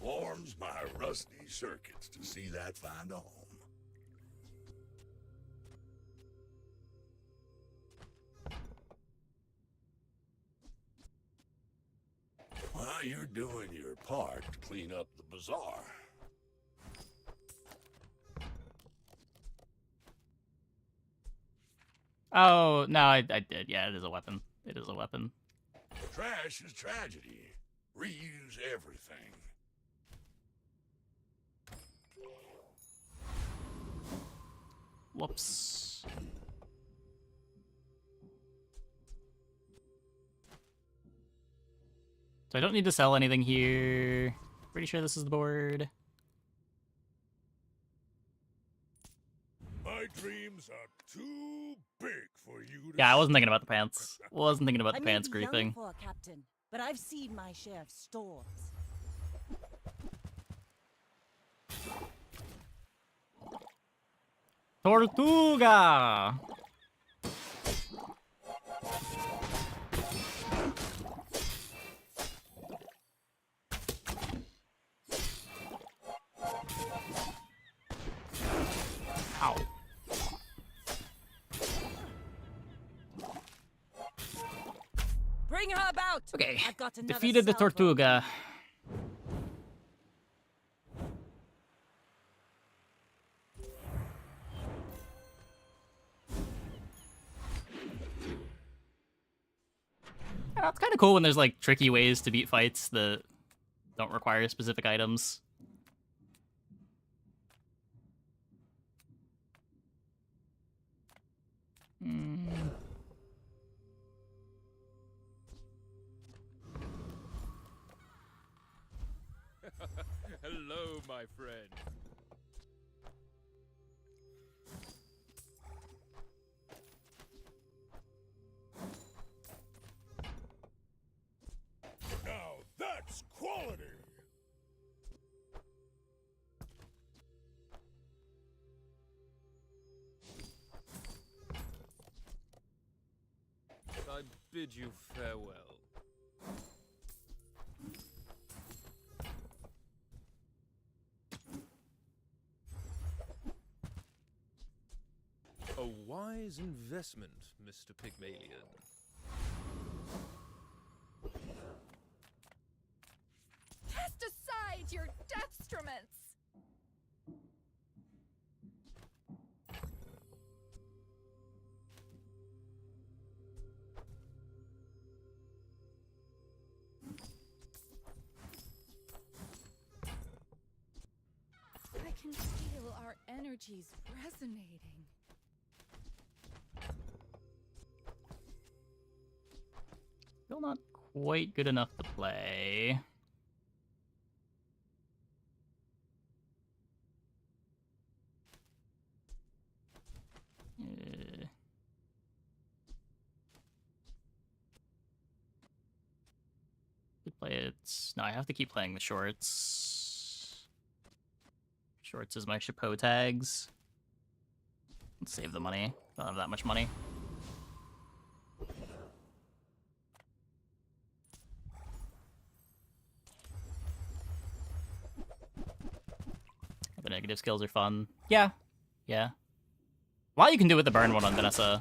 Forms my rusty circuits to see that find a home. While you're doing your part to clean up the bazaar. Oh, no, I did. Yeah, it is a weapon. It is a weapon. Trash is tragedy. Reuse everything. Whoops. So I don't need to sell anything here. Pretty sure this is the board. My dreams are too big for you to Yeah, I wasn't thinking about the pants. Wasn't thinking about the I may pants be young griefing. for a captain, but I've seen my share of storms. Tortuga! Ow. Bring her about. Okay, I've got another defeated the salvo. Tortuga. It's kind of cool when there's like tricky ways to beat fights that don't require specific items. Hello, my friend. Now that's quality! I bid you farewell. A wise investment, Mr. Pygmalion. Cast aside your deathstruments! I can feel our energies resonating. Still not quite good enough to play. Could play it. No, I have to keep playing the shorts. Shorts is my chapeau tags. Let's save the money. Don't have that much money. The negative skills are fun. Yeah. Yeah. A lot you can do with the burn one on Vanessa.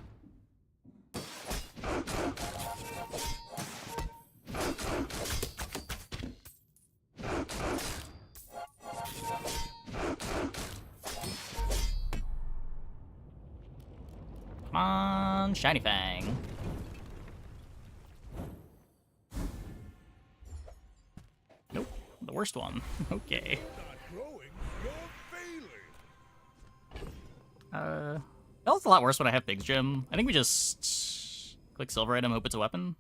Come on, Shiny Fang. Nope, the worst one. Okay. That was a lot worse when I have Big's Gym. I think we just click silver item, hope it's a weapon.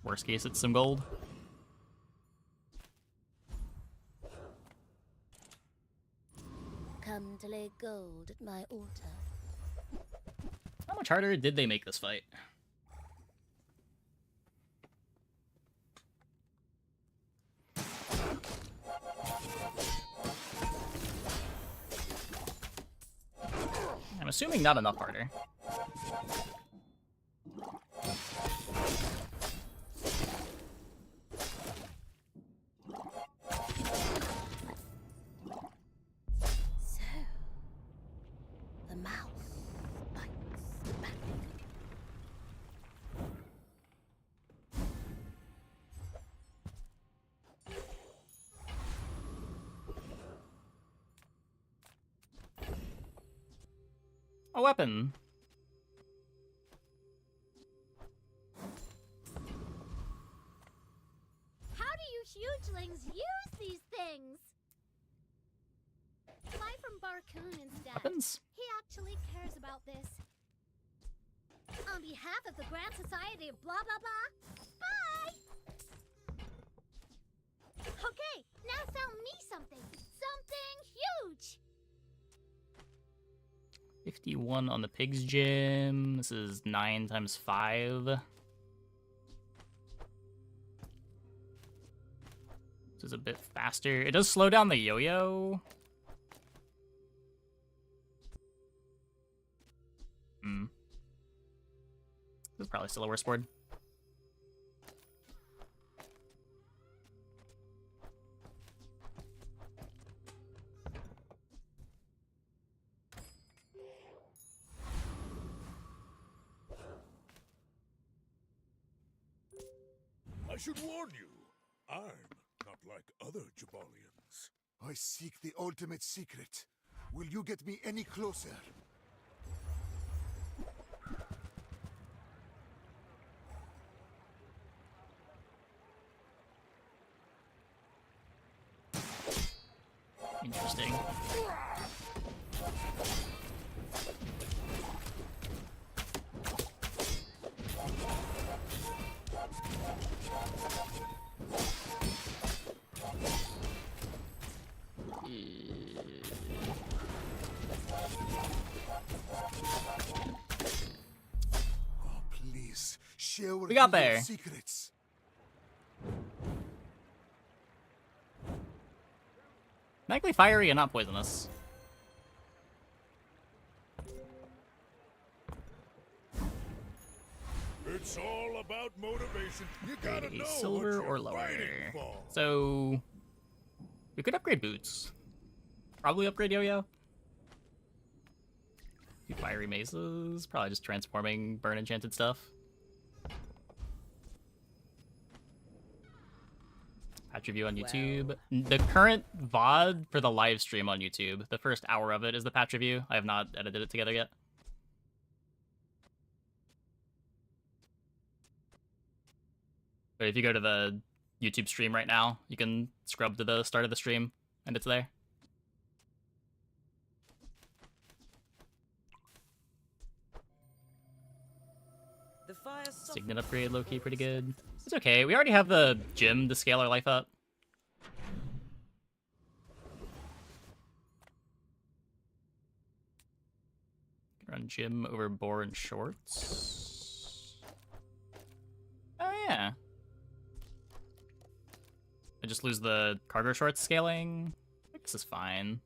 Worst case, it's some gold. come to lay gold at my altar. How much harder did they make this fight? I'm assuming not enough harder. So, the mouse bites back. A weapon. How do you hugelings use these things? Fly from Barcoon instead. Weapons? He actually cares about this. On behalf of the Grand Society of blah blah blah. Bye! Okay, now sell me something. Something huge! 51 on the Pigs Gym. This is 9 times 5. This is a bit faster. It does slow down the yo-yo. This is probably still a worse board. I should warn you, I'm not like other Jabalians. I seek the ultimate secret. Will you get me any closer? Interesting. Oh, please, share We got your there. secrets. Magically fiery and not poisonous. It's all about motivation. You gotta know Silver what or you're lower. fighting for. So we could upgrade boots. Probably upgrade yo-yo. Two fiery mazes. Probably just transforming burn enchanted stuff. Patch review on YouTube. The current VOD for the live stream on YouTube, the first hour of it is the patch review. I have not edited it together yet. But if you go to the YouTube stream right now, you can scrub to the start of the stream, and it's there. The fire Signet upgrade, low-key, pretty good. It's okay, we already have the gym to scale our life up. Run gym over boar and shorts. Oh yeah. I just lose the cargo shorts scaling. I think this is fine.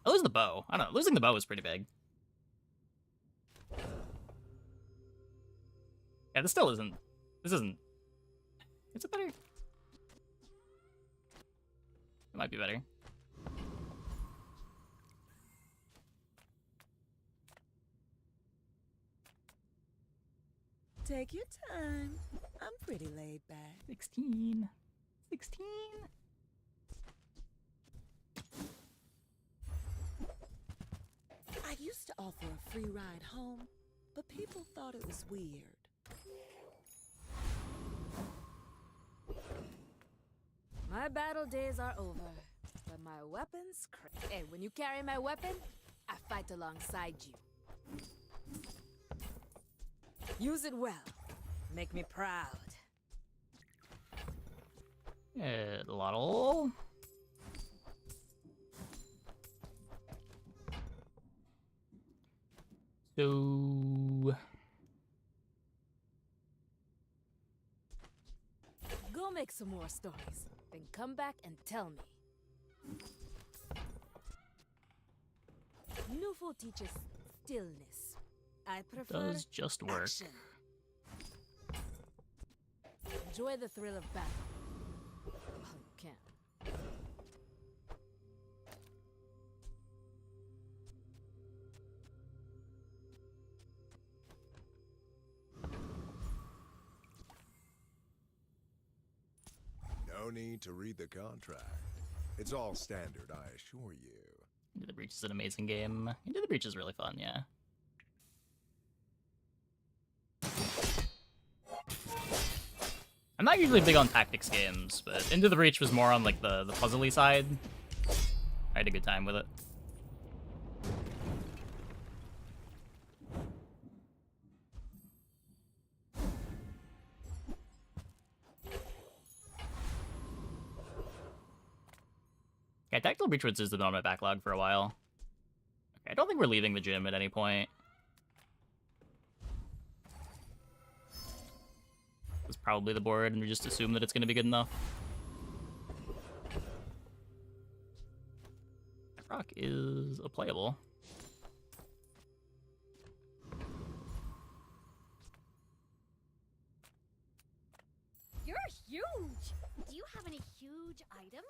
I lose the bow. I don't know, losing the bow is pretty big. Yeah, this still isn't. This isn't. Is it better? It might be better. Take your time. I'm pretty laid back. 16. 16. I used to offer a free ride home, but people thought it was weird. My battle days are over, but my weapons. Hey, when you carry my weapon, I fight alongside you. Use it well. Make me proud. Lottle. So... Go make some more stories, then come back and tell me. Nufo teaches stillness. I prefer Does just work. action. Enjoy the thrill of battle. While you can. No need to read the contract. It's all standard, I assure you. Into the Breach is an amazing game. Into the Breach is really fun, yeah. I'm not usually big on tactics games, but Into the Breach was more on like the puzzly side. I had a good time with it. Yeah, Tactical Breach has been on my backlog for a while. Okay, I don't think we're leaving the gym at any point. It's probably the board, and we just assume that it's going to be good enough. Rock is a playable. You're huge! Do you have any huge items?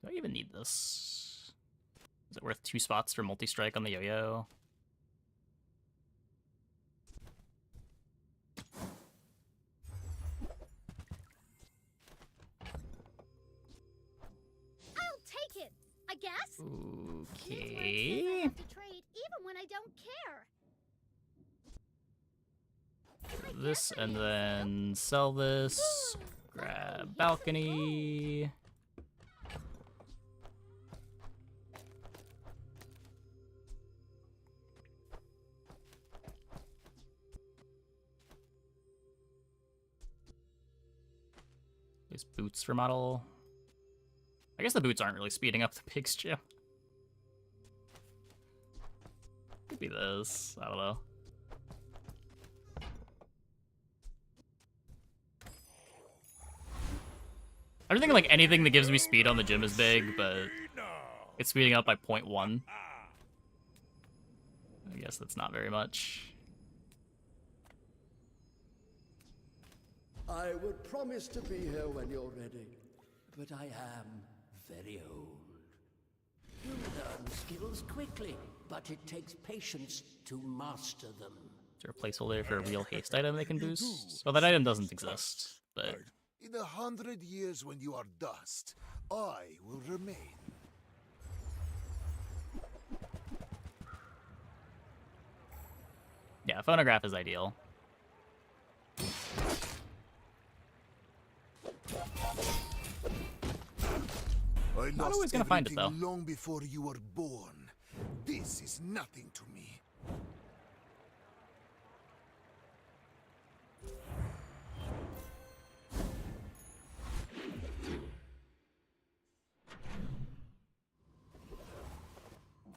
Do I even need this? Is it worth 2 spots for multi-strike on the yo-yo? I'll take it, I guess. Okay. I have to trade even when I don't care. This and then sell this. Grab balcony. These boots for model. I guess the boots aren't really speeding up the pig's gym. Could be this. I don't know. I'm thinking like anything that gives me speed on the gym is big, but it's speeding up by 0.1. I guess that's not very much. I would promise to be here when you're ready, but I am very old. You learn skills quickly, but it takes patience to master them. Is there a placeholder for a real haste item they can boost? Well, that item doesn't exist, but... In 100 years when you are dust, I will remain. Yeah, phonograph is ideal. I Not lost always gonna find it, everything though. long before you were born. This is nothing to me.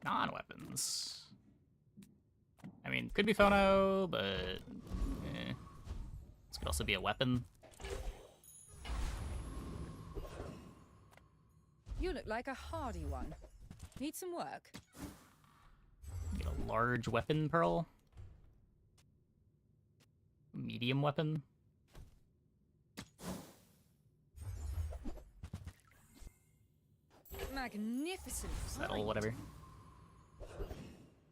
Non-weapons. I mean, could be phono, but... This could also be a weapon. You look like a hardy one. Need some work? Get a large weapon pearl. Medium weapon. Magnificent. Settle, whatever.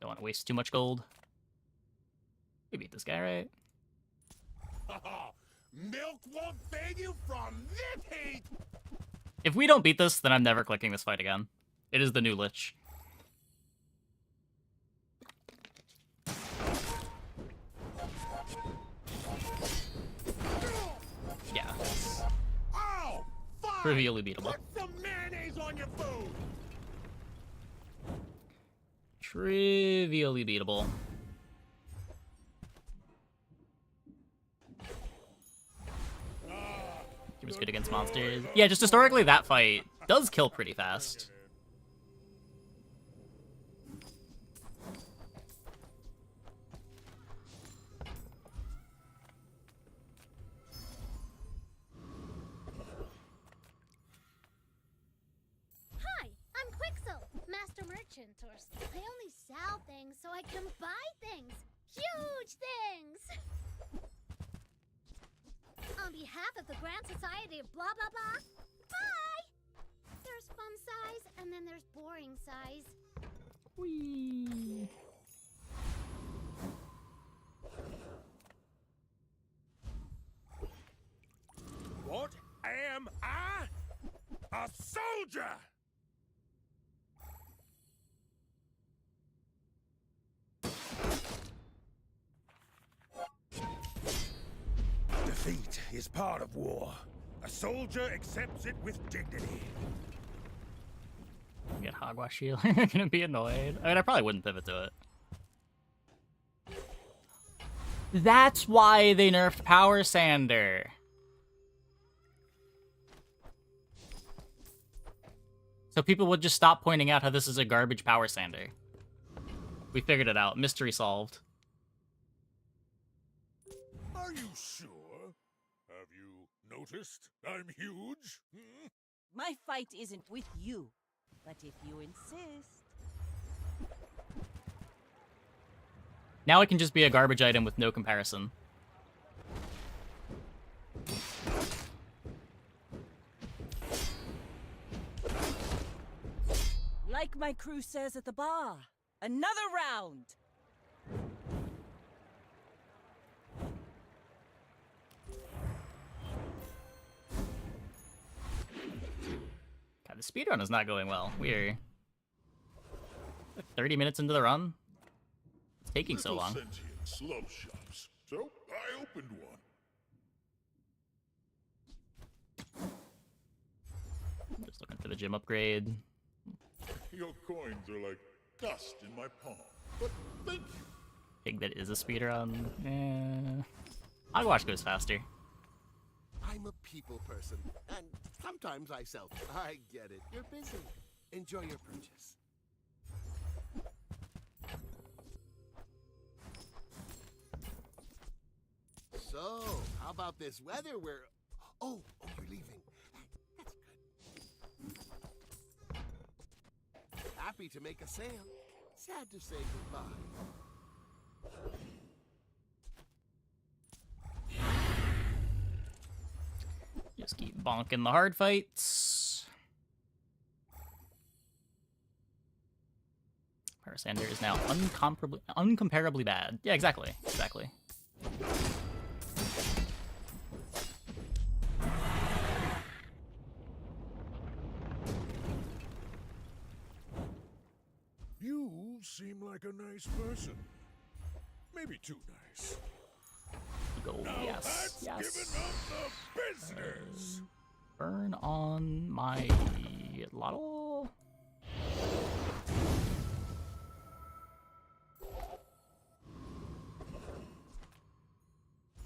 Don't want to waste too much gold. We beat this guy, right? Milk won't save you from this heat! If we don't beat this, then I'm never clicking this fight again. It is the new Lich. Yeah. Oh, fine. Trivially beatable. Put some mayonnaise on your food! trivially beatable. He was good against monsters. Yeah, just historically, that fight does kill pretty fast. Hi, I'm Quixel, Master Merchant, or I only sell things so I can buy things. Huge things! On behalf of the Grand Society of blah blah blah, bye! There's fun size, and then there's boring size. Whee! What am I? A soldier! Defeat is part of war. A soldier accepts it with dignity. Get hogwash shield. You're gonna be annoyed. I mean, I probably wouldn't pivot to it. That's why they nerfed Power Sander. So people would just stop pointing out how this is a garbage Power Sander. We figured it out. Mystery solved. Are you sure? Have you noticed I'm huge? Hmm? My fight isn't with you, but if you insist. Now it can just be a garbage item with no comparison. Like my crew says at the bar, another round. God, the speedrun is not going well. We're 30 minutes into the run. It's taking so long. Sentience love shops, so I opened one. Just looking for the gym upgrade. Your coins are like dust in my palm, but thank you. Think that is a speedrun. Eh. Hogwash goes faster. I'm a people person, and sometimes I sell. I get it. You're busy. Enjoy your purchase. So, how about this weather? Oh, you're leaving. That's good. Happy to make a sale. Sad to say goodbye. Just keep bonking the hard fights. Power Sander is now uncomparably bad. Yeah, exactly. Exactly. You seem like a nice person. Maybe too nice. Go, Now yes, that's giving up the business. Burn on my lotto.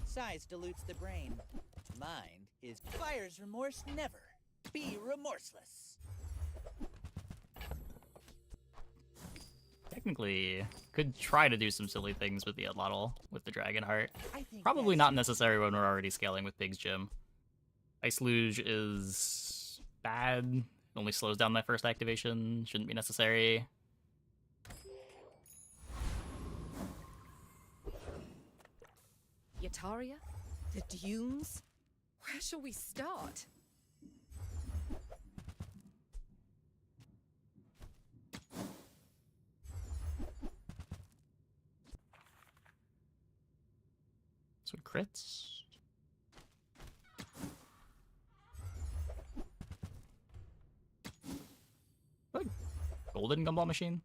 Size dilutes the brain. Mind is fire's remorse never. Be remorseless. Technically, could try to do some silly things with the Atlatl, with the Dragon Heart. I think Probably not necessary when we're already scaling with Pig's Gym. Ice Luge is bad. It only slows down my first activation. Shouldn't be necessary. Yataria? The dunes? Where shall we start? So crits. Like golden gumball machine.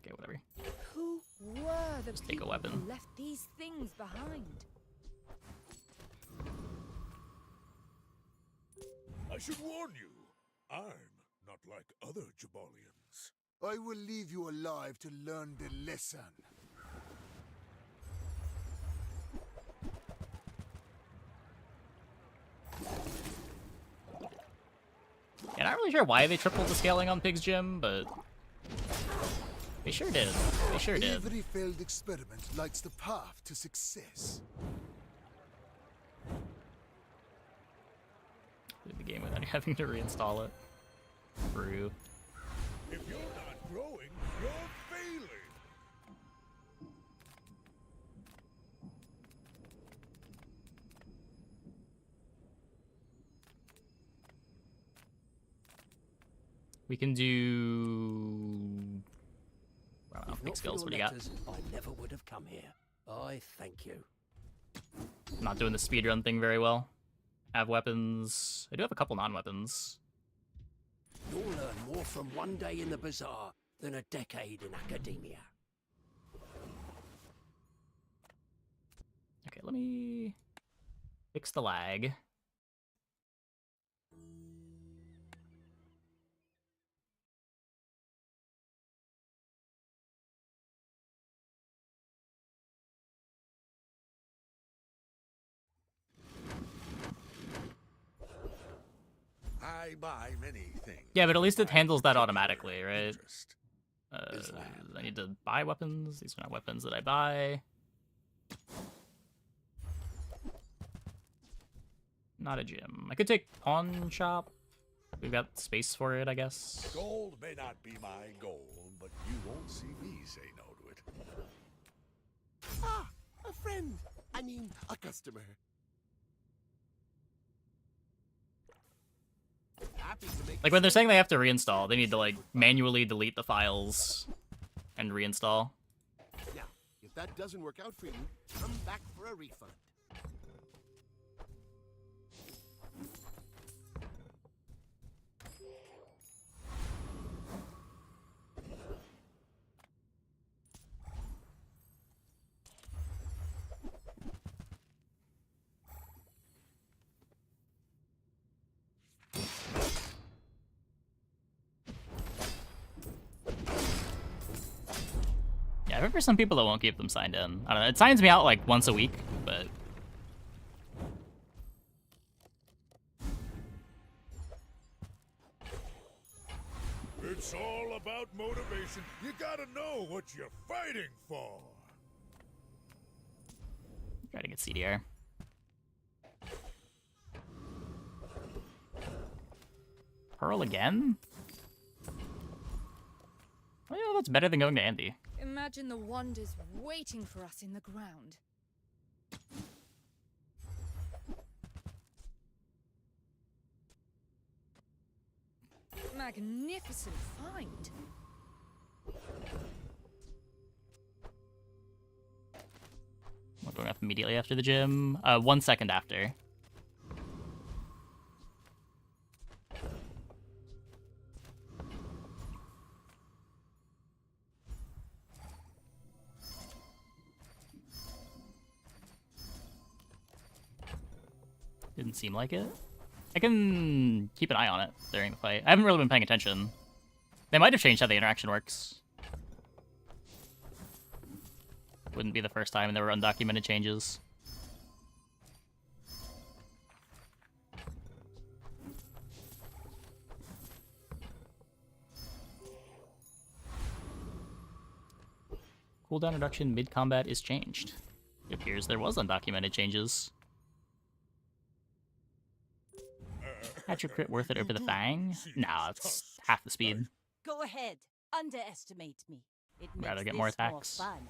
Okay, whatever. Who were the Just take a people weapon. who left these things behind? I should warn you, I'm not like other Jabalians. I will leave you alive to learn the lesson. Yeah, not really sure why they tripled the scaling on Pig's Gym, but they sure did. They sure did. Every failed experiment lights the path to success. The game without having to reinstall it. True. If you're not growing, you're failing. We can do... I don't know, big skills, what do you got? I never would have come here. I thank you. I'm not doing the speedrun thing very well. I have weapons. I do have a couple non-weapons. You'll learn more from one day in the bazaar than a decade in academia. Okay, let me fix the lag. I buy many things. Yeah, but at least it handles that automatically, right? I need to buy weapons. These are not weapons that I buy. Not a gym. I could take pawn shop. We've got space for it, I guess. Gold may not be my goal, but you won't see me say no to it. Ah, a friend. I mean, a customer. Happy to make Like when they're saying they have to reinstall, they need to like manually delete the files and reinstall. Now, if that doesn't work out for you, come back for a refund. Yeah, I remember some people that won't keep them signed in. I don't know. It signs me out like once a week, but It's all about motivation. You gotta know what you're fighting for. try to get CDR. Pearl again? Oh yeah, that's better than going to Andy. Imagine the wonders waiting for us in the ground. Magnificent find. We're going up immediately after the gym. 1 second after. Didn't seem like it. I can keep an eye on it during the fight. I haven't really been paying attention. They might have changed how the interaction works. Wouldn't be the first time there were undocumented changes. Cooldown reduction mid-combat is changed. It appears there was undocumented changes. Hatcher crit worth it over the Fang? Nah, it's half the speed. Go ahead. Underestimate me. It makes Rather get this more attacks. fun.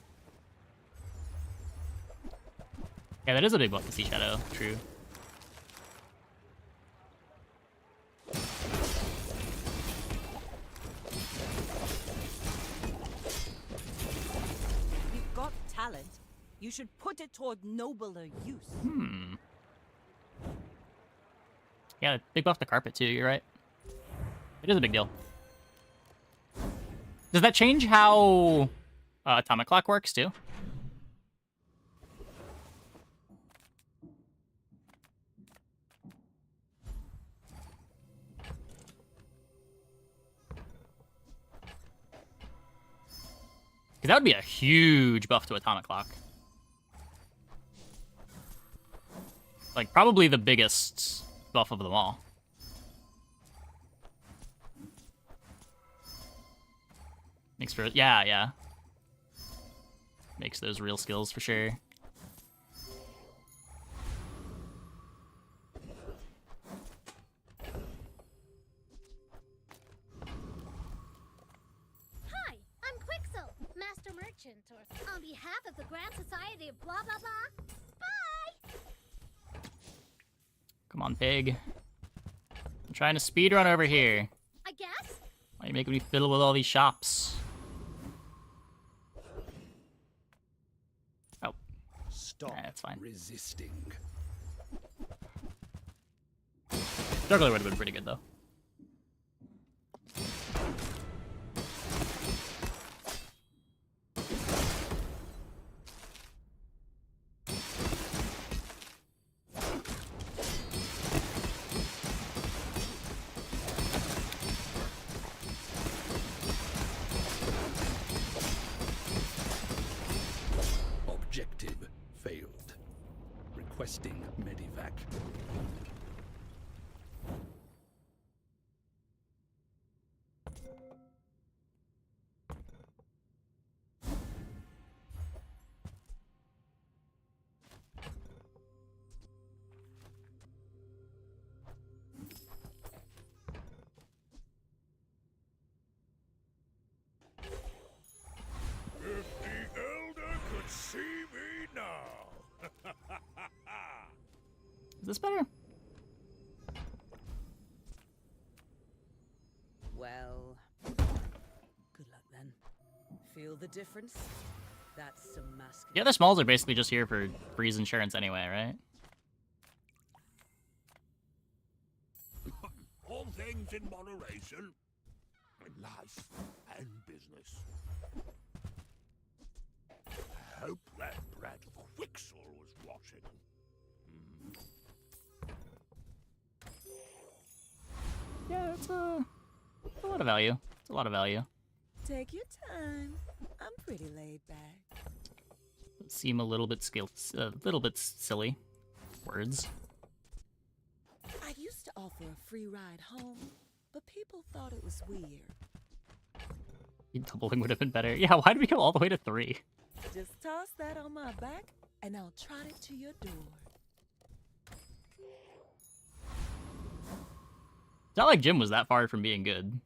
Yeah, that is a big buff to Sea Shadow. True. You've got talent. You should put it toward nobler use. Yeah, big buff to carpet too, you're right. It is a big deal. Does that change how atomic clock works too? That would be a huge buff to Atomic Clock. Like, probably the biggest buff of them all. Makes for... Yeah. Makes those real skills for sure. Hi, I'm Quixel, Master Merchant, or on behalf of the Grand Society of blah blah blah. Bye! Come on, pig. I'm trying to speedrun over here. I guess? Why are you making me fiddle with all these shops? Oh. Stop that's fine. resisting. Juggler would have been pretty good, though. Objective failed. Requesting medivac. If the Elder could see me now. Is this better? Well, good luck then. Feel the difference? That's some masculine. The other smalls are basically just here for Breeze insurance anyway, right? All things in moderation. Life and business. I hope that brat Quixel was watching. Yeah, it's a lot of value. It's a lot of value. Take your time. I'm pretty laid back. Seem a little bit silly. Words. I used to offer a free ride home, but people thought it was weird. Doubling would have been better. Yeah, why did we go all the way to 3? Just toss that on my back, and I'll trot it to your door. It's not like Jim was that far from being good.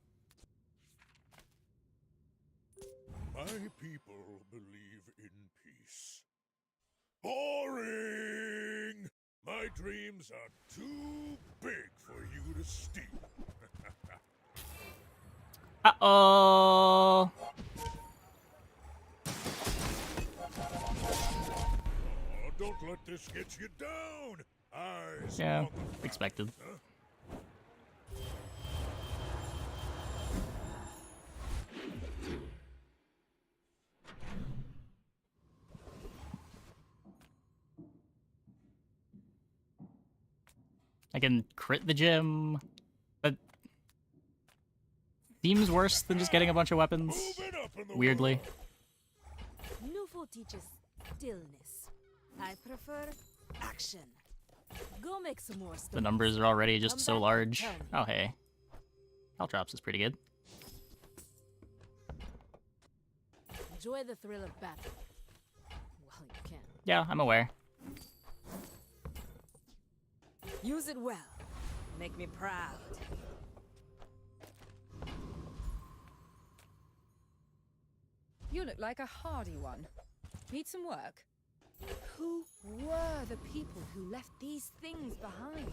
My people believe in peace. Boring! My dreams are too big for you to steal. Uh-oh. Oh, don't let this get you down. Eyes Yeah, on the expected. Huh? I can crit the gym. That seems worse than just getting a bunch of weapons. Weirdly. Nufo teaches stillness. I prefer action. Go make some more stuff. The numbers are already just Come so back and large. tell me. Oh, hey. Caltrops is pretty good. Enjoy the thrill of battle. Well, you can. Yeah, I'm aware. Use it well. Make me proud. You look like a hardy one. Need some work? Who were the people who left these things behind?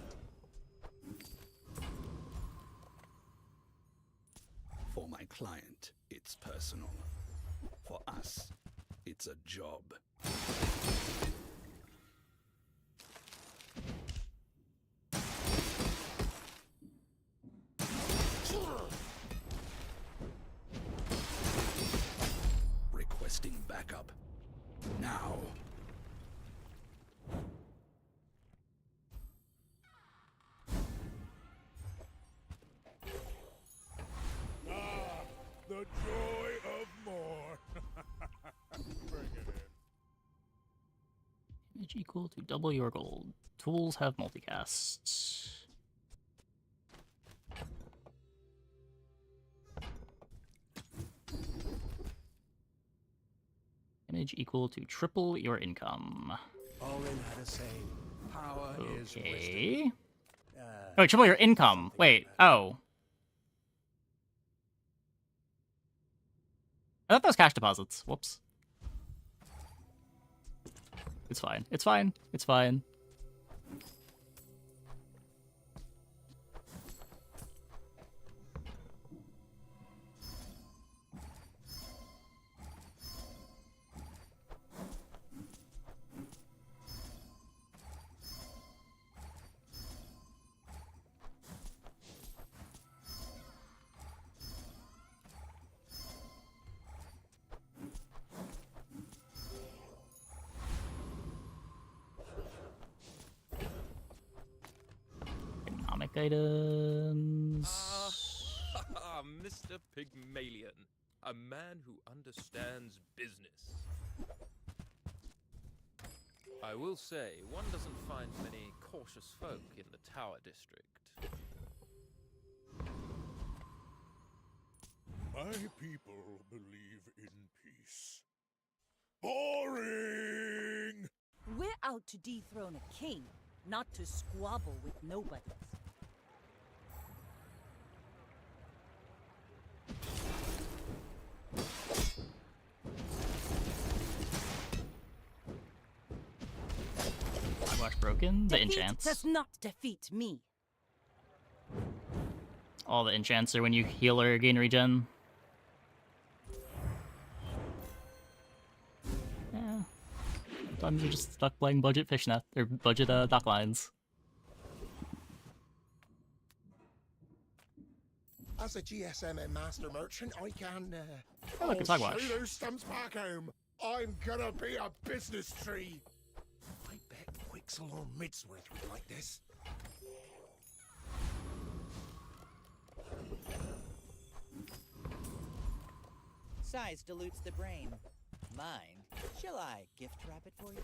For my client, it's personal. For us, it's a job. Requesting backup. Now. Ah, the joy of more. Damage equal to double your gold. Tools have multicast. Damage equal to triple your income. All in had a saying, power is Okay. wisdom. Oh, triple your income. Wait. Oh. I thought that was cash deposits. Whoops. It's fine. It's fine. It's fine. Economic items. Mr. Pygmalion, a man who understands business. I will say, one doesn't find many cautious folk in the Tower District. My people believe in peace. Boring! We're out to dethrone a king, not to squabble with nobodies. Hogwash broken. The Defeat enchants. does not defeat me. All the enchants are when you heal or gain regen. Yeah. Sometimes you're just stuck playing budget fishnet or budget dock lines. As a GSM and master merchant, I can. Oh, look, it's Hogwash. shoot those stumps back home. I'm gonna be a business tree. I bet Quixel or Midsworth would like this. Size dilutes the brain. Mind, shall I gift wrap it for you?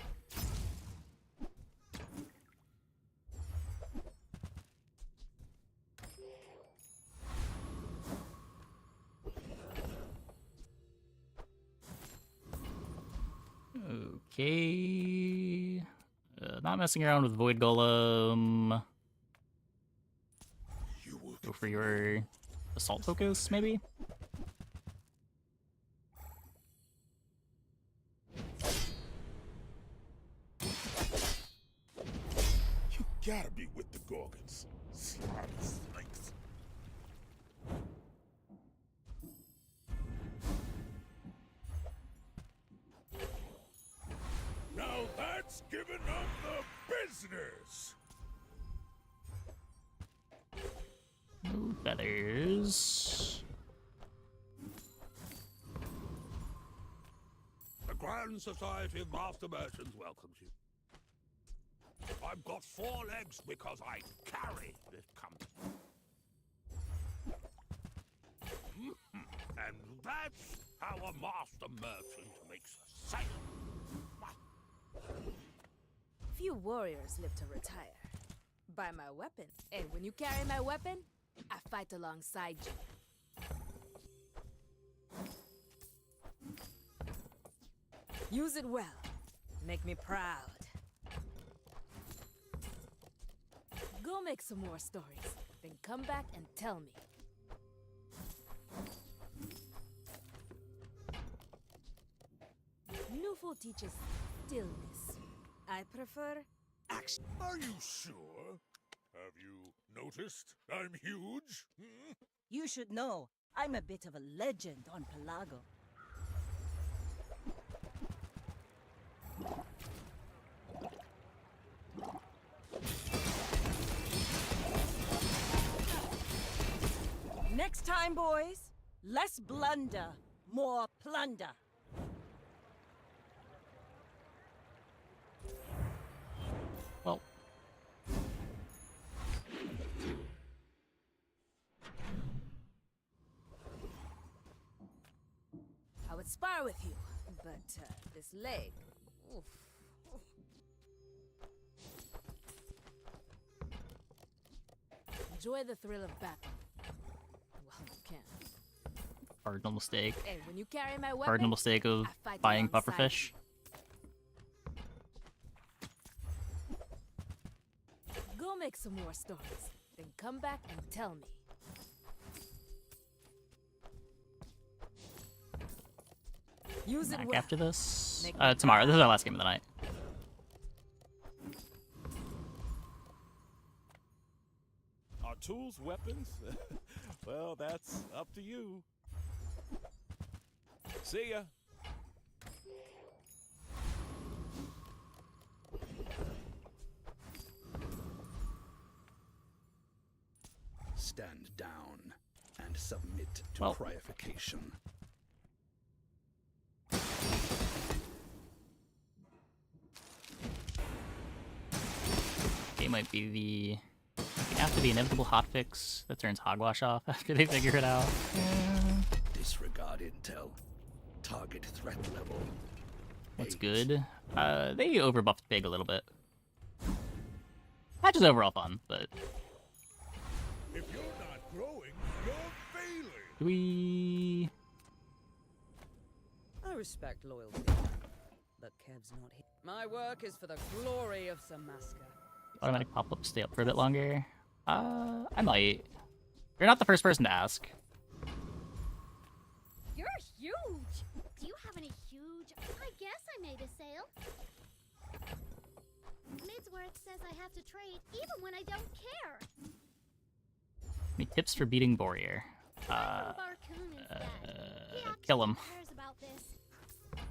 Okay. Not messing around with Void Golem. Go for your Assault Focus, maybe? You gotta be with the Gorgons. Slimy snakes. Now that's giving up the business! No feathers. The Grand Society of Master Merchants welcomes you. I've got 4 legs because I carry this company. And that's how a master merchant makes a sale. Few warriors live to retire. Buy my weapon. And when you carry my weapon, I fight alongside you. Use it well. Make me proud. Go make some more stories, then come back and tell me. Newful teaches stillness. I prefer action. Are you sure? Have you noticed I'm huge? You should know, I'm a bit of a legend on Pelago. Next time, boys, less blunder, more plunder. Well. I would spar with you, but this leg. Oof. Enjoy the thrill of battle. Well, you can. Cardinal mistake. Hey, when you carry my weapon, Cardinal mistake of I fight buying alongside pufferfish. Go make some more stories, then come back and tell me. Use it Back well. after this. Make me Tomorrow. This is our last game of the night. Are tools weapons? Well, that's up to you. See ya. Stand down and submit to Well. cryification. It might be the after the inevitable hotfix that turns hogwash off after they figure it out. Disregard intel. Target threat level. What's good? They overbuffed Pig a little bit. Match is overall fun, but If you're not growing, you're failing. do we? I respect loyalty, but Kev's not here. My work is for the glory of Samaska. Automatic pop-up stay up for a bit longer. I might. You're not the first person to ask. You're huge! Do you have any huge? I guess I made a sale. Midsworth says I have to trade even when I don't care. Any tips for beating Warrior? Kill him. Cares about this.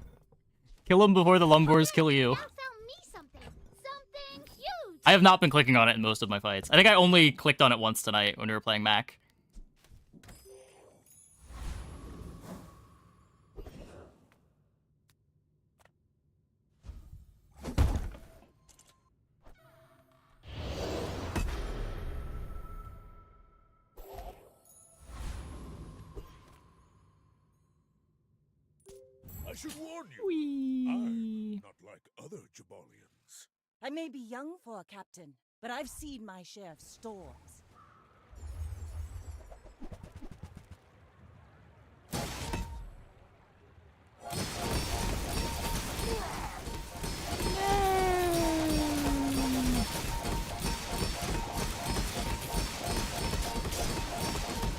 Kill him before the Lumbors kill you. Found me something. Something huge! I have not been clicking on it in most of my fights. I think I only clicked on it once tonight when we were playing Mac. I should warn you. I'm not like other Jabalians. I may be young for a captain, but I've seen my share of storms.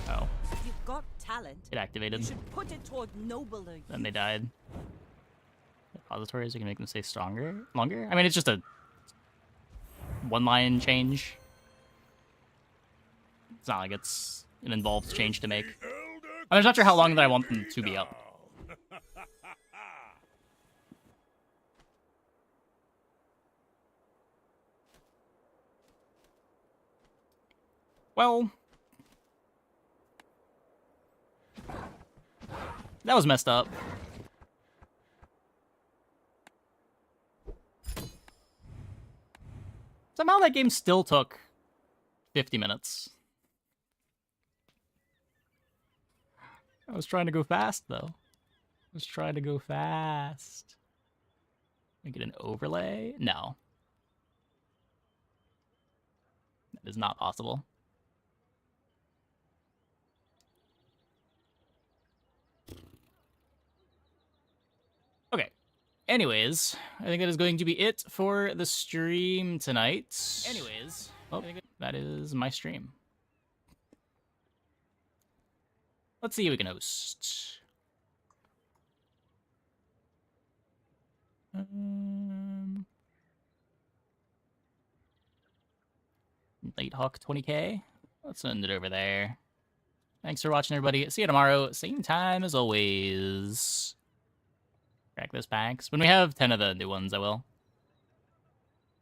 Oh, You've got talent. it activated. You should put it toward nobler Then they died. Repositories, you can make them stay longer? I mean, it's just a one-line change. It's not like it's an involved change to make. I'm just not sure how long that I want them to be up. Well, that was messed up. Somehow that game still took 50 minutes. I was trying to go fast, though. I was trying to go fast. Make it an overlay? No. That is not possible. Okay. Anyways, I think that is going to be it for the stream tonight. Anyways, well, that is my stream. Let's see who we can host. Late Hawk 20k. Let's send it over there. Thanks for watching, everybody. See you tomorrow. Same time as always. Crack those packs. When we have 10 of the new ones, I will.